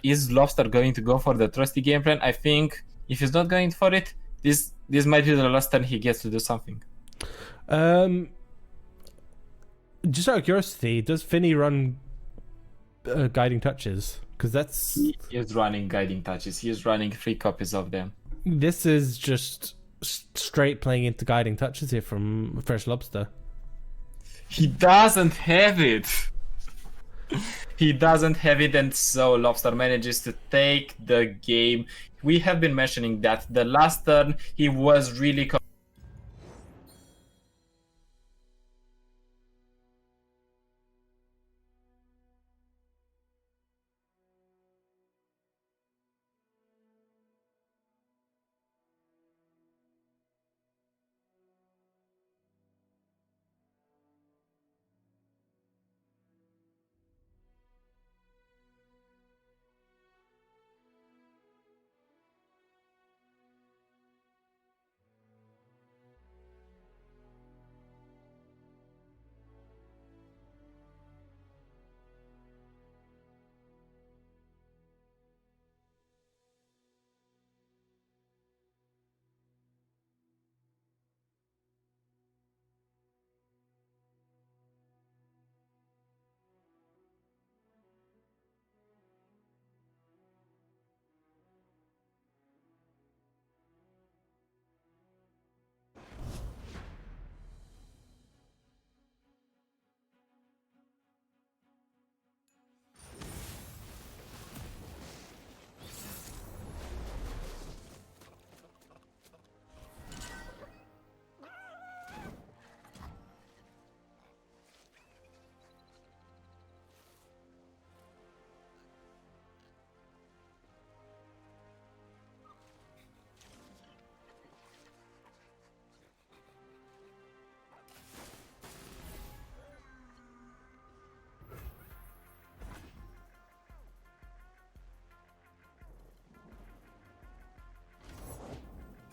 Is Lobster going to go for the trusty game plan? I think if he's not going for it, this might be the last time he gets to do something. Just out of curiosity, does Finny run guiding touches? Because that's... He is running guiding touches. He is running 3 copies of them. This is just straight playing into guiding touches here from Fresh Lobster. He doesn't have it. He doesn't have it, and so Lobster manages to take the game. We have been mentioning that the last turn he was really...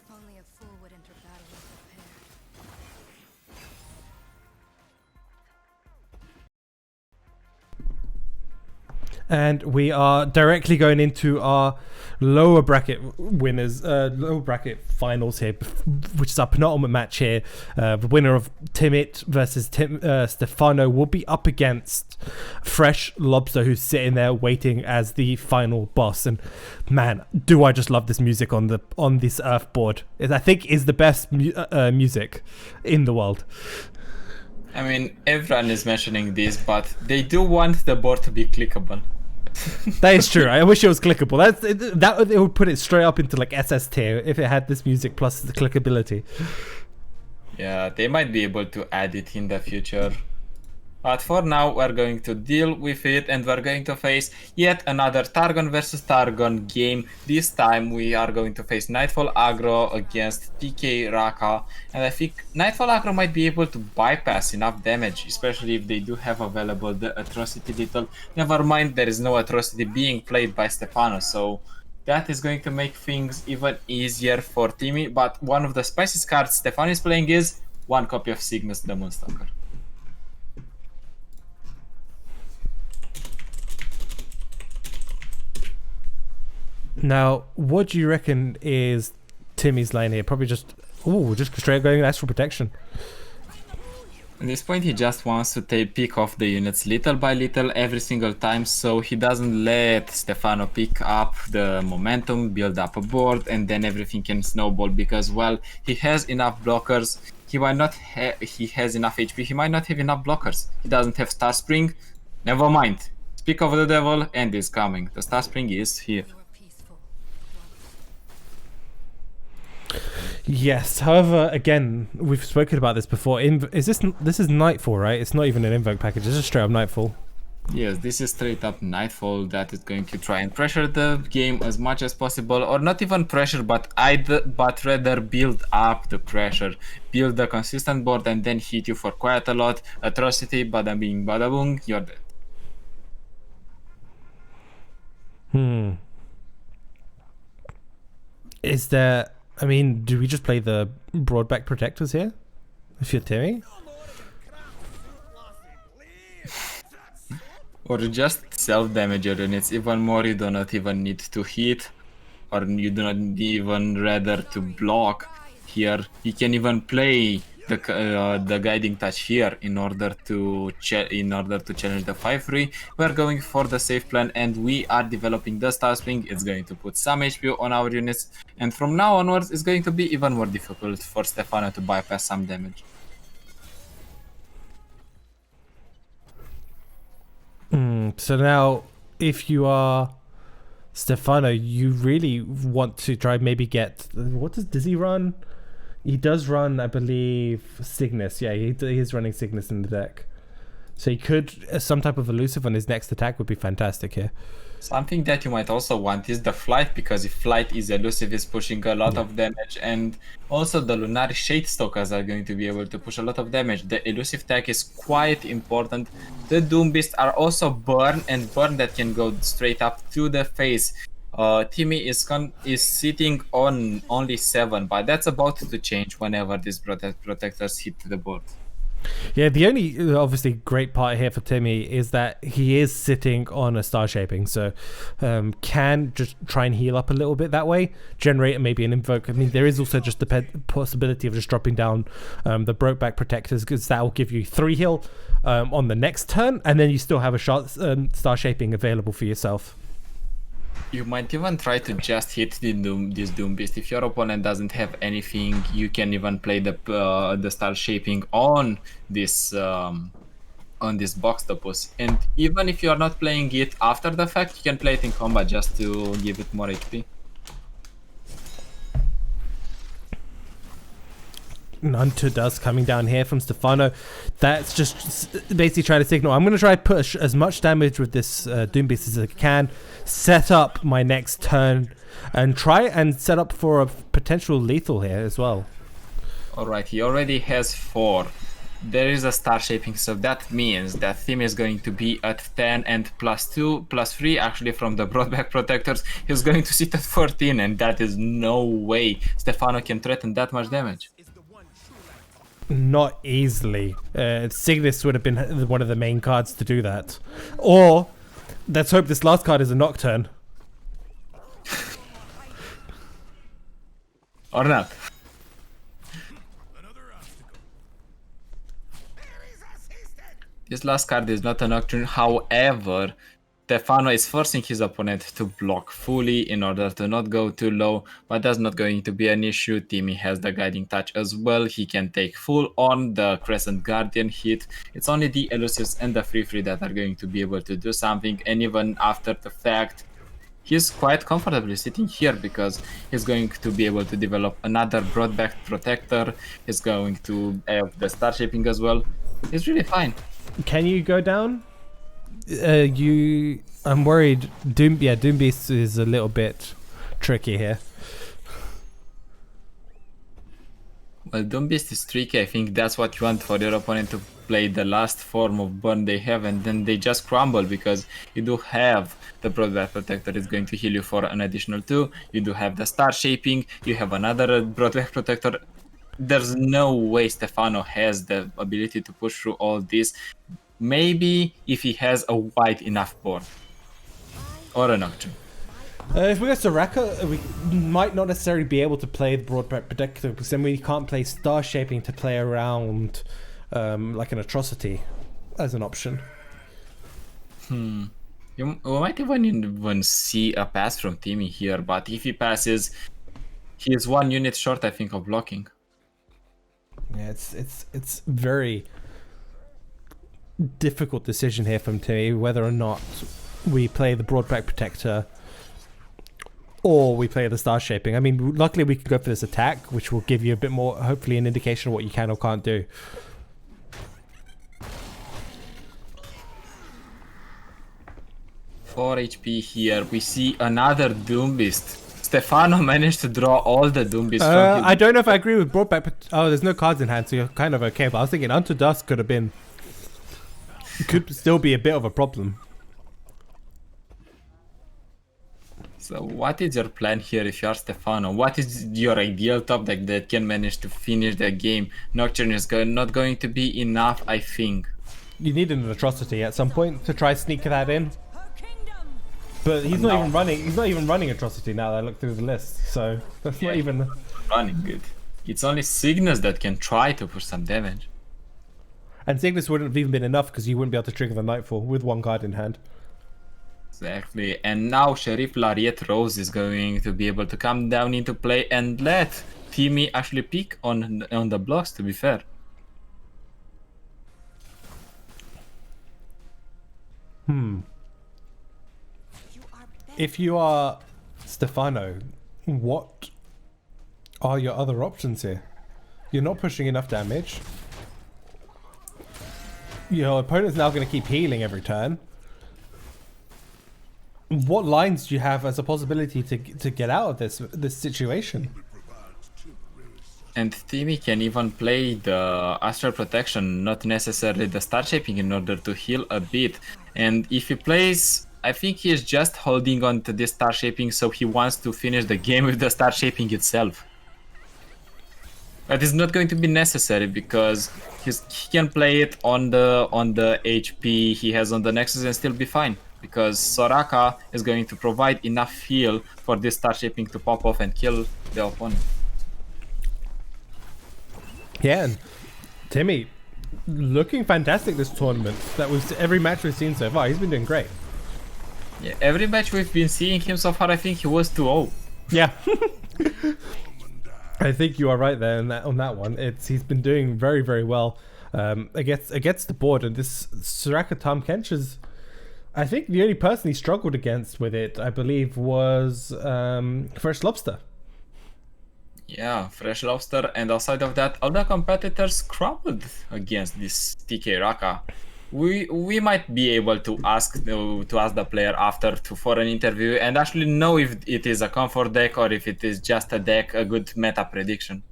Only a fool would enter battle unprepared. And we are directly going into our lower bracket winners, lower bracket finals here, which is our penultimate match here. The winner of Timit versus Stefano will be up against Fresh Lobster, who's sitting there waiting as the final boss. And man, do I just love this music on this Earth board. I think is the best music in the world. I mean, everyone is mentioning this, but they do want the board to be clickable. That is true. I wish it was clickable. That it would put it straight up into like SS tier if it had this music plus the clickability. Yeah, they might be able to add it in the future. But for now, we're going to deal with it, and we're going to face yet another Targon versus Targon game. This time we are going to face Nightfall Aggro against TK Raka, and I think Nightfall Aggro might be able to bypass enough damage, especially if they do have available the Atrocity title. Never mind, there is no Atrocity being played by Stefano, so that is going to make things even easier for Timmy. But one of the spiciest cards Stefano is playing is 1 copy of Cygnus the Moonstalker. Now, what do you reckon is Timmy's lane here? Probably just straight going astral protection. At this point, he just wants to pick off the units little by little every single time, so he doesn't let Stefano pick up the momentum, build up a board, and then everything can snowball because, well, he has enough blockers. He might not he has enough HP, he might not have enough blockers. He doesn't have Star Spring. Never mind. Speak of the devil, and is coming. The Star Spring is here. You were peaceful. Yes. However, again, we've spoken about this before. This is Nightfall, right? It's not even an invoke package. It's just straight up Nightfall. Yes, this is straight up Nightfall that is going to try and pressure the game as much as possible, or not even pressure, but rather build up the pressure, build the consistent board, and then hit you for quite a lot. Atrocity, bada bing, bada boom, you're dead. Is there? I mean, do we just play the broadback protectors here? If you're Timmy? Or just self-damage your units even more. You do not even need to hit, or you do not even rather to block here. You can even play the guiding touch here in order to challenge the 5-3. We're going for the safe plan, and we are developing the Star Spring. It's going to put some HP on our units, and from now onwards it's going to be even more difficult for Stefano to bypass some damage. So now, if you are Stefano, you really want to try maybe get... does he run? He does run, I believe, Cygnus. Yeah, he is running Cygnus in the deck. So he could... some type of elusive on his next attack would be fantastic here. Something that you might also want is the flight, because if flight is elusive, is pushing a lot of damage, and also the Lunar Shade Stalkers are going to be able to push a lot of damage. The elusive tag is quite important. The Doom Beasts are also burn, and burn that can go straight up to the face. Timmy is sitting on only 7, but that's about to change whenever these protectors hit the board. Yeah, the only obviously great part here for Timmy is that he is sitting on a star shaping, so can just try and heal up a little bit that way, generate maybe an invoke. I mean, there is also just the possibility of just dropping down the Brokeback Protectors, because that will give you 3 heal on the next turn, and then you still have a star shaping available for yourself. You might even try to just hit this Doom Beast. If your opponent doesn't have anything, you can even play the Star Shaping on this Boxtopus. And even if you are not playing it after the fact, you can play it in combat just to give it more HP. None to Dust coming down here from Stefano. That's just basically trying to signal, I'm going to try to push as much damage with this Doom Beast as I can, set up my next turn, and try and set up for a potential lethal here as well. Alright, he already has 4. There is a Star Shaping, so that means that Theme is going to be at 10, and +3 actually from the Broadback Protectors. He's going to sit at 14, and that is no way Stefano can threaten that much damage. Not easily. Cygnus would have been one of the main cards to do that. Or, let's hope this last card is a Nocturne. Or not. This last card is not a Nocturne, however, Stefano is forcing his opponent to block fully in order to not go too low, but that's not going to be an issue. Timmy has the Guiding Touch as well. He can take full on the Crescent Guardian hit. It's only the Elusives and the Free that are going to be able to do something, and even after the fact, he's quite comfortably sitting here because he's going to be able to develop another Broadback Protector. He's going to have the Star Shaping as well. He's really fine. Can you go down? I'm worried. Doom Beast is a little bit tricky here. Well, Doom Beast is tricky. I think that's what you want for your opponent to play the last form of burn they have, and then they just crumble because you do have the Broadback Protector is going to heal you for an additional 2. You do have the Star Shaping. You have another Broadback Protector. There's no way Stefano has the ability to push through all this. Maybe if he has a wide enough board or a Nocturne. If we go Soraka, we might not necessarily be able to play the Broadback Protector because then we can't play Star Shaping to play around like an Atrocity as an option. We might even see a pass from Timmy here, but if he passes, he is 1 unit short, I think, of blocking. Yeah, it's very difficult decision here from Timmy whether or not we play the Broadback Protector or we play the Star Shaping. I mean, luckily we can go for this attack, which will give you a bit more, hopefully, an indication of what you can or can't do. 4 HP here. We see another Doom Beast. Stefano managed to draw all the Doom Beasts from him. I don't know if I agree with Broadback. Oh, there's no cards in hand, so you're kind of okay. But I was thinking Unto Dusk could still be a bit of a problem. So what is your plan here if you are Stefano? What is your ideal top deck that can manage to finish the game? Nocturne is not going to be enough, I think. You need an Atrocity at some point to try sneak that in. But he's not even running. He's not even running Atrocity now that I look through the list. So that's not even running good. It's only Cygnus that can try to push some damage. And Cygnus wouldn't have even been enough because you wouldn't be able to trigger the Nightfall with 1 card in hand. Exactly. And now Sheriff Lariat Rose is going to be able to come down into play and let Timmy actually pick on the blocks, to be fair. If you are Stefano, what are your other options here? You're not pushing enough damage. Your opponent's now going to keep healing every turn. What lines do you have as a possibility to get out of this situation? And Timmy can even play the Astral Protection, not necessarily the Star Shaping, in order to heal a bit. And if he plays, I think he is just holding on to this Star Shaping, so he wants to finish the game with the Star Shaping itself. But it's not going to be necessary because he can play it on the HP he has on the Nexus and still be fine. Because Soraka is going to provide enough heal for this Star Shaping to pop off and kill the opponent. Yeah, and Timmy looking fantastic this tournament. That was every match we've seen so far. He's been doing great. Yeah, every match we've been seeing him so far, I think he was 2-0. Yeah. I think you are right there on that one. He's been doing very, very well against the board, and this Soraka Tom Kench is, I think, the only person he struggled against with it, I believe, was Fresh Lobster. Yeah, Fresh Lobster, and outside of that, all the competitors crumbled against this TK Raka. We might be able to ask the player after for an interview and actually know if it is a comfort deck or if it is just a good meta prediction.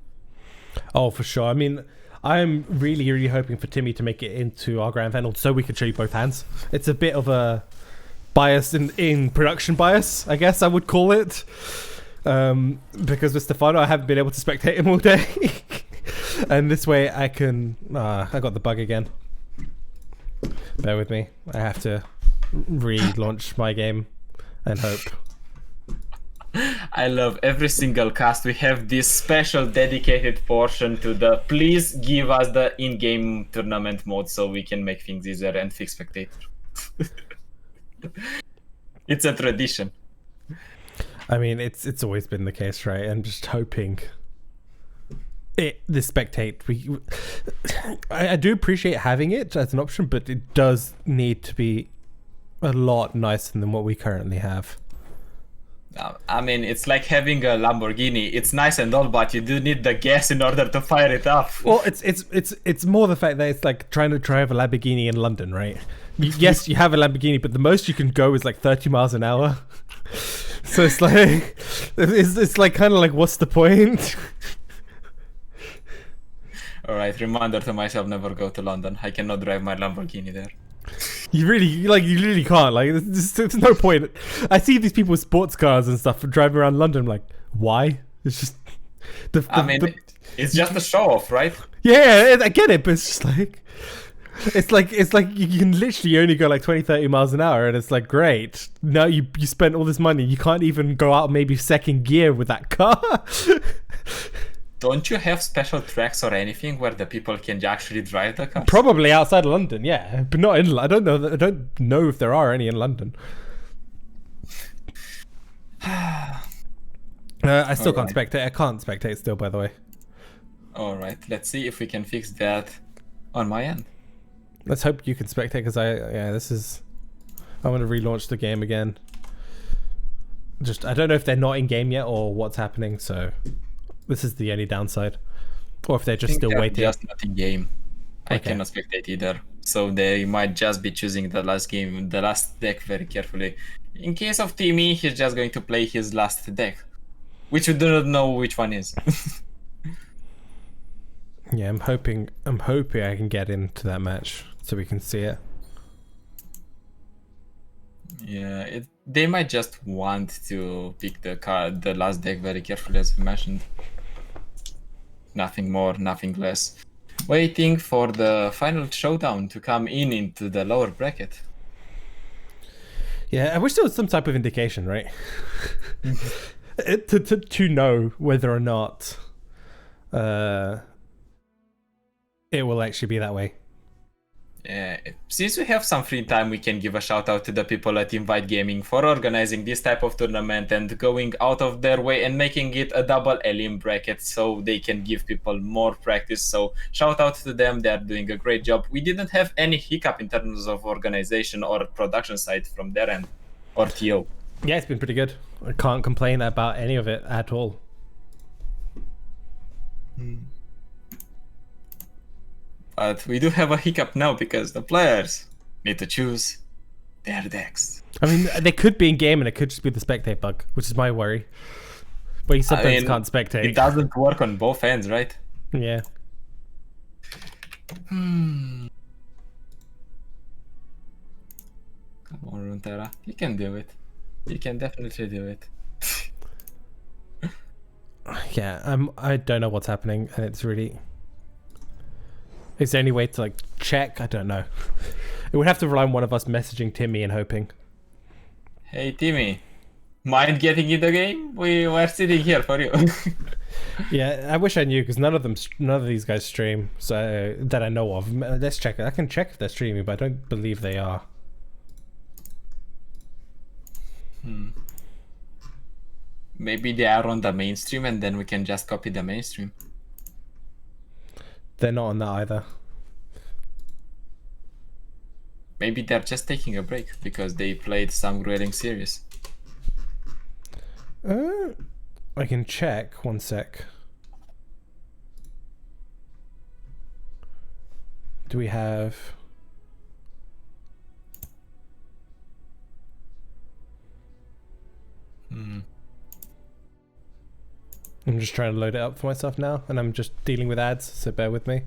Oh, for sure. I mean, I'm really, really hoping for Timmy to make it into our grand final so we can show you both hands. It's a bit of a bias in production bias, I guess I would call it. Because with Stefano, I haven't been able to spectate him all day. And this way I can... I got the bug again. Bear with me. I have to relaunch my game and hope. I love every single cast. We have this special dedicated portion to the please give us the in-game tournament mode so we can make things easier and fix spectator. It's a tradition. I mean, it's always been the case, right? And just hoping the spectate. I do appreciate having it as an option, but it does need to be a lot nicer than what we currently have. I mean, it's like having a Lamborghini. It's nice and all, but you do need the gas in order to fire it up. Well, it's more the fact that it's like trying to drive a Lamborghini in London, right? Yes, you have a Lamborghini, but the most you can go is like 30 miles an hour. So it's like kind of like, what's the point? All right, reminder to myself: never go to London. I cannot drive my Lamborghini there. You really can't. Like, there's no point. I see these people with sports cars and stuff driving around London. I'm like, why? It's just. It's just a show off, right? Yeah, I get it, but it's just like, It's like you can literally only go like 20, 30 miles an hour, and it's like great. Now you spent all this money, you can't even go out maybe second gear with that car. Don't you have special tracks or anything where the people can actually drive the cars? Probably outside of London, yeah, but not in. I don't know. I don't know if there are any in London. I still can't spectate. I can't spectate still, by the way. All right, let's see if we can fix that on my end. Let's hope you can spectate, because I want to relaunch the game again. I don't know if they're not in game yet or what's happening, so this is the only downside. Or if they're just still waiting. Just not in game. I Okay. cannot spectate either. So they might just be choosing the last deck very carefully. In case of Timmy, he's just going to play his last deck, which we do not know which one is. Yeah, I'm hoping I can get into that match so we can see it. Yeah, they might just want to pick the last deck very carefully, as we mentioned. Nothing more, nothing less. Waiting for the final showdown to come into the lower bracket. Yeah, I wish there was some type of indication, right? to know whether or not it will actually be that way. Yeah, since we have some free time, we can give a shout out to the people at Invite Gaming for organizing this type of tournament and going out of their way and making it a double elim bracket so they can give people more practice. So shout out to them, they're doing a great job. We didn't have any hiccup in terms of organization or production side from their end, or TO. Yeah, it's been pretty good. I can't complain about any of it at all. But we do have a hiccup now because the players need to choose their decks. I mean, they could be in game and it could just be the spectate bug, which is my worry. But you sometimes can't spectate. It doesn't work on both ends, right? Yeah. Come on, Runeterra. You can do it. You can definitely do it. Yeah, I don't know what's happening, and it's really... Is there any way to, like, check? I don't know. It would have to rely on one of us messaging Timmy and hoping. Hey, Timmy. Mind getting in the game? We were sitting here for you. Yeah, I wish I knew, because none of these guys stream, so that I know of. Let's check. I can check if they're streaming, but I don't believe they are. Maybe they are on the mainstream and then we can just copy the mainstream. They're not on that either. Maybe they're just taking a break because they played some grading series. I can check. One sec. Do we have... I'm just trying to load it up for myself now, and I'm just dealing with ads, so bear with me.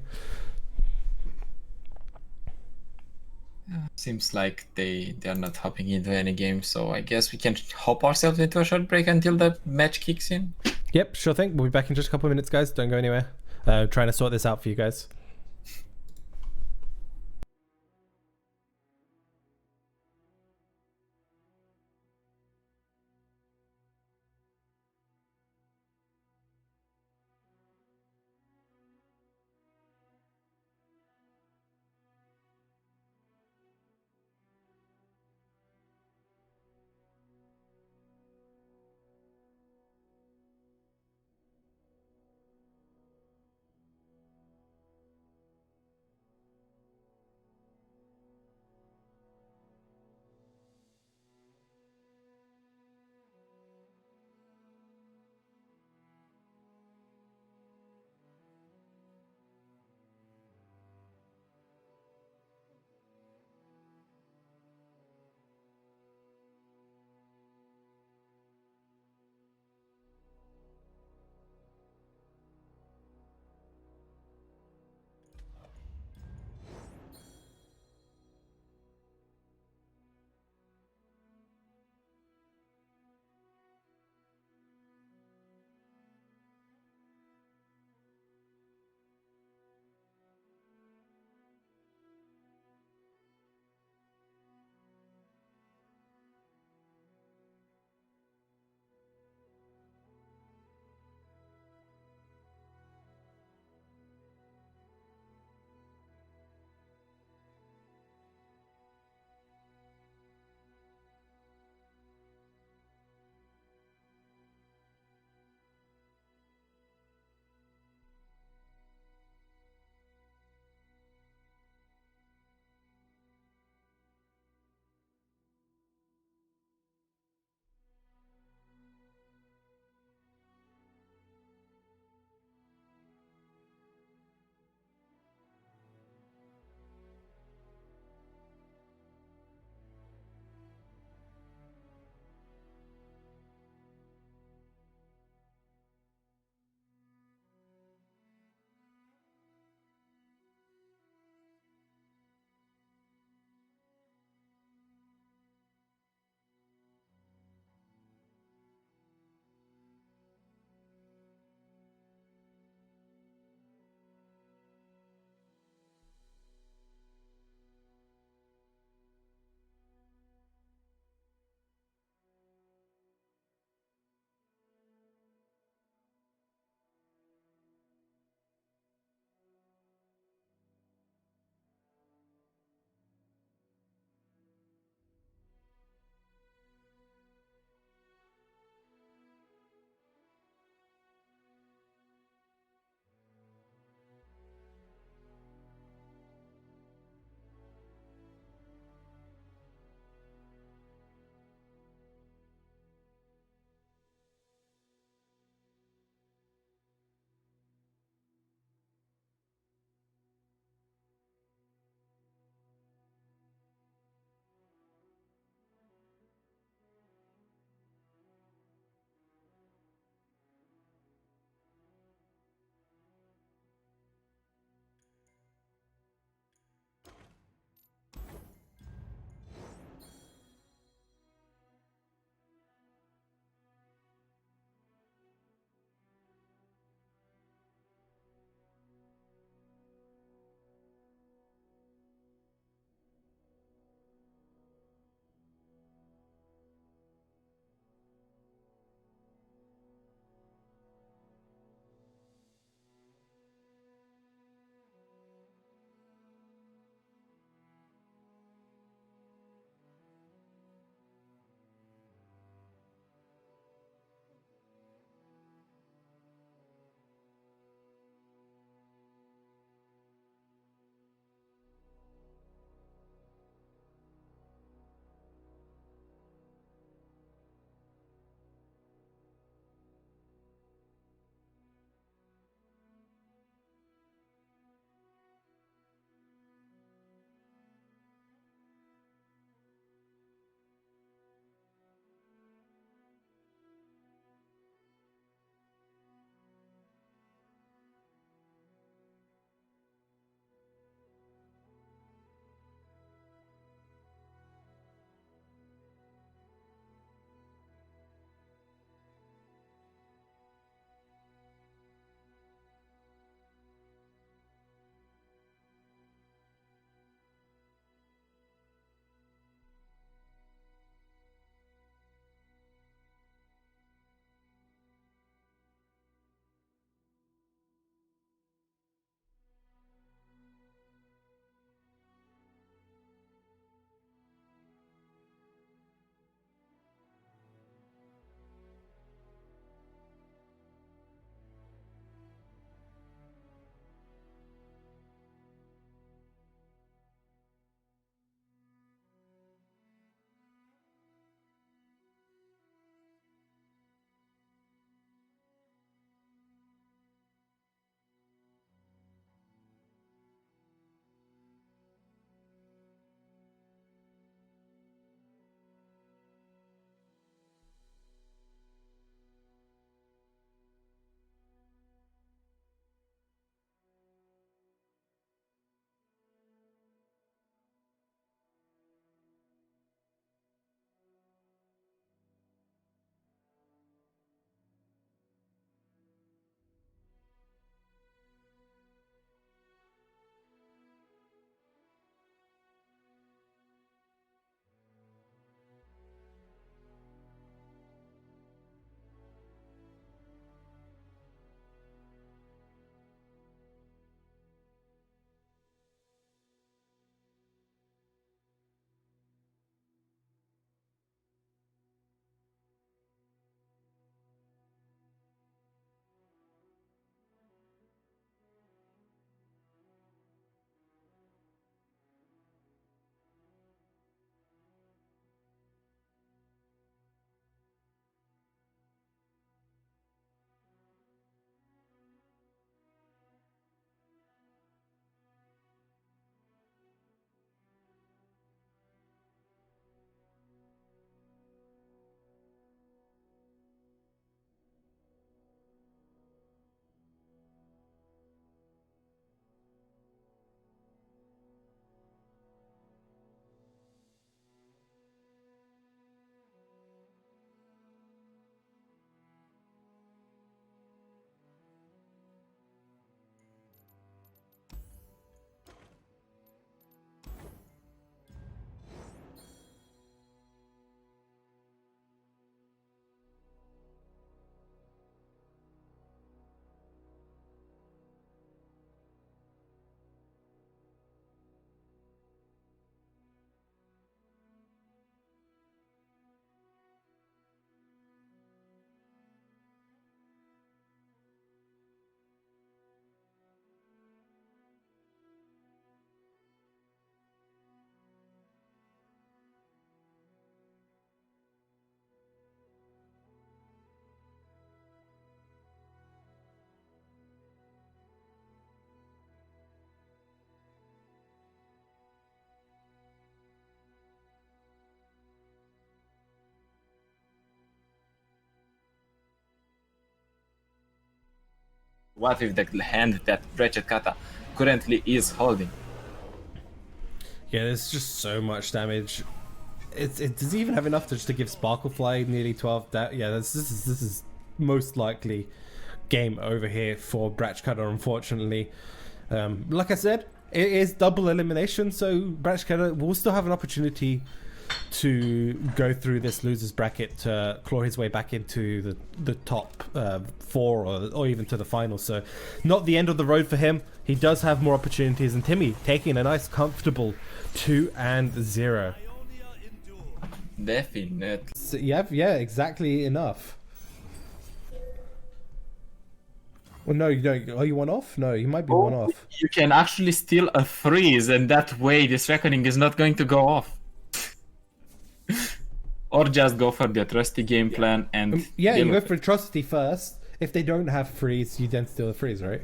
Seems like they're not hopping into any game, so I guess we can hop ourselves into a short break until the match kicks in. Yep, sure thing. We'll be back in just a couple of minutes, guys. Don't go anywhere. Trying to sort this out for you guys. What with the hand that Wretched Kata currently is holding? Yeah, there's just so much damage. It does he even have enough to just to give Sparklefly nearly 12 yeah, this is most likely game over here for Bratchcutter, unfortunately. Like I said, it is double elimination, so Bratchcutter will still have an opportunity to go through this losers bracket to claw his way back into the top 4 or even to the final. So not the end of the road for him. He does have more opportunities, and Timmy taking a nice comfortable 2-0. Definitely. So, yeah, exactly enough. Well, no, you don't. Are you one off? No, you might be one off. You can actually steal a freeze, and that way this reckoning is not going to go off. Or just go for the trusty game plan and Yeah, you go for atrocity first. If they don't have freeze, you then steal a freeze, right?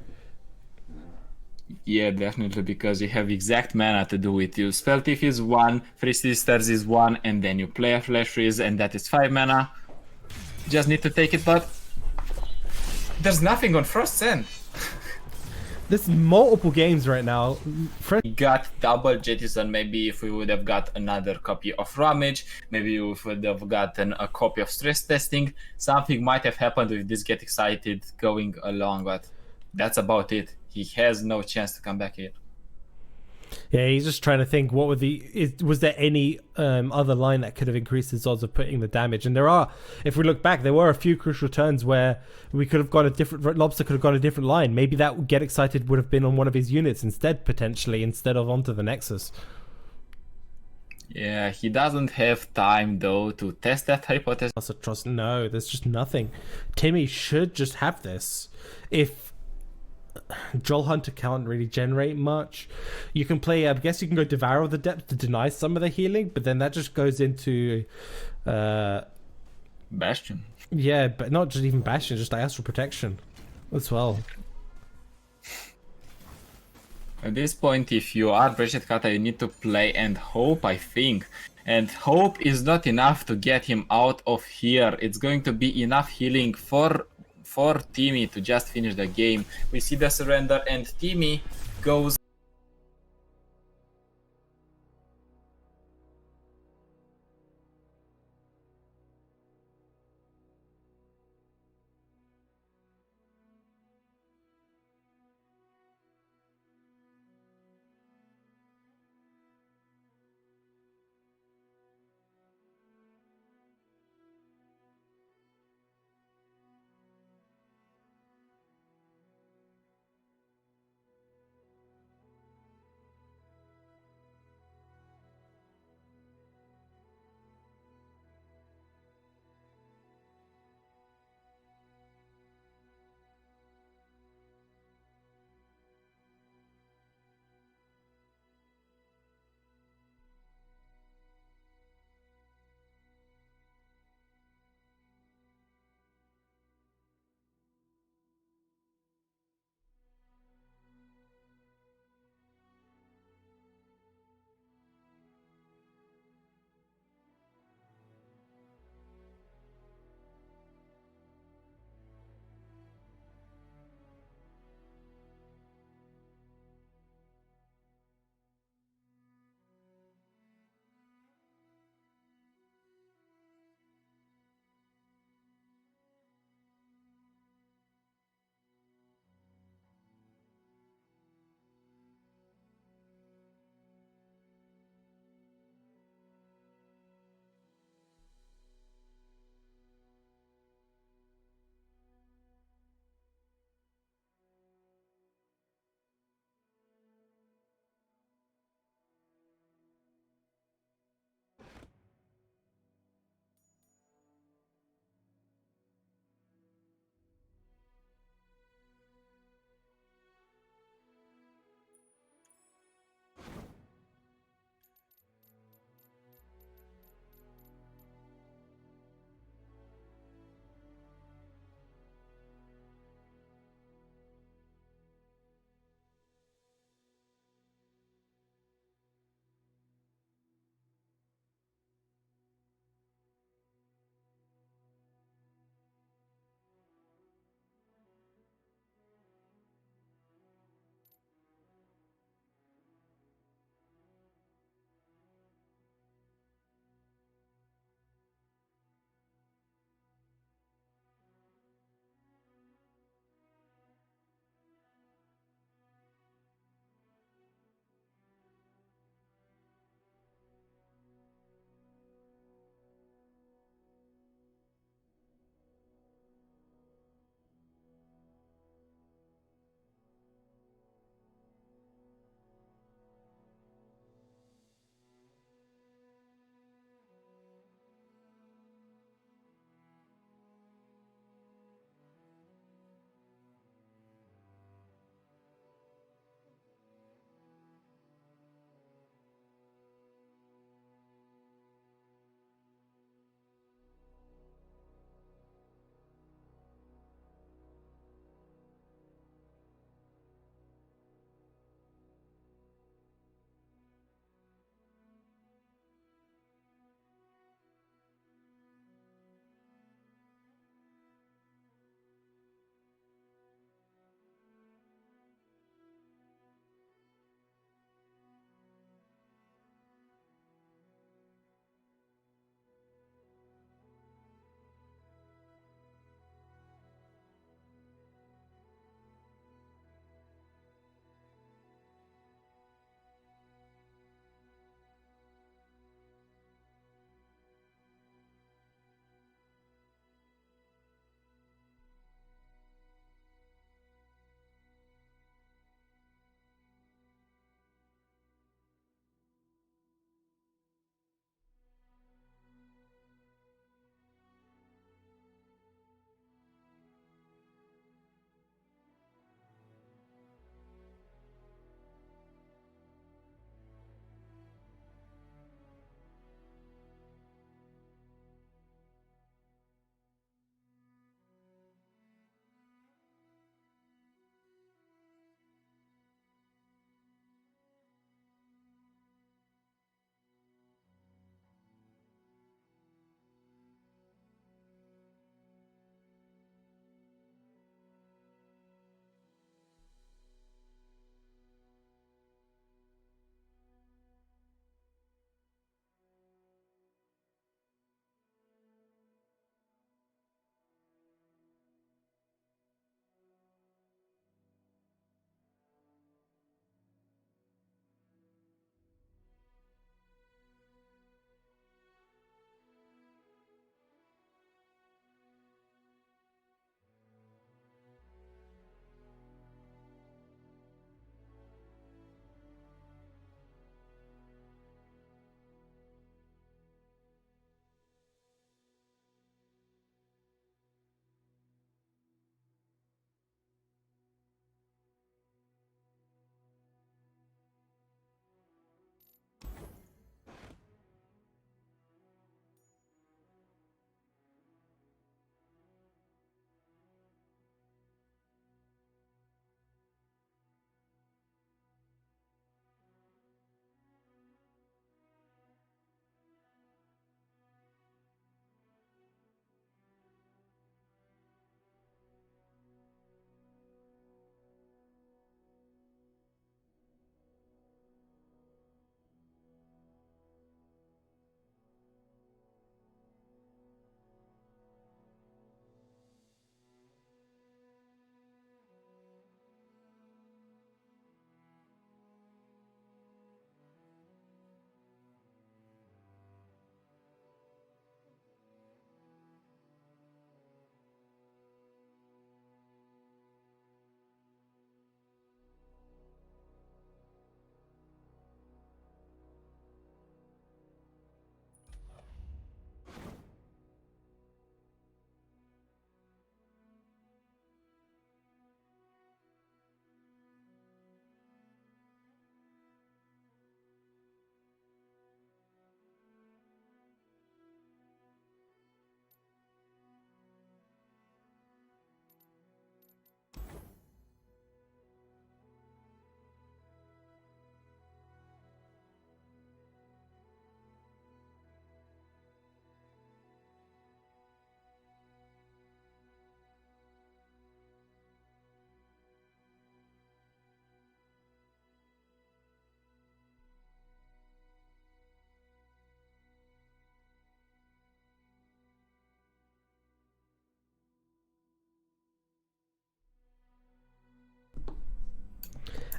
Yeah, definitely, because you have exact mana to do it. You Spell Thief is 1, Freeze Sisters is 1, and then you play a Flash Freeze, and that is 5 mana. Just need to take it, but there's nothing on Frost Sand. There's multiple games right now. We got double Jettison. Maybe if we would have got another copy of Ramage, maybe we would have gotten a copy of Stress Testing, something might have happened with this Get Excited going along, but that's about it. He has no chance to come back here. Yeah, he's just trying to think what were was there any other line that could have increased his odds of putting the damage? And there are, if we look back, there were a few crucial turns where we could have got a different, Lobster could have got a different line. Maybe that Get Excited would have been on one of his units instead, potentially, instead of onto the Nexus. Yeah, he doesn't have time though to test that hypothesis. No, there's just nothing. Timmy should just have this. If Joel Hunter can't really generate much, you can play, I guess you can go Devour the Depth to deny some of the healing, but then that just goes into Bastion. Yeah, but not just even Bastion, just Astral Protection as well. At this point, if you are Wretched Kata, you need to play and hope, I think. And hope is not enough to get him out of here. It's going to be enough healing for Timmy to just finish the game. We see the surrender, and Timmy goes.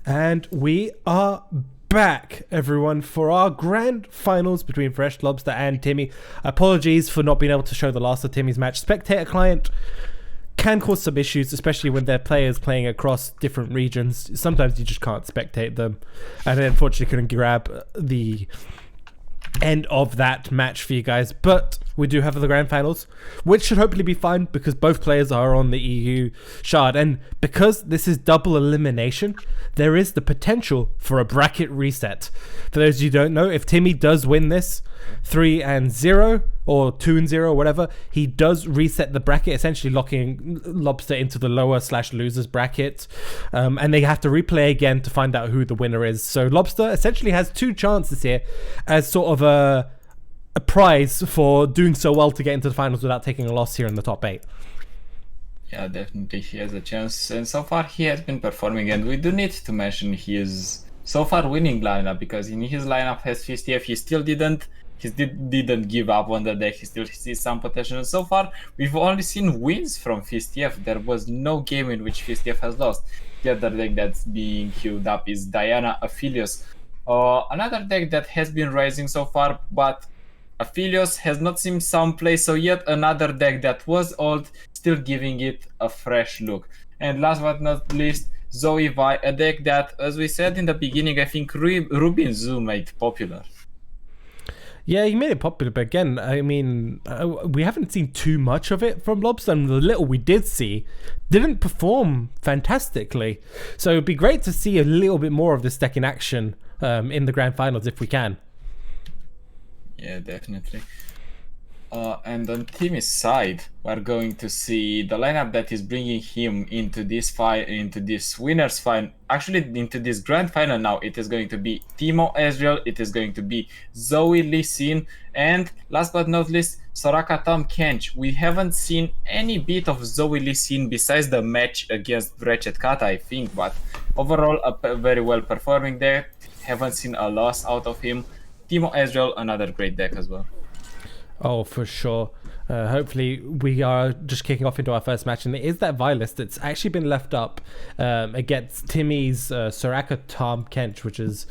And we are back, everyone, for our grand finals between Fresh Lobster and Timmy. Apologies for not being able to show the last of Timmy's match. Spectator client can cause some issues, especially when they're players playing across different regions. Sometimes you just can't spectate them. And I unfortunately couldn't grab the end of that match for you guys, but we do have the grand finals, which should hopefully be fine because both players are on the EU shard, and because this is double elimination, there is the potential for a bracket reset. For those of you who don't know, if Timmy does win this 3-0 or 2-0, whatever, he does reset the bracket, essentially locking Lobster into the lower/losers bracket, and they have to replay again to find out who the winner is. So Lobster essentially has two chances here as sort of a prize for doing so well to get into the finals without taking a loss here in the top 8. Yeah, definitely he has a chance, and so far he has been performing, and we do need to mention his so far winning lineup, because in his lineup has FistF. He still didn't give up on the deck. He still sees some potential, and so far we've only seen wins from FistF. There was no game in which FistF has lost. The other deck that's being queued up is Diana Aphelios, another deck that has been rising so far, but Aphelios has not seen some play, so yet another deck that was old, still giving it a fresh look. And last but not least, Zoe Vi, a deck that, as we said in the beginning, I think Rubin Zoo made popular. Yeah, he made it popular, but again, I mean, we haven't seen too much of it from Lobster, and the little we did see didn't perform fantastically. So it'd be great to see a little bit more of this deck in action in the grand finals if we can. Yeah, definitely. And on Timmy's side, we're going to see the lineup that is bringing him into this fight, into this winners final, actually into this grand final now. It is going to be Timo Ezreal, it is going to be Zoe Lee Sin, and last but not least, Soraka Tom Kench. We haven't seen any bit of Zoe Lee Sin besides the match against Wretched Cat, I think, but overall a very well performing deck. Haven't seen a loss out of him. Timo Ezreal, another great deck as well. Oh, for sure. Hopefully we are just kicking off into our first match, and it is that Violist that's actually been left up against Timmy's Soraka Tom Kench, which has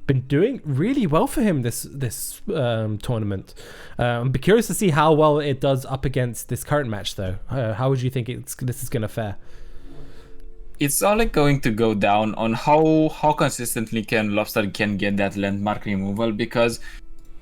been doing really well for him this tournament. I'd be curious to see how well it does up against this current match, though. How would you think this is going to fare? It's only going to go down on how consistently Lobster can get that landmark removal, because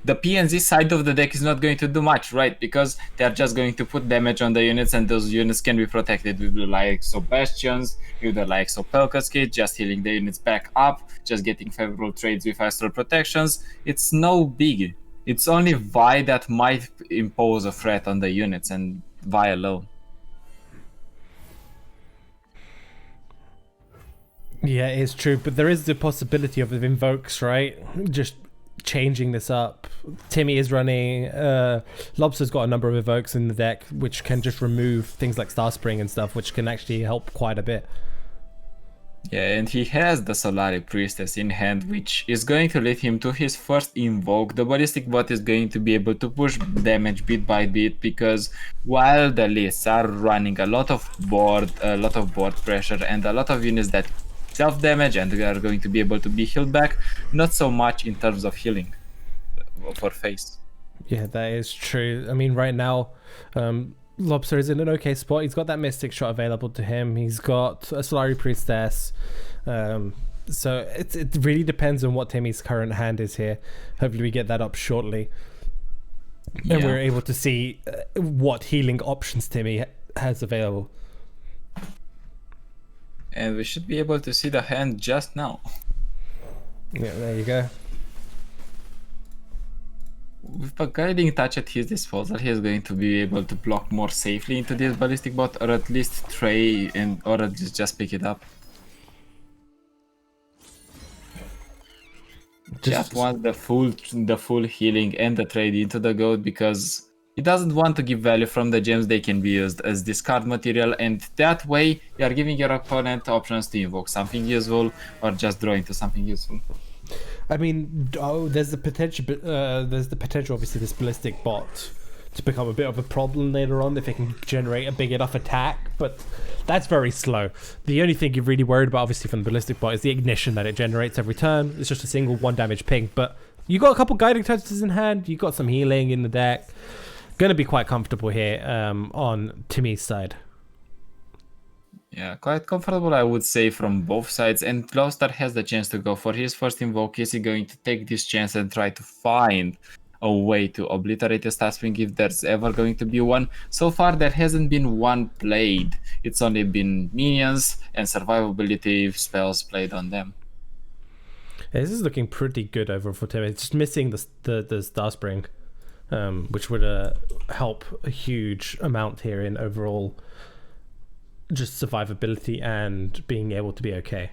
the PNZ side of the deck is not going to do much, right? Because they're just going to put damage on the units, and those units can be protected with the likes of Bastions, with the likes of Pelka's Kit, just healing the units back up, just getting favorable trades with Astral Protections. It's no big. It's only Vi that might impose a threat on the units, and Vi alone. Yeah, it's true, but there is the possibility of the invokes, right? Just changing this up. Timmy is running, Lobster's got a number of invokes in the deck, which can just remove things like Star Spring and stuff, which can actually help quite a bit. Yeah, and he has the Solari Priestess in hand, which is going to lead him to his first invoke. The Ballistic Bot is going to be able to push damage bit by bit, because while the lists are running a lot of board pressure and a lot of units that self-damage and we are going to be able to be healed back, not so much in terms of healing for face. Yeah, that is true. I mean, right now, Lobster is in an okay spot. He's got that Mystic Shot available to him. He's got a Solari Priestess. So it really depends on what Timmy's current hand is here. Hopefully we get that up shortly. Yeah. And we're able to see what healing options Timmy has available. And we should be able to see the hand just now. Yeah, there you go. With a Guiding Touch at his disposal, he is going to be able to block more safely into this Ballistic Bot, or at least tray or at least just pick it up. Just wants the full healing and the trade into the goat, because he doesn't want to give value from the gems. They can be used as discard material, and that way you are giving your opponent options to invoke something useful or just draw into something useful. I mean, there's the potential. Obviously, this Ballistic Bot to become a bit of a problem later on if it can generate a big enough attack, but that's very slow. The only thing you're really worried about, obviously, from the ballistic bot is the ignition that it generates every turn. It's just a single 1 damage ping, but you got a couple guiding touches in hand, you got some healing in the deck. Gonna be quite comfortable here on Timmy's side. Yeah, quite comfortable, I would say, from both sides. And Gloucester has the chance to go for his first invoke. Is he going to take this chance and try to find a way to obliterate the Star Spring if there's ever going to be one? So far, there hasn't been one played. It's only been minions and survivability spells played on them. Yeah, this is looking pretty good overall for Timmy. It's just missing the Star Spring, which would help a huge amount here in overall just survivability and being able to be okay.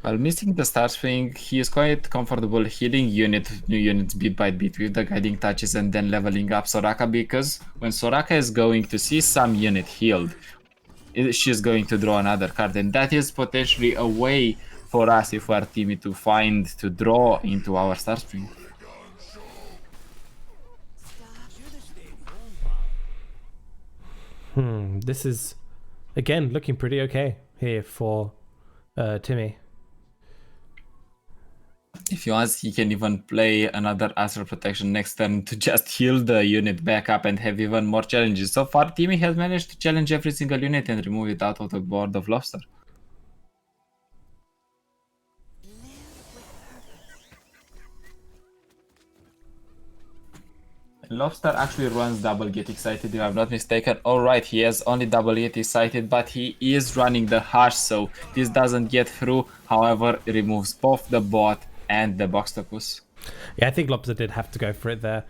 While missing the Star Spring, he is quite comfortable healing new units bit by bit with the guiding touches and then leveling up Soraka, because when Soraka is going to see some unit healed, she's going to draw another card, and that is potentially a way for us, if we are Timmy, to draw into our Star Spring. This is, again, looking pretty okay here for Timmy. If he wants, he can even play another Astral Protection next turn to just heal the unit back up and have even more challenges. So far, Timmy has managed to challenge every single unit and remove it out of the board of Lobster. Lobster actually runs double Get Excited, if I'm not mistaken. Alright, he has only double Get Excited, but he is running the Hush, so this doesn't get through. However, it removes both the bot and the Boxtopus. Yeah, I think Lobster did have to go for it there.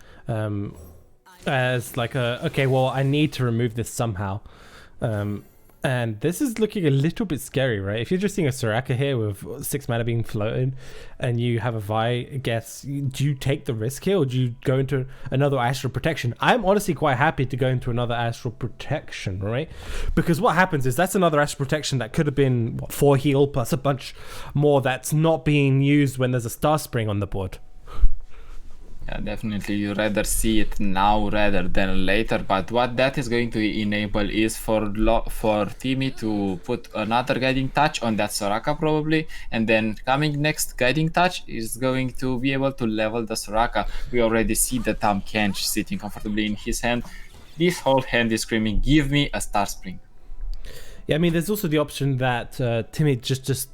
As like okay, well, I need to remove this somehow. And this is looking a little bit scary, right? If you're just seeing a Soraka here with 6 mana being floated and you have a Vi, I guess, do you take the risk here or do you go into another Astral Protection? I'm honestly quite happy to go into another Astral Protection, right? Because what happens is that's another Astral Protection that could have been 4 heal plus a bunch more that's not being used when there's a Star Spring on the board. Yeah, definitely. You rather see it now rather than later. But what that is going to enable is for Timmy to put another guiding touch on that Soraka probably, and then coming next guiding touch is going to be able to level the Soraka. We already see the Tom Kench sitting comfortably in his hand. This whole hand is screaming, "Give me a Star Spring." Yeah, I mean, there's also the option that Timmy just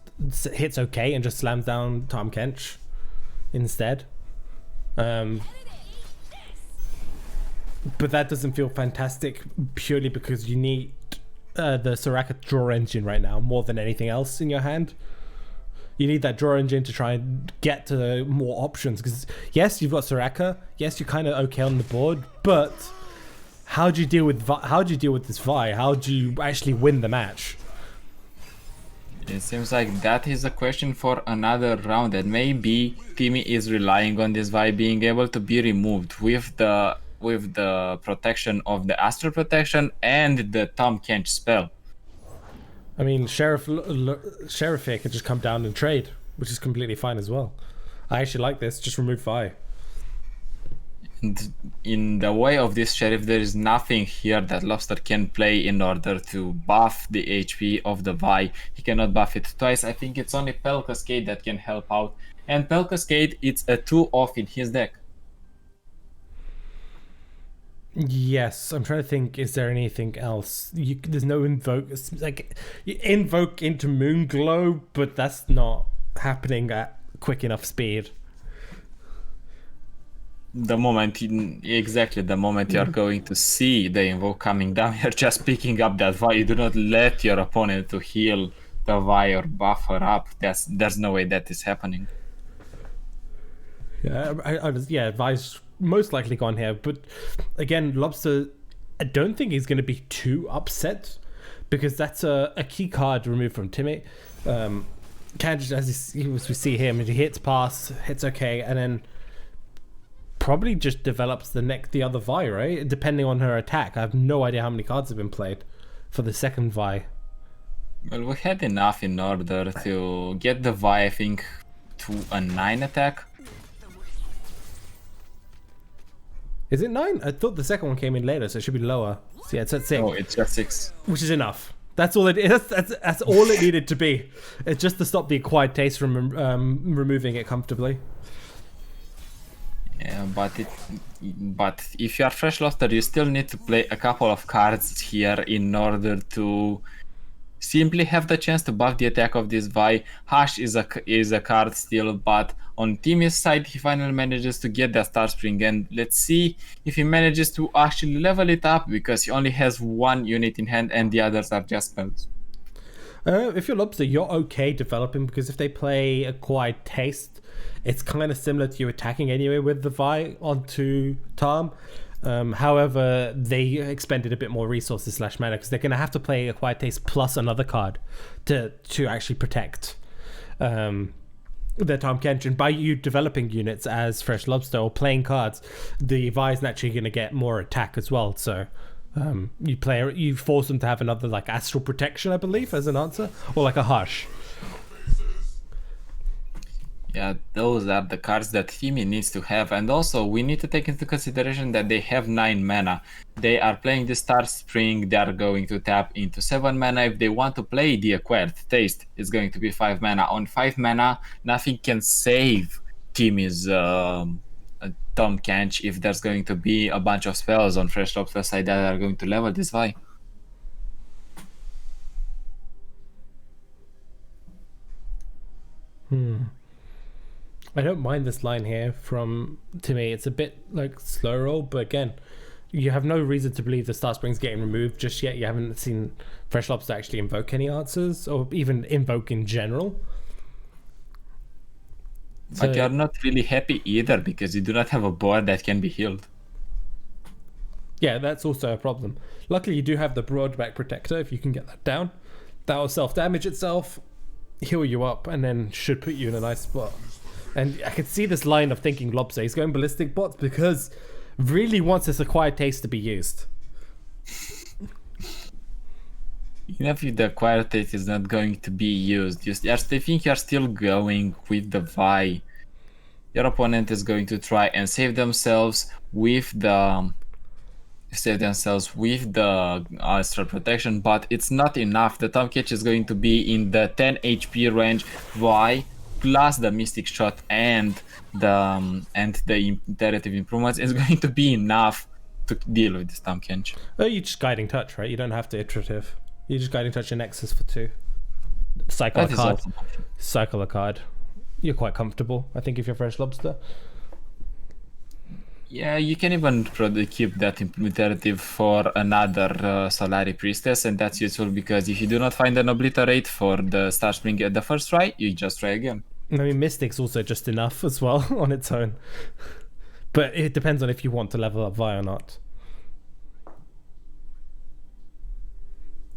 hits okay and just slams down Tom Kench instead. But that doesn't feel fantastic purely because you need the Soraka draw engine right now more than anything else in your hand. You need that draw engine to try and get to more options because yes, you've got Soraka. Yes, you're kind of okay on the board, but how do you deal with this Vi? How do you actually win the match? It seems like that is a question for another round, and maybe Timmy is relying on this Vi being able to be removed with the protection of the Astral Protection and the Tom Kench spell. I mean, Sheriff here can just come down and trade, which is completely fine as well. I actually like this. Just remove Vi. And in the way of this Sheriff, there is nothing here that Lobster can play in order to buff the HP of the Vi. He cannot buff it twice. I think it's only Pel Cascade that can help out. And Pel Cascade, it's a 2-off in his deck. Yes, I'm trying to think, is there anything else? There's no invoke. It's like, you invoke into Moonglow, but that's not happening at quick enough speed. The moment you're going to see the invoke coming down, you're just picking up that Vi. You do not let your opponent to heal the Vi or buff her up. There's no way that is happening. Yeah, Vi's most likely gone here, but again, Lobster, I don't think he's going to be too upset because that's a key card removed from Timmy. Can just, as we see him, he hits pass, hits okay, and then probably just develops the other Vi, right? Depending on her attack. I have no idea how many cards have been played for the second Vi. Well, we had enough in order to get the Vi, I think, to a 9 attack. Is it 9? I thought the second one came in later, so it should be lower. So yeah, it's at 6. Oh, it's just 6. Which is enough. That's all that's all it needed to be. It's just to stop the acquired taste from removing it comfortably. Yeah, but if you are Fresh Lobster, you still need to play a couple of cards here in order to simply have the chance to buff the attack of this Vi. Hush is a card still, but on Timmy's side, he finally manages to get that Star Spring, and let's see if he manages to actually level it up, because he only has one unit in hand and the others are just spells. If you're Lobster, you're okay developing, because if they play Acquired Taste, it's kind of similar to you attacking anyway with the Vi onto Tom. However, they expended a bit more resources / mana, because they're going to have to play Acquired Taste plus another card to actually protect their Tom Kenshin. By you developing units as Fresh Lobster or playing cards, the Vi is naturally going to get more attack as well. So you force them to have another like Astral Protection, I believe, as an answer, or like a Hush. Yeah, those are the cards that Timmy needs to have, and also we need to take into consideration that they have 9 mana. They are playing the Star Spring, they are going to tap into 7 mana. If they want to play the Acquired Taste, it's going to be 5 mana. On 5 mana, nothing can save Timmy's Tom Kench if there's going to be a bunch of spells on Fresh Lobster side that are going to level this Vi. I don't mind this line here from Timmy. It's a bit like slow roll, but again, you have no reason to believe the Star Spring's getting removed just yet. You haven't seen Fresh Lobster actually invoke any answers, or even invoke in general. But you're not really happy either, because you do not have a board that can be healed. Yeah, that's also a problem. Luckily, you do have the Broadback Protector, if you can get that down. That will self-damage itself, heal you up, and then should put you in a nice spot. And I could see this line of thinking Lobster. He's going Ballistic Bots because really wants this Acquired Taste to be used. Even if the Acquired Taste is not going to be used, I think you're still going with the Vi. Your opponent is going to try and save themselves with the Astral Protection, but it's not enough. The Tom Catch is going to be in the 10 HP range. Vi plus the Mystic Shot and the iterative improvements is going to be enough to deal with this Tom Kench. Oh, you just Guiding Touch, right? You don't have to iterative. You just Guiding Touch your Nexus for 2. Cycle a card. Cycle a card. You're quite comfortable, I think, if you're Fresh Lobster. Yeah, you can even keep that iterative for another Solari Priestess, and that's useful because if you do not find an Obliterate for the Star Spring at the first try, you just try again. I mean, Mystic's also just enough as well on its own. But it depends on if you want to level up Vi or not.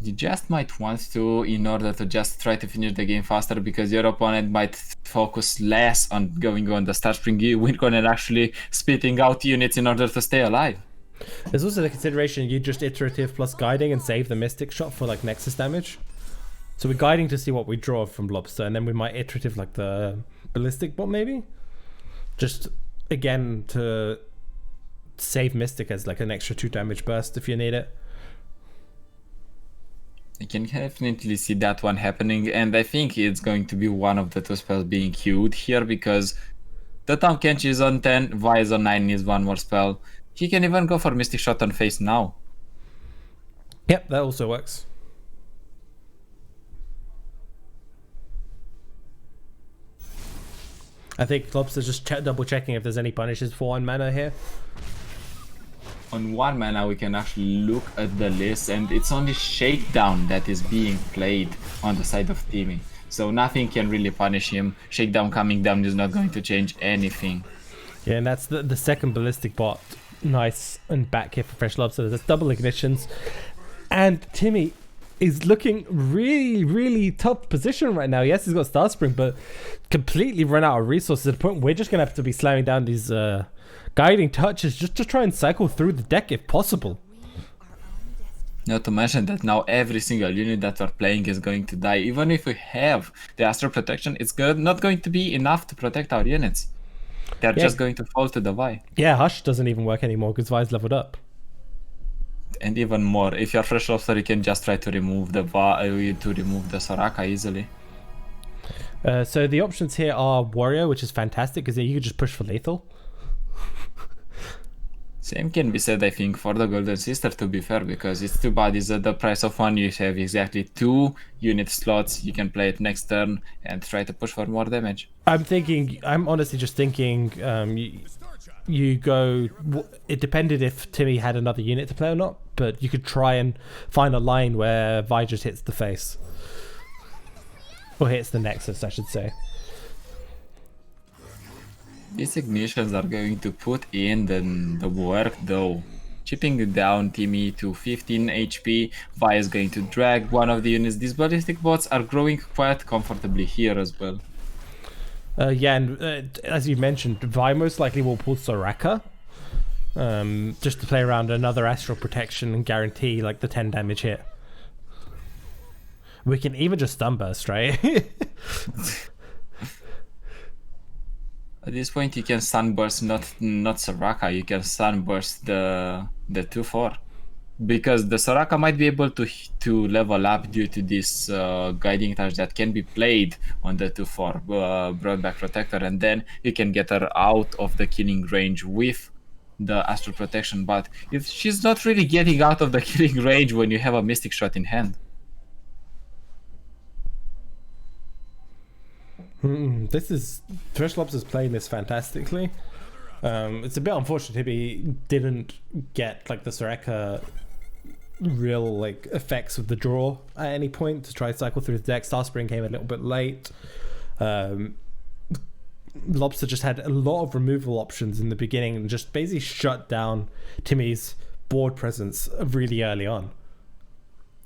You just might want to, in order to just try to finish the game faster, because your opponent might focus less on going on the Star Spring Wincon and actually spitting out units in order to stay alive. There's also the consideration you just iterative plus guiding and save the Mystic Shot for like Nexus damage. So we're guiding to see what we draw from Lobster, and then we might iterative like the Ballistic Bot maybe? Just again to save Mystic as like an extra 2 damage burst if you need it. I can definitely see that one happening, and I think it's going to be one of the 2 spells being queued here, because the Tom Kench is on 10, Vi is on 9, needs 1 more spell. He can even go for Mystic Shot on face now. Yep, that also works. I think Lobster's just double checking if there's any punishes for 1 mana here. On 1 mana we can actually look at the list, and it's only Shakedown that is being played on the side of Timmy. So nothing can really punish him. Shakedown coming down is not going to change anything. Yeah, and that's the second Ballistic Bot. Nice and back here for Fresh Lobster. There's double ignitions. And Timmy is looking really tough position right now. Yes, he's got Star Spring, but completely run out of resources at the point we're just going to have to be slamming down these Guiding Touches just to try and cycle through the deck if possible. Not to mention that now every single unit that we're playing is going to die. Even if we have the Astral Protection, it's not going to be enough to protect our units. They're Yeah. just going to fall to the Vi. Yeah, Hush doesn't even work anymore because Vi's leveled up. And even more, if you're Fresh Lobster, you can just try to remove the Soraka easily. So the options here are Warrior, which is fantastic because you could just push for lethal. Same can be said, I think, for the Golden Sister, to be fair, because it's 2 bodies at the price of 1. You have exactly 2 unit slots. You can play it next turn and try to push for more damage. I'm honestly just thinking you go, it depended if Timmy had another unit to play or not, but you could try and find a line where Vi just hits the face. Or hits the Nexus, I should say. These ignitions are going to put in the work, though. Chipping down Timmy to 15 HP. Vi is going to drag one of the units. These ballistic bots are growing quite comfortably here as well. Yeah, and as you mentioned, Vi most likely will pull Soraka. Just to play around another Astral Protection and guarantee like the 10 damage hit. We can even just Stunburst, right? At this point, you can Sunburst not Soraka. You can Sunburst the 2/4, because the Soraka might be able to level up due to this guiding touch that can be played on the 2/4 Broadback Protector, and then you can get her out of the killing range with the Astral Protection. But if she's not really getting out of the killing range when you have a Mystic Shot in hand. This is Fresh Lobster's playing this fantastically. It's a bit unfortunate he didn't get like the Soraka real like effects of the draw at any point to try to cycle through the deck. Starspring came a little bit late. Lobster just had a lot of removal options in the beginning and just basically shut down Timmy's board presence really early on.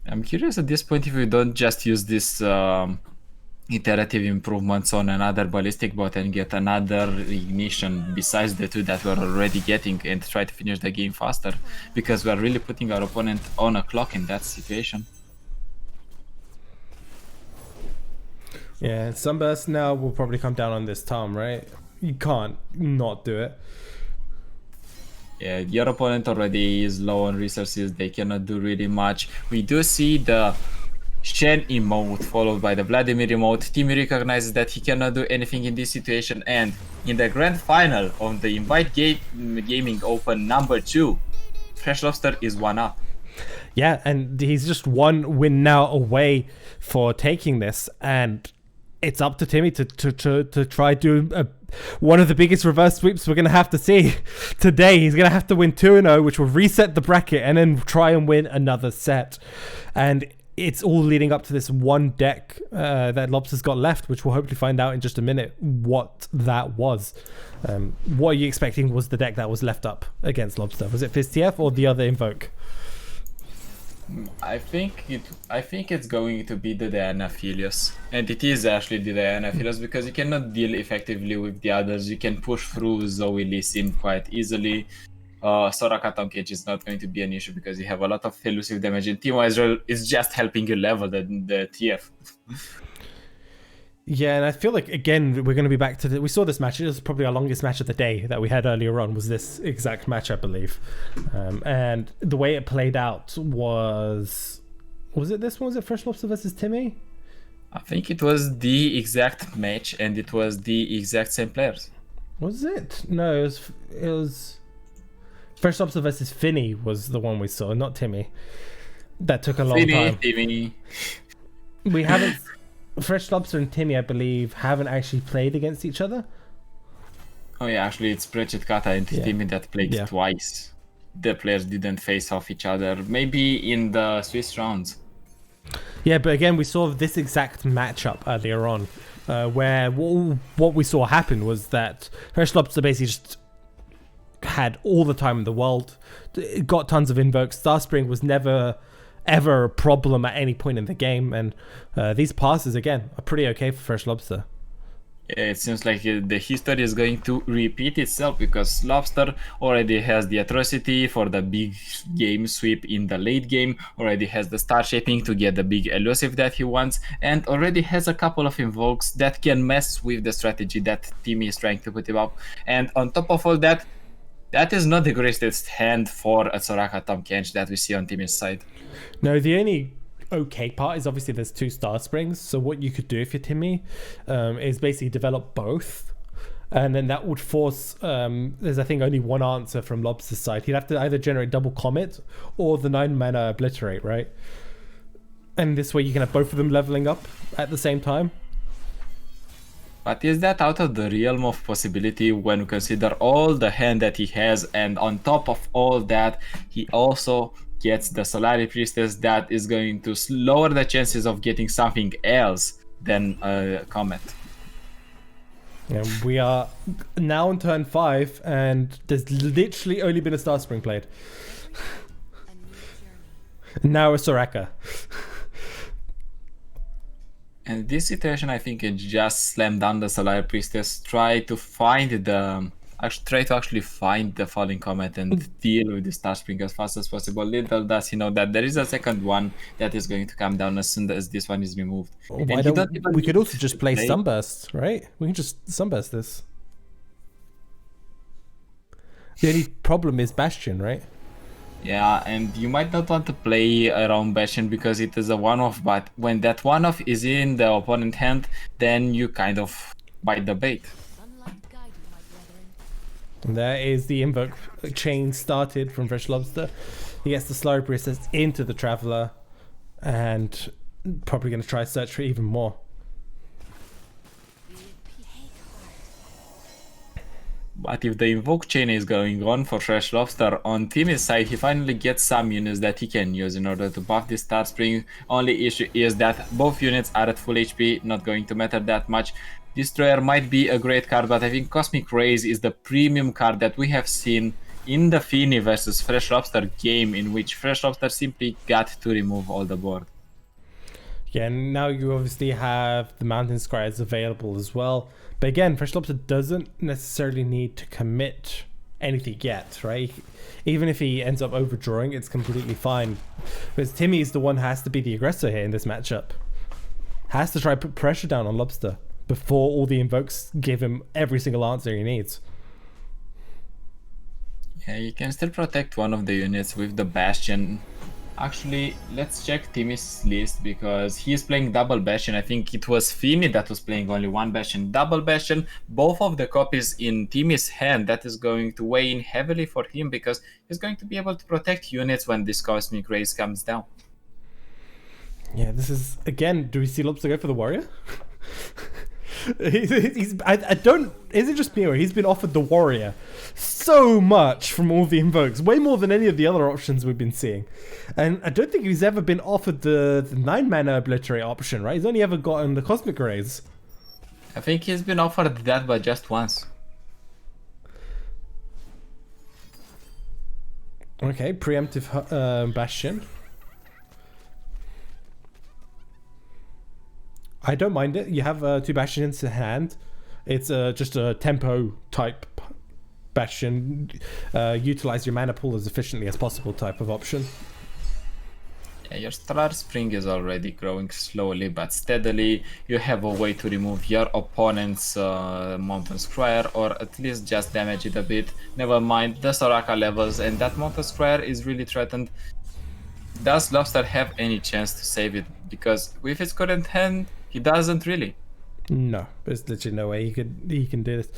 I'm curious at this point if we don't just use this iterative improvements on another ballistic bot and get another ignition besides the 2 that we're already getting and try to finish the game faster, because we're really putting our opponent on a clock in that situation. Yeah, Sunburst now will probably come down on this Tom, right? You can't not do it. Yeah, your opponent already is low on resources. They cannot do really much. We do see the Shen emote followed by the Vladimir emote. Timmy recognizes that he cannot do anything in this situation, and in the grand final of the Invite Gaming Open number 2, Fresh Lobster is 1 up. Yeah, and he's just 1 win now away for taking this, and it's up to Timmy to try do one of the biggest reverse sweeps we're going to have to see today. He's going to have to win 2-0, which will reset the bracket, and then try and win another set. And it's all leading up to this one deck that Lobster's got left, which we'll hopefully find out in just a minute what that was. What are you expecting was the deck that was left up against Lobster? Was it Fizz TF or the other Invoke? I think it's going to be the Diana Philios, and it is actually the Diana Philios because you cannot deal effectively with the others. You can push through Zoe Lee Sin quite easily. Soraka Tom Cage is not going to be an issue because you have a lot of elusive damage, and Timo Israel is just helping you level the TF. Yeah, and I feel like, again, we're going to be back to we saw this match. It was probably our longest match of the day that we had earlier on, was this exact match, I believe. And the way it played out was it this one? Was it Fresh Lobster versus Timmy? I think it was the exact match, and it was the exact same players. Was it? No, it was Fresh Lobster versus Finny was the one we saw, not Timmy. That took a long time. Timmy. We haven't... Fresh Lobster and Timmy, I believe, haven't actually played against each other. Oh yeah, actually it's Prechet Kata and Timmy that played twice. The players didn't face off each other. Maybe in the Swiss rounds. Yeah, but again, we saw this exact matchup earlier on, where what we saw happen was that Fresh Lobster basically just had all the time in the world, got tons of invokes. Starspring was never ever a problem at any point in the game, and these passes again are pretty okay for Fresh Lobster. It seems like the history is going to repeat itself because Lobster already has the atrocity for the big game sweep in the late game, already has the star shaping to get the big elusive that he wants, and already has a couple of invokes that can mess with the strategy that Timmy is trying to put him up. And on top of all that, that is not the greatest hand for a Soraka Tom Kench that we see on Timmy's side. No, the only okay part is obviously there's 2 star springs. So what you could do if you're Timmy is basically develop both. And then that would force, there's I think only one answer from Lobster's side. He'd have to either generate double comet or the 9 mana obliterate, right? And this way you can have both of them leveling up at the same time. But is that out of the realm of possibility when you consider all the hand that he has, and on top of all that, he also gets the Solari Priestess that is going to lower the chances of getting something else than a Comet. And we are now on turn 5, and there's literally only been a Star Spring played. A new journey. Now a Soraka. And this situation, I think, it just slammed down the Solari Priestess, try to actually find the falling comet and deal with the Star Spring as fast as possible. Little does he know that there is a second one that is going to come down as soon as this one is removed. Why don't we could also just play Sunburst, right? We can just Sunburst this. The only problem is Bastion, right? Yeah, and you might not want to play around Bastion because it is a one-off, but when that one-off is in the opponent hand, then you kind of bite the bait. Sunlight guide you, my brethren. And there is the invoke chain started from Fresh Lobster. He gets the Slurry Priestess into the Traveler, and probably going to try to search for even more. But if the invoke chain is going on for Fresh Lobster, on Timmy's side, he finally gets some units that he can use in order to buff this Star Spring. Only issue is that both units are at full HP, not going to matter that much. Destroyer might be a great card, but I think Cosmic Rays is the premium card that we have seen in the Fini versus Fresh Lobster game, in which Fresh Lobster simply got to remove all the board. Yeah, and now you obviously have the Mountain Scribes available as well. But again, Fresh Lobster doesn't necessarily need to commit anything yet, right? Even if he ends up overdrawing, it's completely fine. Because Timmy is the one who has to be the aggressor here in this matchup. Has to try to put pressure down on Lobster before all the invokes give him every single answer he needs. Yeah, you can still protect one of the units with the Bastion. Actually, let's check Timmy's list because he is playing double Bastion. I think it was Fini that was playing only one Bastion. Double Bastion, both of the copies in Timmy's hand, that is going to weigh in heavily for him because he's going to be able to protect units when this Cosmic Rays comes down. Yeah, this is, again, do we see Lobster go for the Warrior? I don't, is it just me or he's been offered the Warrior so much from all the invokes, way more than any of the other options we've been seeing. And I don't think he's ever been offered the 9 mana obliterate option, right? He's only ever gotten the Cosmic Rays. I think he's been offered that, but just once. Okay, preemptive Bastion. I don't mind it. You have 2 Bastions to hand. It's just a tempo type Bastion. Utilize your mana pool as efficiently as possible type of option. Yeah, your Star Spring is already growing slowly but steadily. You have a way to remove your opponent's Mountain Scryer, or at least just damage it a bit. Never mind the Soraka levels, and that Mountain Scryer is really threatened. Does Lobster have any chance to save it? Because with his current hand, he doesn't really. No, there's literally no way he can do this.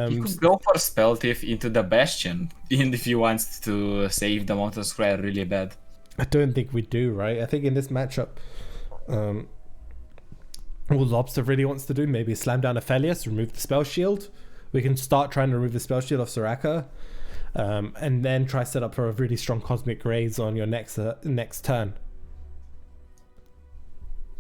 He could go for Spell Thief into the Bastion if he wants to save the Mountain Scryer really bad. I don't think we do, right? I think in this matchup, all Lobster really wants to do, maybe slam down Aphelios, remove the spell shield. We can start trying to remove the spell shield off Soraka, and then try set up for a really strong Cosmic Rays on your next turn.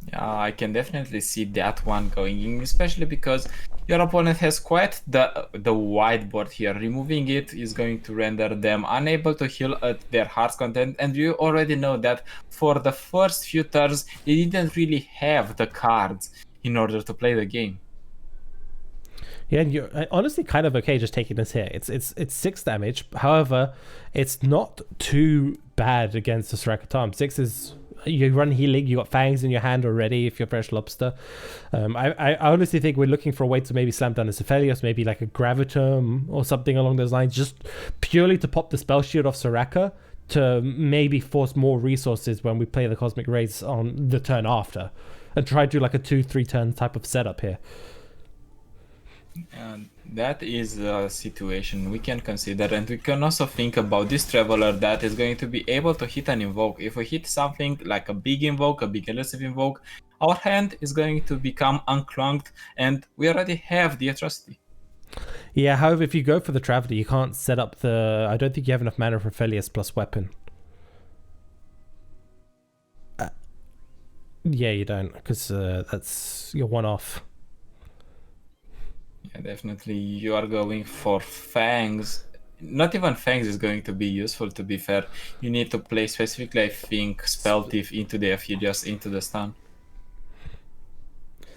Yeah, I can definitely see that one going in, especially because your opponent has quite the wide board here. Removing it is going to render them unable to heal at their heart's content, and you already know that for the first few turns they didn't really have the cards in order to play the game. Yeah, and you're honestly kind of okay just taking this here. It's 6 damage. However, it's not too bad against the Soraka. 6 is, you run healing, you got fangs in your hand already if you're Fresh Lobster. I honestly think we're looking for a way to maybe slam down the Cephalios, maybe like a Gravitum or something along those lines, just purely to pop the spell shield off Soraka to maybe force more resources when we play the Cosmic Rays on the turn after, and try to do like a 2-3 turn type of setup here. And that is a situation we can consider, and we can also think about this Traveler that is going to be able to hit an Invoke. If we hit something like a big Invoke, a big elusive Invoke, our hand is going to become unclunked, and we already have the Atrocity. Yeah, however, if you go for the Traveler, you can't set up the... I don't think you have enough mana for Felius plus weapon. Yeah, you don't, because that's your one-off. Yeah, definitely you are going for Fangs. Not even Fangs is going to be useful, to be fair. You need to play specifically, I think, Spell Thief into the Aphelios, into the stun.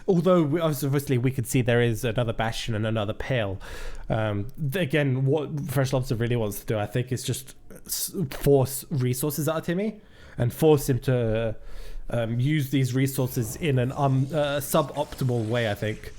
Although, obviously, we could see there is another Bastion and another Pale. Again, what Fresh Lobster really wants to do, I think, is just force resources out of Timmy and force him to use these resources in an suboptimal way, I think.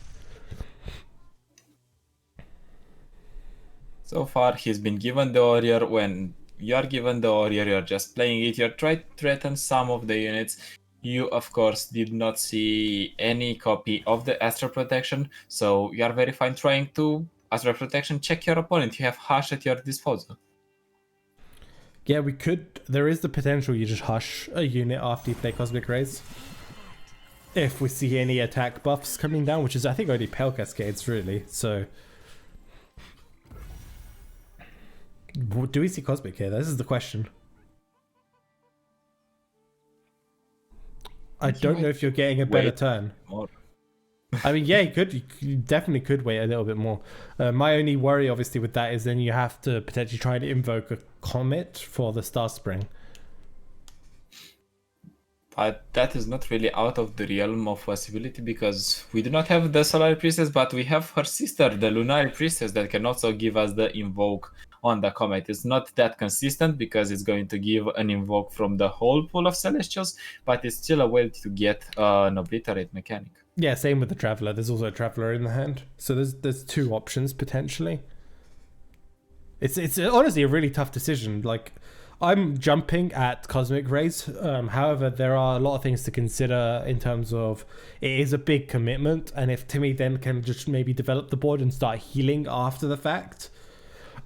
So far, he's been given the Warrior. When you're given the Warrior, you're just playing it. You're trying to threaten some of the units. You, of course, did not see any copy of the Astral Protection, so you are very fine trying to Astral Protection check your opponent. You have Hush at your disposal. Yeah, we could. There is the potential you just Hush a unit after you play Cosmic Rays. If we see any attack buffs coming down, which is, I think, only Pale Cascades, really, so... Do we see Cosmic here? This is the question. I don't know if you're getting a better turn. More. I mean, yeah, you definitely could wait a little bit more. My only worry, obviously, with that is then you have to potentially try to invoke a Comet for the Star Spring. But that is not really out of the realm of possibility, because we do not have the Solar Priestess, but we have her sister, the Lunar Priestess, that can also give us the Invoke on the Comet. It's not that consistent because it's going to give an Invoke from the whole pool of Celestials, but it's still a way to get an Obliterate mechanic. Yeah, same with the Traveler. There's also a Traveler in the hand. So there's 2 options, potentially. It's honestly a really tough decision. Like, I'm jumping at Cosmic Rays. However, there are a lot of things to consider in terms of it is a big commitment, and if Timmy then can just maybe develop the board and start healing after the fact,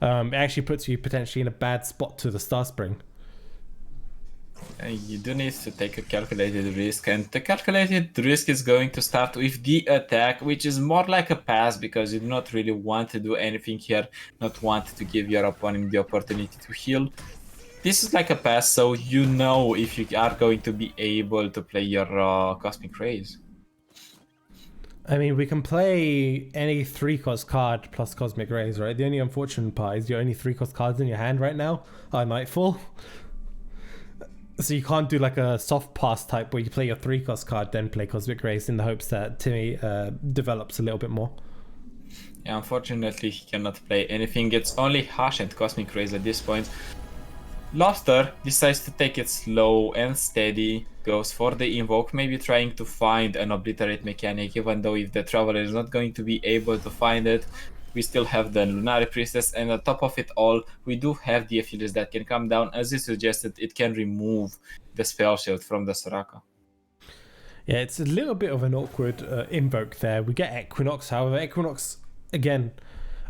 it actually puts you potentially in a bad spot to the Star Spring. You do need to take a calculated risk, and the calculated risk is going to start with the attack, which is more like a pass because you do not really want to do anything here, not want to give your opponent the opportunity to heal. This is like a pass, so you know if you are going to be able to play your Cosmic Rays. I mean, we can play any 3-cost card plus Cosmic Rays, right? The only unfortunate part is you're only 3-cost cards in your hand right now. I Nightfall. So you can't do like a soft pass type where you play your 3-cost card, then play Cosmic Rays in the hopes that Timmy develops a little bit more. Yeah, unfortunately, he cannot play anything. It's only Hush and Cosmic Rays at this point. Lobster decides to take it slow and steady, goes for the Invoke, maybe trying to find an Obliterate mechanic, even though if the Traveler is not going to be able to find it, we still have the Lunar Priestess, and on top of it all, we do have the Aphelios that can come down. As you suggested, it can remove the spell shield from the Soraka. Yeah, it's a little bit of an awkward invoke there. We get Equinox, however, Equinox, again,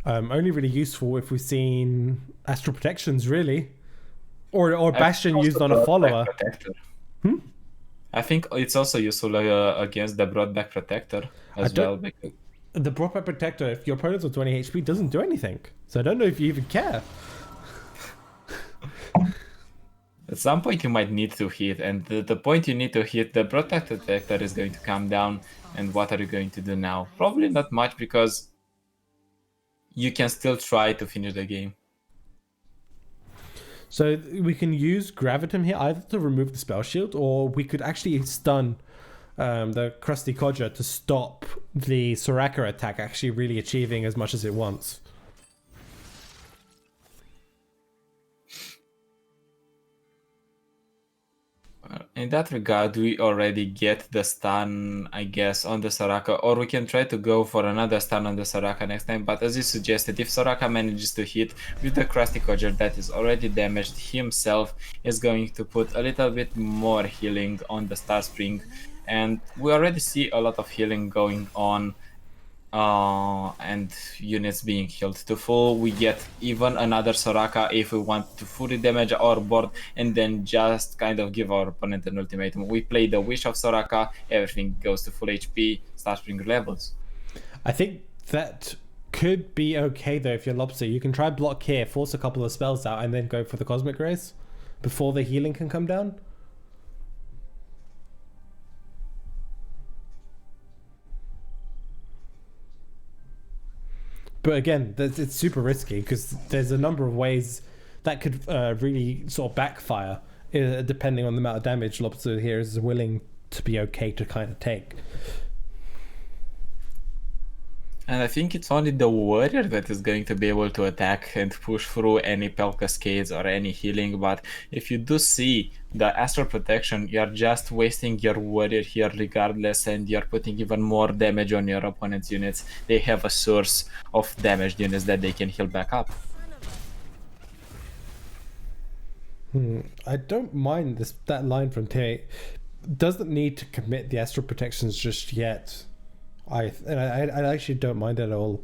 only really useful if we've seen Astral Protections, really. Or Bastion used on a follower. I think it's also useful against the Broadback Protector as well. The Broadback Protector, if your opponent's on 20 HP, doesn't do anything. So I don't know if you even care. At some point you might need to hit, and the point you need to hit, the Broadback Protector is going to come down, and what are you going to do now? Probably not much, because you can still try to finish the game. So we can use Gravitum here either to remove the spell shield, or we could actually stun the Krusty Codger to stop the Soraka attack actually really achieving as much as it wants. In that regard, we already get the stun, I guess, on the Soraka, or we can try to go for another stun on the Soraka next time. But as you suggested, if Soraka manages to hit with the Krusty Codger that is already damaged, himself is going to put a little bit more healing on the Star Spring. And we already see a lot of healing going on. And units being healed to full. We get even another Soraka if we want to fully damage our board and then just kind of give our opponent an ultimatum. We play the Wish of Soraka, everything goes to full HP, Star Spring levels. I think that could be okay though if you're Lobster. You can try block here, force a couple of spells out, and then go for the Cosmic Rays before the healing can come down. But again, it's super risky because there's a number of ways that could really sort of backfire depending on the amount of damage Lobster here is willing to be okay to kind of take. And I think it's only the warrior that is going to be able to attack and push through any Pell Cascades or any healing. But if you do see the Astral Protection, you're just wasting your warrior here regardless, and you're putting even more damage on your opponent's units. They have a source of damaged units that they can heal back up. I don't mind that line from T8. Doesn't need to commit the Astral Protections just yet. I actually don't mind it at all.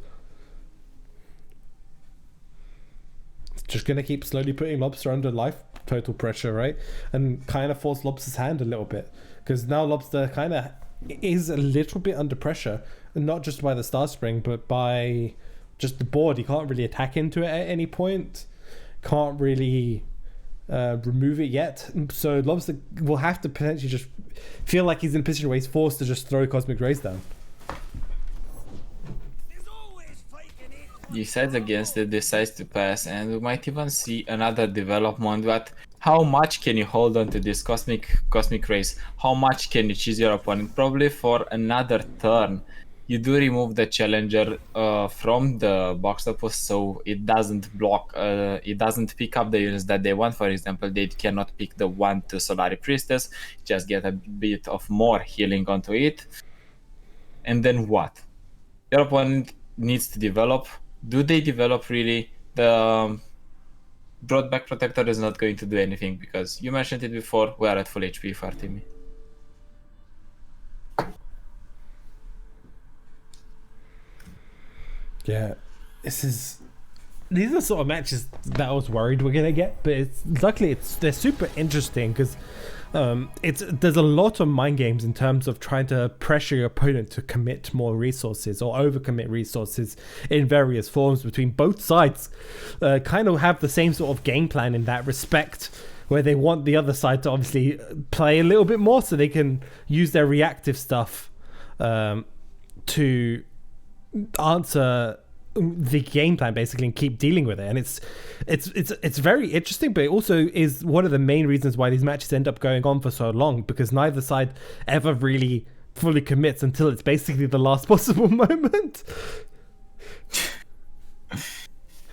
Just gonna keep slowly putting Lobster under life total pressure, right? And kind of force Lobster's hand a little bit, because now Lobster kind of is a little bit under pressure, and not just by the Star Spring, but by just the board. He can't really attack into it at any point. Can't really remove it yet. So Lobster will have to potentially just feel like he's in a position where he's forced to just throw Cosmic Rays down. Decides against it, decides to pass, and we might even see another development. But how much can you hold on to this cosmic race? How much can you cheese your opponent? Probably for another turn. You do remove the challenger from the box opus, so it doesn't block. It doesn't pick up the units that they want. For example, they cannot pick the 1-2 Solari Priestess. Just get a bit of more healing onto it, and then what? Your opponent needs to develop. Do they develop really? The Broadback Protector is not going to do anything because you mentioned it before, we are at full HP for Timmy. Yeah, these are the sort of matches that I was worried we're gonna get, but luckily they're super interesting because there's a lot of mind games in terms of trying to pressure your opponent to commit more resources or overcommit resources in various forms between both sides. Kind of have the same sort of game plan in that respect, where they want the other side to obviously play a little bit more so they can use their reactive stuff to answer the game plan basically and keep dealing with it. And it's very interesting, but it also is one of the main reasons why these matches end up going on for so long, because neither side ever really fully commits until it's basically the last possible moment.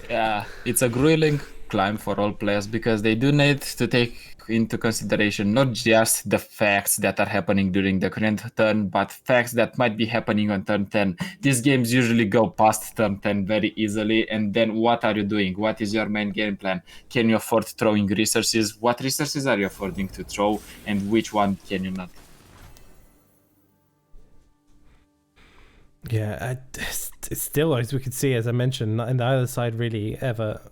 Yeah, it's a grueling climb for all players because they do need to take into consideration not just the facts that are happening during the current turn, but facts that might be happening on turn 10. These games usually go past turn 10 very easily, and then what are you doing? What is your main game plan? Can you afford throwing resources? What resources are you affording to throw, and which one can you not? Yeah, it's still, as we can see, as I mentioned, not in the other side really ever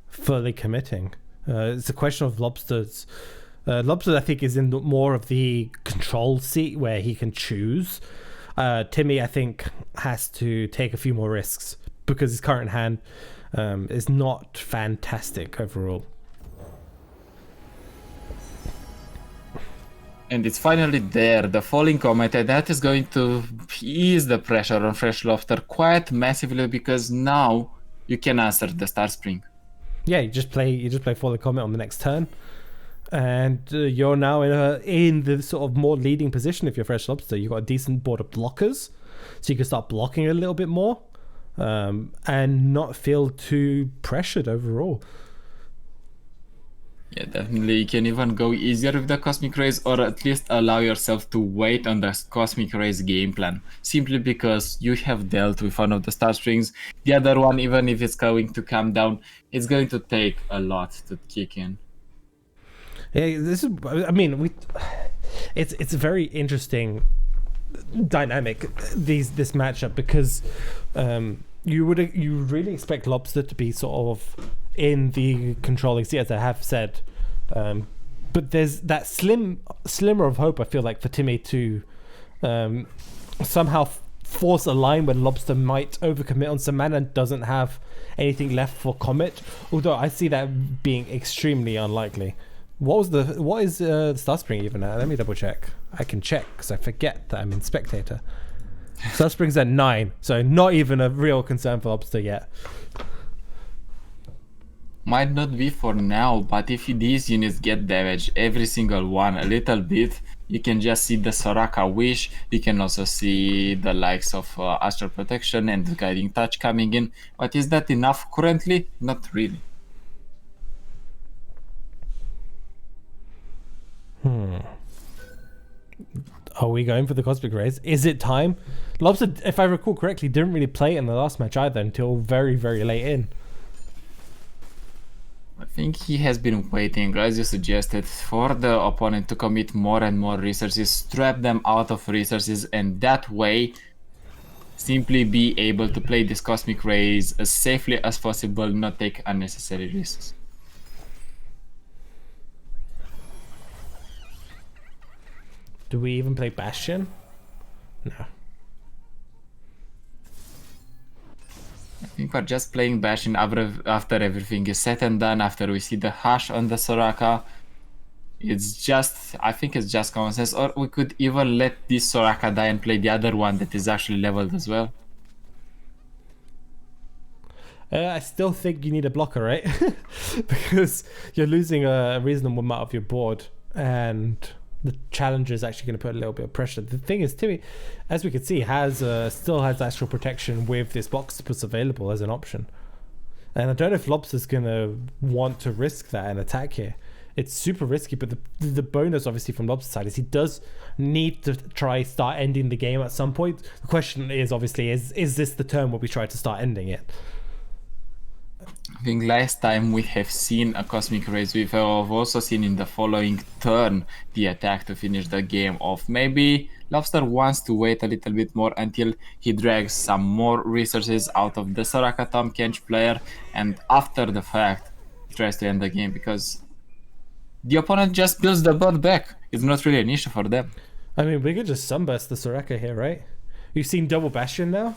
fully committing. It's a question of Lobster's. Lobster, I think, is in more of the control seat where he can choose. Timmy, I think, has to take a few more risks because his current hand is not fantastic overall. And it's finally there, the Falling Comet, and that is going to ease the pressure on Fresh Lobster quite massively because now you can answer the Star Spring. Yeah, you just play Falling Comet on the next turn. and you're now in the sort of more leading position if you're Fresh Lobster. You've got a decent board of blockers, so you can start blocking a little bit more, and not feel too pressured overall. Yeah, definitely. You can even go easier with the Cosmic Rays, or at least allow yourself to wait on the Cosmic Rays game plan. Simply because you have dealt with one of the Star Springs. The other one, even if it's going to come down, it's going to take a lot to kick in. Yeah, this is. I mean, it's a very interesting dynamic this matchup, because you really expect Lobster to be sort of in the controlling seat, as I have said, but there's that slimmer of hope, I feel like, for Timmy to somehow force a line when Lobster might overcommit on some mana and doesn't have anything left for Comet, although I see that being extremely unlikely. What is Star Spring even at? Let me double check. I can check because I forget that I'm in Spectator. Star Spring's at 9, so not even a real concern for Lobster yet. Might not be for now, but if these units get damaged, every single one, a little bit, you can just see the Soraka Wish. You can also see the likes of Astral Protection and Guiding Touch coming in. But is that enough currently? Not really. Are we going for the Cosmic Rays? Is it time? Lobster, if I recall correctly, didn't really play in the last match either until very, very late in. I think he has been waiting, as you suggested, for the opponent to commit more and more resources, strap them out of resources, and that way simply be able to play these Cosmic Rays as safely as possible, not take unnecessary risks. Do we even play Bastion? No. I think we're just playing Bastion after everything is said and done, after we see the hash on the Soraka. I think it's just common sense, or we could even let this Soraka die and play the other one that is actually leveled as well. I still think you need a blocker, right? Because you're losing a reasonable amount of your board, and the challenger is actually going to put a little bit of pressure. The thing is, Timmy, as we can see, still has Astral Protection with this Octopus available as an option. And I don't know if Lobster's going to want to risk that and attack here. It's super risky, but the bonus, obviously, from Lobster's side is he does need to start ending the game at some point. The question is, obviously, is this the turn where we try to start ending it? I think last time we have seen a Cosmic Rays, we have also seen in the following turn the attack to finish the game off. Maybe Lobster wants to wait a little bit more until he drags some more resources out of the Soraka Tom Kench player, and after the fact tries to end the game, because the opponent just builds the board back. It's not really an issue for them. I mean, we could just sunburst the Soraka here, right? You've seen double Bastion now?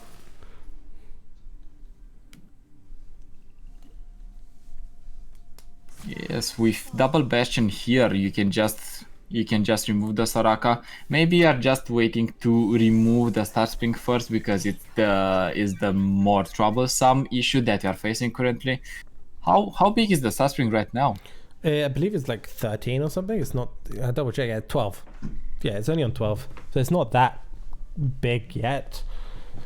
Yes, with double Bastion here, you can just remove the Soraka. Maybe you are just waiting to remove the Star Spring first because it is the more troublesome issue that you are facing currently. How big is the Star Spring right now? I believe it's like 13 or something. It's not. I double check. 12. Yeah, it's only on 12, so it's not that big yet.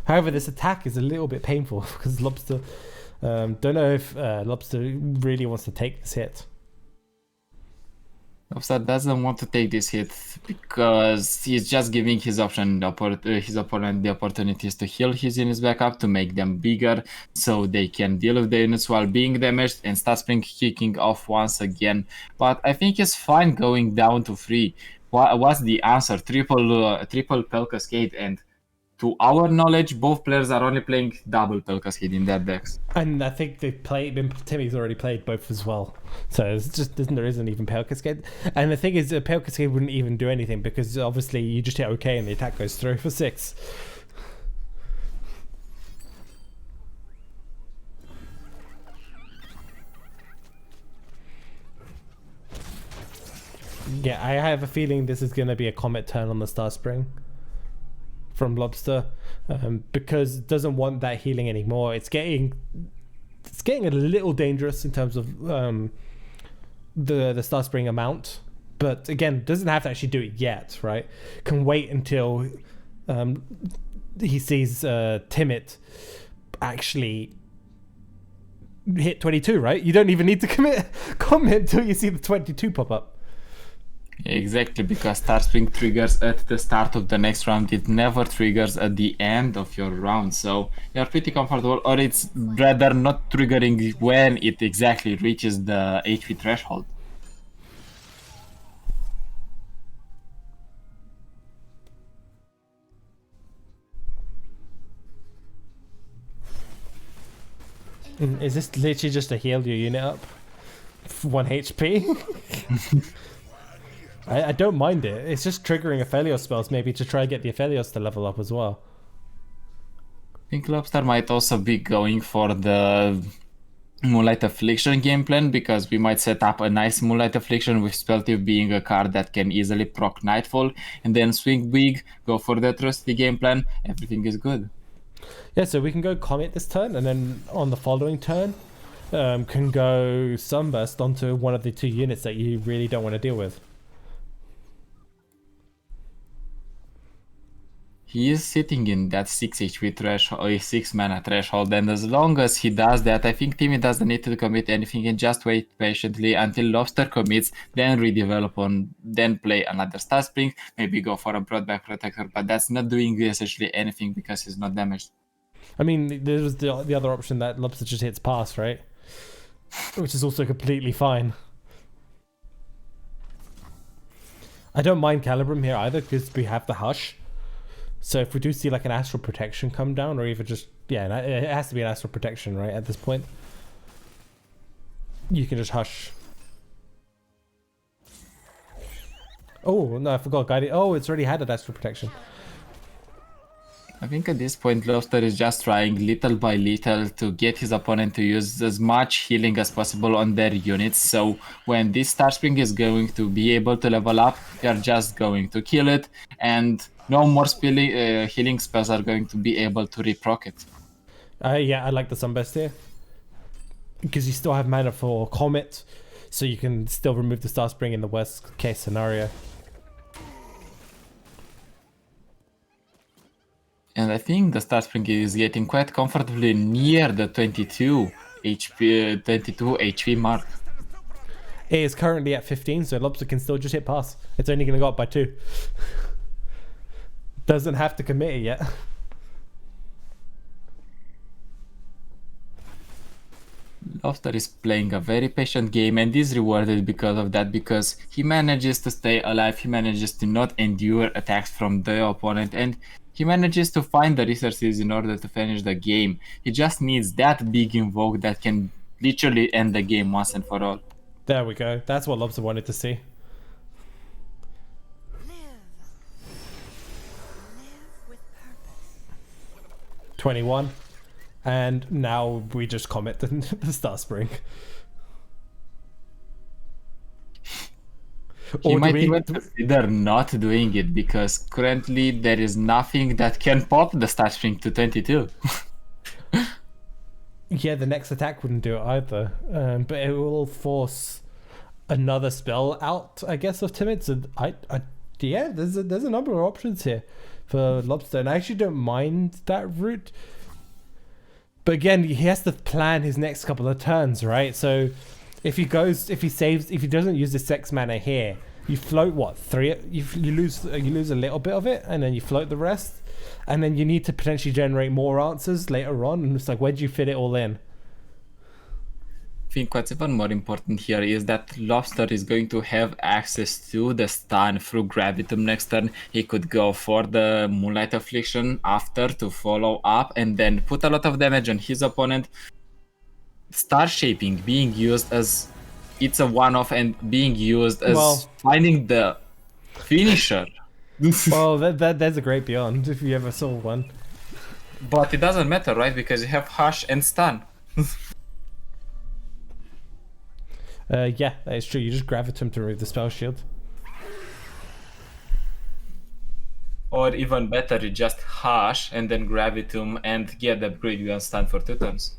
However, this attack is a little bit painful because Lobster. Don't know if Lobster really wants to take this hit. Lobster doesn't want to take this hit because he's just giving his opponent the opportunities to heal his units back up, to make them bigger so they can deal with the units while being damaged, and Star Spring kicking off once again. But I think it's fine going down to 3. What's the answer? Triple Pell Cascade, and to our knowledge, both players are only playing double Pell Cascade in their decks. And I think Timmy's already played both as well. So it's just there isn't even Pale Cascade. And the thing is, Pale Cascade wouldn't even do anything because obviously you just hit OK and the attack goes through for 6. Yeah, I have a feeling this is going to be a Comet turn on the Star Spring from Lobster, because it doesn't want that healing anymore. It's getting a little dangerous in terms of the Star Spring amount, but again, doesn't have to actually do it yet, right? Can wait until he sees Timid actually hit 22, right? You don't even need to comment until you see the 22 pop up. Exactly, because Star Spring triggers at the start of the next round. It never triggers at the end of your round, so you're pretty comfortable, or it's rather not triggering when it exactly reaches the HP threshold. Is this literally just to heal your unit up? 1 HP? I don't mind it. It's just triggering Aphelios spells maybe to try and get the Aphelios to level up as well. I think Lobster might also be going for the Moonlight Affliction game plan, because we might set up a nice Moonlight Affliction with Spelltip being a card that can easily proc Nightfall, and then swing big, go for the trusty game plan, everything is good. Yeah, so we can go Comet this turn, and then on the following turn, can go Sunburst onto one of the 2 units that you really don't want to deal with. He is sitting in that 6 HP threshold, or 6 mana threshold, and as long as he does that, I think Timmy doesn't need to commit anything and just wait patiently until Lobster commits, then redevelop then play another Star Spring, maybe go for a Broadback Protector, but that's not doing essentially anything because he's not damaged. I mean, there's the other option that Lobster just hits pass, right? Which is also completely fine. I don't mind Calibrum here either, because we have the Hush. So if we do see like an Astral Protection come down, or even just, yeah, it has to be an Astral Protection, right, at this point. You can just Hush. Oh, no, I forgot Guiding. Oh, it's already had an Astral Protection. I think at this point Lobster is just trying little by little to get his opponent to use as much healing as possible on their units, so when this Star Spring is going to be able to level up, they're just going to kill it, and no more healing spells are going to be able to reproc it. Yeah, I like the Sunburst here, because you still have mana for Comet, so you can still remove the Star Spring in the worst case scenario. And I think the Star Spring is getting quite comfortably near the 22 HP mark. It is currently at 15, so Lobster can still just hit pass. It's only going to go up by 2. Doesn't have to commit it yet. Lobster is playing a very patient game and is rewarded because of that, because he manages to stay alive, he manages to not endure attacks from the opponent, and he manages to find the resources in order to finish the game. He just needs that big invoke that can literally end the game once and for all. There we go. That's what Lobster wanted to see. Live with purpose. 21. And now we just commit the Star Spring. He might even consider not doing it, because currently there is nothing that can pop the Star Spring to 22. Yeah, the next attack wouldn't do it either. But it will force another spell out, I guess, of Timid. So yeah, there's a number of options here for Lobster, and I actually don't mind that route. But again, he has to plan his next couple of turns, right? So if he doesn't use the 6 mana here, you float what, 3? You lose a little bit of it, and then you float the rest, and then you need to potentially generate more answers later on. And it's like, where do you fit it all in? I think what's even more important here is that Lobster is going to have access to the stun through Gravitum next turn. He could go for the Moonlight Affliction after to follow up and then put a lot of damage on his opponent. Star Shaping being used as it's a one-off and being used as finding the finisher. Well, there's a great Beyond if you ever saw one. But it doesn't matter, right? Because you have Hush and Stun. Yeah, that is true. You just Gravitum to remove the spell shield. Or even better, you just Hush and then Gravitum and get the upgrade you Stun for 2 turns.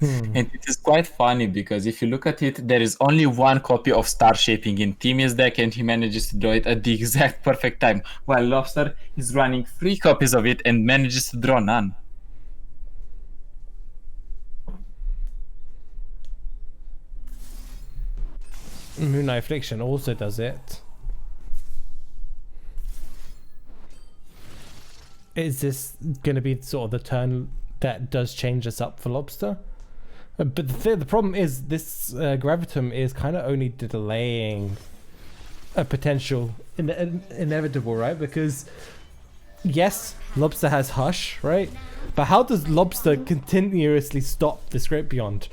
And it is quite funny because if you look at it, there is only one copy of Star Shaping in Timmy's deck, and he manages to draw it at the exact perfect time, while Lobster is running 3 copies of it and manages to draw none. Moonlight Affliction also does it. Is this going to be sort of the turn that does change us up for Lobster? But the problem is this Gravitum is kind of only delaying a potential inevitable, right? Because yes, Lobster has Hush, right? But how does Lobster continuously stop this Great Beyond?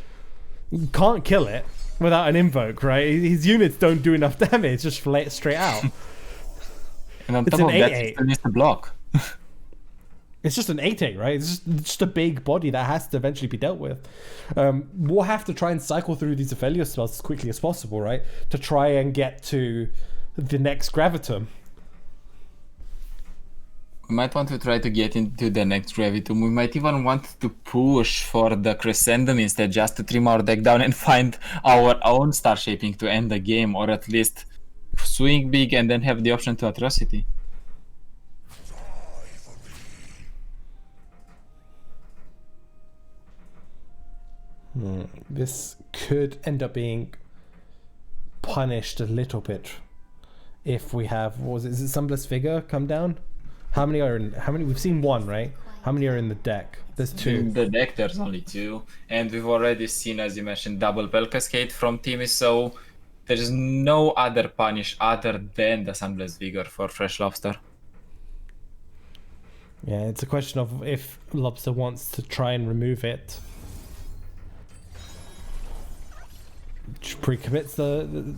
You can't kill it without an invoke, right? His units don't do enough damage, just straight out. And on It's top an of that, 8/8. he still needs to block. It's just an 8/8, right? It's just a big body that has to eventually be dealt with. We'll have to try and cycle through these Ophelia spells as quickly as possible, right? To try and get to the next Gravitum. We might want to try to get into the next Gravitum. We might even want to push for the Crescendum instead, just to trim our deck down and find our own Star Shaping to end the game, or at least swing big and then have the option to Atrocity. This could end up being punished a little bit if we have, what was it? Is it Sunbless Figure come down? How many are in? How many? We've seen one, right? How many are in the deck? There's two. In the deck, there's only 2, and we've already seen, as you mentioned, double Bell Cascade from Timmy, so there's no other punish other than the Sunbless Vigor for Fresh Lobster. Yeah, it's a question of if Lobster wants to try and remove it. Pre-commits the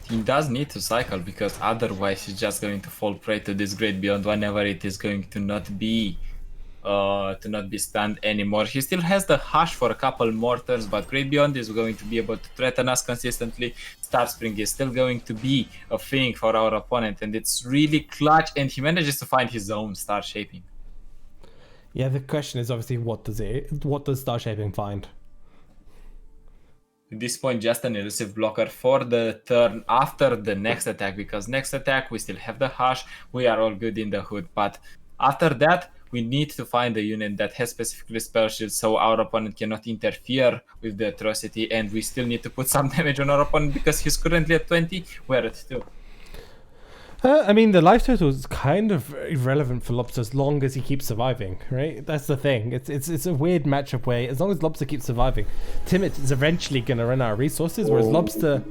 He does need to cycle, because otherwise he's just going to fall prey to this Great Beyond whenever it is going to not be stunned anymore. He still has the Hush for a couple more turns, but Great Beyond is going to be able to threaten us consistently. Star Spring is still going to be a thing for our opponent, and it's really clutch, and he manages to find his own Star Shaping. Yeah, the question is obviously what does Star Shaping find? At this point, just an elusive blocker for the turn after the next attack, because next attack we still have the Hush, we are all good in the hood, but after that we need to find a unit that has specifically spell shield so our opponent cannot interfere with the Atrocity, and we still need to put some damage on our opponent because he's currently at 20, we're at 2. I mean, the life total is kind of irrelevant for Lobster as long as he keeps surviving, right? That's the thing. It's a weird matchup where as long as Lobster keeps surviving, Timid is eventually going to run out of resources, whereas Lobster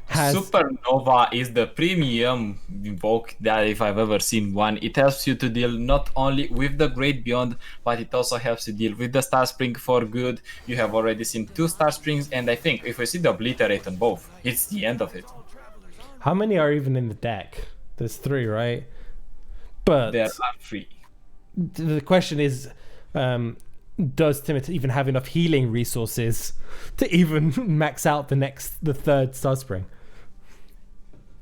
has... Supernova is the premium invoke that if I've ever seen one. It helps you to deal not only with the Great Beyond, but it also helps you deal with the Star Spring for good. You have already seen 2 Star Springs, and I think if we see the Obliterate on both, it's the end of it. How many are even in the deck? There's 3, right? But There are 3. The question is, does Timid even have enough healing resources to even max out the third Star Spring?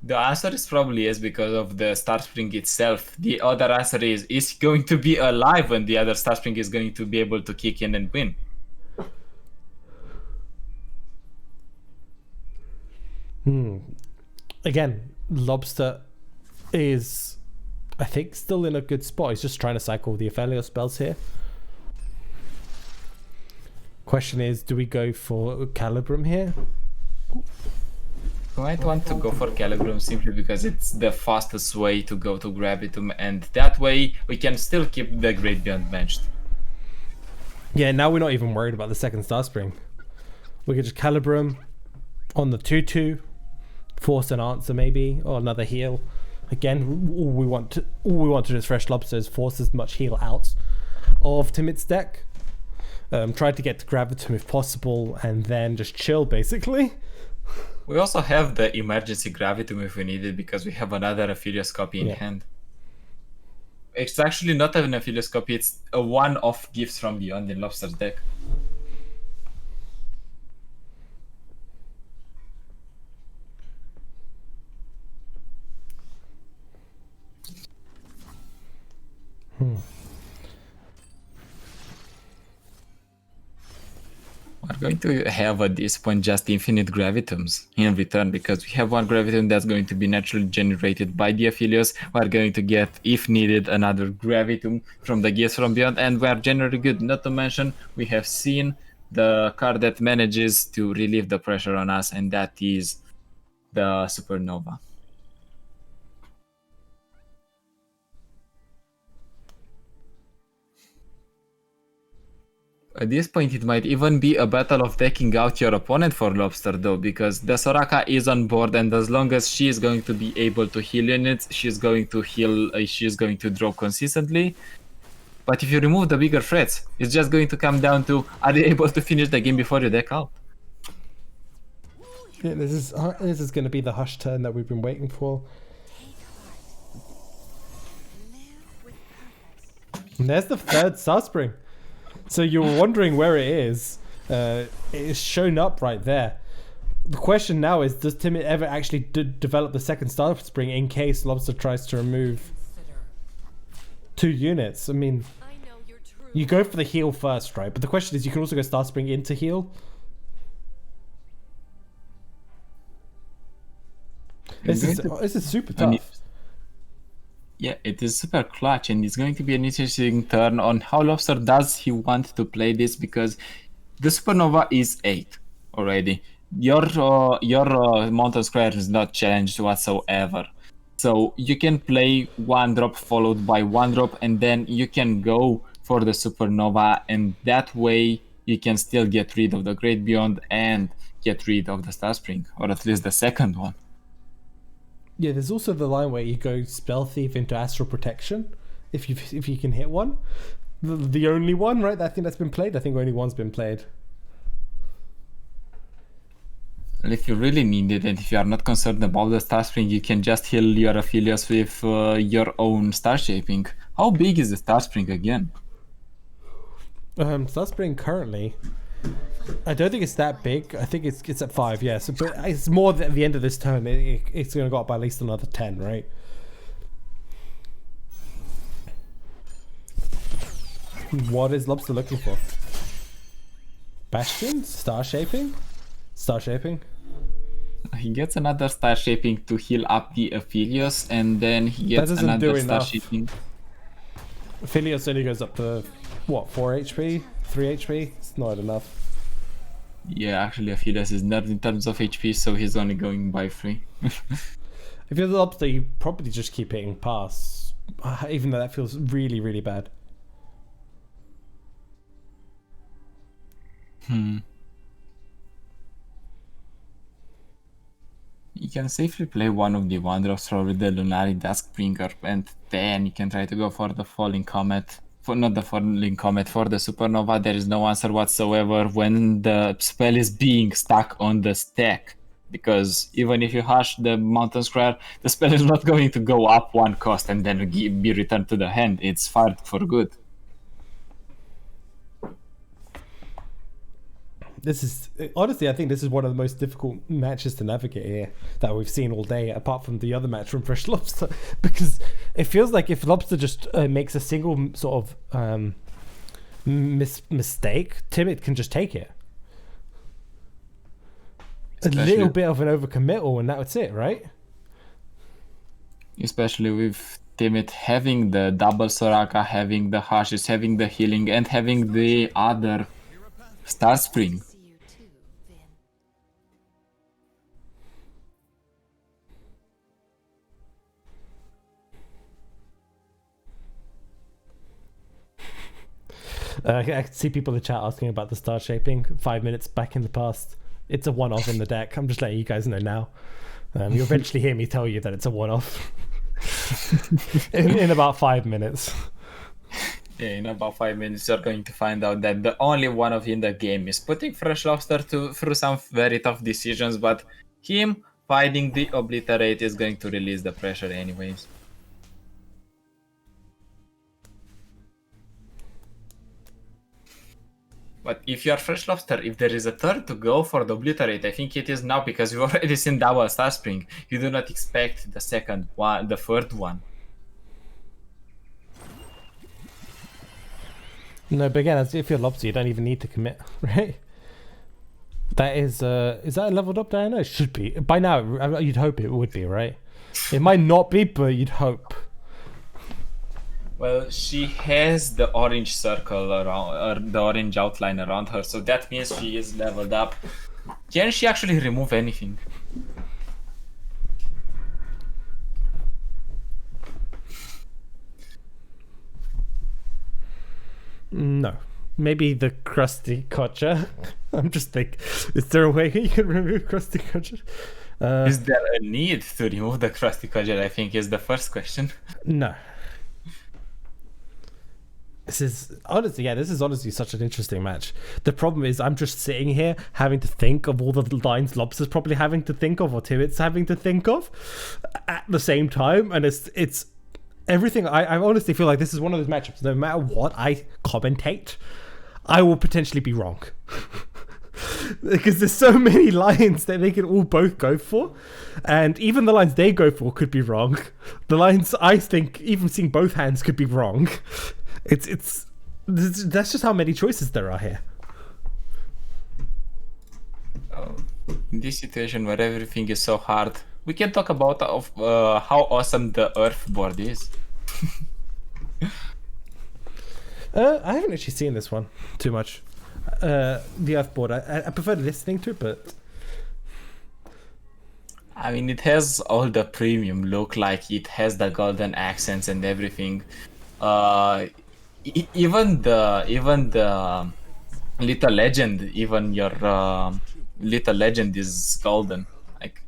The answer is probably yes, because of the Star Spring itself. The other answer is he going to be alive when the other Star Spring is going to be able to kick in and win? Again, Lobster is, I think, still in a good spot. He's just trying to cycle the Ophelia spells here. Question is, do we go for Calibrum here? I might want to go for Calibrum simply because it's the fastest way to go to Gravitum, and that way we can still keep the Great Beyond benched. Yeah, now we're not even worried about the second Star Spring. We could just Calibrum on the 2/2, force an answer maybe, or another heal. Again, all we want to do as Fresh Lobster is force as much heal out of Timid's deck. Try to get to Gravitum if possible, and then just chill basically. We also have the emergency Gravitum if we need it, because we have another Aphelios copy in hand. It's actually not an Aphelios copy, it's a one-off gifts from beyond in Lobster's deck. Going to have at this point just infinite gravitums in return, because we have one gravitum that's going to be naturally generated by the Aphelios. We're going to get, if needed, another gravitum from the Gifts from Beyond, and we're generally good. Not to mention, we have seen the card that manages to relieve the pressure on us, and that is the Supernova. At this point, it might even be a battle of taking out your opponent for Lobster, though, because the Soraka is on board, and as long as she is going to be able to heal units, she's going to heal, she's going to draw consistently. But if you remove the bigger threats, it's just going to come down to, are you able to finish the game before you deck out? Yeah, this is going to be the hush turn that we've been waiting for. And there's the third Star Spring. So you were wondering where it is. It is shown up right there. The question now is, does Timid ever actually develop the second Star Spring in case Lobster tries to remove 2 units? I mean, you go for the heal first, right? But the question is, you can also go Star Spring into heal. This is super tough. Yeah, it is super clutch, and it's going to be an interesting turn on how Lobster does he want to play this, because the Supernova is 8 already. Your Mountain Square is not challenged whatsoever. So you can play 1 drop followed by 1 drop, and then you can go for the Supernova, and that way you can still get rid of the Great Beyond and get rid of the Star Spring, or at least the second one. Yeah, there's also the line where you go Spell Thief into Astral Protection, if you can hit one. The only one, right? I think that's been played. I think only one's been played. Well, if you really need it, and if you are not concerned about the Star Spring, you can just heal your Aphelios with your own Star Shaping. How big is the Star Spring again? Star Spring currently, I don't think it's that big. I think it's at 5, yeah. So, but it's more at the end of this turn. It's going to go up by at least another 10, right? What is Lobster looking for? Bastions? Star Shaping? Star Shaping? He gets another Star Shaping to heal up the Aphelios, and then he gets another Star Shaping. Aphelios only goes up to, what, 4 HP? 3 HP? It's not enough. Yeah, actually Aphelios is not in terms of HP, so he's only going by 3. If you're the Lobster, you probably just keep hitting pass, even though that feels really, really bad. You can safely play one of the Wanderers with the Lunari Duskbringer, and then you can try to go for the Falling Comet. Not the Falling Comet, for the Supernova. There is no answer whatsoever when the spell is being stuck on the stack, because even if you hush the Mountain Square, the spell is not going to go up 1 cost and then be returned to the hand. It's fired for good. This is, honestly, I think this is one of the most difficult matches to navigate here that we've seen all day, apart from the other match from Fresh Lobster, because it feels like if Lobster just makes a single sort of mistake, Timid can just take it. Especially, a little bit of an overcommittal, and that's it, right? Especially with Timid having the double Soraka, having the Hushes, having the healing, and having the other Star Spring. I can see people in the chat asking about the Star Shaping 5 minutes back in the past. It's a one-off in the deck. I'm just letting you guys know now. You'll eventually hear me tell you that it's a one-off in about 5 minutes. Yeah, in about 5 minutes you're going to find out that the only one-off in the game is putting Fresh Lobster through some very tough decisions, but him finding the Obliterate is going to release the pressure anyways. But if you are Fresh Lobster, if there is a turn to go for the Obliterate, I think it is now, because you've already seen double Star Spring. You do not expect the second one, the third one. No, but again, if you're Lobster, you don't even need to commit, right? That is that a leveled up Diana? It should be. By now, you'd hope it would be, right? It might not be, but you'd hope. Well, she has the orange circle around, or the orange outline around her, so that means she is leveled up. Can she actually remove anything? No. Maybe the crusty Kotcha. I'm just thinking, is there a way you can remove crusty Kotcha? Is there a need to remove the crusty Kotcha, I think is the first question. No. This is honestly such an interesting match. The problem is I'm just sitting here having to think of all the lines Lobster's probably having to think of, or Tibbet's having to think of at the same time, and it's everything. I honestly feel like this is one of those matchups. No matter what I commentate, I will potentially be wrong. Because there's so many lines that they can all both go for, and even the lines they go for could be wrong. The lines I think, even seeing both hands, could be wrong. That's just how many choices there are here. In this situation where everything is so hard, we can talk about how awesome the Earth board is. I haven't actually seen this one too much. The Earth board, I prefer listening to it, but I mean, it has all the premium look, like it has the golden accents and everything. Even the little legend, even your little legend is golden. Like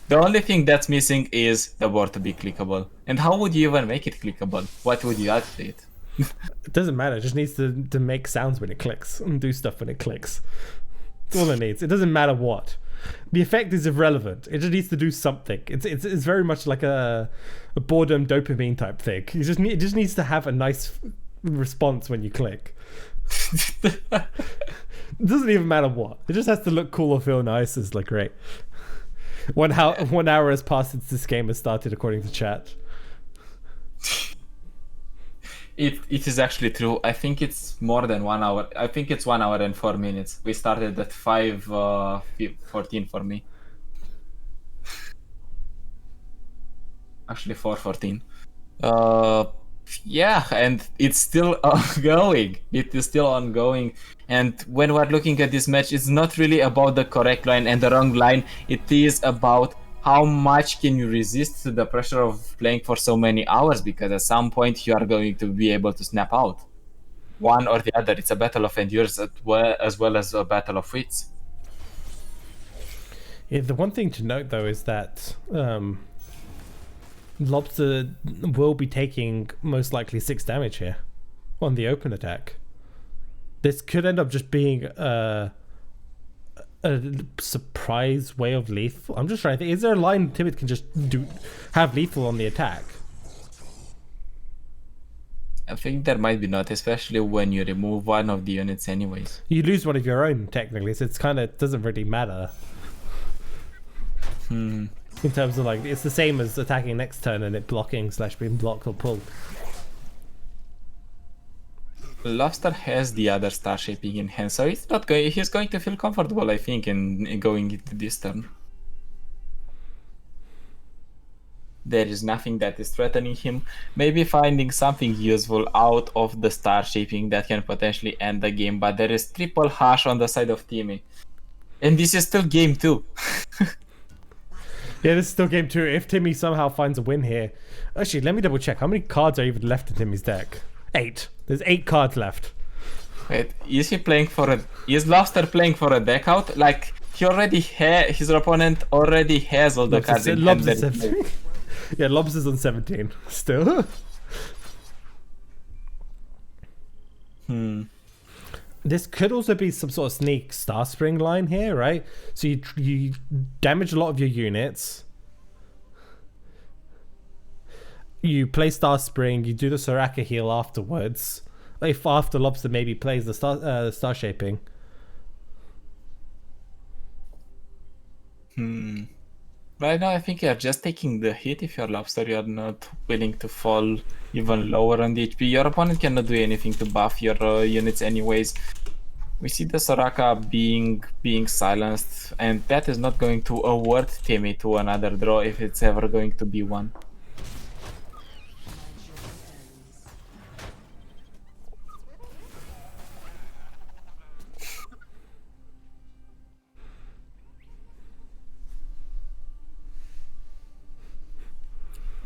the only thing that's missing is the board to be clickable. And how would you even make it clickable? What would you add to it? it doesn't matter. It just needs to make sounds when it clicks and do stuff when it clicks. That's all it needs. It doesn't matter what. The effect is irrelevant. It just needs to do something. It's very much like a boredom dopamine type thing. It just needs to have a nice response when you click. It doesn't even matter what. It just has to look cool or feel nice. It's like great. 1 hour has passed since this game has started, according to chat. It is actually true. I think it's more than 1 hour. I think it's 1 hour and 4 minutes. We started at 5:14 for me. Actually 4:14. Yeah, and it's still ongoing. It is still ongoing. And when we're looking at this match, it's not really about the correct line and the wrong line. It is about how much can you resist to the pressure of playing for so many hours, because at some point you are going to be able to snap out. One or the other. It's a battle of endurance as well as a battle of wits. Yeah, the one thing to note though is that Lobster will be taking most likely 6 damage here on the open attack. This could end up just being a surprise way of lethal. I'm just trying to think, is there a line Tibbet can just have lethal on the attack? I think there might be not, especially when you remove one of the units anyways. You lose one of your own technically, so it's kind of doesn't really matter. In terms of like, it's the same as attacking next turn and it blocking / being blocked or pulled. Lobster has the other star shaping in hand, so it's not going. He's going to feel comfortable, I think, in going into this turn. There is nothing that is threatening him. Maybe finding something useful out of the star shaping that can potentially end the game, but there is triple hash on the side of Timmy. And this is still game 2. Yeah, this is still game 2. If Timmy somehow finds a win here... Actually, let me double check. How many cards are even left in Timmy's deck? 8. There's 8 cards left. Wait, is Lobster playing for a deck out? Like, his opponent already has all the cards in hand. Yeah, Lobster's on 17 still. This could also be some sort of sneak Star Spring line here, right? So you damage a lot of your units. You play Star Spring, you do the Soraka heal afterwards. If after Lobster maybe plays the star shaping. Right now, I think you're just taking the hit. If you're Lobster, you're not willing to fall even lower on the HP. Your opponent cannot do anything to buff your units anyways. We see the Soraka being silenced, and that is not going to award Timmy to another draw if it's ever going to be one.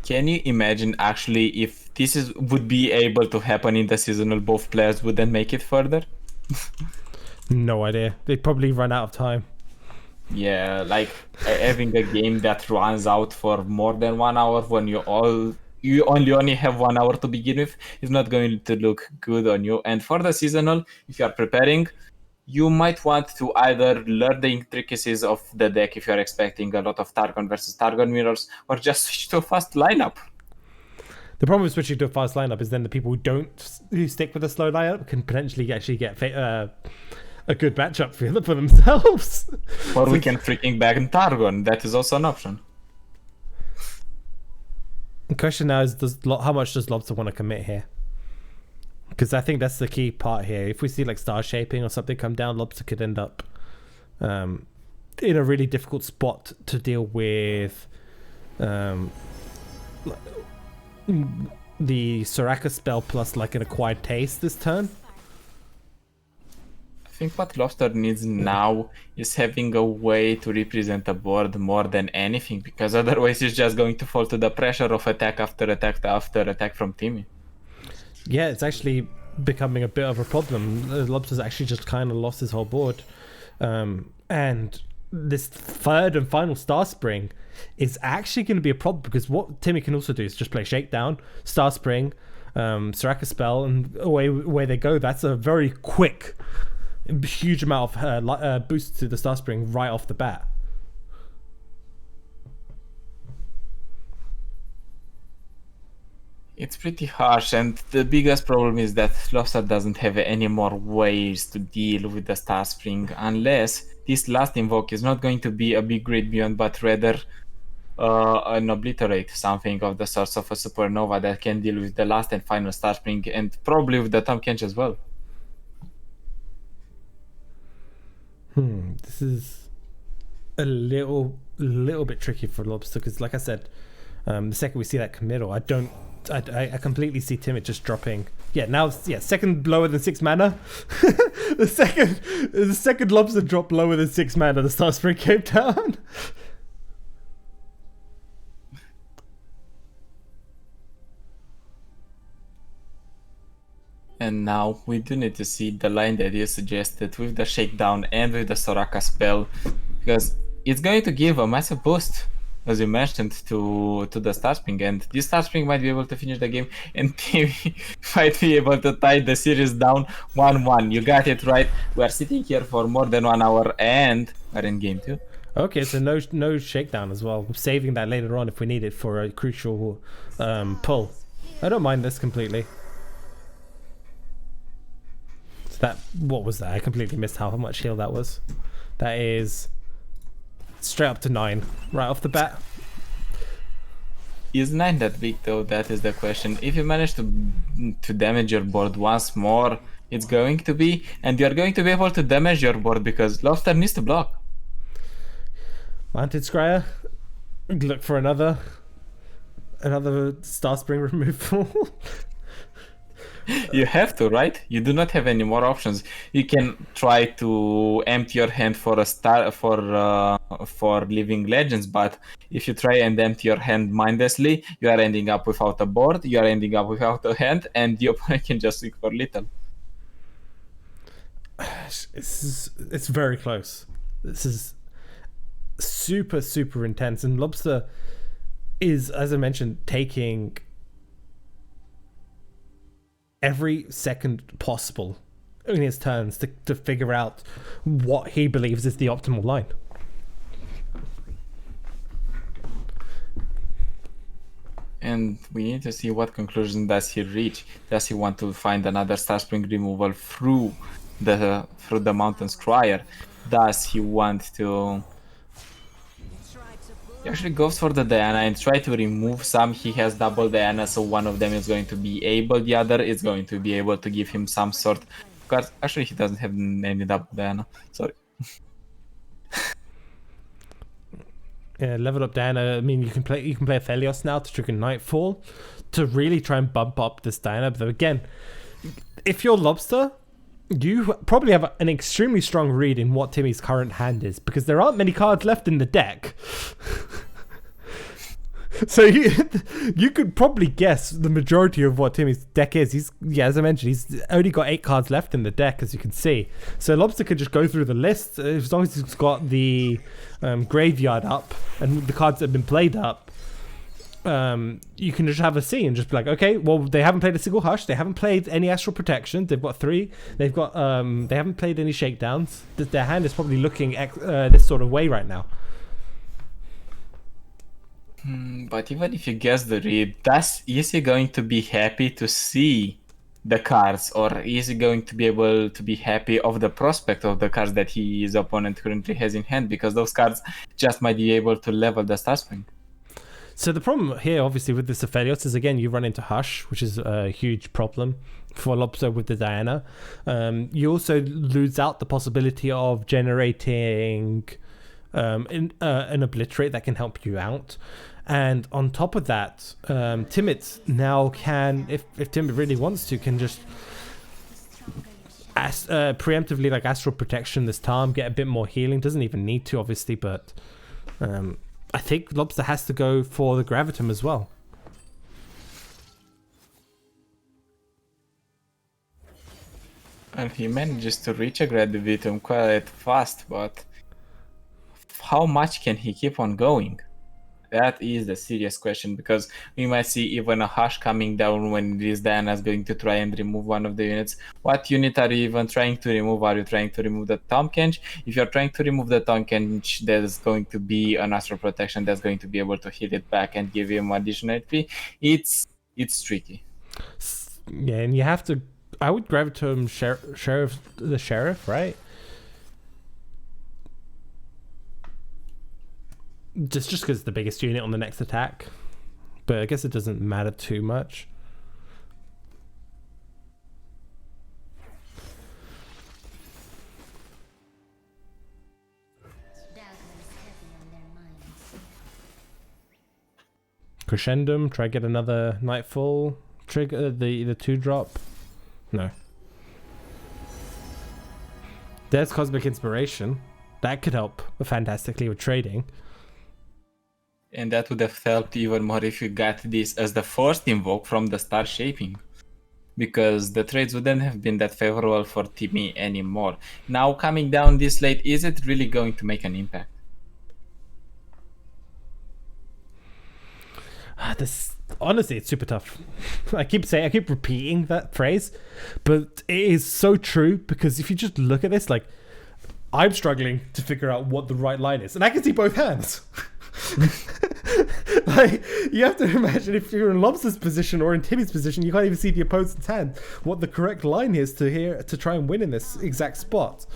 Can you imagine actually if this would be able to happen in the seasonal, both players wouldn't make it further? No idea. They'd probably run out of time. Yeah, like having a game that runs out for more than 1 hour when you only have 1 hour to begin with is not going to look good on you. And for the seasonal, if you are preparing, you might want to either learn the intricacies of the deck if you're expecting a lot of Targon versus Targon mirrors, or just switch to a fast lineup. The problem with switching to a fast lineup is then the people who stick with a slow lineup can potentially actually get a good matchup for themselves. Or we can freaking ban Targon. That is also an option. The question now is, how much does Lobster want to commit here? Because I think that's the key part here. If we see like star shaping or something come down, Lobster could end up in a really difficult spot to deal with the Soraka spell plus like an acquired taste this turn. I think what Lobster needs now is having a way to represent a board more than anything, because otherwise he's just going to fall to the pressure of attack after attack after attack from Timmy. Yeah, it's actually becoming a bit of a problem. Lobster's actually just kind of lost his whole board. And this third and final Star Spring is actually going to be a problem, because what Timmy can also do is just play Shakedown, Star Spring, Soraka Spell, and away they go. That's a very quick, huge amount of boost to the Star Spring right off the bat. It's pretty harsh, and the biggest problem is that Lobster doesn't have any more ways to deal with the Star Spring, unless this last invoke is not going to be a big great beyond, but rather an obliterate, something of the sort of a supernova that can deal with the last and final Star Spring, and probably with the Tom Kench as well. This is a little bit tricky for Lobster, because like I said, the second we see that committal, I completely see Timid just dropping. Yeah, now second lower than 6 mana. the second Lobster drop lower than 6 mana, the Star Spring came down. And now we do need to see the line that you suggested with the Shakedown and with the Soraka spell, because it's going to give a massive boost, as you mentioned, to the Star Spring, and this Star Spring might be able to finish the game, and Timmy might be able to tie the series down 1-1. You got it right. We are sitting here for more than 1 hour, and we're in game 2. Okay, so no Shakedown as well. I'm saving that later on if we need it for a crucial pull. I don't mind this completely. What was that? I completely missed how much heal that was. That is straight up to 9 right off the bat. Is 9 that big though? That is the question. If you manage to damage your board once more, it's going to be, and you're going to be able to damage your board because Lobster needs to block. Mounted Scryer, look for another Star Spring removal. You have to, right? You do not have any more options. You can try to empty your hand for a star for Living Legends, but if you try and empty your hand mindlessly, you are ending up without a board, you are ending up without a hand, and the opponent can just swing for little. It's very close. This is super intense, and Lobster is, as I mentioned, taking every second possible in his turns to figure out what he believes is the optimal line. And we need to see what conclusion does he reach. Does he want to find another Star Spring removal through the Mountain Scryer? Does he want to... He actually goes for the Diana and try to remove some. He has double Diana, so one of them is going to be able, the other is going to be able to give him some sort cards. Actually, he doesn't have any double Diana. Sorry. Yeah, level up Diana. I mean, you can play Aphelios now to trigger Nightfall to really try and bump up this Diana. But again, if you're Lobster, you probably have an extremely strong read in what Timmy's current hand is, because there aren't many cards left in the deck. So you could probably guess the majority of what Timmy's deck is. As I mentioned, he's only got 8 cards left in the deck, as you can see. So Lobster could just go through the list as long as he's got the graveyard up and the cards that have been played up. You can just have a see and just be like, okay, well, they haven't played a single Hush. They haven't played any Astral Protection. They've got 3. They've got they haven't played any Shakedowns. Their hand is probably looking this sort of way right now. But even if you guess the read, is he going to be happy to see the cards, or is he going to be able to be happy of the prospect of the cards that his opponent currently has in hand? Because those cards just might be able to level the Star Spring. So the problem here, obviously, with this Aphelios is, again, you run into Hush, which is a huge problem for Lobster with the Diana. You also lose out the possibility of generating an Obliterate that can help you out. And on top of that, Timid now can, if Timid really wants to, can just preemptively, like, Astral Protection this time, get a bit more healing. Doesn't even need to, obviously, but I think Lobster has to go for the Gravitum as well. And he manages to reach a Gravitum quite fast, but how much can he keep on going? That is the serious question, because we might see even a Hush coming down when this Diana is going to try and remove one of the units. What unit are you even trying to remove? Are you trying to remove the Tom Kench? If you're trying to remove the Tom Kench, there's going to be an Astral Protection that's going to be able to hit it back and give him additional HP. It's tricky. Yeah, and you have to... I would Gravitum the Sheriff, right? Just because it's the biggest unit on the next attack. But I guess it doesn't matter too much. Crescendum, try get another Nightfall. Trigger the 2-drop. No. There's Cosmic Inspiration. That could help fantastically with trading. And that would have helped even more if you got this as the first invoke from the Star Shaping, because the trades wouldn't have been that favorable for Timmy anymore. Now coming down this late, is it really going to make an impact? Honestly, it's super tough. I keep repeating that phrase, but it is so true, because if you just look at this, like, I'm struggling to figure out what the right line is, and I can see both hands. Like, you have to imagine, if you're in Lobster's position or in Timmy's position, you can't even see the opponent's hand, what the correct line is to try and win in this exact spot.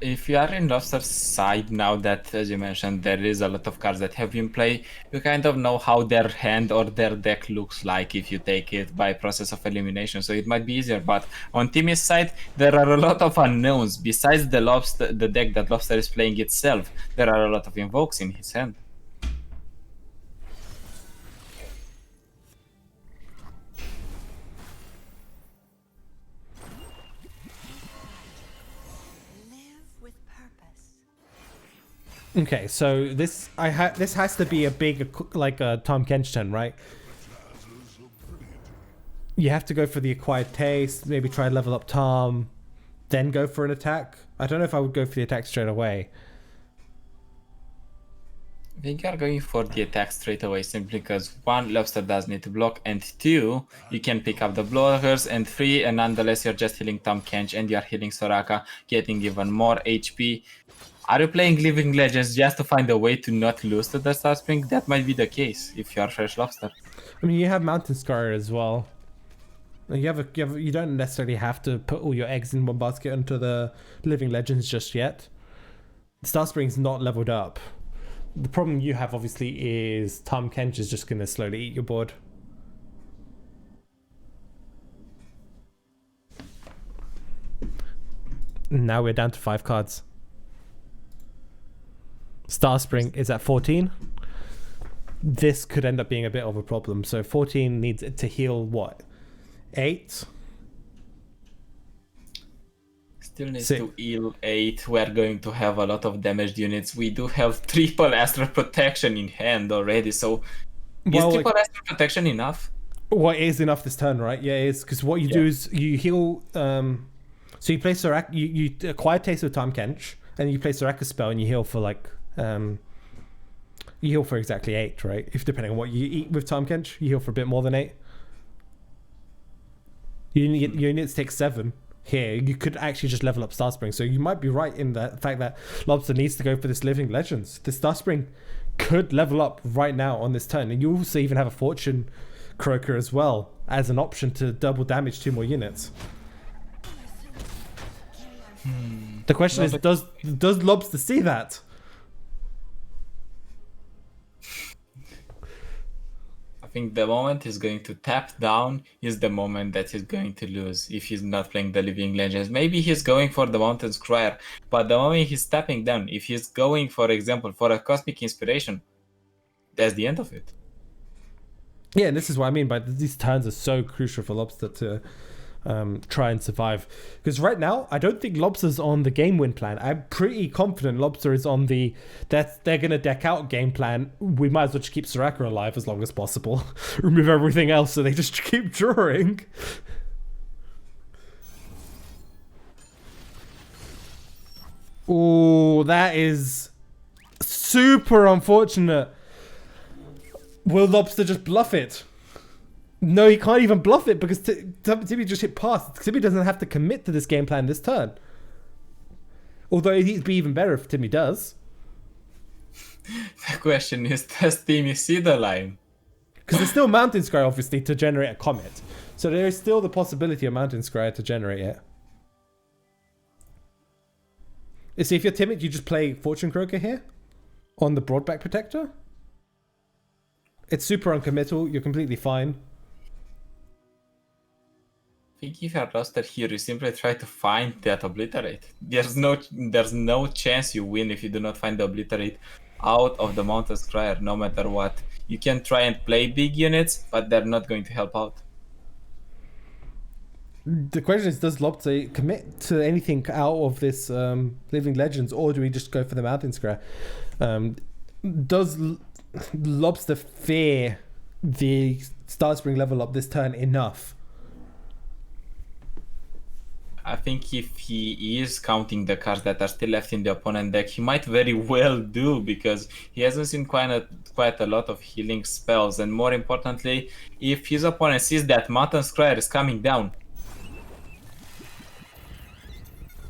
If you are in Lobster's side now that, as you mentioned, there is a lot of cards that have been played, you kind of know how their hand or their deck looks like if you take it by process of elimination, so it might be easier. But on Timmy's side, there are a lot of unknowns. Besides the deck that Lobster is playing itself, there are a lot of invokes in his hand. Okay, so this has to be a big, like a Tom Kench turn, right? You have to go for the Acquired Taste, maybe try to level up Tom, then go for an attack. I don't know if I would go for the attack straight away. I think you are going for the attack straight away simply because 1, Lobster does need to block, and 2, you can pick up the blockers, and 3, and nonetheless you're just healing Tom Kench and you're healing Soraka, getting even more HP. Are you playing Living Legends just to find a way to not lose to the Star Spring? That might be the case if you are fresh Lobster. I mean, you have Mountain Scar as well. You don't necessarily have to put all your eggs in one basket into the Living Legends just yet. Star Spring's not leveled up. The problem you have, obviously, is Tom Kench is just going to slowly eat your board. Now we're down to 5 cards. Starspring is at 14. This could end up being a bit of a problem. So 14 needs to heal what? 8? Still needs 6. to heal 8. We're going to have a lot of damaged units. We do have triple Astral Protection in hand already, so is triple Astral Protection enough? Well, it is enough this turn, right? Yeah, it is, because what you do is you heal. So you play Soraka, you acquire Taste of Time Kench, and you play Soraka's spell, and you heal for like you heal for exactly 8, right? If depending on what you eat with Time Kench, you heal for a bit more than 8. Your units take 7. Here, you could actually just level up Starspring. So you might be right in the fact that Lobster needs to go for this Living Legends. The Starspring could level up right now on this turn, and you also even have a Fortune Croaker as well as an option to double damage 2 more units. The question is, does Lobster see that? I think the moment he's going to tap down is the moment that he's going to lose if he's not playing the Living Legends. Maybe he's going for the Mountain Scryer, but the moment he's tapping down, if he's going, for example, for a Cosmic Inspiration, that's the end of it. Yeah, and this is what I mean by these turns are so crucial for Lobster to try and survive. Because right now, I don't think Lobster's on the game win plan. I'm pretty confident Lobster is on the they're going to deck out game plan. We might as well just keep Soraka alive as long as possible. Remove everything else so they just keep drawing. Oh, that is super unfortunate. Will Lobster just bluff it? No, he can't even bluff it because Timmy just hit pass. Timmy doesn't have to commit to this game plan this turn. Although it'd be even better if Timmy does. The question is, does Timmy see the line? Because there's still Mountain Scryer, obviously, to generate a comet. So there is still the possibility of Mountain Scryer to generate it. You see, if you're timid, you just play Fortune Croaker here on the Broadback Protector. It's super uncommittal. You're completely fine. I think if you're Roster here, you simply try to find that Obliterate. There's no chance you win if you do not find the Obliterate out of the Mountain Scryer, no matter what. You can try and play big units, but they're not going to help out. The question is, does Lobster commit to anything out of this Living Legends, or do we just go for the Mountain Scryer? Does Lobster fear the Starspring level up this turn enough? I think if he is counting the cards that are still left in the opponent deck, he might very well do, because he hasn't seen quite a lot of healing spells. And more importantly, if his opponent sees that Mountain Scryer is coming down,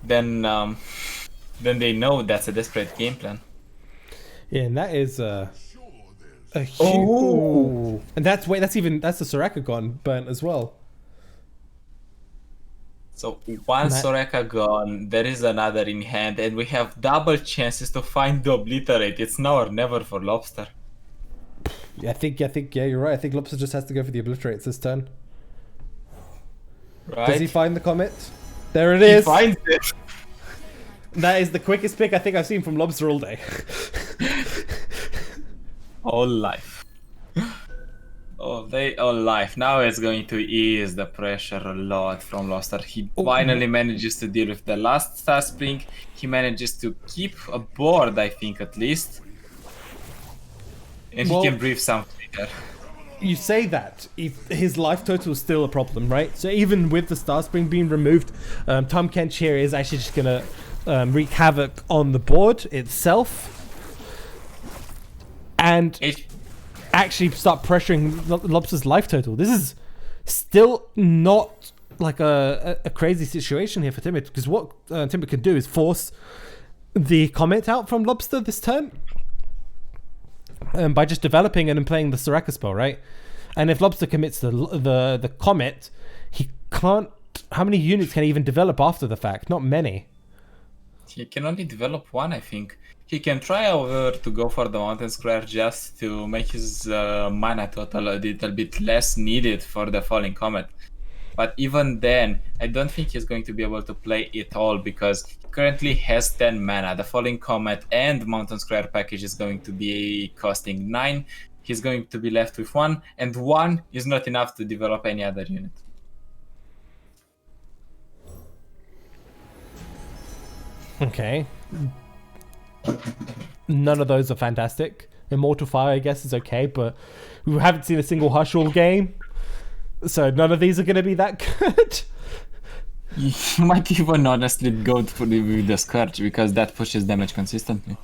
then they know that's a desperate game plan. Yeah, and that is a huge... Oh! And that's the Soraka gone burnt as well. So one Soraka gone, there is another in hand, and we have double chances to find the Obliterate. It's now or never for Lobster. Yeah, I think you're right. I think Lobster just has to go for the Obliterates this turn. Right? Does he find the comet? There it is. He finds it. That is the quickest pick I think I've seen from Lobster all day. All life. All life. Now it's going to ease the pressure a lot from Lobster. He finally manages to deal with the last Starspring. He manages to keep a board, I think, at least. And he can breathe some quicker. You say that, if his life total is still a problem, right? So even with the Starspring being removed, Tom Kench here is actually just going to wreak havoc on the board itself. And actually start pressuring Lobster's life total. This is still not like a crazy situation here for Timid, because what Timid can do is force the comet out from Lobster this turn by just developing and then playing the Soraka spell, right? And if Lobster commits the comet, he can't... How many units can he even develop after the fact? Not many. He can only develop one, I think. He can try over to go for the Mountain Scryer just to make his mana total a little bit less needed for the Falling Comet. But even then, I don't think he's going to be able to play it all because he currently has 10 mana. The Falling Comet and Mountain Square package is going to be costing 9. He's going to be left with 1, and 1 is not enough to develop any other unit. Okay. None of those are fantastic. Immortal Fire, I guess, is okay, but we haven't seen a single Hush all game, so none of these are going to be that good. You might even honestly go with the Scourge because that pushes damage consistently.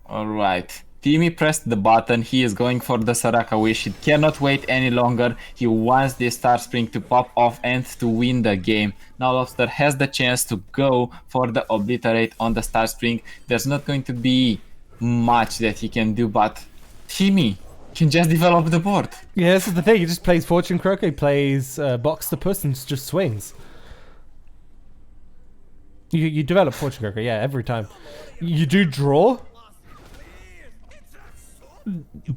Alright. Timmy pressed the button. He is going for the Soraka Wish. He cannot wait any longer. He wants this Star Spring to pop off and to win the game. Now Lobster has the chance to go for the Obliterate on the Star Spring. There's not going to be much that he can do, but Timmy can just develop the board. Yeah, this is the thing. He just plays Fortune Croaker, he plays Box the Puss, and just swings. You develop Fortune Croaker, yeah, every time. You do draw,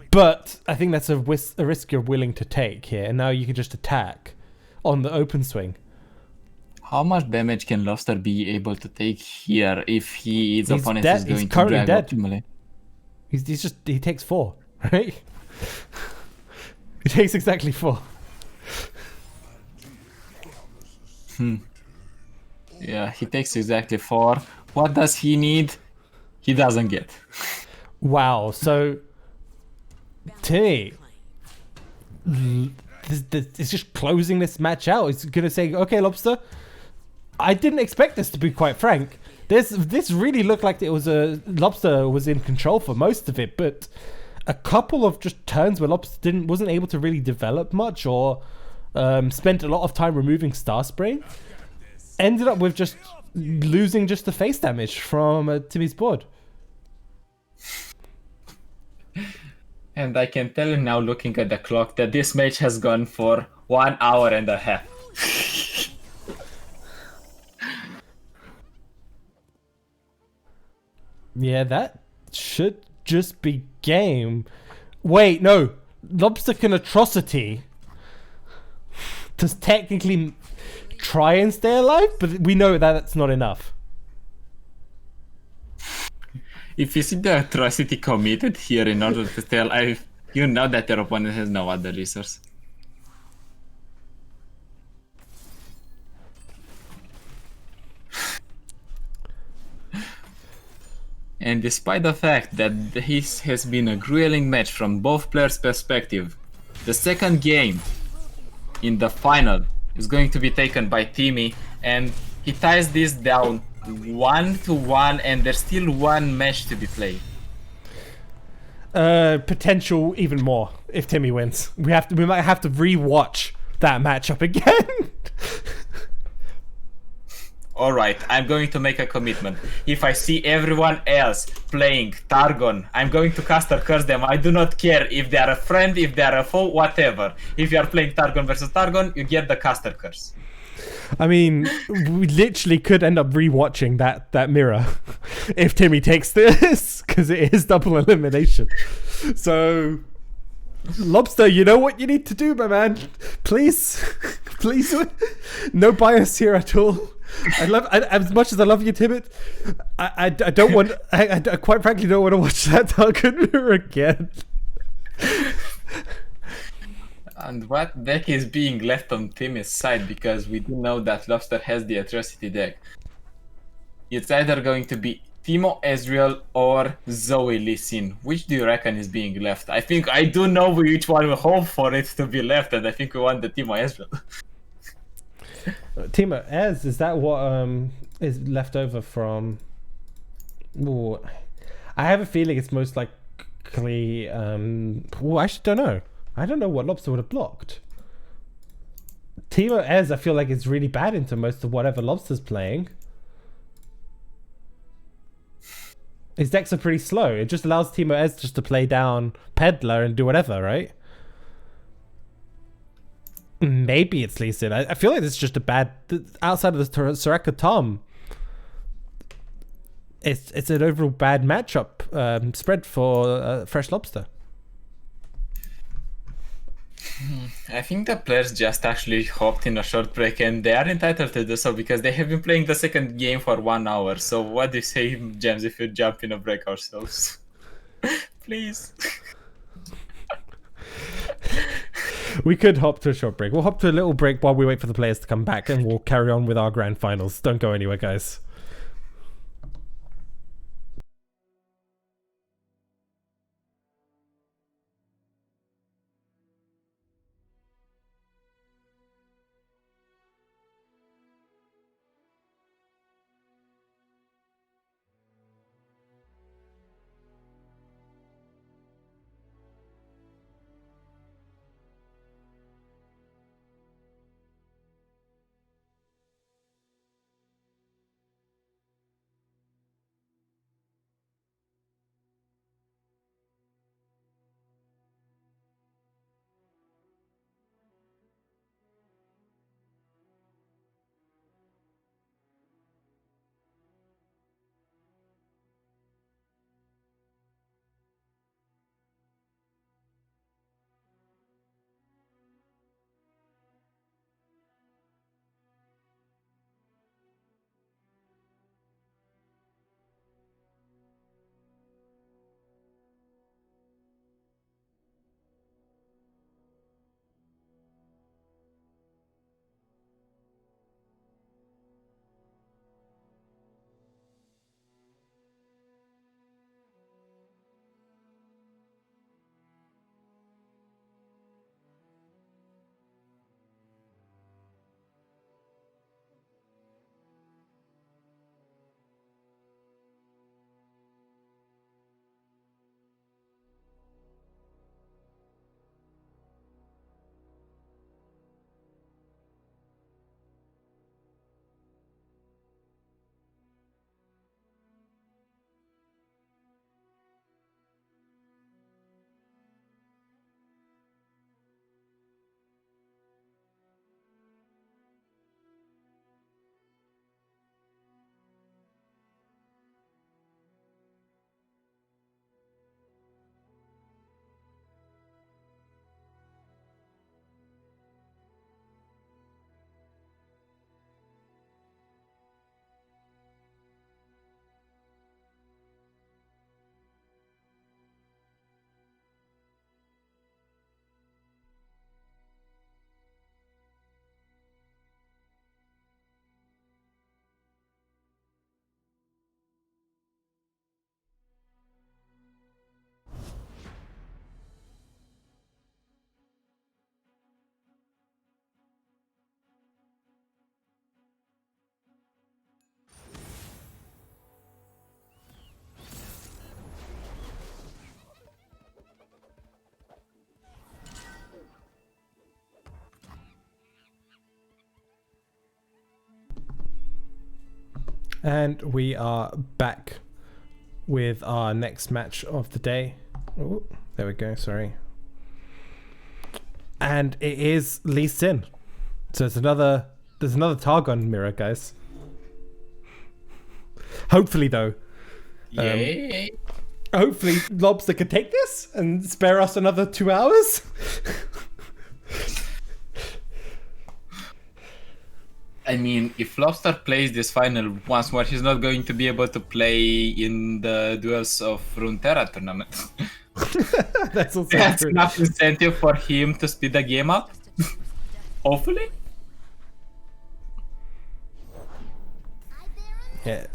but I think that's a risk you're willing to take here. And now you can just attack on the open swing. How much damage can Lobster be able to take here if his opponent dead. is going He's to currently drag dead. optimally? He takes 4, right? He takes exactly 4. Yeah, he takes exactly 4. What does he need? He doesn't get. Wow, so Timmy, it's just closing this match out. It's gonna say, okay, Lobster, I didn't expect this, to be quite frank. This really looked like it was Lobster was in control for most of it, but a couple of just turns where Lobster wasn't able to really develop much, or spent a lot of time removing Star Spray, ended up with just losing just the face damage from Timmy's board. And I can tell you now, looking at the clock, that this match has gone for 1 hour and a half. Yeah, that should just be game. Wait, no. Lobster can Atrocity to technically try and stay alive, but we know that that's not enough. If you see the Atrocity committed here in order to stay alive, you know that your opponent has no other resource. And despite the fact that this has been a grueling match from both players' perspective, the second game in the final is going to be taken by Timmy, and he ties this down 1-1, and there's still one match to be played. Potential even more if Timmy wins. We might have to re-watch that matchup again. Alright, I'm going to make a commitment. If I see everyone else playing Targon, I'm going to caster curse them. I do not care if they are a friend, if they are a foe, whatever. If you are playing Targon versus Targon, you get the caster curse. I mean, we literally could end up re-watching that mirror if Timmy takes this, because it is double elimination. So, Lobster, you know what you need to do, my man. Please, please, no bias here at all. As much as I love you, Timmit, I don't want. I quite frankly don't want to watch that Target mirror again. And what deck is being left on Timmy's side, because we do know that Lobster has the Atrocity deck. It's either going to be Teemo Ezreal or Zoe Lee Sin. Which do you reckon is being left? I think I do know which one we hope for it to be left, and I think we want the Teemo Ezreal. Teemo Ez, is that what is left over from? Ooh, I have a feeling it's most likely. I actually don't know. I don't know what Lobster would have blocked. Teemo Ez, I feel like it's really bad into most of whatever Lobster's playing. His decks are pretty slow. It just allows Teemo Ez just to play down Peddler and do whatever, right? Maybe it's Lee Sin. I feel like it's just a bad... Outside of the Soraka Tom, it's an overall bad matchup spread for Fresh Lobster. I think the players just actually hopped in a short break, and they are entitled to do so because they have been playing the second game for 1 hour. So what do you say, James, if you jump in a break ourselves? Please. We could hop to a short break. We'll hop to a little break while we wait for the players to come back, and we'll carry on with our grand finals. Don't go anywhere, guys. And we are back with our next match of the day. Oh, there we go, sorry. And it is Lee Sin. So there's another Targon mirror, guys. Hopefully though. Yay. Hopefully Lobster can take this and spare us another 2 hours. I mean, if Lobster plays this final once more, he's not going to be able to play in the Duels of Runeterra tournament. That's also That's true. enough incentive for him to speed the game up. Hopefully. Yeah,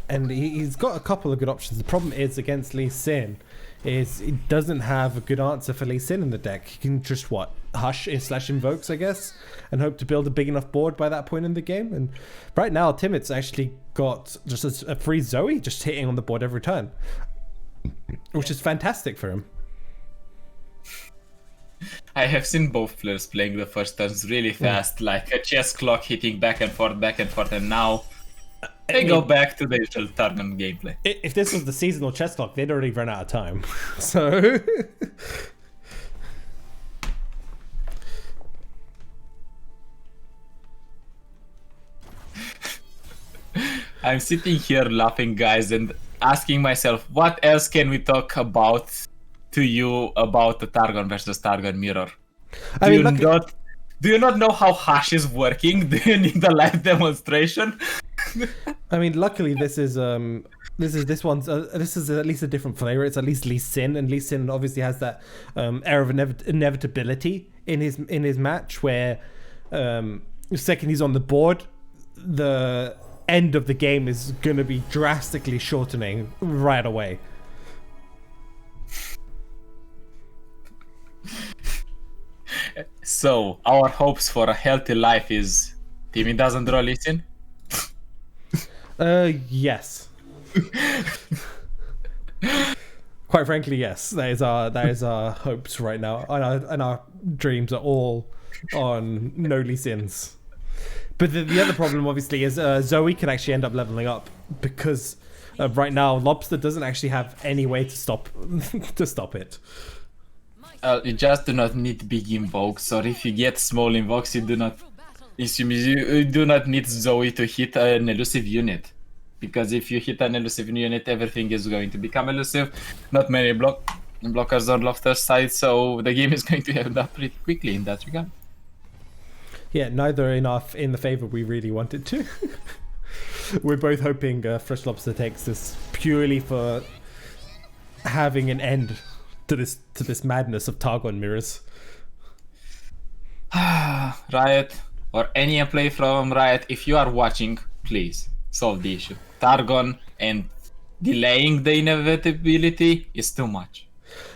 and he's got a couple of good options. The problem is against Lee Sin is he doesn't have a good answer for Lee Sin in the deck. He can just hush / invokes, I guess, and hope to build a big enough board by that point in the game. And right now Timit's actually got just a free Zoe just hitting on the board every turn, which is fantastic for him. I have seen both players playing the first turns really fast, like a chess clock hitting back and forth, and now they go back to the usual Targon gameplay. If this was the seasonal chess clock, they'd already run out of time. So I'm sitting here laughing, guys, and asking myself, what else can we talk about to you about the Targon versus Targon mirror? I mean, look, Do you not know how Hash is working? Do you need a live demonstration? I mean, luckily this is this is at least a different flavor. It's at least Lee Sin, and Lee Sin obviously has that air of inevitability in his match where the second he's on the board, the end of the game is going to be drastically shortening right away. So our hopes for a healthy life is Timmy doesn't draw Lee Sin? Yes. Quite frankly, yes. That is our hopes right now, and our dreams are all on no Lee Sins. But the other problem, obviously, is Zoe can actually end up leveling up because right now Lobster doesn't actually have any way to stop it. You just do not need big invokes, or if you get small invokes, you do not need Zoe to hit an elusive unit. Because if you hit an elusive unit, everything is going to become elusive. Not many blockers on Lobster's side, so the game is going to end up pretty quickly in that regard. Yeah, neither enough in the favor we really wanted to. We're both hoping Fresh Lobster takes this purely for having an end to this madness of Targon mirrors. Riot, or any play from Riot, if you are watching, please solve the issue. Targon and delaying the inevitability is too much.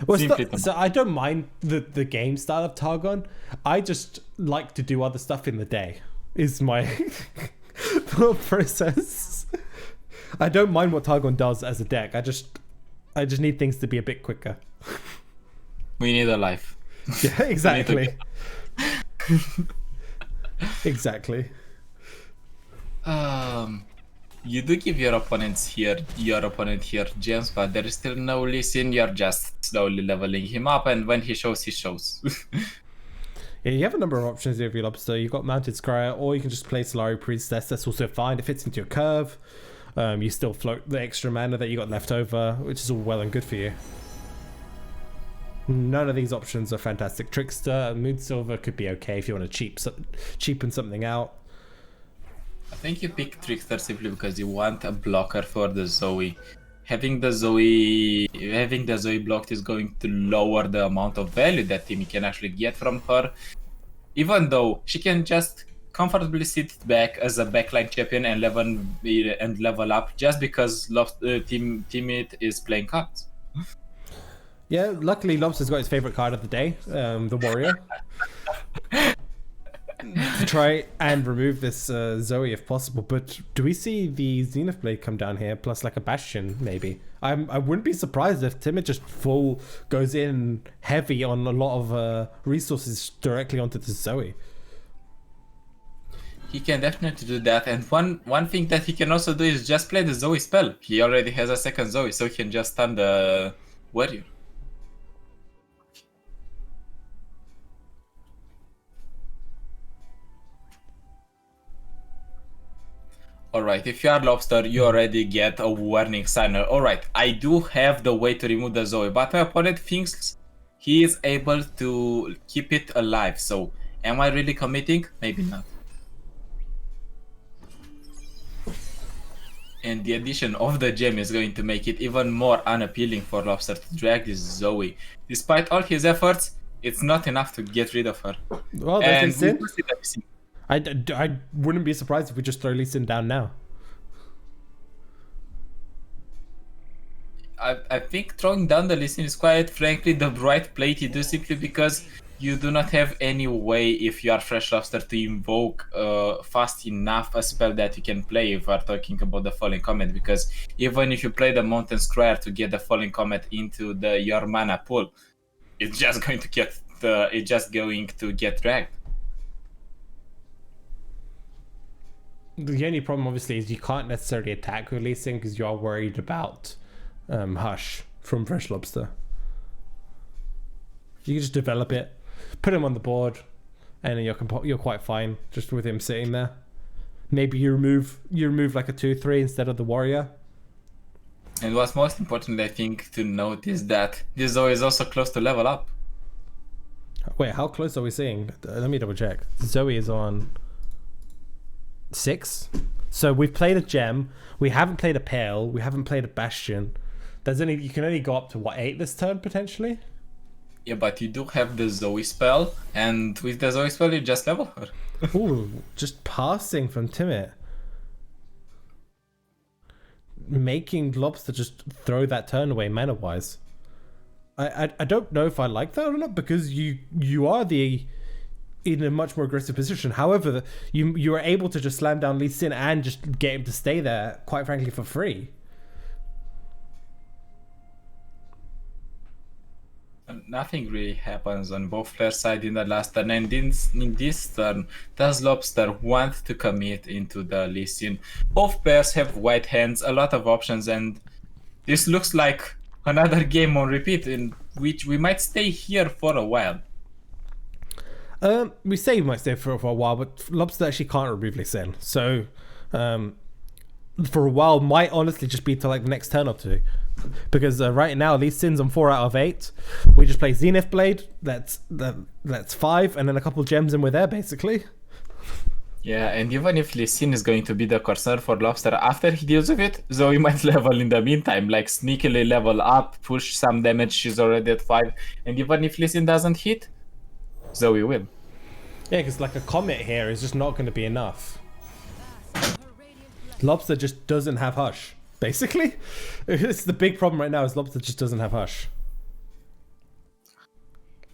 Well, so I don't mind the game style of Targon. I just like to do other stuff in the day. Is my thought process. I don't mind what Targon does as a deck. I just need things to be a bit quicker. We need a life. Yeah, exactly. Exactly. You do give your opponent here gems, but there is still no Lee Sin. You're just slowly leveling him up, and when he shows, he shows. Yeah, you have a number of options here, V Lobster. You've got Mounted Scryer, or you can just play Solari Priestess. That's also fine. It fits into your curve. You still float the extra mana that you got left over, which is all well and good for you. None of these options are fantastic. Trickster, Moon Silver could be okay if you want to cheapen something out. I think you pick Trickster simply because you want a blocker for the Zoe. Having the Zoe blocked is going to lower the amount of value that Timmy can actually get from her, even though she can just comfortably sit back as a backline champion and level up just because teammate is playing cards. Yeah, luckily Lobster's got his favorite card of the day, the Warrior. To try and remove this Zoe if possible, but do we see the Zenith Blade come down here plus like a Bastion maybe? I wouldn't be surprised if Timid just goes in heavy on a lot of resources directly onto the Zoe. He can definitely do that, and one thing that he can also do is just play the Zoe spell. He already has a second Zoe, so he can just stun the Warrior. Alright, if you are Lobster, you already get a warning signer. Alright, I do have the way to remove the Zoe, but my opponent thinks he is able to keep it alive. So, am I really committing? Maybe not. And the addition of the gem is going to make it even more unappealing for Lobster to drag this Zoe. Despite all his efforts, it's not enough to get rid of her. Well, that's Lee Sin. I wouldn't be surprised if we just throw Lee Sin down now. I think throwing down the Lee Sin is quite frankly the right play to do, simply because you do not have any way, if you are Fresh Lobster, to invoke fast enough a spell that you can play if we are talking about the Falling Comet, because even if you play the Mountain Scryer to get the Falling Comet into your mana pool, it's just going to get dragged. The only problem, obviously, is you can't necessarily attack with Lee Sin because you are worried about Hush from Fresh Lobster. You can just develop it, put him on the board, and then you're quite fine just with him sitting there. Maybe you remove like a 2/3 instead of the Warrior. And what's most important, I think, to note is that this Zoe is also close to level up. Wait, how close are we seeing? Let me double check. Zoe is on 6. So we've played a gem. We haven't played a pale. We haven't played a bastion. You can only go up to what, 8 this turn potentially? Yeah, but you do have the Zoe spell, and with the Zoe spell you just level her. Ooh, just passing from Timit. Making Lobster just throw that turn away mana wise. I don't know if I like that or not, because you are in a much more aggressive position. However, you are able to just slam down Lee Sin and just get him to stay there, quite frankly, for free. Nothing really happens on both players' side in the last turn, and in this turn, does Lobster want to commit into the Lee Sin? Both players have white hands, a lot of options, and this looks like another game on repeat in which we might stay here for a while. We say we might stay for a while, but Lobster actually can't remove Lee Sin. So, for a while might honestly just be to like the next turn or two. Because right now, Lee Sin's on 4 out of 8. We just play Zenith Blade, that's 5, and then a couple gems and we're there basically. Yeah, and even if Lee Sin is going to be the concern for Lobster after he deals with it, Zoe might level in the meantime, like sneakily level up, push some damage, she's already at 5, and even if Lee Sin doesn't hit, Zoe will. Yeah, because like a comet here is just not going to be enough. Lobster just doesn't have Hush, basically. It's the big problem right now is Lobster just doesn't have Hush.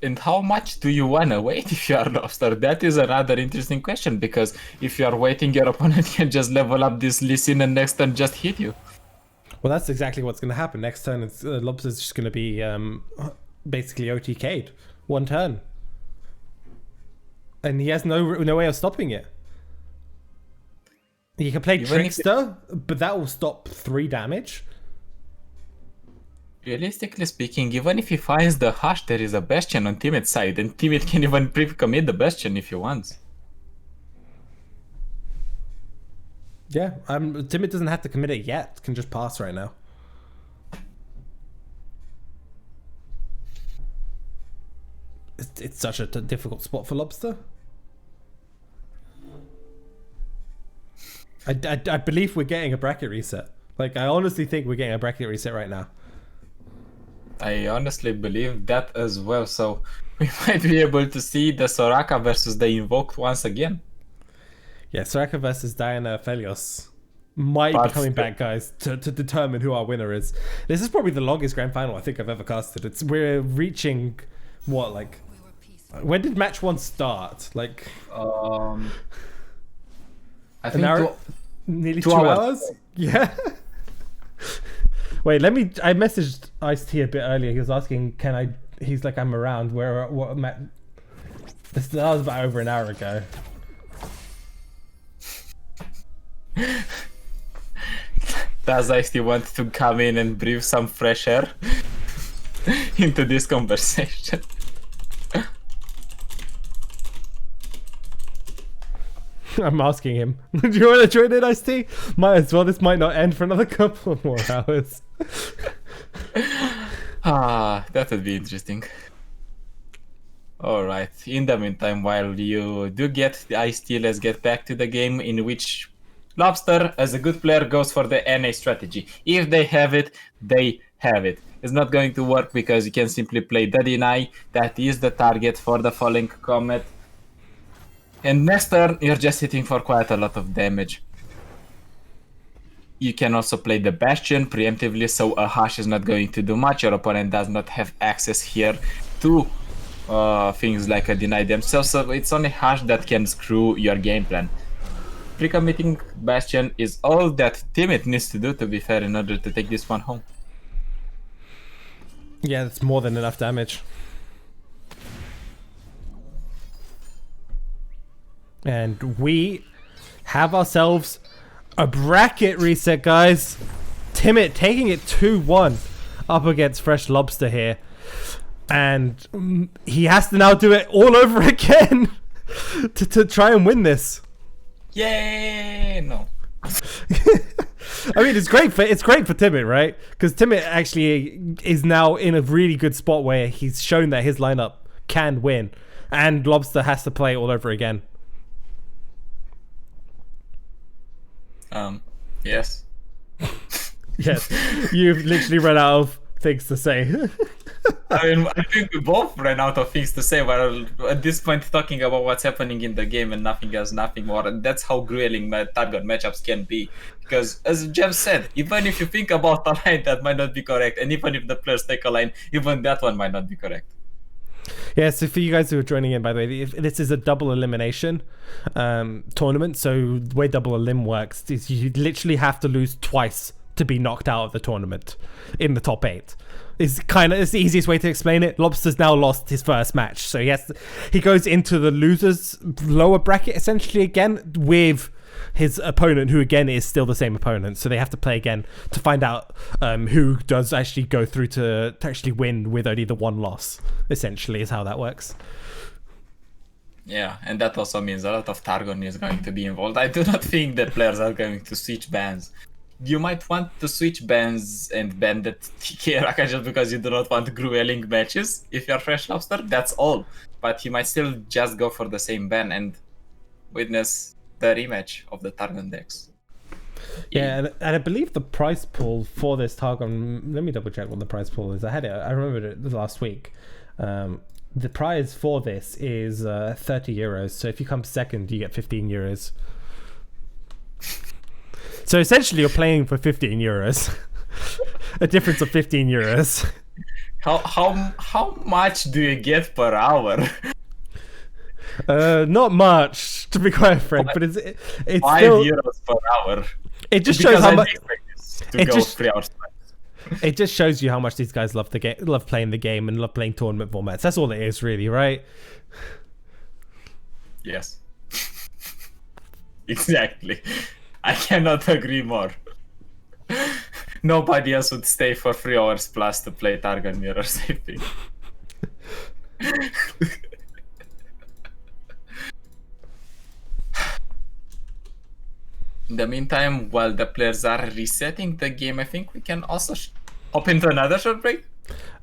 And how much do you want to wait if you are Lobster? That is another interesting question, because if you are waiting, your opponent can just level up this Lee Sin and next turn just hit you. Well, that's exactly what's going to happen. Next turn, Lobster's just going to be basically OTK'd. 1 turn. And he has no way of stopping it. He can play Trickster, but that will stop 3 damage. Realistically speaking, even if he finds the Hush, there is a Bastion on Timit's side, and Timit can even pre-commit the Bastion if he wants. Yeah, Timit doesn't have to commit it yet. Can just pass right now. It's such a difficult spot for Lobster. I believe we're getting a bracket reset. Like, I honestly think we're getting a bracket reset right now. I honestly believe that as well, so we might be able to see the Soraka versus the Invoked once again. Yeah, Soraka versus Diana Felios might be coming back, guys, to determine who our winner is. This is probably the longest grand final I think I've ever casted. We're reaching, what, like... When did match 1 start? Like... I think nearly 2 hours? Yeah. Wait, I messaged Ice-T a bit earlier. He was asking, he's like, I'm around. That was about over an hour ago. Does Ice-T want to come in and breathe some fresh air into this conversation? I'm asking him. Do you want to join in, Ice-T? Might as well. This might not end for another couple of more hours. That would be interesting. Alright, in the meantime, while you do get the Ice-T, let's get back to the game in which Lobster, as a good player, goes for the NA strategy. If they have it, they have it. It's not going to work because you can simply play the Deny. That is the target for the Falling Comet. And next turn, you're just hitting for quite a lot of damage. You can also play the Bastion preemptively, so a Hush is not going to do much. Your opponent does not have access here to things like a Deny themselves, so it's only Hush that can screw your game plan. Pre-committing Bastion is all that Timit needs to do, to be fair, in order to take this one home. Yeah, that's more than enough damage. And we have ourselves a bracket reset, guys. Timit taking it 2-1 up against Fresh Lobster here. And he has to now do it all over again to try and win this. Yay! No. I mean, it's great for Timit, right? Because Timit actually is now in a really good spot where he's shown that his lineup can win. and Lobster has to play all over again. Yes. Yes, you've literally run out of things to say. I mean, I think we both ran out of things to say, but at this point, talking about what's happening in the game and nothing else, nothing more. And that's how grueling target matchups can be. Because, as Jeff said, even if you think about a line that might not be correct, and even if the players take a line, even that one might not be correct. Yeah, so for you guys who are joining in, by the way, this is a double elimination tournament. So the way double elim works is you literally have to lose twice to be knocked out of the tournament in the top 8. It's the easiest way to explain it. Lobster's now lost his first match, so he goes into the losers lower bracket essentially again with his opponent, who again is still the same opponent. So they have to play again to find out who does actually go through to actually win with only the one loss. Essentially, is how that works. Yeah, and that also means a lot of Targon is going to be involved. I do not think that players are going to switch bans. You might want to switch bans and ban the TK Raka just because you do not want grueling matches. If you're Fresh Lobster, that's all. But you might still just go for the same ban and witness the rematch of the Targon decks. Yeah, and I believe the prize pool for this Targon, let me double check what the prize pool is. I remembered it last week. The prize for this is 30 euros. So if you come second, you get 15 euros. So essentially, you're playing for 15 euros. A difference of 15 euros. How much do you get per hour? Not much, to be quite frank, but it's 5 still euros per hour. It just shows how much. It It just shows you how much these guys love the game, love playing the game, and love playing tournament formats. That's all it is, really, right? Yes. Exactly. I cannot agree more. Nobody else would stay for 3 hours plus to play Targon Mirrors, I think. In the meantime, while the players are resetting the game, I think we can also hop into another short break.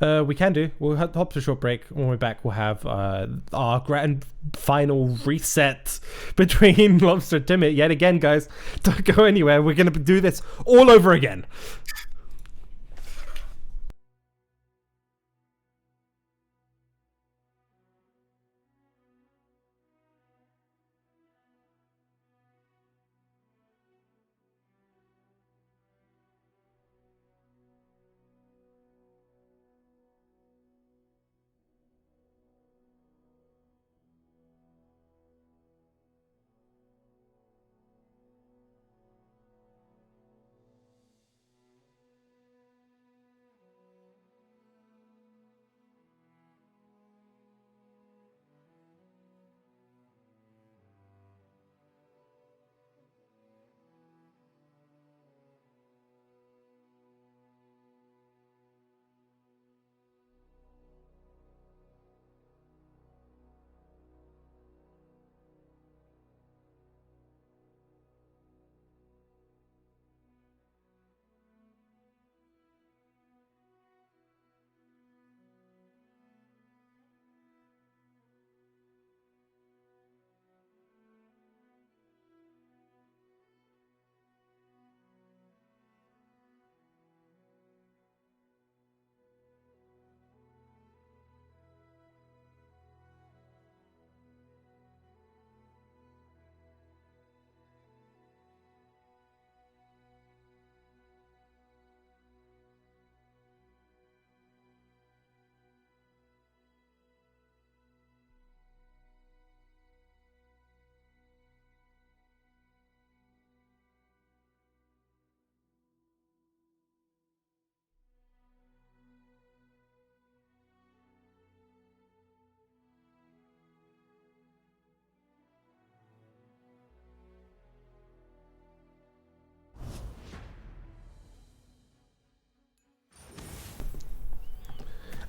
We can do. We'll hop to a short break. When we're back, we'll have our grand final reset between Lobster and Timid. Yet again, guys, don't go anywhere. We're going to do this all over again.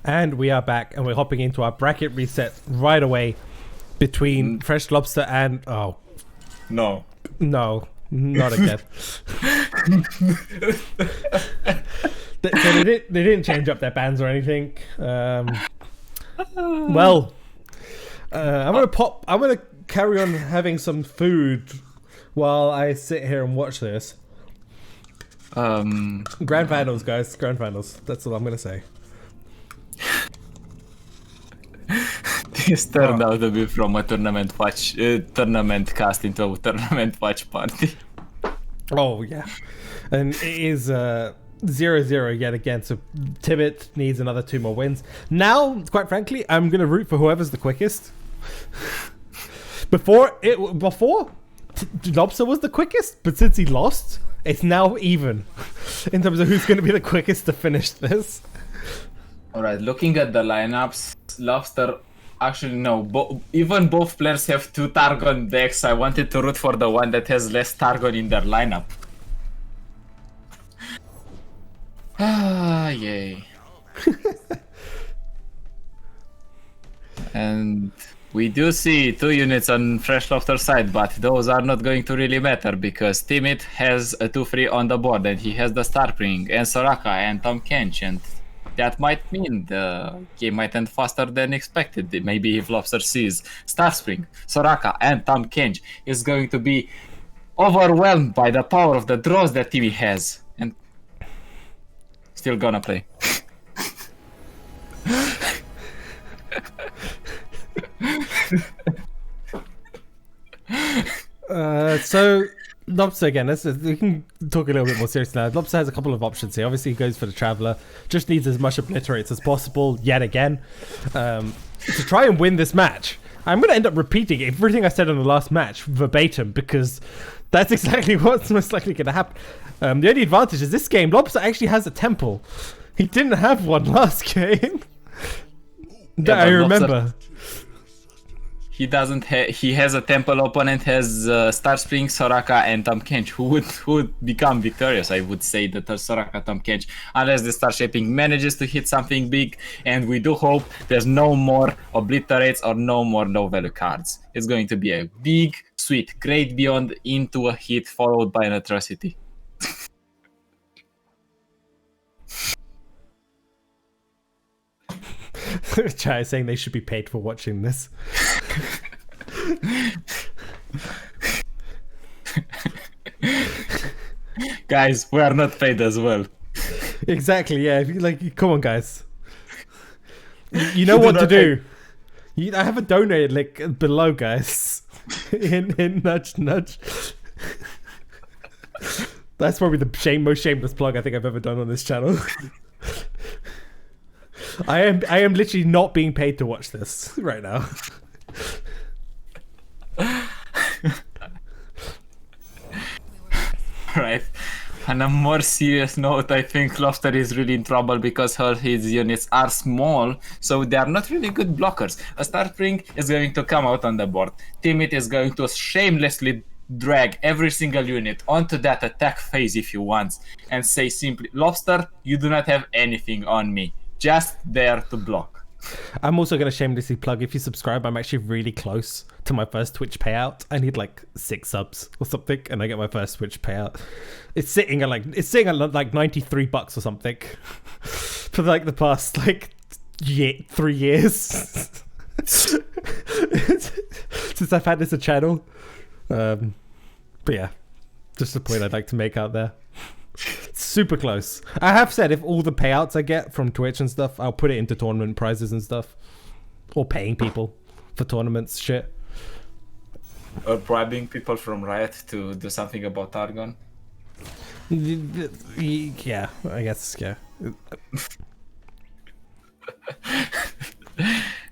And we are back, and we're hopping into our bracket reset right away between Fresh Lobster and... Oh. No, not again. They didn't change up their bands or anything. Well, I'm gonna carry on having some food while I sit here and watch this. Grand finals, guys. Grand finals. That's all I'm gonna say. This turned out to be from a tournament tournament cast into a tournament watch party. Oh yeah, and it is 0-0 yet again. So Tibet needs another 2 more wins. Now, quite frankly, I'm gonna root for whoever's the quickest. Before Lobster was the quickest, but since he lost, it's now even in terms of who's gonna be the quickest to finish this. All right, looking at the lineups, Lobster. Actually, no. Even both players have 2 Targon decks. I wanted to root for the one that has less Targon in their lineup. Ah, yay. And we do see 2 units on Fresh Lobster side, but those are not going to really matter because Timid has a 2-3 on the board and he has the Starspring and Soraka and Tom Kench, and that might mean the game might end faster than expected. Maybe if Lobster sees Starspring, Soraka, and Tom Kench is going to be overwhelmed by the power of the draws that Timmy has. And still gonna play. So Lobster again, we can talk a little bit more seriously now. Lobster has a couple of options here. Obviously he goes for the Traveller, just needs as much obliterates as possible yet again to try and win this match. I'm going to end up repeating everything I said in the last match verbatim because that's exactly what's most likely going to happen. The only advantage is this game, Lobster actually has a temple. He didn't have one last game. Yeah, I remember. He doesn't. He has a temple opponent, has Starspring, Soraka, and Tom Kench, who would become victorious. I would say that Soraka, Tom Kench, unless the Star Shaping manages to hit something big, and we do hope there's no more obliterates or no more low value cards. It's going to be a big, sweet, great beyond into a hit followed by an atrocity. Chai is saying they should be paid for watching this. Guys, we are not paid as well. Exactly, yeah. Like, come on, guys. You know what to do. I have a donate link below, guys. in nudge, nudge. That's probably the most shameless plug I think I've ever done on this channel. I am literally not being paid to watch this right now. Right. On a more serious note, I think Lobster is really in trouble because his units are small, so they are not really good blockers. A Starspring is going to come out on the board. Timid is going to shamelessly drag every single unit onto that attack phase if you want, and say simply, Lobster, you do not have anything on me. Just there to block. I'm also going to shamelessly plug, if you subscribe, I'm actually really close to my first Twitch payout. I need like 6 subs or something, and I get my first Twitch payout. It's sitting at like $93 or something for like the past like 3 years since I've had this a channel. But yeah, just a point I'd like to make out there. Super close. I have said if all the payouts I get from Twitch and stuff, I'll put it into tournament prizes and stuff, or paying people for tournaments shit, or bribing people from Riot to do something about Targon. Yeah, I guess, yeah.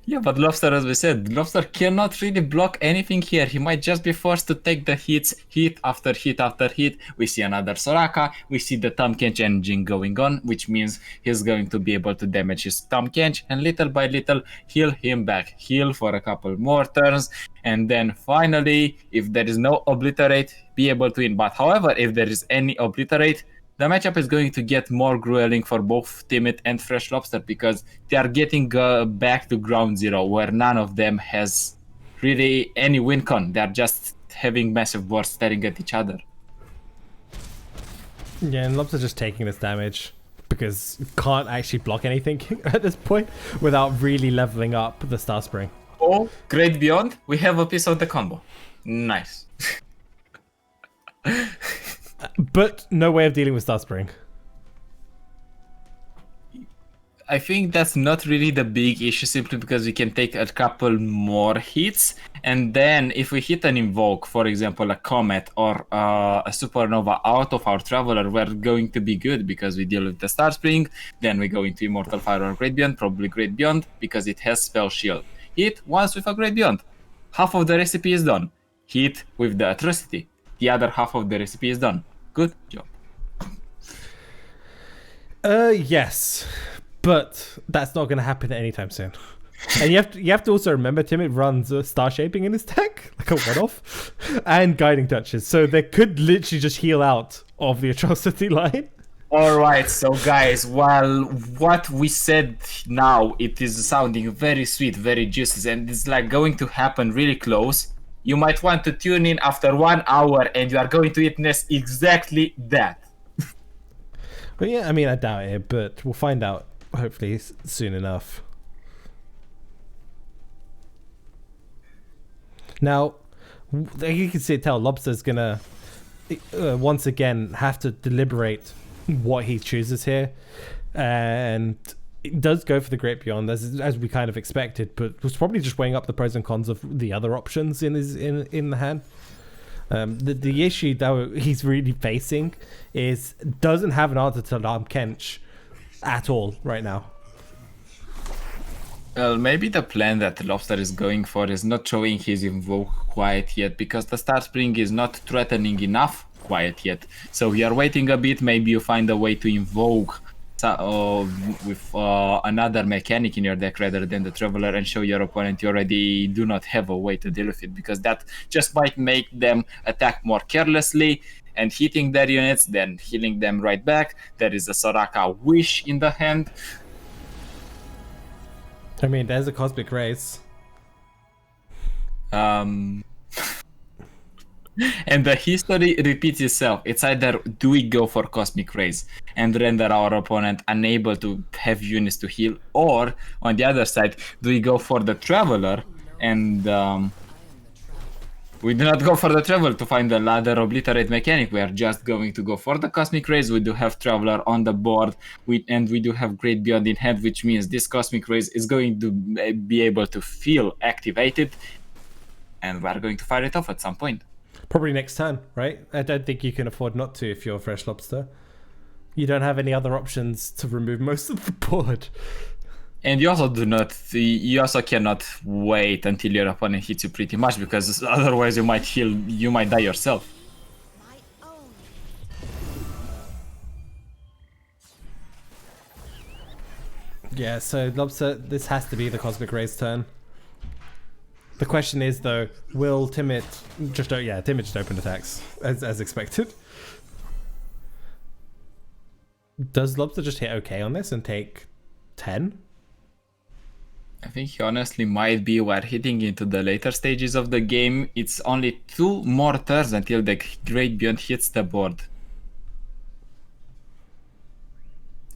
Yeah, but Lobster, as we said, Lobster cannot really block anything here. He might just be forced to take the hits, hit after hit after hit. We see another Soraka. We see the Tom Kench engine going on, which means he's going to be able to damage his Tom Kench and little by little heal him back. Heal for a couple more turns, and then finally, if there is no obliterate, be able to win. But however, if there is any obliterate, the matchup is going to get more grueling for both Timid and Fresh Lobster because they are getting back to ground zero where none of them has really any win con. They are just having massive boards staring at each other. Yeah, and Lobster's just taking this damage because can't actually block anything at this point without really leveling up the Starspring. Oh, Great Beyond, we have a piece of the combo. Nice. But no way of dealing with Star Spring. I think that's not really the big issue, simply because we can take a couple more hits, and then if we hit an invoke, for example a comet or a supernova out of our traveler, we're going to be good because we deal with the Star Spring. Then we go into Immortal Fire or Great Beyond, probably Great Beyond because it has spell shield. Hit once with a Great Beyond, half of the recipe is done. Hit with the Atrocity, the other half of the recipe is done. Good job. Yes. But that's not going to happen anytime soon. And you have to also remember, Tim, it runs Star Shaping in his deck, like a one-off, and Guiding Touches. So they could literally just heal out of the Atrocity line. Alright, so guys, while what we said now, it is sounding very sweet, very juicy, and it's like going to happen really close, you might want to tune in after 1 hour and you are going to witness exactly that. But yeah, I mean, I doubt it, but we'll find out. Hopefully soon enough. Now, you can tell Lobster's gonna once again have to deliberate what he chooses here, and it does go for the Great Beyond as we kind of expected, but was probably just weighing up the pros and cons of the other options in the hand. The issue though he's really facing is doesn't have an answer to Alarm Kench at all right now. Well, maybe the plan that Lobster is going for is not showing his invoke quite yet, because the Star Spring is not threatening enough quite yet. So we are waiting a bit, maybe you find a way to invoke with another mechanic in your deck rather than the Traveler, and show your opponent you already do not have a way to deal with it, because that just might make them attack more carelessly and hitting their units, then healing them right back. There is a Soraka Wish in the hand. I mean, there's a Cosmic Race. And the history repeats itself. It's either do we go for Cosmic Rays and render our opponent unable to have units to heal, or on the other side, do we go for the Traveler and we do not go for the Traveler to find the ladder obliterate mechanic. We are just going to go for the Cosmic Rays. We do have Traveler on the board, and we do have Great Beyond in hand, which means this Cosmic Rays is going to be able to feel activated, and we are going to fire it off at some point. Probably next turn, right? I don't think you can afford not to if you're Fresh Lobster. You don't have any other options to remove most of the board. And you also cannot wait until your opponent hits you pretty much, because otherwise you might die yourself. My own. Yeah, so Lobster, this has to be the Cosmic Rays turn. The question is though, will Timid just open attacks as expected? Does Lobster just hit okay on this and take 10? I think he honestly might be. We're hitting into the later stages of the game. It's only 2 more turns until the Great Beyond hits the board.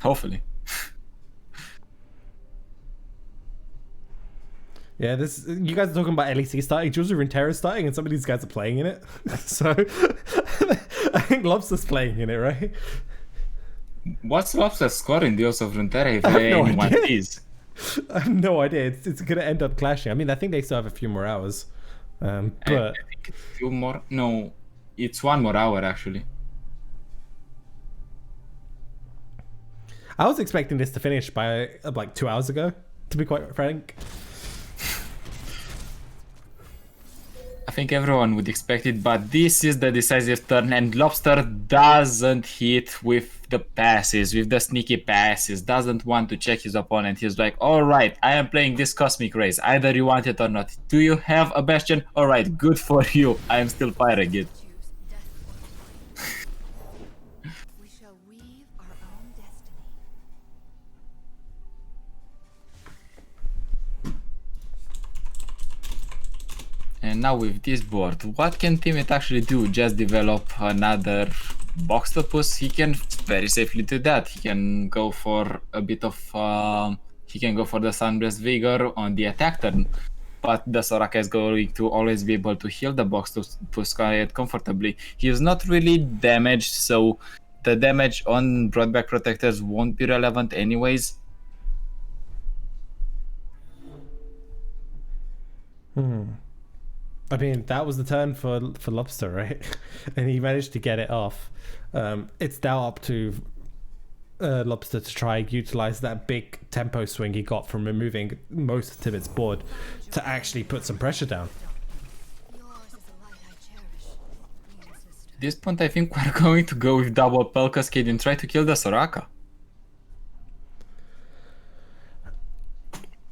Hopefully. Yeah, you guys are talking about LEC starting, Jules of Runeterra starting, and some of these guys are playing in it. So I think Lobster's playing in it, right? What's Lobster's score in Duels of Runeterra if I have no anyone idea. is? I have no idea. It's going to end up clashing. I mean, I think they still have a few more hours. But I think it's 2 more. No, it's 1 more hour actually. I was expecting this to finish by like 2 hours ago, to be quite frank. I think everyone would expect it, but this is the decisive turn, and Lobster doesn't hit with the passes, with the sneaky passes, doesn't want to check his opponent. He's like, alright, I am playing this Cosmic Rays, either you want it or not. Do you have a Bastion? Alright, good for you, I am still firing it. We shall weave our own destiny. And now with this board, what can Timid actually do? Just develop another Boxtopus? He can very safely do that. He can go for a bit of he can go for the Sunburst Vigor on the attack turn. but the Soraka is going to always be able to heal the box to sky it comfortably. He is not really damaged, so the damage on Broadback Protectors won't be relevant anyways. I mean, that was the turn for Lobster, right? And he managed to get it off. It's now up to Lobster to try and utilize that big tempo swing he got from removing most of Tibbet's board to actually put some pressure down. Yours is a light I cherish, young sister. At this point, I think we're going to go with double Pel Cascade and try to kill the Soraka.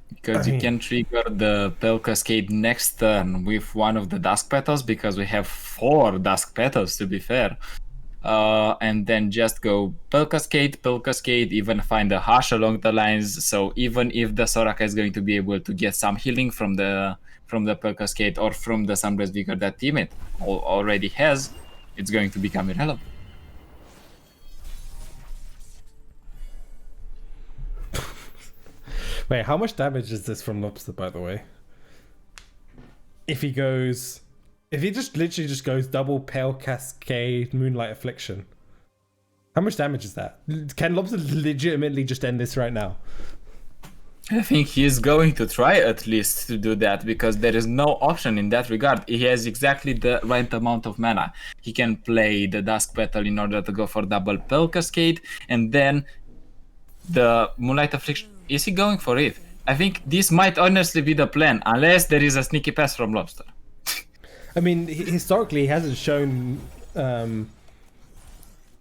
Because you can trigger the Pel Cascade next turn with one of the Dusk Petals, because we have 4 Dusk Petals, to be fair. And then just go Pel Cascade, even find a Hush along the lines. So even if the Soraka is going to be able to get some healing from the Pel Cascade or from the Sunblast Vigor that teammate already has, it's going to become irrelevant. Wait, how much damage is this from Lobster, by the way? If he just literally just goes double Pale Cascade, Moonlight Affliction. How much damage is that? Can Lobster legitimately just end this right now? I think he is going to try at least to do that, because there is no option in that regard. He has exactly the right amount of mana. He can play the Dusk Petal in order to go for double Pel Cascade, and then the Moonlight Affliction. Is he going for it? I think this might honestly be the plan, unless there is a sneaky pass from Lobster. I mean, historically, he hasn't shown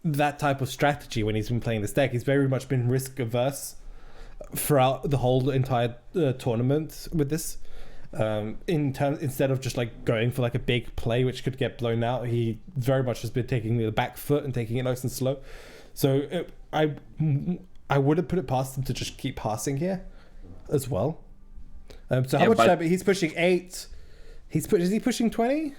that type of strategy when he's been playing this deck. He's very much been risk averse throughout the whole entire tournament with this. Instead of just like going for like a big play which could get blown out, he very much has been taking the back foot and taking it nice and slow. So I wouldn't put it past him to just keep passing here as well. So how much damage? He's pushing 8. Is he pushing 20?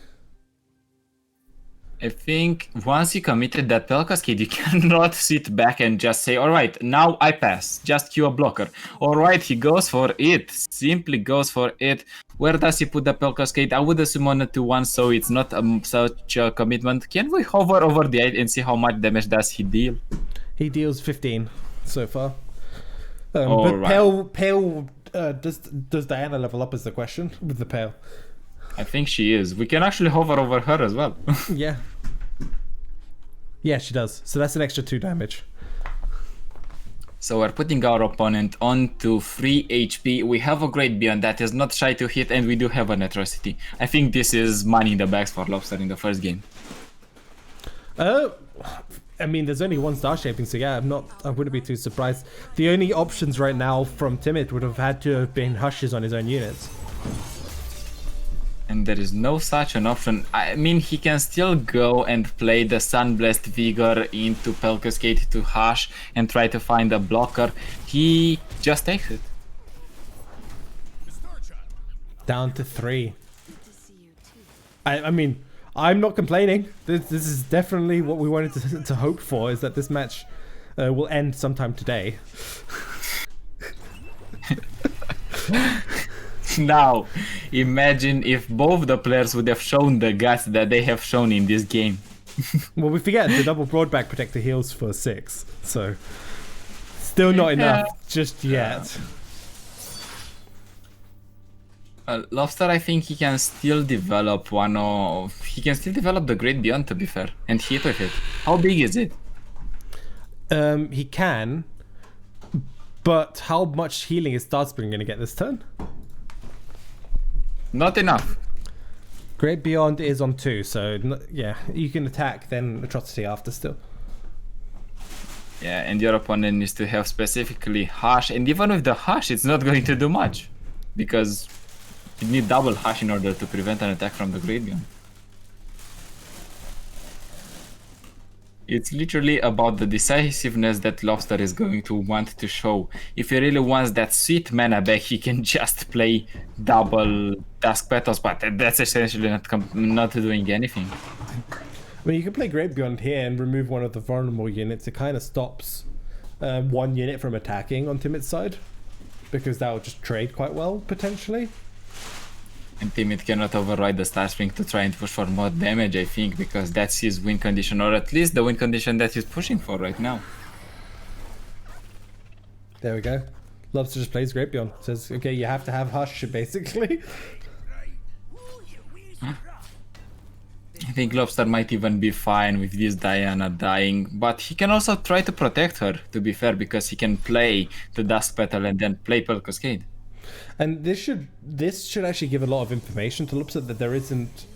I think once he committed that Pel Cascade, you cannot sit back and just say, alright, now I pass, just cue a blocker. Alright, he goes for it, simply goes for it. Where does he put the Pel Cascade? I would assume on a 2-1, so it's not such a commitment. Can we hover over the 8 and see how much damage does he deal? He deals 15 so far. But right. Pale, does Diana level up is the question with the Pale. I think she is. We can actually hover over her as well. Yeah. Yeah, she does. So that's an extra 2 damage. So we're putting our opponent on to 3 HP. We have a Great Beyond that is not shy to hit, and we do have an Atrocity. I think this is money in the bags for Lobster in the first game. I mean, there's only 1 star shaping, so yeah, I wouldn't be too surprised. The only options right now from Timid would have had to have been Hushes on his own units. And there is no such an option. I mean, he can still go and play the Sunblast Vigor into Pel Cascade to Hush and try to find a blocker. He just takes it. Down to 3. Good to see you too. I mean, I'm not complaining. This is definitely what we wanted to hope for, is that this match will end sometime today. Now, imagine if both the players would have shown the guts that they have shown in this game. Well, we forget the double Broadback Protector heals for 6, so still not enough just yet. Lobster, I think he can still develop the Great Beyond, to be fair, and hit with it. How big is it? He can, but how much healing is Darkspring going to get this turn? Not enough. Great Beyond is on 2, so yeah, you can attack, then Atrocity after still. Yeah, and your opponent needs to have specifically Hush, and even with the Hush, it's not going to do much, because you need double Hush in order to prevent an attack from the Great Beyond. It's literally about the decisiveness that Lobster is going to want to show. If he really wants that sweet mana back, he can just play double Dusk Petals, but that's essentially not doing anything. I mean, you can play Great Beyond here and remove one of the vulnerable units. It kind of stops 1 unit from attacking on Timid's side, because that will just trade quite well, potentially. And Timid cannot override the Star Spring to try and push for more damage, I think, because that's his win condition, or at least the win condition that he's pushing for right now. There we go. Lobster just plays Great Beyond. Says, okay, you have to have Hush, basically. I think Lobster might even be fine with this Diana dying, but he can also try to protect her, to be fair, because he can play the Dusk Petal and then play Pearl Cascade. And this should actually give a lot of information to Lobster that there isn't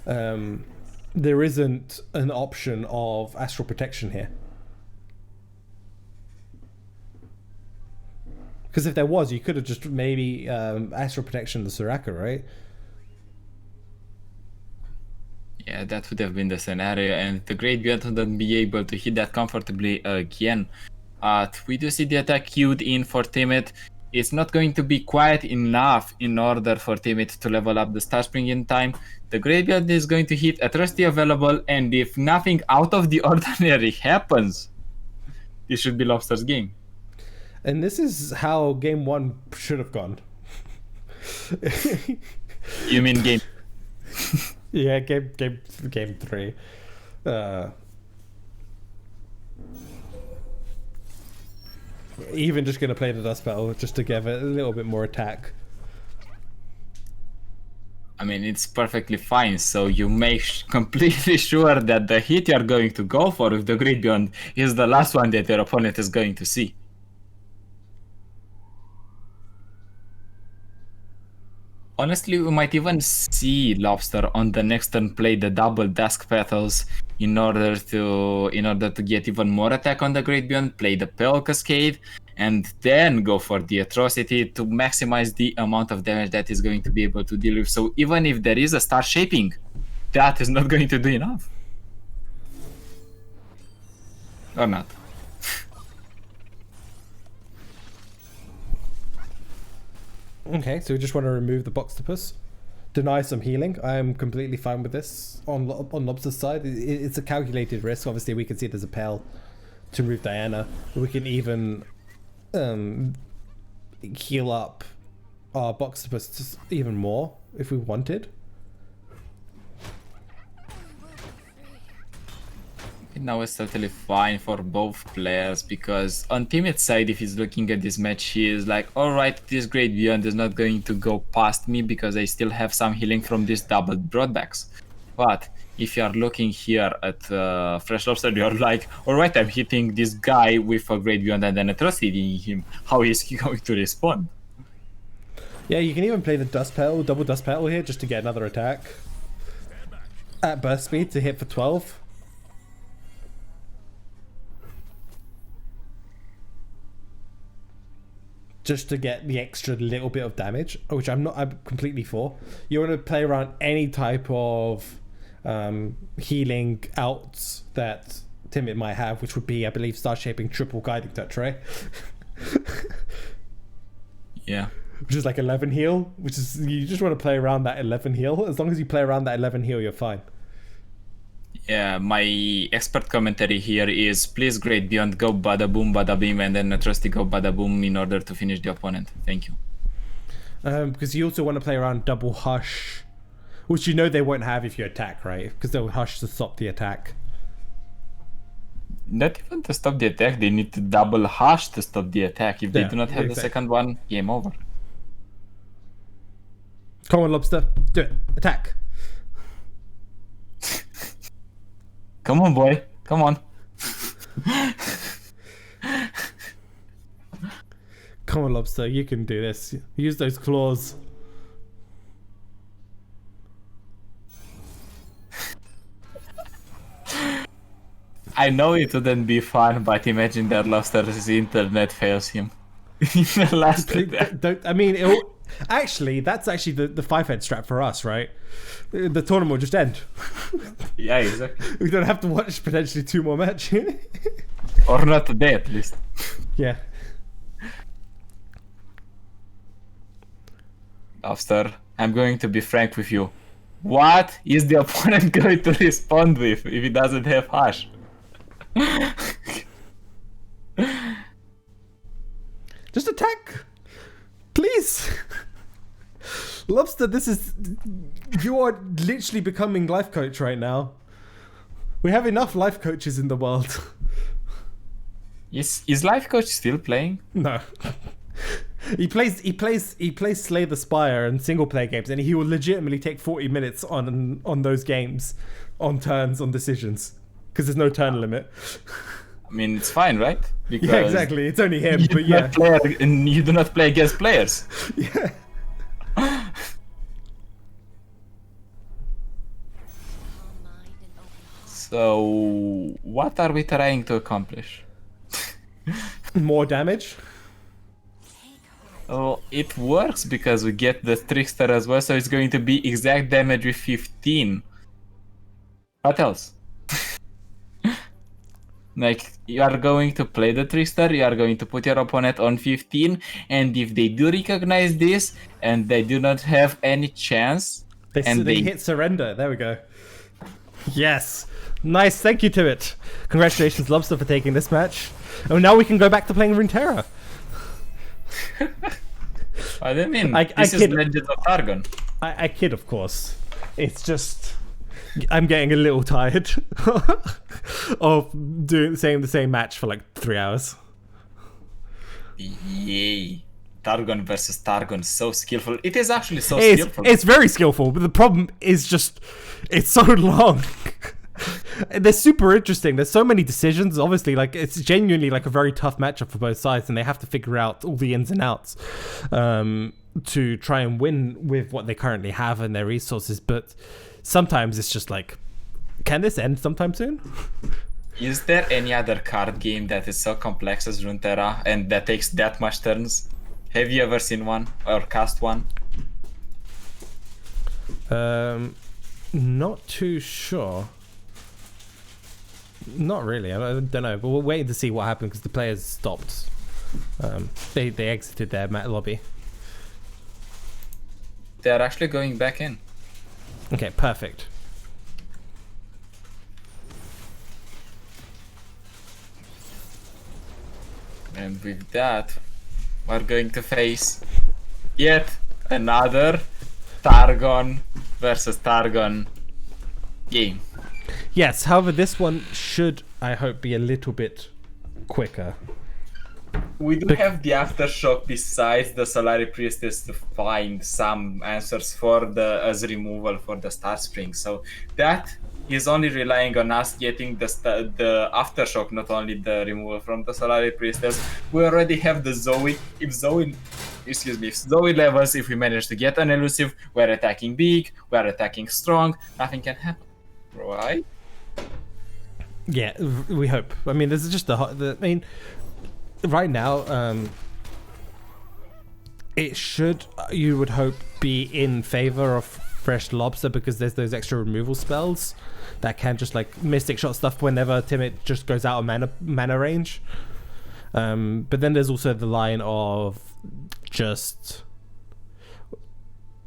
an option of Astral Protection here. Because if there was, you could have just maybe Astral Protection the Soraka, right? Yeah, that would have been the scenario, and the Great Beyond wouldn't be able to hit that comfortably again. We do see the attack queued in for Timid. It's not going to be quite enough in order for Timid to level up the Star Spring in time. The Great Beyond is going to hit Atrocity available, and if nothing out of the ordinary happens, this should be Lobster's game. And this is how game 1 should have gone. You mean game? Yeah, game 3. Even just gonna play the Dust Battle just to give it a little bit more attack. I mean, it's perfectly fine, so you make completely sure that the hit you're going to go for with the Great Beyond is the last one that your opponent is going to see. Honestly, we might even see Lobster on the next turn play the double Dusk Petals in order to get even more attack on the Great Beyond, play the Pearl Cascade, and then go for the Atrocity to maximize the amount of damage that is going to be able to deal with. So even if there is a Star Shaping, that is not going to do enough. Or not. Okay, so we just want to remove the Boxtopus, deny some healing. I am completely fine with this on Lobster's side. It's a calculated risk. Obviously, we can see there's a Pale to remove Diana. We can even heal up our Boxtopus even more if we wanted. Now it's totally fine for both players, because on Timid's side, if he's looking at this match, he is like, alright, this Great Beyond is not going to go past me because I still have some healing from these double broadbacks. But if you are looking here at Fresh Lobster, you're like, alright, I'm hitting this guy with a Great Beyond and then atrocity him. How is he going to respond? Yeah, you can even play the Dust Petal, double Dust Petal here just to get another attack at burst speed to hit for 12. Just to get the extra little bit of damage, which I'm completely for. You want to play around any type of healing outs that Timid might have, which would be, I believe, Star Shaping, triple Guiding Touch, right? Yeah. Which is like 11 heal, which is, you just want to play around that 11 heal. As long as you play around that 11 heal, you're fine. Yeah, my expert commentary here is, please Great Beyond, go bada boom, bada beam, and then Atrocity go bada boom in order to finish the opponent. Thank you. Because you also want to play around double Hush, which you know they won't have if you attack, right? Because they'll Hush to stop the attack. Not even to stop the attack, they need to double Hush to stop the attack. If they do not have the second one, game over. Come on, Lobster. Do it. Attack. Come on, boy. Come on. Come on, Lobster. You can do this. Use those claws. I know it wouldn't be fun, but imagine that Lobster's internet fails him. In the last attack. I mean, actually, that's actually the 5-head strat for us, right? The tournament will just end. Yeah, exactly. We don't have to watch potentially 2 more matches. Or not today, at least. Yeah. Lobster, I'm going to be frank with you. What is the opponent going to respond with if he doesn't have Hush? Just attack, please. Lobster, you are literally becoming life coach right now. We have enough life coaches in the world. Is Life Coach still playing? No. He plays Slay the Spire and single player games, and he will legitimately take 40 minutes on those games, on turns, on decisions, because there's no turn limit. I mean, it's fine, right? Because yeah, exactly. It's only him, but yeah. And you do not play against players. Yeah. So, what are we trying to accomplish? More damage? Oh, it works because we get the Trickster as well, so it's going to be exact damage with 15. What else? Like, you are going to play the Trickster, you are going to put your opponent on 15, and if they do recognize this, and they do not have any chance... They hit surrender. There we go. Yes. Nice. Thank you to it. Congratulations, Lobster, for taking this match. Oh, now we can go back to playing Runeterra. What do you mean? This is Legend of Targon. I kid, of course. It's just... I'm getting a little tired of saying the same match for like 3 hours. Yay. Targon versus Targon, so skillful. It is actually so skillful. It's very skillful, but the problem is just... It's so long. They're super interesting. There's so many decisions. Obviously, like, it's genuinely like a very tough matchup for both sides, and they have to figure out all the ins and outs to try and win with what they currently have and their resources. But sometimes it's just like, can this end sometime soon? Is there any other card game that is so complex as Runeterra and that takes that much turns? Have you ever seen one or cast one? Not too sure. Not really. I don't know. But we're waiting to see what happened because the players stopped. They exited their lobby. They are actually going back in. Okay, perfect. And with that, we're going to face yet another Targon versus Targon game. Yes, however, this one should, I hope, be a little bit quicker. We do have the Aftershock besides the Solari Priestess to find some answers for as removal for the Star Spring. So that is only relying on us getting the Aftershock, not only the removal from the Solari Priestess. We already have the Zoe. If Zoe levels, if we manage to get an elusive, we're attacking big, we're attacking strong, nothing can happen. Right? Yeah, we hope. I mean, this is just right now, it should, you would hope, be in favor of Fresh Lobster because there's those extra removal spells that can just like Mystic Shot stuff whenever Timid just goes out of mana range. But then there's also the line of just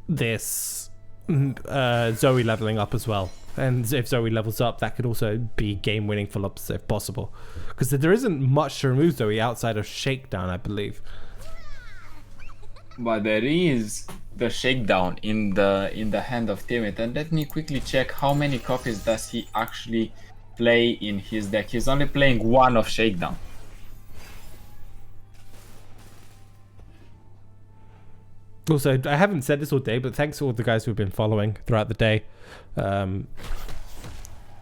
this Zoe leveling up as well. And if Zoe levels up, that could also be game-winning for Lobster if possible. Because there isn't much to remove Zoe outside of Shakedown, I believe. But there is the Shakedown in the hand of Timid. And let me quickly check how many copies does he actually play in his deck. He's only playing one of Shakedown. Also, I haven't said this all day, but thanks to all the guys who've been following throughout the day.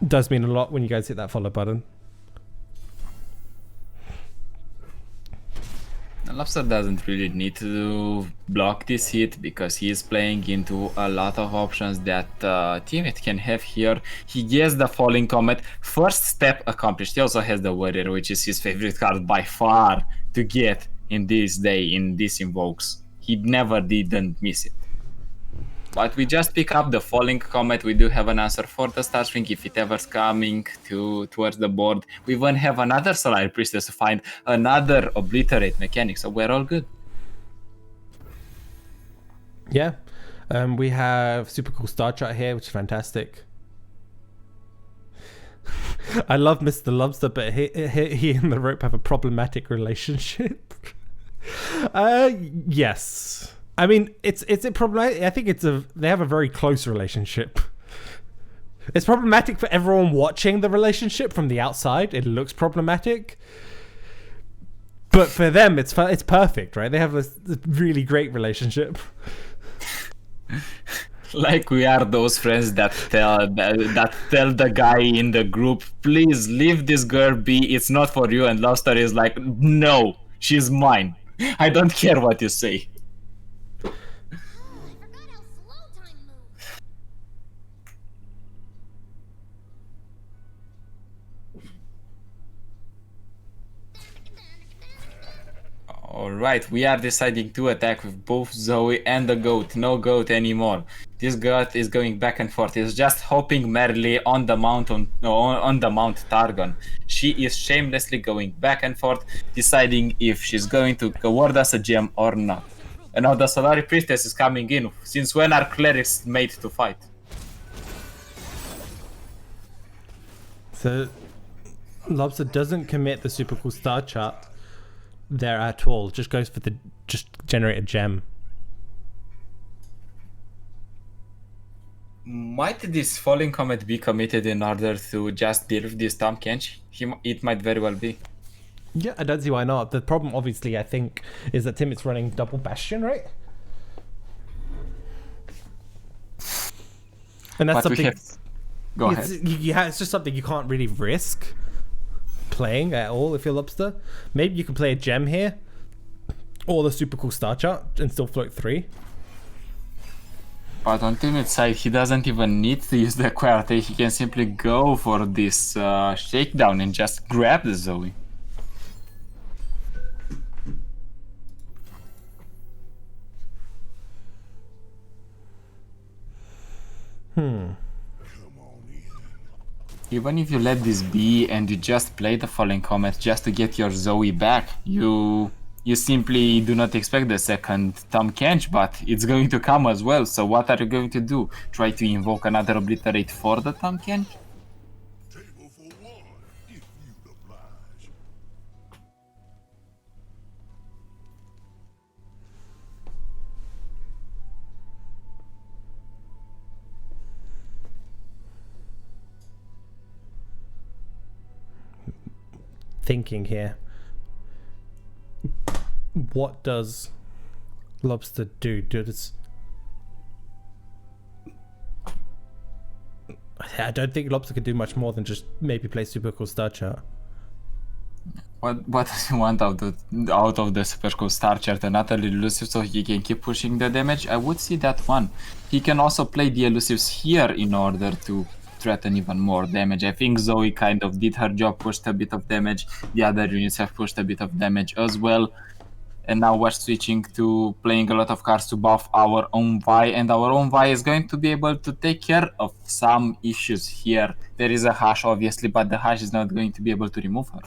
Does mean a lot when you guys hit that follow button. Lobster doesn't really need to block this hit because he is playing into a lot of options that teammate can have here. He gets the Falling Comet. First step accomplished. He also has the Warrior, which is his favorite card by far to get in this day, in this Invokes. He never didn't miss it. But we just pick up the Falling Comet. We do have an answer for the Star Spring if it ever's coming towards the board. We even have another Solari Priestess to find another Obliterate mechanic, so we're all good. Yeah. We have super cool star chart here, which is fantastic. I love Mr. Lobster, but he and the rope have a problematic relationship. Yes. I mean, it's a problematic. I think they have a very close relationship. It's problematic for everyone watching the relationship from the outside. It looks problematic, but for them, it's perfect, right? They have this really great relationship. Like we are those friends that tell the guy in the group, please leave this girl be. It's not for you. And Lobster is like, no, she's mine. I don't care what you say. I forgot how slow time moves. Alright, we are deciding to attack with both Zoe and the goat. No goat anymore. This goat is going back and forth. He's just hopping merrily on the Mount Targon. She is shamelessly going back and forth, deciding if she's going to award us a gem or not. And now the Solari Priestess is coming in. Since when are clerics made to fight? So, Lobster doesn't commit the super cool star chart there at all. Just goes for just generate a gem. Might this falling comet be committed in order to just deal with this Tom Kench? It might very well be. Yeah, I don't see why not. The problem, obviously, I think, is that Timit's running double Bastion, right? And that's But something. Go ahead. Yeah, it's just something you can't really risk playing at all if you're Lobster. Maybe you can play a gem here, or the super cool star chart, and still float 3. But on Timit's side, he doesn't even need to use the Quarte. He can simply go for this shakedown and just grab the Zoe. Even if you let this be and you just play the Falling Comet just to get your Zoe back, you simply do not expect the second Tom Kench, but it's going to come as well. So what are you going to do? Try to invoke another Obliterate for the Tom Kench? Table for one, if you'd oblige. Thinking here. What does Lobster do? I don't think Lobster could do much more than just maybe play super cool star chart. What does he want out of the Super Cool Star Chart? Another elusive so he can keep pushing the damage? I would see that one. He can also play the elusives here in order to threaten even more damage. I think Zoe kind of did her job, pushed a bit of damage. The other units have pushed a bit of damage as well. And now we're switching to playing a lot of cards to buff our own Vi, and our own Vi is going to be able to take care of some issues here. There is a Hush obviously, but the Hush is not going to be able to remove her.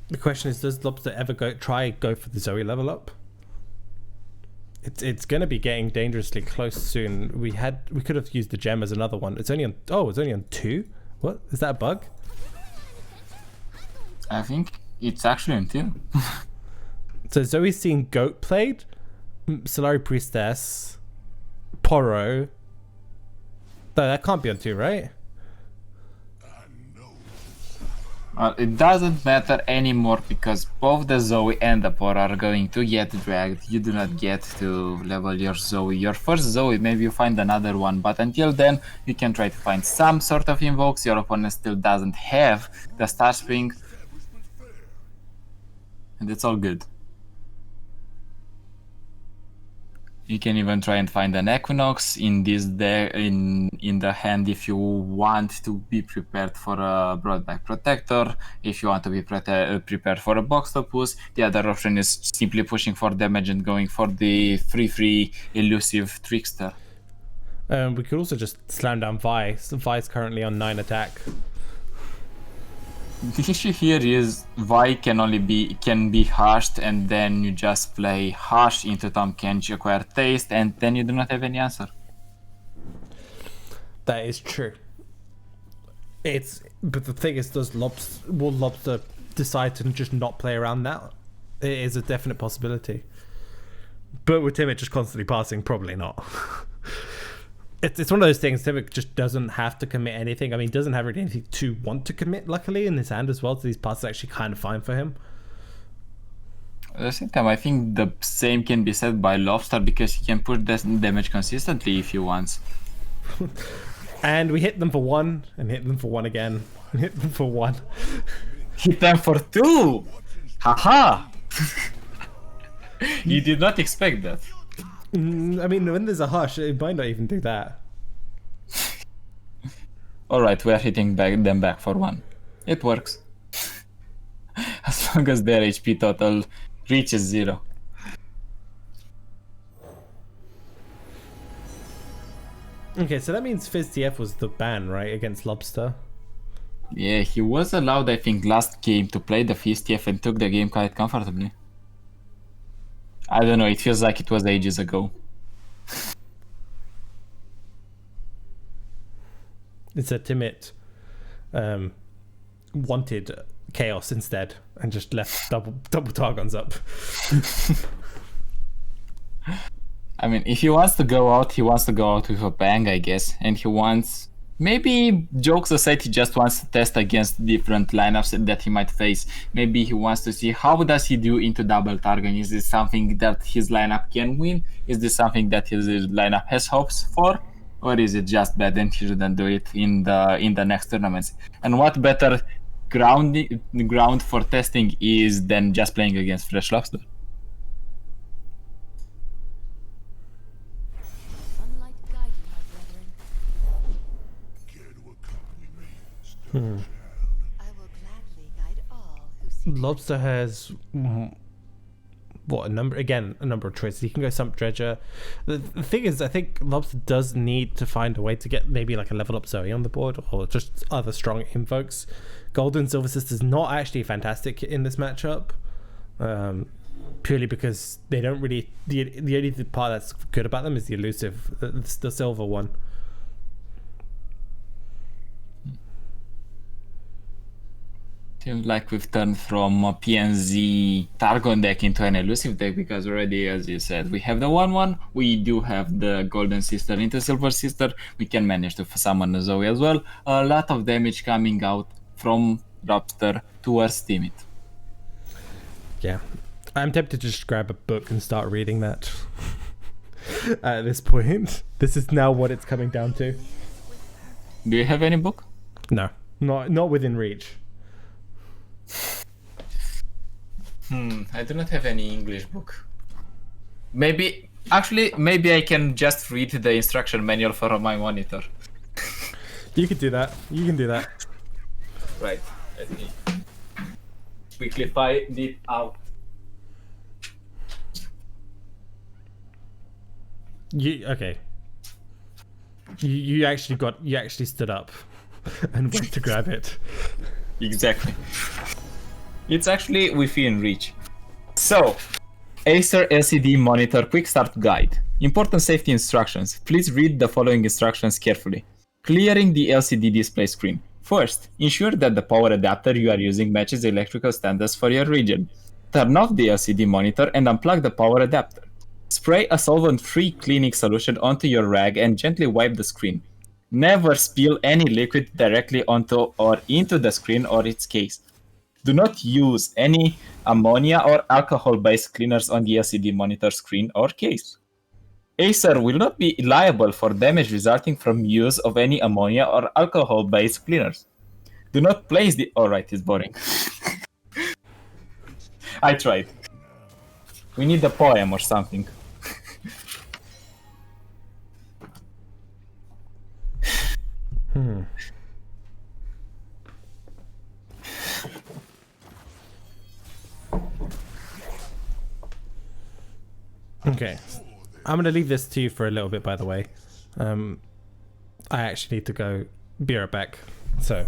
The question is, does Lobster ever go for the Zoe level up? It's going to be getting dangerously close soon. We could have used the gem as another one. It's only on 2. What is that a bug? I think it's actually on 2. So Zoe's seen Goat played, Solari Priestess, Poro. No, that can't be on 2, right? It doesn't matter anymore because both the Zoe and the Poro are going to get dragged. You do not get to level your Zoe. Your first Zoe, maybe you find another one, but until then, you can try to find some sort of invokes. Your opponent still doesn't have the Star Spring, and it's all good. You can even try and find an Equinox in this in the hand if you want to be prepared for a Broadback Protector, if you want to be prepared for a Boxtopus. The other option is simply pushing for damage and going for the free elusive Trickster. We could also just slam down Vi. So Vi's currently on 9 attack. The issue here is Vi can be hushed, and then you just play Hush into Tom Kench, acquire Taste, and then you do not have any answer. That is true. It's But the thing is, will Lobster decide to just not play around that? It is a definite possibility. But with Timid just constantly passing, probably not. It's one of those things. Timid just doesn't have to commit anything. I mean, he doesn't have really anything to want to commit, luckily, in his hand as well. So these passes are actually kind of fine for him. At the same time, I think the same can be said by Lobster because he can put damage consistently if he wants. And we hit them for 1, and hit them for 1 again, and hit them for 1. Hit them for 2! Haha! You did not expect that. I mean, when there's a hush, it might not even do that. Alright, we are hitting them back for 1. It works. As long as their HP total reaches 0. Okay, so that means FizzTF was the ban, right, against Lobster? Yeah, he was allowed, I think, last game to play the FizzTF and took the game quite comfortably. I don't know, it feels like it was ages ago. It's a Timid wanted chaos instead and just left double Targons up. I mean, if he wants to go out, he wants to go out with a bang, I guess. And he wants... Maybe, jokes aside, he just wants to test against different lineups that he might face. Maybe he wants to see how does he do into double Targon. Is this something that his lineup can win? Is this something that his lineup has hopes for? Or is it just bad and he shouldn't do it in the next tournaments? And what better ground for testing is than just playing against Fresh Lobster? Sunlight guide you, my brethren. Care to accompany me? I will gladly guide all who seek Lobster has a number of choices. He can go Sump Dredger. The thing is, I think Lobster does need to find a way to get maybe like a level up Zoe on the board or just other strong invokes. Golden Silver Sister's not actually fantastic in this matchup, purely because they don't really the only part that's good about them is the elusive, the silver one. Seems like we've turned from a PNZ Targon deck into an elusive deck because already, as you said, we have the 1/1, we do have the Golden Sister into Silver Sister, we can manage to summon a Zoe as well. A lot of damage coming out from Lobster towards Timid. Yeah, I'm tempted to just grab a book and start reading that. At this point, this is now what it's coming down to. Do you have any book? No, not within reach. I do not have any English book. Maybe I can just read the instruction manual for my monitor. You can do that. Right, let me quickly find it out. Okay. You actually stood up and went to grab it. Exactly. It's actually within reach. So, Acer LCD Monitor Quick Start Guide. Important safety instructions. Please read the following instructions carefully. Clearing the LCD display screen. First, ensure that the power adapter you are using matches the electrical standards for your region. Turn off the LCD monitor and unplug the power adapter. Spray a solvent-free cleaning solution onto your rag and gently wipe the screen. Never spill any liquid directly onto or into the screen or its case. Do not use any ammonia or alcohol-based cleaners on the LCD monitor screen or case. Acer will not be liable for damage resulting from use of any ammonia or alcohol-based cleaners. Do not place the... Alright, it's boring. I tried. We need a poem or something. Okay. I'm going to leave this to you for a little bit, by the way. I actually need to go be right back. So.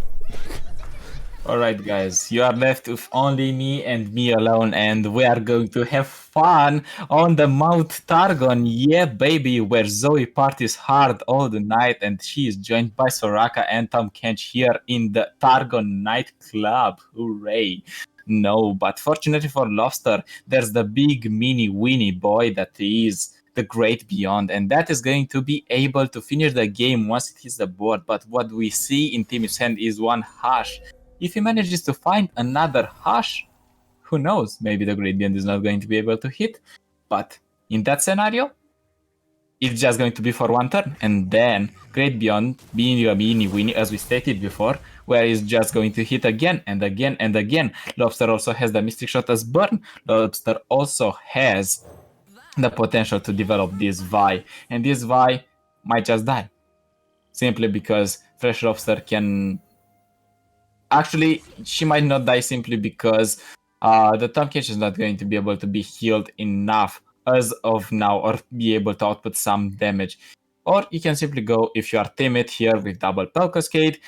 Alright, guys, you are left with only me and me alone, and we are going to have fun on the Mount Targon. Yeah, baby, where Zoe parties hard all the night, and she is joined by Soraka and Tom Kench here in the Targon nightclub. Hooray! No, but fortunately for Lobster, there's the big mini weenie boy that is the Great Beyond, and that is going to be able to finish the game once it hits the board. But what we see in Timmy's hand is one hash. If he manages to find another hash, who knows? Maybe the gradient is not going to be able to hit. But in that scenario, it's just going to be for one turn. And then Great Beyond, being a mini winnie, as we stated before, where it's just going to hit again and again and again. Lobster also has the Mystic Shot as burn. Lobster also has the potential to develop this Vi. And this Vi might just die. Simply because Fresh Lobster can... Actually, she might not die simply because the Tom Kench is not going to be able to be healed enough as of now, or be able to output some damage. Or you can simply go, if you are timid here, with double Pel Cascade,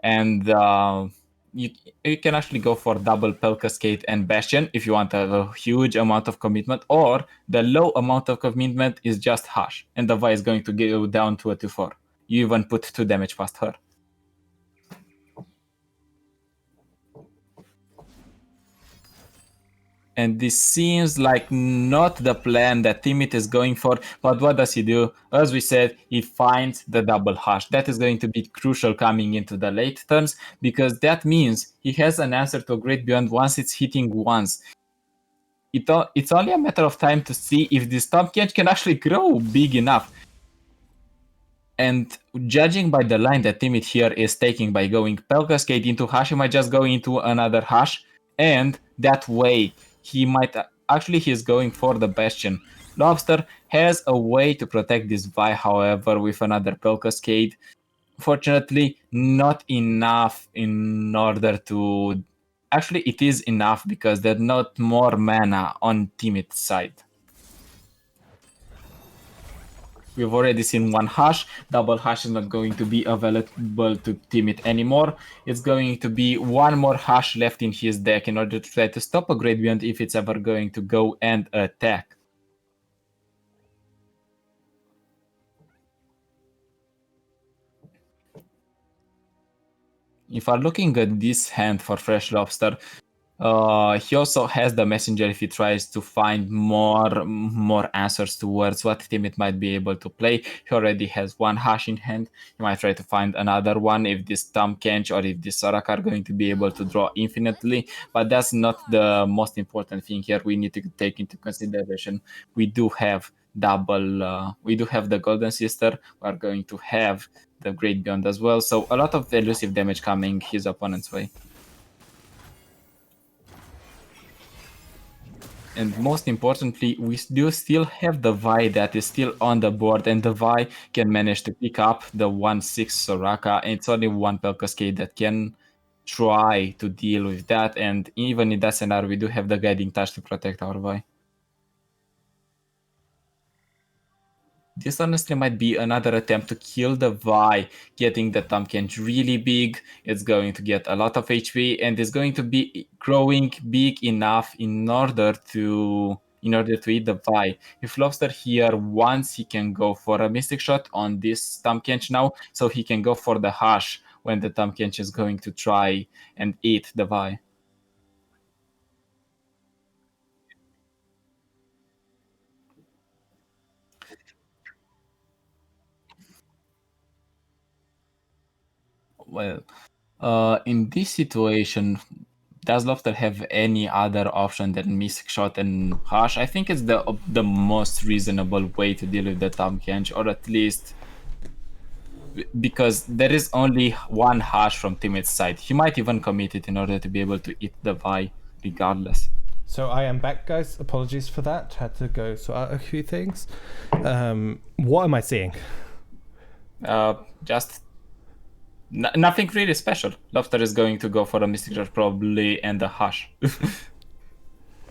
and you can actually go for double Pel Cascade and Bastion if you want a huge amount of commitment, or the low amount of commitment is just Hush, and the Vi is going to go down to a 2-4. You even put 2 damage past her. And this seems like not the plan that Timid is going for, but what does he do? As we said, he finds the double hash. That is going to be crucial coming into the late turns, because that means he has an answer to Great Beyond once it's hitting once. It's only a matter of time to see if this Tom Kench can actually grow big enough. And judging by the line that Timid here is taking by going Pel Cascade into hash, he might just go into another hash, and that way he might actually he's going for the Bastion. Lobster has a way to protect this Vi, however, with another Pel Cascade. Fortunately, not enough in order to... Actually, it is enough because there's not more mana on Timid's side. We've already seen one hash. Double hash is not going to be available to Timid anymore. It's going to be one more hash left in his deck in order to try to stop a Great Beyond if it's ever going to go and attack. If I'm looking at this hand for Fresh Lobster, he also has the messenger if he tries to find more answers towards what Timid might be able to play. He already has one hash in hand. He might try to find another one if this Tom Kench or if this Soraka are going to be able to draw infinitely. But that's not the most important thing here. We need to take into consideration we do have we do have the Golden Sister. We are going to have the Great Beyond as well. So a lot of elusive damage coming his opponent's way. And most importantly, we do still have the Vi that is still on the board, and the Vi can manage to pick up the 1/6 Soraka, and it's only one Pel Cascade that can try to deal with that, and even in that scenario, we do have the Guiding Touch to protect our Vi. This honestly might be another attempt to kill the Vi, getting the Tom Kench really big. It's going to get a lot of HP, and it's going to be growing big enough in order to eat the Vi. If Lobster here wants, he can go for a Mystic Shot on this Tom Kench now, so he can go for the hash when the Tom Kench is going to try and eat the Vi. Well, in this situation, does Lobster have any other option than Mystic Shot and Hash? I think it's the most reasonable way to deal with the Tom Kench, or at least because there is only one Hash from Timid's side. He might even commit it in order to be able to eat the Vi regardless. So I am back, guys. Apologies for that. Had to go sort out a few things. What am I seeing? Just nothing really special. Lobster is going to go for a Mystic Shot probably and a Hash.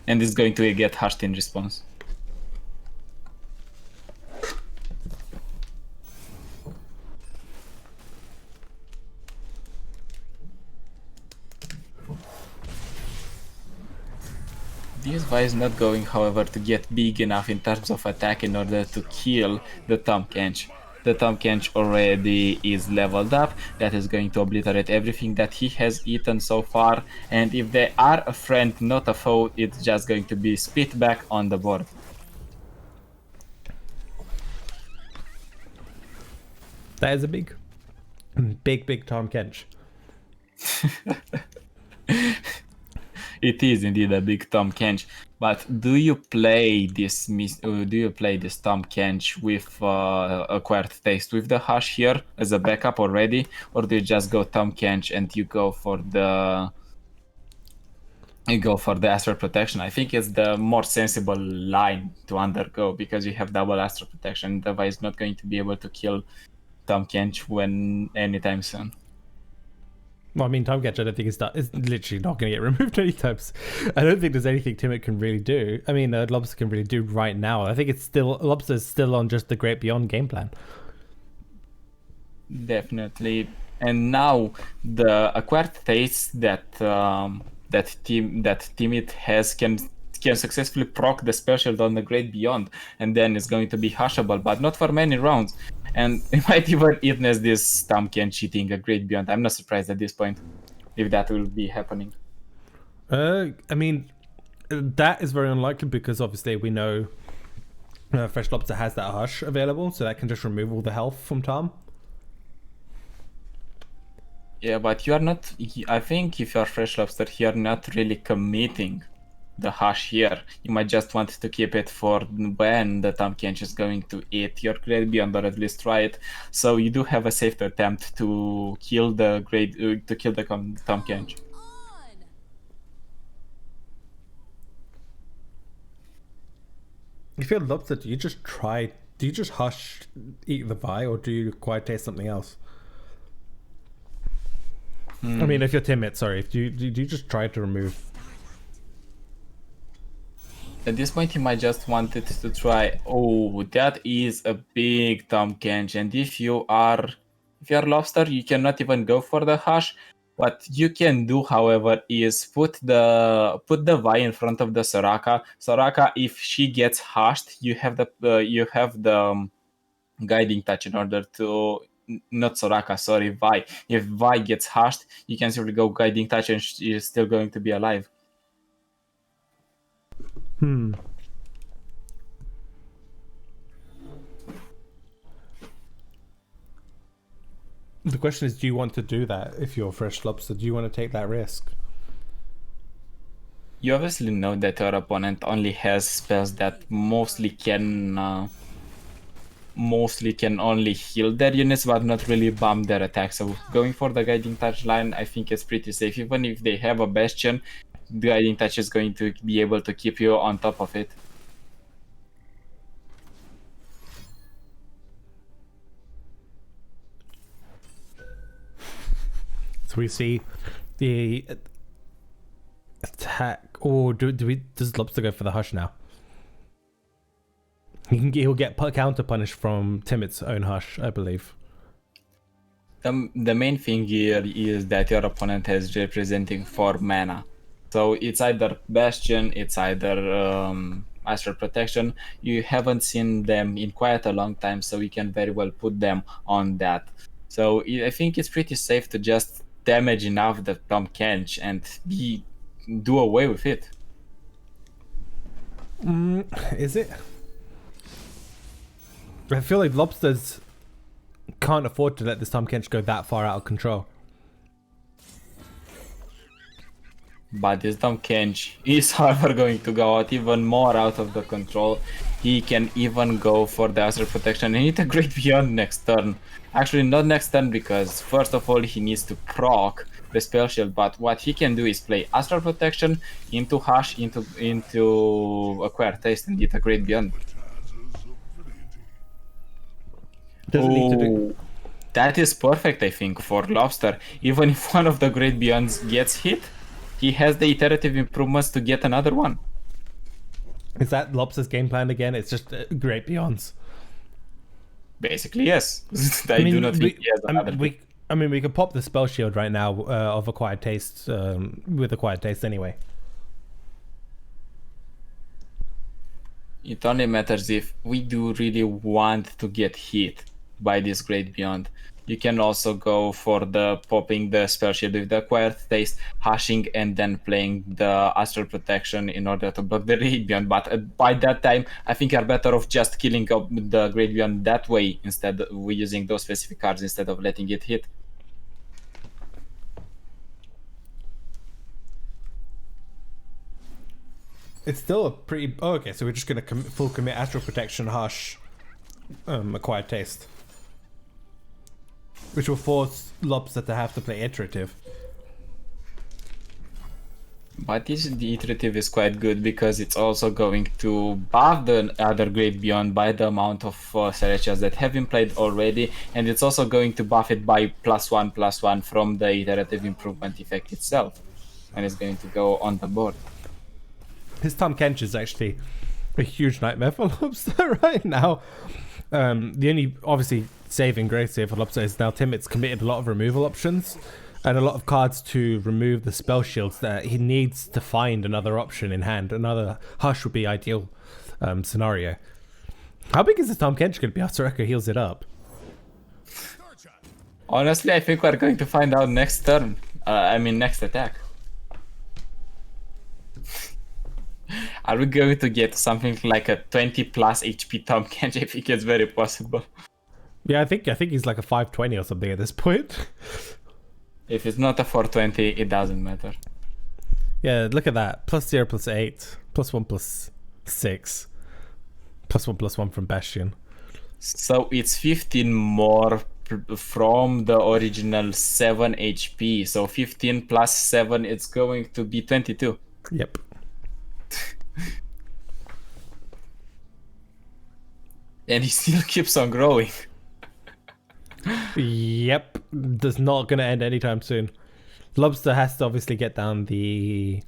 And is going to get hashed in response. This Vi is not going, however, to get big enough in terms of attack in order to kill the Tom Kench. The Tom Kench already is leveled up. That is going to obliterate everything that he has eaten so far. And if they are a friend, not a foe, it's just going to be spit back on the board. That is a big Tom Kench. It is indeed a big Tom Kench, but do you play this Tom Kench with Acquired Taste with the Hush here as a backup already, or do you just go Tom Kench and you go for the Astral Protection? I think it's the more sensible line to undergo because you have double Astral Protection. The Vi is not going to be able to kill Tom Kench anytime soon. Well, I mean, Tom Kench, I don't think it's literally not going to get removed anytime. I don't think there's anything Timid can really do. I mean, Lobster can really do right now. I think Lobster's still on just the Great Beyond game plan. Definitely. And now the Acquired Taste that Timid has can successfully proc the spell shield on the Great Beyond, and then it's going to be hushable, but not for many rounds. And we might even witness this Tom Kench cheating a Great Beyond. I'm not surprised at this point if that will be happening. I mean, that is very unlikely because obviously we know Fresh Lobster has that Hush available, so that can just remove all the health from Tom. Yeah, but you are not. I think if you are Fresh Lobster, you are not really committing the Hush here. You might just want to keep it for when the Tom Kench is going to eat your Great Beyond, or at least try it. So you do have a safe attempt to kill the Tom Kench. If you're Lobster, do you just Hush eat the Vi, or do you Quiet Taste something else? I mean, if you're Timid, sorry, do you just try to remove? At this point, he might just wanted to try. Oh, that is a big Tom Kench, and if you are Lobster, you cannot even go for the Hush. What you can do, however, is put the Vi in front of the Soraka. Soraka, if she gets hushed, you have the guiding touch in order to. Not Soraka, sorry, Vi. If Vi gets hushed, you can simply go guiding touch and she is still going to be alive. The question is, do you want to do that if you're Fresh Lobster? Do you want to take that risk? You obviously know that your opponent only has spells that mostly can only heal their units, but not really bump their attack. So going for the guiding touch line, I think is pretty safe. Even if they have a bastion, the guiding touch is going to be able to keep you on top of it. So we see the attack. Or does Lobster go for the Hush now? He'll get counter punished from Timid's own Hush, I believe. The main thing here is that your opponent has representing 4 mana. So it's either Bastion, it's either Astral Protection. You haven't seen them in quite a long time, so you can very well put them on that. So I think it's pretty safe to just damage enough the Tom Kench and do away with it. Is it? I feel like Lobsters can't afford to let this Tom Kench go that far out of control. But this Tom Kench is, however, going to go out even more out of the control. He can even go for the Astral Protection and hit a Great Beyond next turn. Actually, not next turn, because first of all, he needs to proc the spell shield. But what he can do is play Astral Protection into Hush, into Acquired Taste, and hit a Great Beyond. Doesn't need to do. That is perfect, I think, for Lobster. Even if one of the Great Beyonds gets hit, he has the iterative improvements to get another one. Is that Lobster's game plan again? It's just Great Beyonds. Basically, yes. I do not think he has another. We could pop the spell shield right now of Acquired Taste with Acquired Taste anyway. It only matters if we do really want to get hit by this Great Beyond. You can also go for the popping the spell shield with the acquired taste, hashing, and then playing the astral protection in order to block the Great Beyond. But by that time, I think you're better off just killing up the Great Beyond that way instead of using those specific cards instead of letting it hit. It's still a pretty. Oh, okay, so we're just gonna full commit astral protection, hush, acquired taste, which will force Lobster to have to play iterative. But the iterative is quite good because it's also going to buff the other Great Beyond by the amount of Celestials that have been played already, and it's also going to buff it by +1/+1 from the iterative improvement effect itself, and it's going to go on the board. His Tom Kench is actually a huge nightmare for Lobster right now. The only obviously saving grace here for Lobster is now Timit's committed a lot of removal options and a lot of cards to remove the spell shields that he needs to find another option in hand. Another hush would be ideal scenario. How big is this Tom Kench going to be after Echo heals it up? Honestly, I think we're going to find out next turn. Next attack. Are we going to get something like a 20 plus HP Tom Kench? I think it's very possible. Yeah, I think he's like a 520 or something at this point. If it's not a 420, it doesn't matter. Yeah, look at that. +0 +8. +1 +6. +1/+1 from Bastion. So it's 15 more from the original 7 HP. So 15 plus 7, it's going to be 22. Yep. And he still keeps on growing. Yep. That's not going to end anytime soon. Lobster has to obviously get down the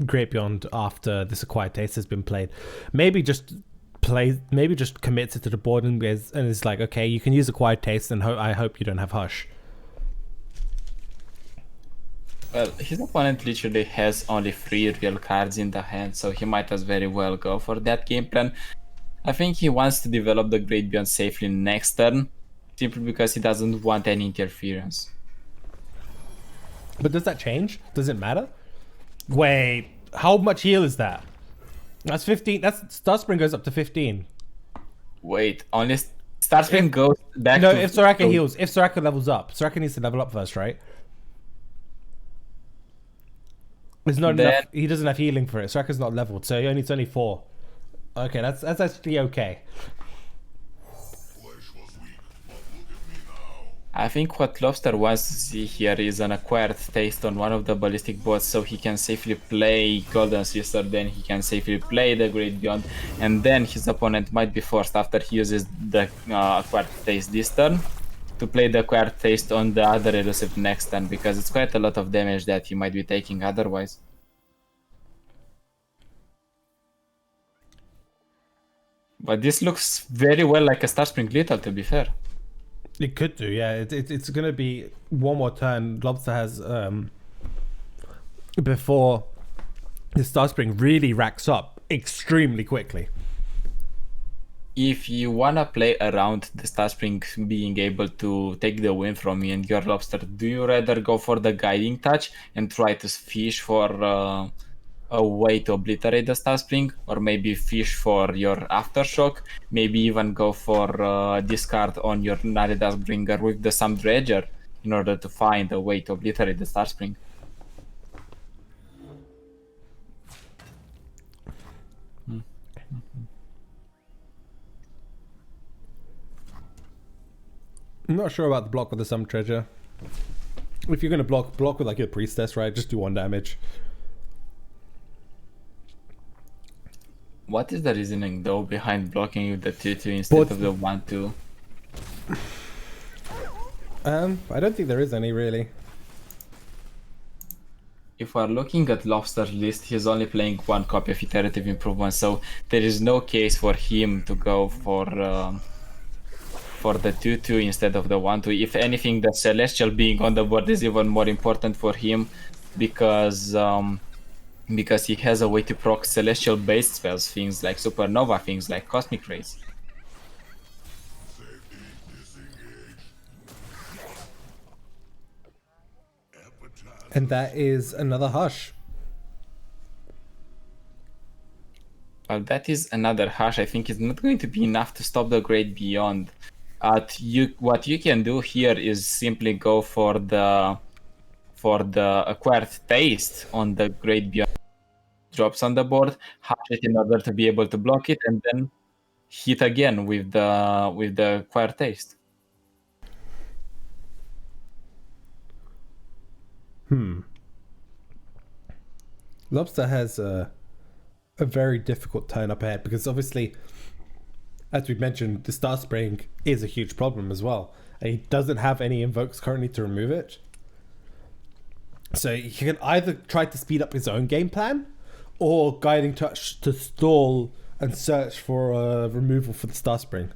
Great Beyond after this acquired taste has been played. Maybe just commits it to the board and is like, okay, you can use acquired taste, and I hope you don't have hush. Well, his opponent literally has only 3 real cards in the hand, so he might as very well go for that game plan. I think he wants to develop the Great Beyond safely next turn, simply because he doesn't want any interference. But does that change? Does it matter? Wait, how much heal is that? That's 15. That's Starspring goes up to 15. Wait, only Starspring goes back No, to... if Soraka heals, if Soraka levels up. Soraka needs to level up first, right? There's not enough. He doesn't have healing for it. Soraka's not leveled, so it's only 4. Okay, that's actually okay. I think what Lobster wants to see here is an acquired taste on one of the ballistic bots, so he can safely play Golden Sister, then he can safely play the Great Beyond, and then his opponent might be forced, after he uses the acquired taste this turn, to play the acquired taste on the other elusive next turn, because it's quite a lot of damage that he might be taking otherwise. But this looks very well like a Starspring Lethal, to be fair. It could do, yeah. It's gonna be one more turn. Lobster has before his Starspring really racks up extremely quickly. If you wanna play around the Starspring being able to take the win from you and your Lobster, do you rather go for the Guiding Touch and try to fish for a way to obliterate the Starspring, or maybe fish for your Aftershock, maybe even go for discard on your Nare Duskbringer with the Sam Dredger in order to find a way to obliterate the Starspring? I'm not sure about the block with the Sum Treasure. If you're gonna block with like your Priestess, right? Just do 1 damage. What is the reasoning though behind blocking with the 2/2 instead of the 1/2? I don't think there is any really. If we're looking at Lobster's list, he's only playing 1 copy of Iterative Improvement, so there is no case for him to go for the 2/2 instead of the 1/2. If anything, the Celestial being on the board is even more important for him, because because he has a way to proc celestial based spells, things like supernova, things like cosmic rays. And that is another hush. Well, that is another hush. I think it's not going to be enough to stop the Great Beyond. What you can do here is simply go for the acquired taste on the Great Beyond. Drops on the board, hush it in order to be able to block it, and then hit again with the acquired taste. Lobster has a very difficult turn up ahead because obviously, as we mentioned, the Star Spring is a huge problem as well. And he doesn't have any invokes currently to remove it. So he can either try to speed up his own game plan or Guiding Touch to stall and search for a removal for the Star Spring.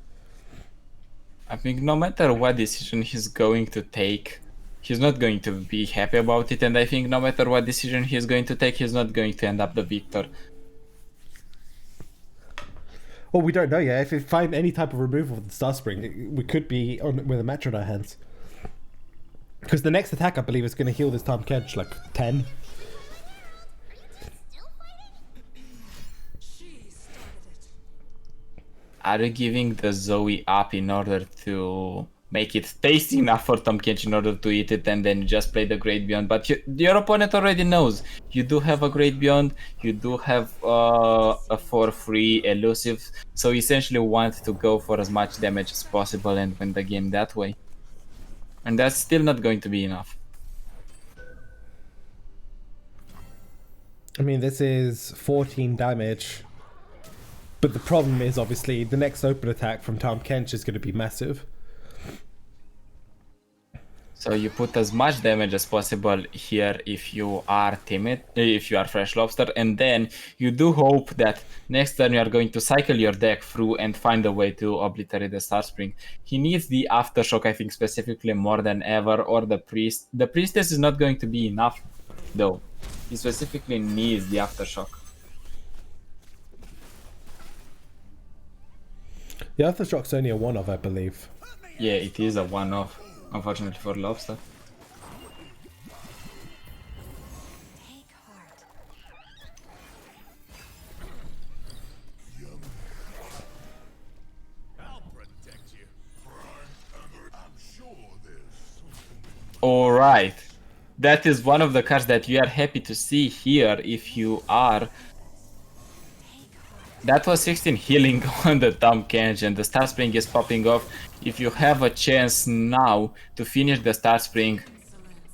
I think no matter what decision he's going to take, he's not going to be happy about it, and I think no matter what decision he's going to take, he's not going to end up the victor. Well, we don't know yet. If we find any type of removal for the Star Spring, we could be on with a match on our hands. Because the next attack, I believe, is going to heal this Tom Kedge like 10. Are you giving the Zoe up in order to make it tasty enough for Tom Kench in order to eat it, and then you just play the Great Beyond? But your opponent already knows you do have a Great Beyond, you do have a 4-3 elusive, so essentially want to go for as much damage as possible and win the game that way. And that's still not going to be enough. I mean, this is 14 damage. But the problem is, obviously, the next open attack from Tom Kench is going to be massive. So you put as much damage as possible here if you are timid, if you are Fresh Lobster, and then you do hope that next turn you are going to cycle your deck through and find a way to obliterate the Star Spring. He needs the Aftershock, I think, specifically more than ever, or the Priest. The Priestess is not going to be enough, though. He specifically needs the Aftershock. The Aftershock's only a one-off, I believe. Yeah, it is a one-off, unfortunately for Lobster. Take heart. I'll protect you. I'm sure there's something. Alright. That is one of the cards that we are happy to see here if you are. That was 16 healing on the Tom Kench, and the Star Spring is popping off. If you have a chance now to finish the Star Spring,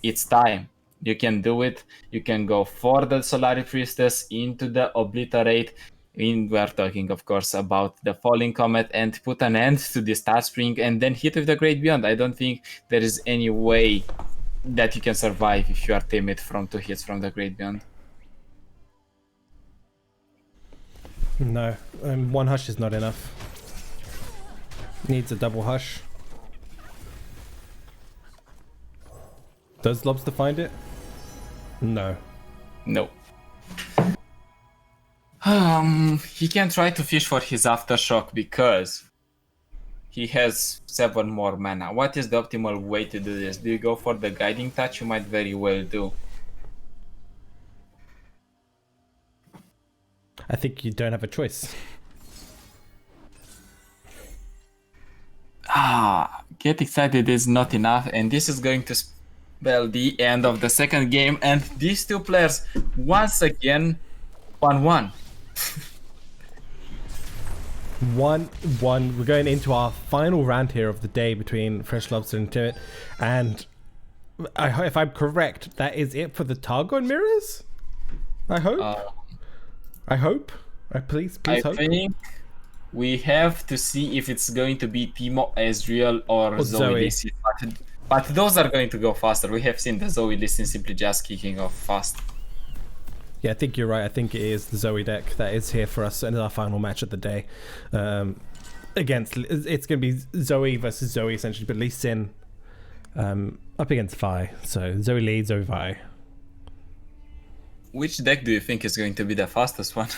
it's time. You can do it. You can go for the Solari Priestess into the Obliterate. We are talking, of course, about the Falling Comet and put an end to the Star Spring and then hit with the Great Beyond. I don't think there is any way that you can survive if you are timid from 2 hits from the Great Beyond. No, one hush is not enough. Needs a double hush. Does Lobster find it? No. No. He can try to fish for his Aftershock because he has 7 more mana. What is the optimal way to do this? Do you go for the Guiding Touch? You might very well do. I think you don't have a choice. Get excited is not enough, and this is going to spell the end of the second game, and these two players once again 1-1. 1-1. We're going into our final round here of the day between Fresh Lobster and Timid, and if I'm correct, that is it for the Targon mirrors. I hope. Please I hope. think we have to see if it's going to be Timo, Ezreal, or Zoe. But those are going to go faster. We have seen the Zoe listing simply just kicking off fast. Yeah, I think you're right. I think it is the Zoe deck that is here for us in our final match of the day. It's going to be Zoe versus Zoe essentially, but Lee Sin up against Vi. So Zoe leads, Zoe Vi. Which deck do you think is going to be the fastest one?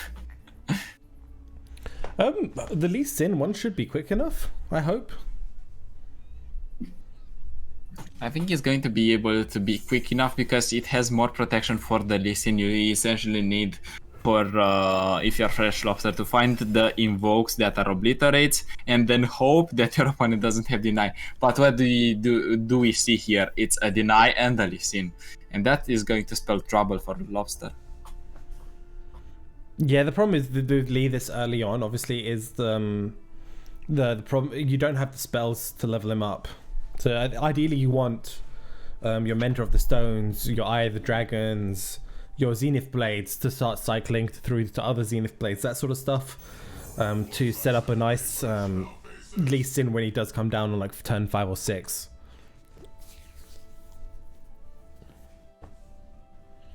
The Lee Sin one should be quick enough, I hope. I think it's going to be able to be quick enough because it has more protection for the Lee Sin. You essentially need for if you're Fresh Lobster to find the invokes that are obliterates and then hope that your opponent doesn't have deny. But what do we see here? It's a deny and a Lee Sin, and that is going to spell trouble for the Lobster. Yeah, the problem is the Lee this early on obviously is the problem. You don't have the spells to level him up. So ideally you want your Mentor of the Stones, your Eye of the Dragons, your Zenith Blades to start cycling through to other Zenith Blades, that sort of stuff, to set up a nice Lee Sin when he does come down on like turn 5 or 6.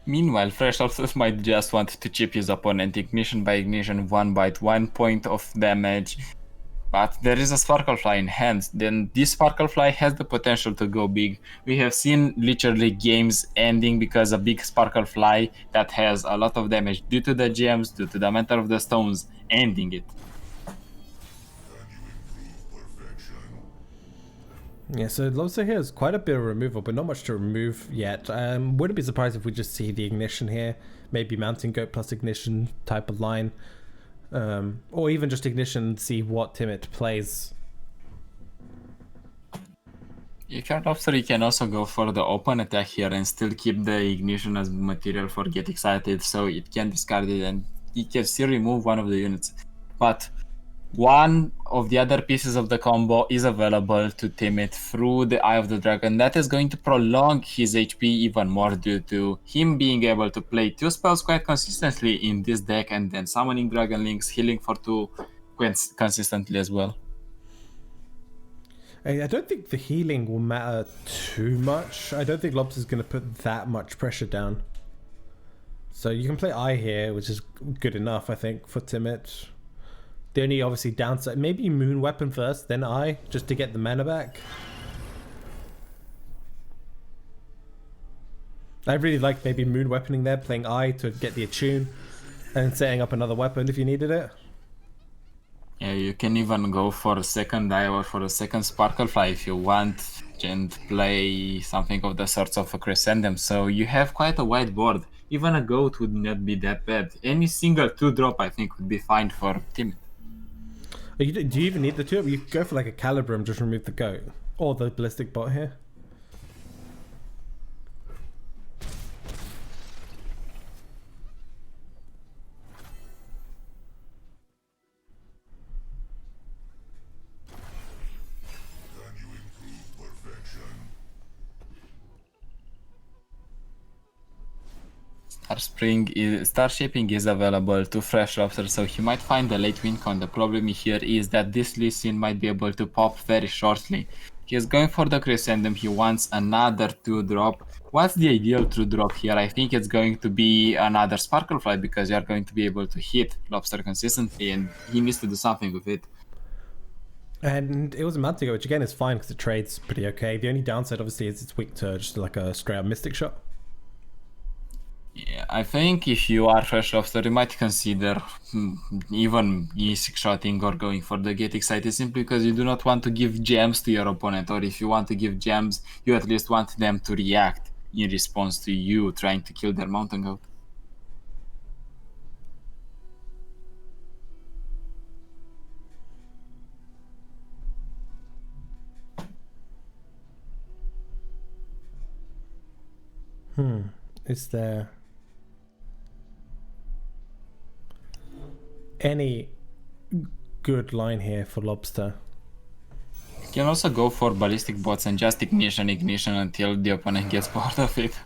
Meanwhile, Fresh Lobsters might just want to chip his opponent Ignition by Ignition, 1 bite, 1 point of damage. But there is a Sparklefly in hand, then this Sparklefly has the potential to go big. We have seen literally games ending because a big Sparklefly that has a lot of damage due to the gems, due to the Mentor of the Stones, ending it. Yeah, so Lobster here has quite a bit of removal, but not much to remove yet. Wouldn't be surprised if we just see the Ignition here, maybe Mountain Goat plus Ignition type of line. Or even just Ignition and see what Timid plays. If you're Lobster, you can also go for the open attack here and still keep the Ignition as material for Get Excited, so it can discard it and it can still remove one of the units. But one of the other pieces of the combo is available to Timid through the Eye of the Dragon. That is going to prolong his HP even more due to him being able to play 2 spells quite consistently in this deck and then summoning Dragon Links, healing for 2 consistently as well. I don't think the healing will matter too much. I don't think Lobster's going to put that much pressure down. So you can play Eye here, which is good enough, I think, for Timid. The only obviously downside, maybe Moon Weapon first, then Eye, just to get the mana back. I really like maybe Moon Weaponing there, playing Eye to get the attune, and setting up another weapon if you needed it. Yeah, you can even go for a second Eye or for a second Sparklefly if you want, and play something of the sorts of a Crescendum. So you have quite a wide board. Even a Goat would not be that bad. Any single 2-drop I think would be fine for Timid. Do you even need the 2? You could go for like a Caliber and just remove the Goat. Or the Ballistic Bot here. Star Shaping is available to Fresh Lobster, so he might find a late win con. The problem here is that this Lee Sin might be able to pop very shortly. He is going for the Crescendum, he wants another 2-drop. What's the ideal 2-drop here? I think it's going to be another Sparklefly because you are going to be able to hit Lobster consistently and he needs to do something with it. And it was a Mountain Goat, which again is fine because it trades pretty okay. The only downside obviously is it's weak to just like a straight up Mystic Shot. Yeah, I think if you are Fresh Lobster, you might consider even Mystic Shotting or going for the Get Excited simply because you do not want to give gems to your opponent, or if you want to give gems, you at least want them to react in response to you trying to kill their Mountain Goat. Is there any good line here for Lobster? You can also go for Ballistic Bots and just ignition until the opponent gets bored of it.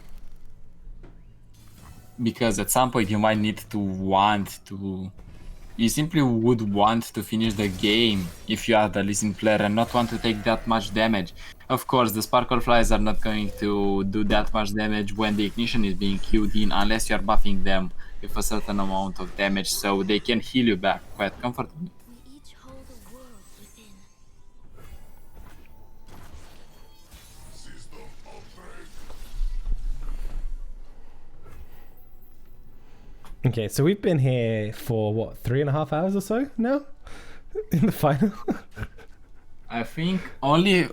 Because at some point you might need to you simply would want to finish the game if you are the losing player and not want to take that much damage. Of course, the Sparkleflies are not going to do that much damage when the Ignition is being queued in unless you are buffing them with a certain amount of damage, so they can heal you back quite comfortably. We each hold a world within. System upgrade. Okay, so we've been here for what, 3.5 hours or so now in the final. I think only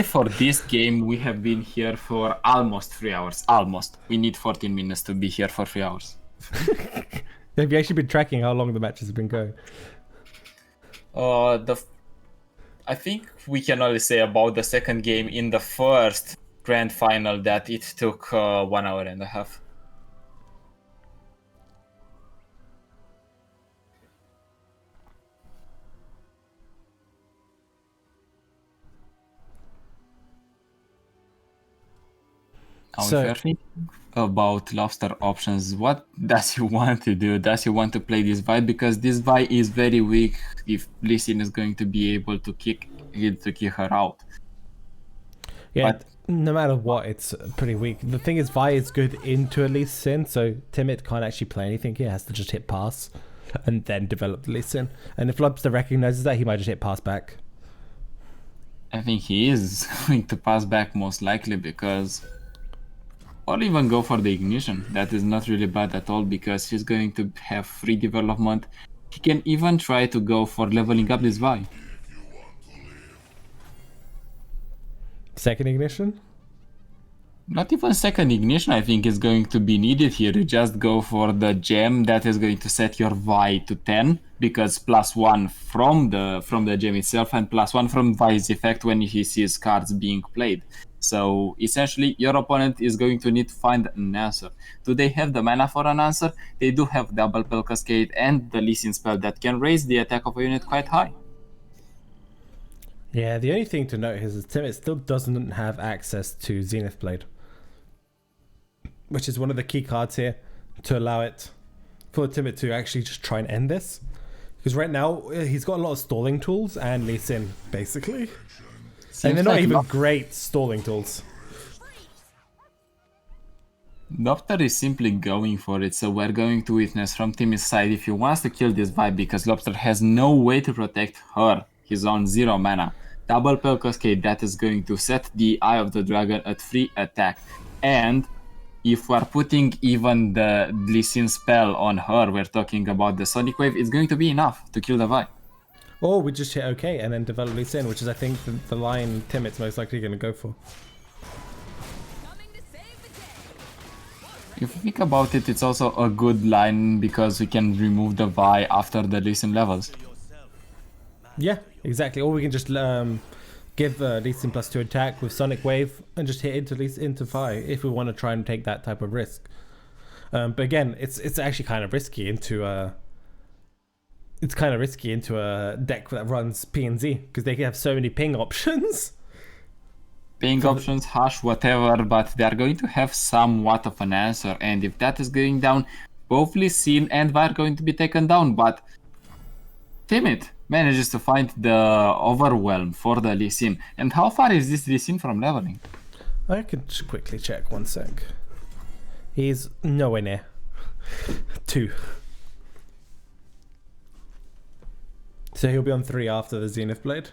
for this game we have been here for almost 3 hours. Almost. We need 14 minutes to be here for 3 hours. Have you actually been tracking how long the matches have been going? I think we can only say about the second game in the first grand final that it took 1 hour and a half. Now, So- if you're thinking about Lobster options, what does he want to do? Does he want to play this Vi? Because this Vi is very weak if Lee Sin is going to be able to kick her out. Yeah, But- no matter what, it's pretty weak. The thing is, Vi is good into a Lee Sin, so Timid can't actually play anything. He has to just hit pass and then develop the Lee Sin. And if Lobster recognizes that, he might just hit pass back. I think he is going to pass back most likely because... Or even go for the ignition. That is not really bad at all because he's going to have free development. He can even try to go for leveling up this Vi. Second ignition? Not even second ignition I think is going to be needed here. You just go for the gem that is going to set your Vi to 10 because +1 from the gem itself and +1 from Vi's effect when he sees cards being played. So essentially your opponent is going to need to find an answer. Do they have the mana for an answer? They do have double Pel Cascade and the Lee Sin spell that can raise the attack of a unit quite high. Yeah, the only thing to note is that Timid still doesn't have access to Zenith Blade, which is one of the key cards here to allow it for Timid to actually just try and end this. Because right now he's got a lot of stalling tools and Lee Sin basically, and they're not even great stalling tools. Lobster is simply going for it, so we're going to witness from Timmy's side if he wants to kill this Vi because Lobster has no way to protect her. He's on 0 mana. Double Pel Cascade that is going to set the Eye of the Dragon at free attack. And if we're putting even the Lee Sin spell on her, we're talking about the Sonic Wave, it's going to be enough to kill the Vi. Or we just hit OK and then develop Lee Sin, which is I think the line Timid's most likely going to go for. If you think about it, it's also a good line because we can remove the Vi after the Lee Sin levels. Yeah, exactly. Or we can just give Lee Sin +2 attack with Sonic Wave and just hit into Vi if we want to try and take that type of risk. But again, it's actually kind of risky into a deck that runs P and Z because they can have so many ping options. Ping options, hash, whatever, but they are going to have somewhat of an answer. And if that is going down, both Lee Sin and Vi are going to be taken down. But Timid manages to find the overwhelm for the Lee Sin. And how far is this Lee Sin from leveling? I can just quickly check 1 sec. He's nowhere near 2. So he'll be on 3 after the Zenith Blade.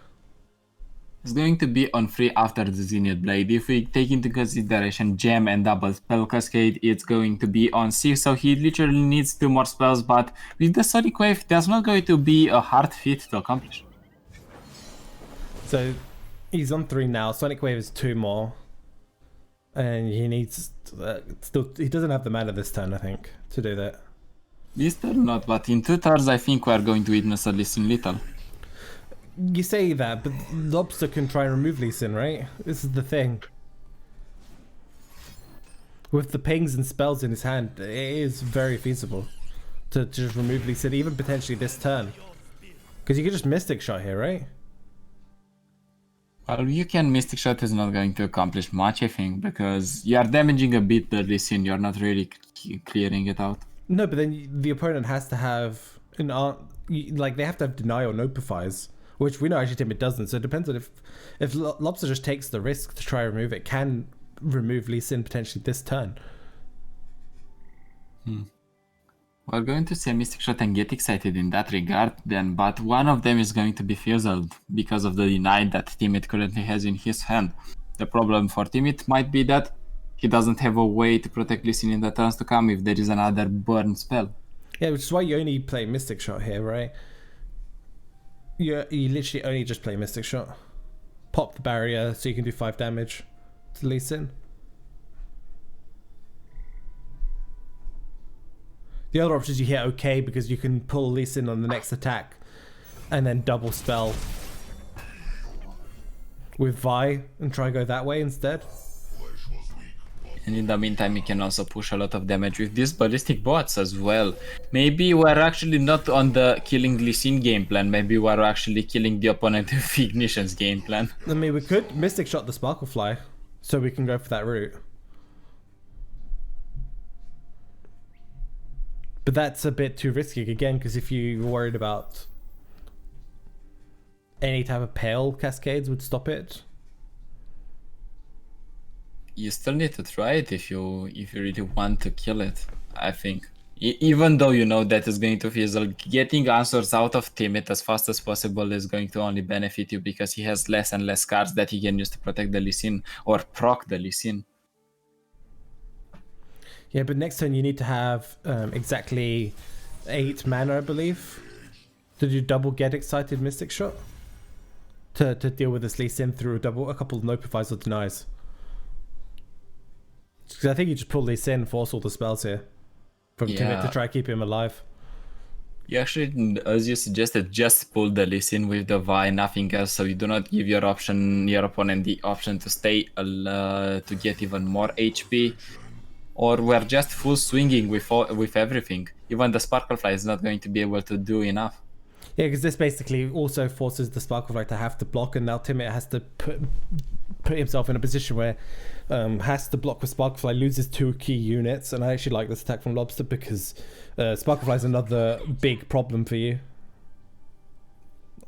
It's going to be on 3 after the Zenith Blade. If we take into consideration Gem and double Spell Cascade, it's going to be on 6, so he literally needs 2 more spells, but with the Sonic Wave, that's not going to be a hard feat to accomplish. So he's on 3 now. Sonic Wave is 2 more. And he needs... he doesn't have the mana this turn, I think, to do that. This turn not, but in 2 turns I think we are going to witness a Lee Sin Little. You say that, but Lobster can try and remove Lee Sin, right? This is the thing. With the pings and spells in his hand, it is very feasible to just remove Lee Sin, even potentially this turn. Because you could just Mystic Shot here, right? Well, you can Mystic Shot is not going to accomplish much, I think, because you are damaging a bit the Lee Sin, you're not really clearing it out. No, but then the opponent has to have an like they have to have deny or notifies, which we know actually Timid doesn't. So it depends on if Lobster just takes the risk to try and remove it, can remove Lee Sin potentially this turn. We're going to say Mystic Shot and get excited in that regard then, but one of them is going to be fizzled because of the deny that Timid currently has in his hand. The problem for Timid might be that he doesn't have a way to protect Lee Sin in the turns to come if there is another burn spell. Yeah, which is why you only play Mystic Shot here, right? You literally only just play Mystic Shot. Pop the barrier so you can do 5 damage to Lee Sin. The other option is you hit okay because you can pull Lee Sin on the next attack and then double spell with Vi and try go that way instead. And in the meantime, you can also push a lot of damage with these ballistic bots as well. Maybe we're actually not on the killing Lee Sin game plan. Maybe we're actually killing the opponent with Ignition's game plan. I mean, we could Mystic Shot the Sparklefly so we can go for that route. But that's a bit too risky again, because if you're worried about any type of pale cascades would stop it. You still need to try it if you really want to kill it, I think. Even though you know that it's going to fizzle, getting answers out of Timid as fast as possible is going to only benefit you because he has less and less cards that he can use to protect the Lee Sin or proc the Lee Sin. Yeah, but next turn you need to have exactly 8 mana, I believe. Did you double get excited Mystic Shot? To deal with this Lee Sin through a couple of notifies or denies. Because I think you just pull Lee Sin, force all the spells here from Timid to try to keep him alive. You actually, as you suggested, just pull the Lee Sin with the Vi, nothing else, so you do not give your opponent the option to stay to get even more HP. Or we're just full swinging with everything. Even the Sparklefly is not going to be able to do enough. Yeah, because this basically also forces the Sparklefly to have to block, and now Timid has to put himself in a position where has to block with Sparklefly, loses 2 key units. And I actually like this attack from Lobster because Sparklefly is another big problem for you.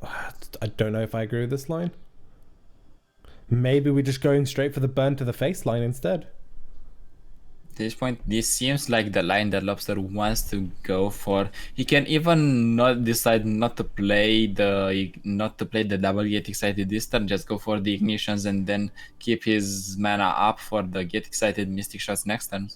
I don't know if I agree with this line. Maybe we're just going straight for the burn to the face line instead. At this point, this seems like the line that Lobster wants to go for. He can even not decide not to play the double Get Excited this turn, just go for the Ignitions and then keep his mana up for the Get Excited Mystic Shots next turn.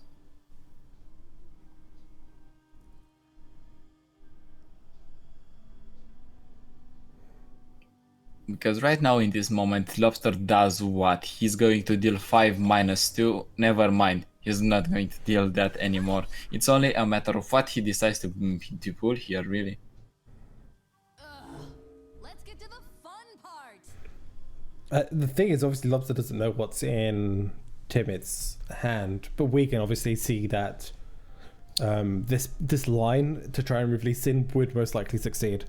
Because right now in this moment, Lobster does what? He's going to deal 5 -2. Never mind. He's not going to deal that anymore. It's only a matter of what he decides to pull here, really. Let's get to the fun part. The thing is, obviously, Lobster doesn't know what's in Timid's hand, but we can obviously see that this line to try and remove Lee Sin would most likely succeed.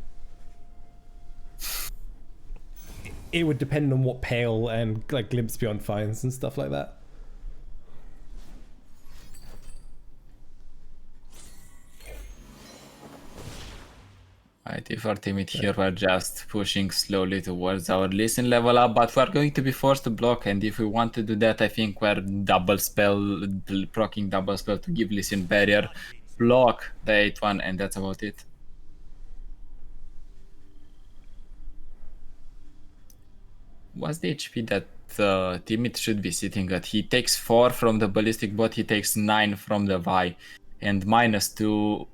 It would depend on what Pale and like Glimpse Beyond finds and stuff like that. Right, if our Timid here, we're just pushing slowly towards our Lee Sin level up, but we're going to be forced to block, and if we want to do that, I think we're proccing double spell to give Lee Sin barrier, block the 8-1, and that's about it. What's the HP that Timid should be sitting at? He takes 4 from the ballistic bot, he takes 9 from the Vi, and -2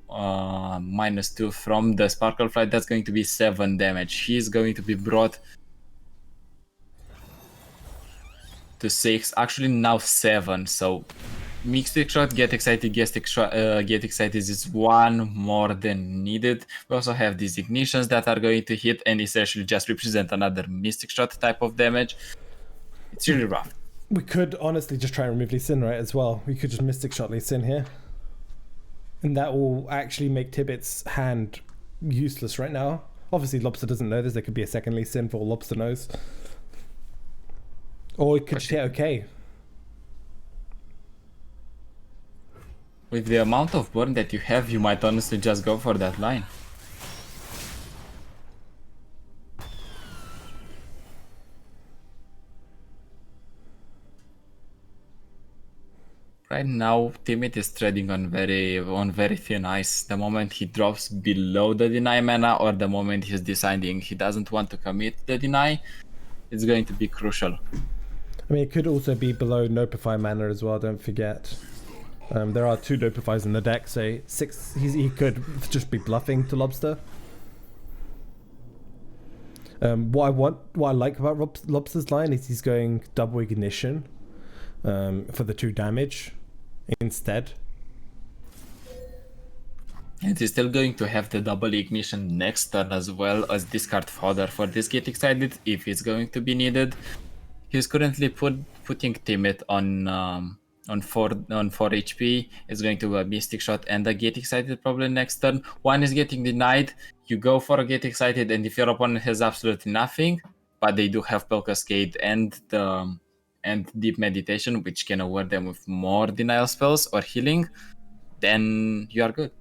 from the Sparklefly. That's going to be 7 damage. He's going to be brought to 6, actually now 7. So Mystic Shot, Get Excited, Get Excited is 1 more than needed. We also have these Ignitions that are going to hit and essentially just represent another Mystic Shot type of damage. It's really rough. We could honestly just try and remove Lee Sin, right, as well. We could just Mystic Shot Lee Sin here. And that will actually make Tibbet's hand useless right now. Obviously, Lobster doesn't know this. There could be a second Lee Sin for all Lobster knows. Or it could just hit okay. With the amount of burn that you have, you might honestly just go for that line. Right now, Timid is treading on very thin ice. The moment he drops below the deny mana, or the moment he's deciding he doesn't want to commit the deny, it's going to be crucial. I mean, it could also be below Notify mana as well, don't forget. There are 2 Notifiers in the deck, so 6. He could just be bluffing to Lobster. What I like about Lobster's line is he's going double ignition for the 2 damage instead. And he's still going to have the double ignition next turn as well as discard fodder for this Get Excited if it's going to be needed. He's currently putting Timid on 4 HP. It's going to be a Mystic Shot and a Get Excited probably next turn. One is getting denied. You go for a Get Excited, and if your opponent has absolutely nothing, but they do have Spell Cascade and Deep Meditation, which can award them with more denial spells or healing, then you are good.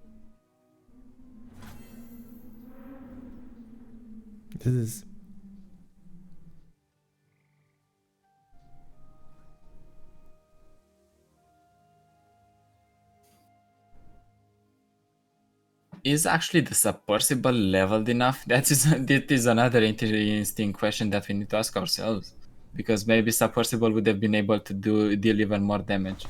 This is... Is actually the submersible leveled enough? That is another interesting question that we need to ask ourselves. Because maybe submersible would have been able to deal even more damage.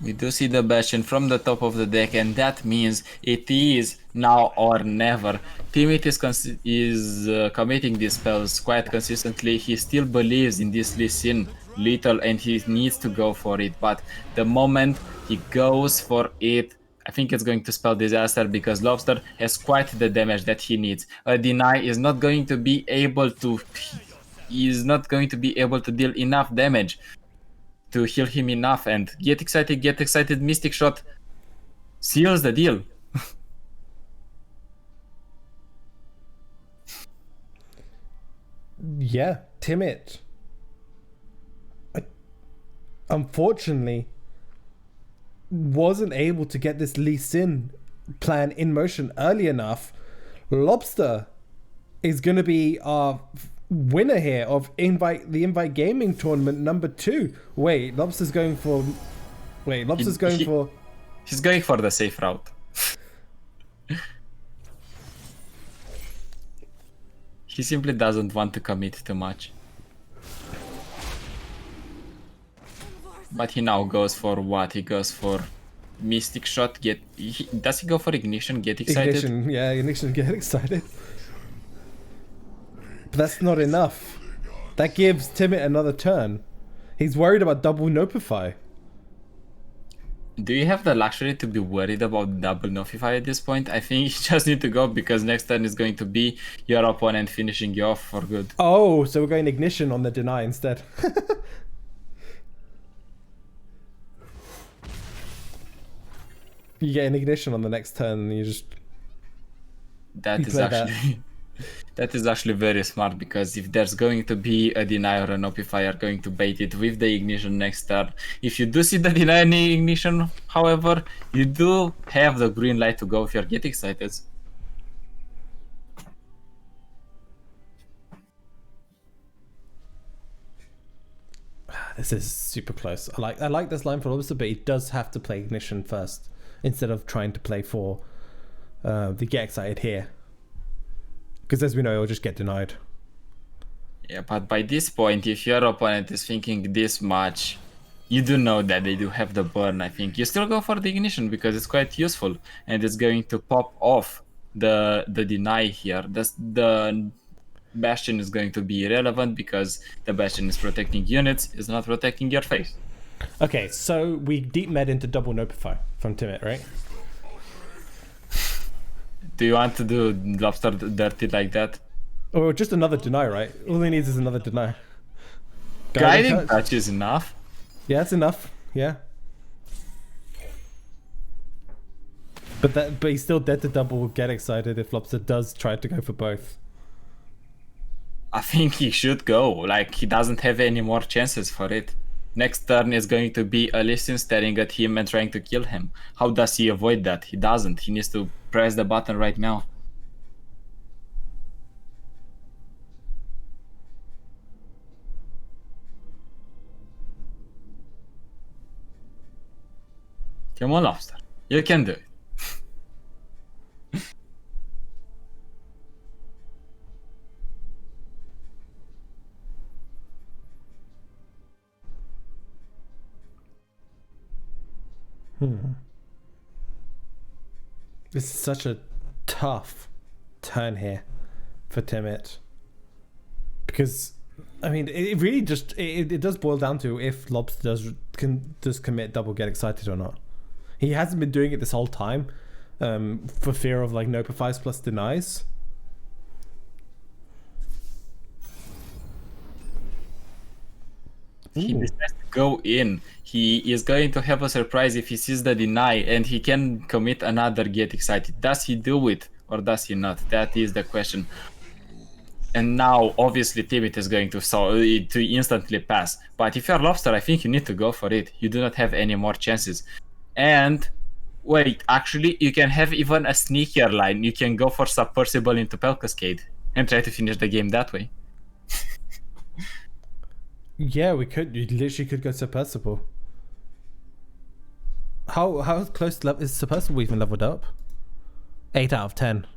We do see the Bastion from the top of the deck, and that means it is now or never. Timid is committing these spells quite consistently. He still believes in this Lee Sin little, and he needs to go for it. But the moment he goes for it, I think it's going to spell disaster because Lobster has quite the damage that he needs. A deny is not going to be able to. He is not going to be able to deal enough damage to heal him enough, and Get Excited, Mystic Shot seals the deal. Yeah, Timid. Unfortunately, wasn't able to get this Lee Sin plan in motion early enough. Lobster is going to be our winner here of the Invite Gaming tournament number 2. Wait, Lobster's going for... He's going for the safe route. He simply doesn't want to commit too much. But he now goes for what? He goes for Mystic Shot. Does he go for Ignition? Get Excited? Ignition, yeah, Ignition, Get Excited. But that's not enough. That gives Timid another turn. He's worried about double Notify. Do you have the luxury to be worried about double Notify at this point? I think you just need to go because next turn is going to be your opponent finishing you off for good. Oh, so we're going Ignition on the deny instead. You get an Ignition on the next turn and you just... That is actually very smart, because if there's going to be a deny or a Notify, are going to bait it with the Ignition next turn. If you do see the deny and Ignition, however, you do have the green light to go if you're Get Excited. This is super close. I like this line for Lobster, but he does have to play Ignition first instead of trying to play for the Get Excited here. Because as we know, it'll just get denied. Yeah, but by this point, if your opponent is thinking this much, you do know that they do have the burn, I think. You still go for the Ignition because it's quite useful. And it's going to pop off the deny here. The Bastion is going to be irrelevant because the Bastion is protecting units, is not protecting your face. Okay, so we deep med into double Notify from Timid, right? Do you want to do Lobster dirty like that? Or just another deny, right? All he needs is another deny. Guiding Touch is enough. Yeah, it's enough. Yeah. But he's still dead to double Get Excited if Lobster does try to go for both. I think he should go. Like, he doesn't have any more chances for it. Next turn is going to be a Lee Sin staring at him and trying to kill him. How does he avoid that? He doesn't. He needs to press the button right now. Come on, Lobster. You can do it. This is such a tough turn here for Timid. Because, I mean, it really just, it does boil down to if Lobster does commit double get excited or not. He hasn't been doing it this whole time for fear of like notifies plus denies. He decides to go in. He is going to have a surprise if he sees the deny, and he can commit another get excited. Does he do it or does he not? That is the question. And now, obviously, Timid is going to instantly pass. But if you're Lobster, I think you need to go for it. You do not have any more chances. And wait, actually, you can have even a sneakier line. You can go for Submersible into Pel Cascade and try to finish the game that way. Yeah, we could. You literally could go Submersible. How close is Submersible even leveled up? 8 out of 10.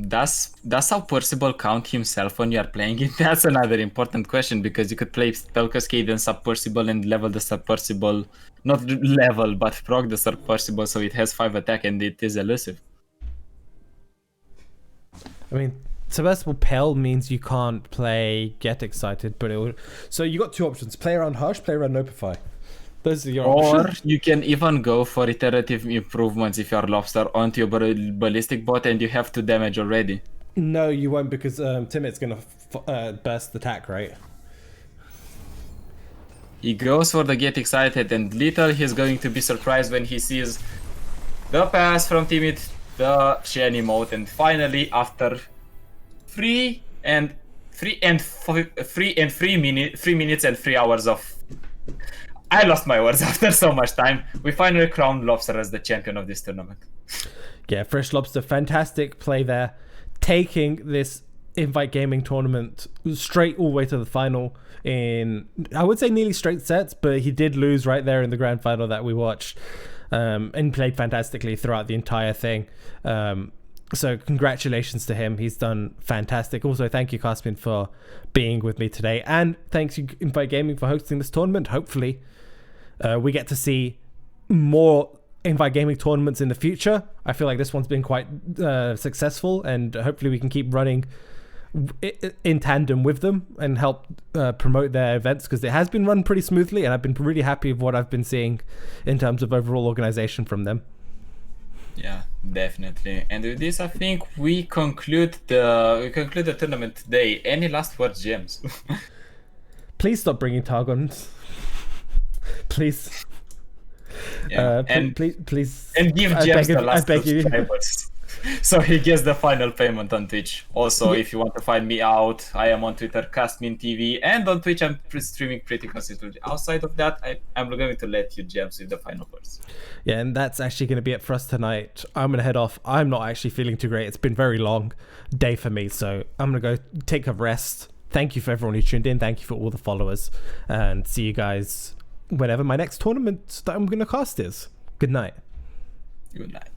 Does Submersible count himself when you are playing it? That's another important question, because you could play Spell Cascade and Submersible and level the Submersible, not level, but proc the Submersible so it has 5 attack and it is elusive. I mean, Submersible Pell means you can't play Get Excited, but it would. So you got two options: play around Hush, play around Notify. Those are your Or options. you can even go for iterative improvements if you're Lobster onto your ballistic bot and you have 2 damage already. No, you won't, because Timid's gonna burst attack, right? He goes for the get excited, and little he's going to be surprised when he sees the pass from Timid, the Shen emote, and finally after 3 minutes and 3 hours of... I lost my words after so much time. We finally crowned Lobster as the champion of this tournament. Yeah, Fresh Lobster, fantastic play there, taking this Invite Gaming tournament straight all the way to the final in, I would say, nearly straight sets, but he did lose right there in the grand final that we watched, and played fantastically throughout the entire thing. So congratulations to him. He's done fantastic. Also, thank you, Caspian, for being with me today, and thanks you, Invite Gaming, for hosting this tournament. Hopefully we get to see more Invite Gaming tournaments in the future. I feel like this one's been quite successful, and hopefully we can keep running in tandem with them and help promote their events, because it has been run pretty smoothly, and I've been really happy with what I've been seeing in terms of overall organization from them. Yeah, definitely. And with this, I think we conclude the tournament today. Any last words, James? Please stop bringing Targons. Please. Yeah. Please. And give I James beg the of- last I beg you. subscribers. So he gets the final payment on Twitch. Also, if you want to find me out, I am on Twitter, CastminTV, and on Twitch I'm streaming pretty consistently. Outside of that, I'm going to let you, James, with the final words. Yeah, and that's actually going to be it for us tonight. I'm going to head off. I'm not actually feeling too great. It's been a very long day for me, so I'm going to go take a rest. Thank you for everyone who tuned in. Thank you for all the followers, and see you guys whenever my next tournament that I'm going to cast is. Good night. Good night.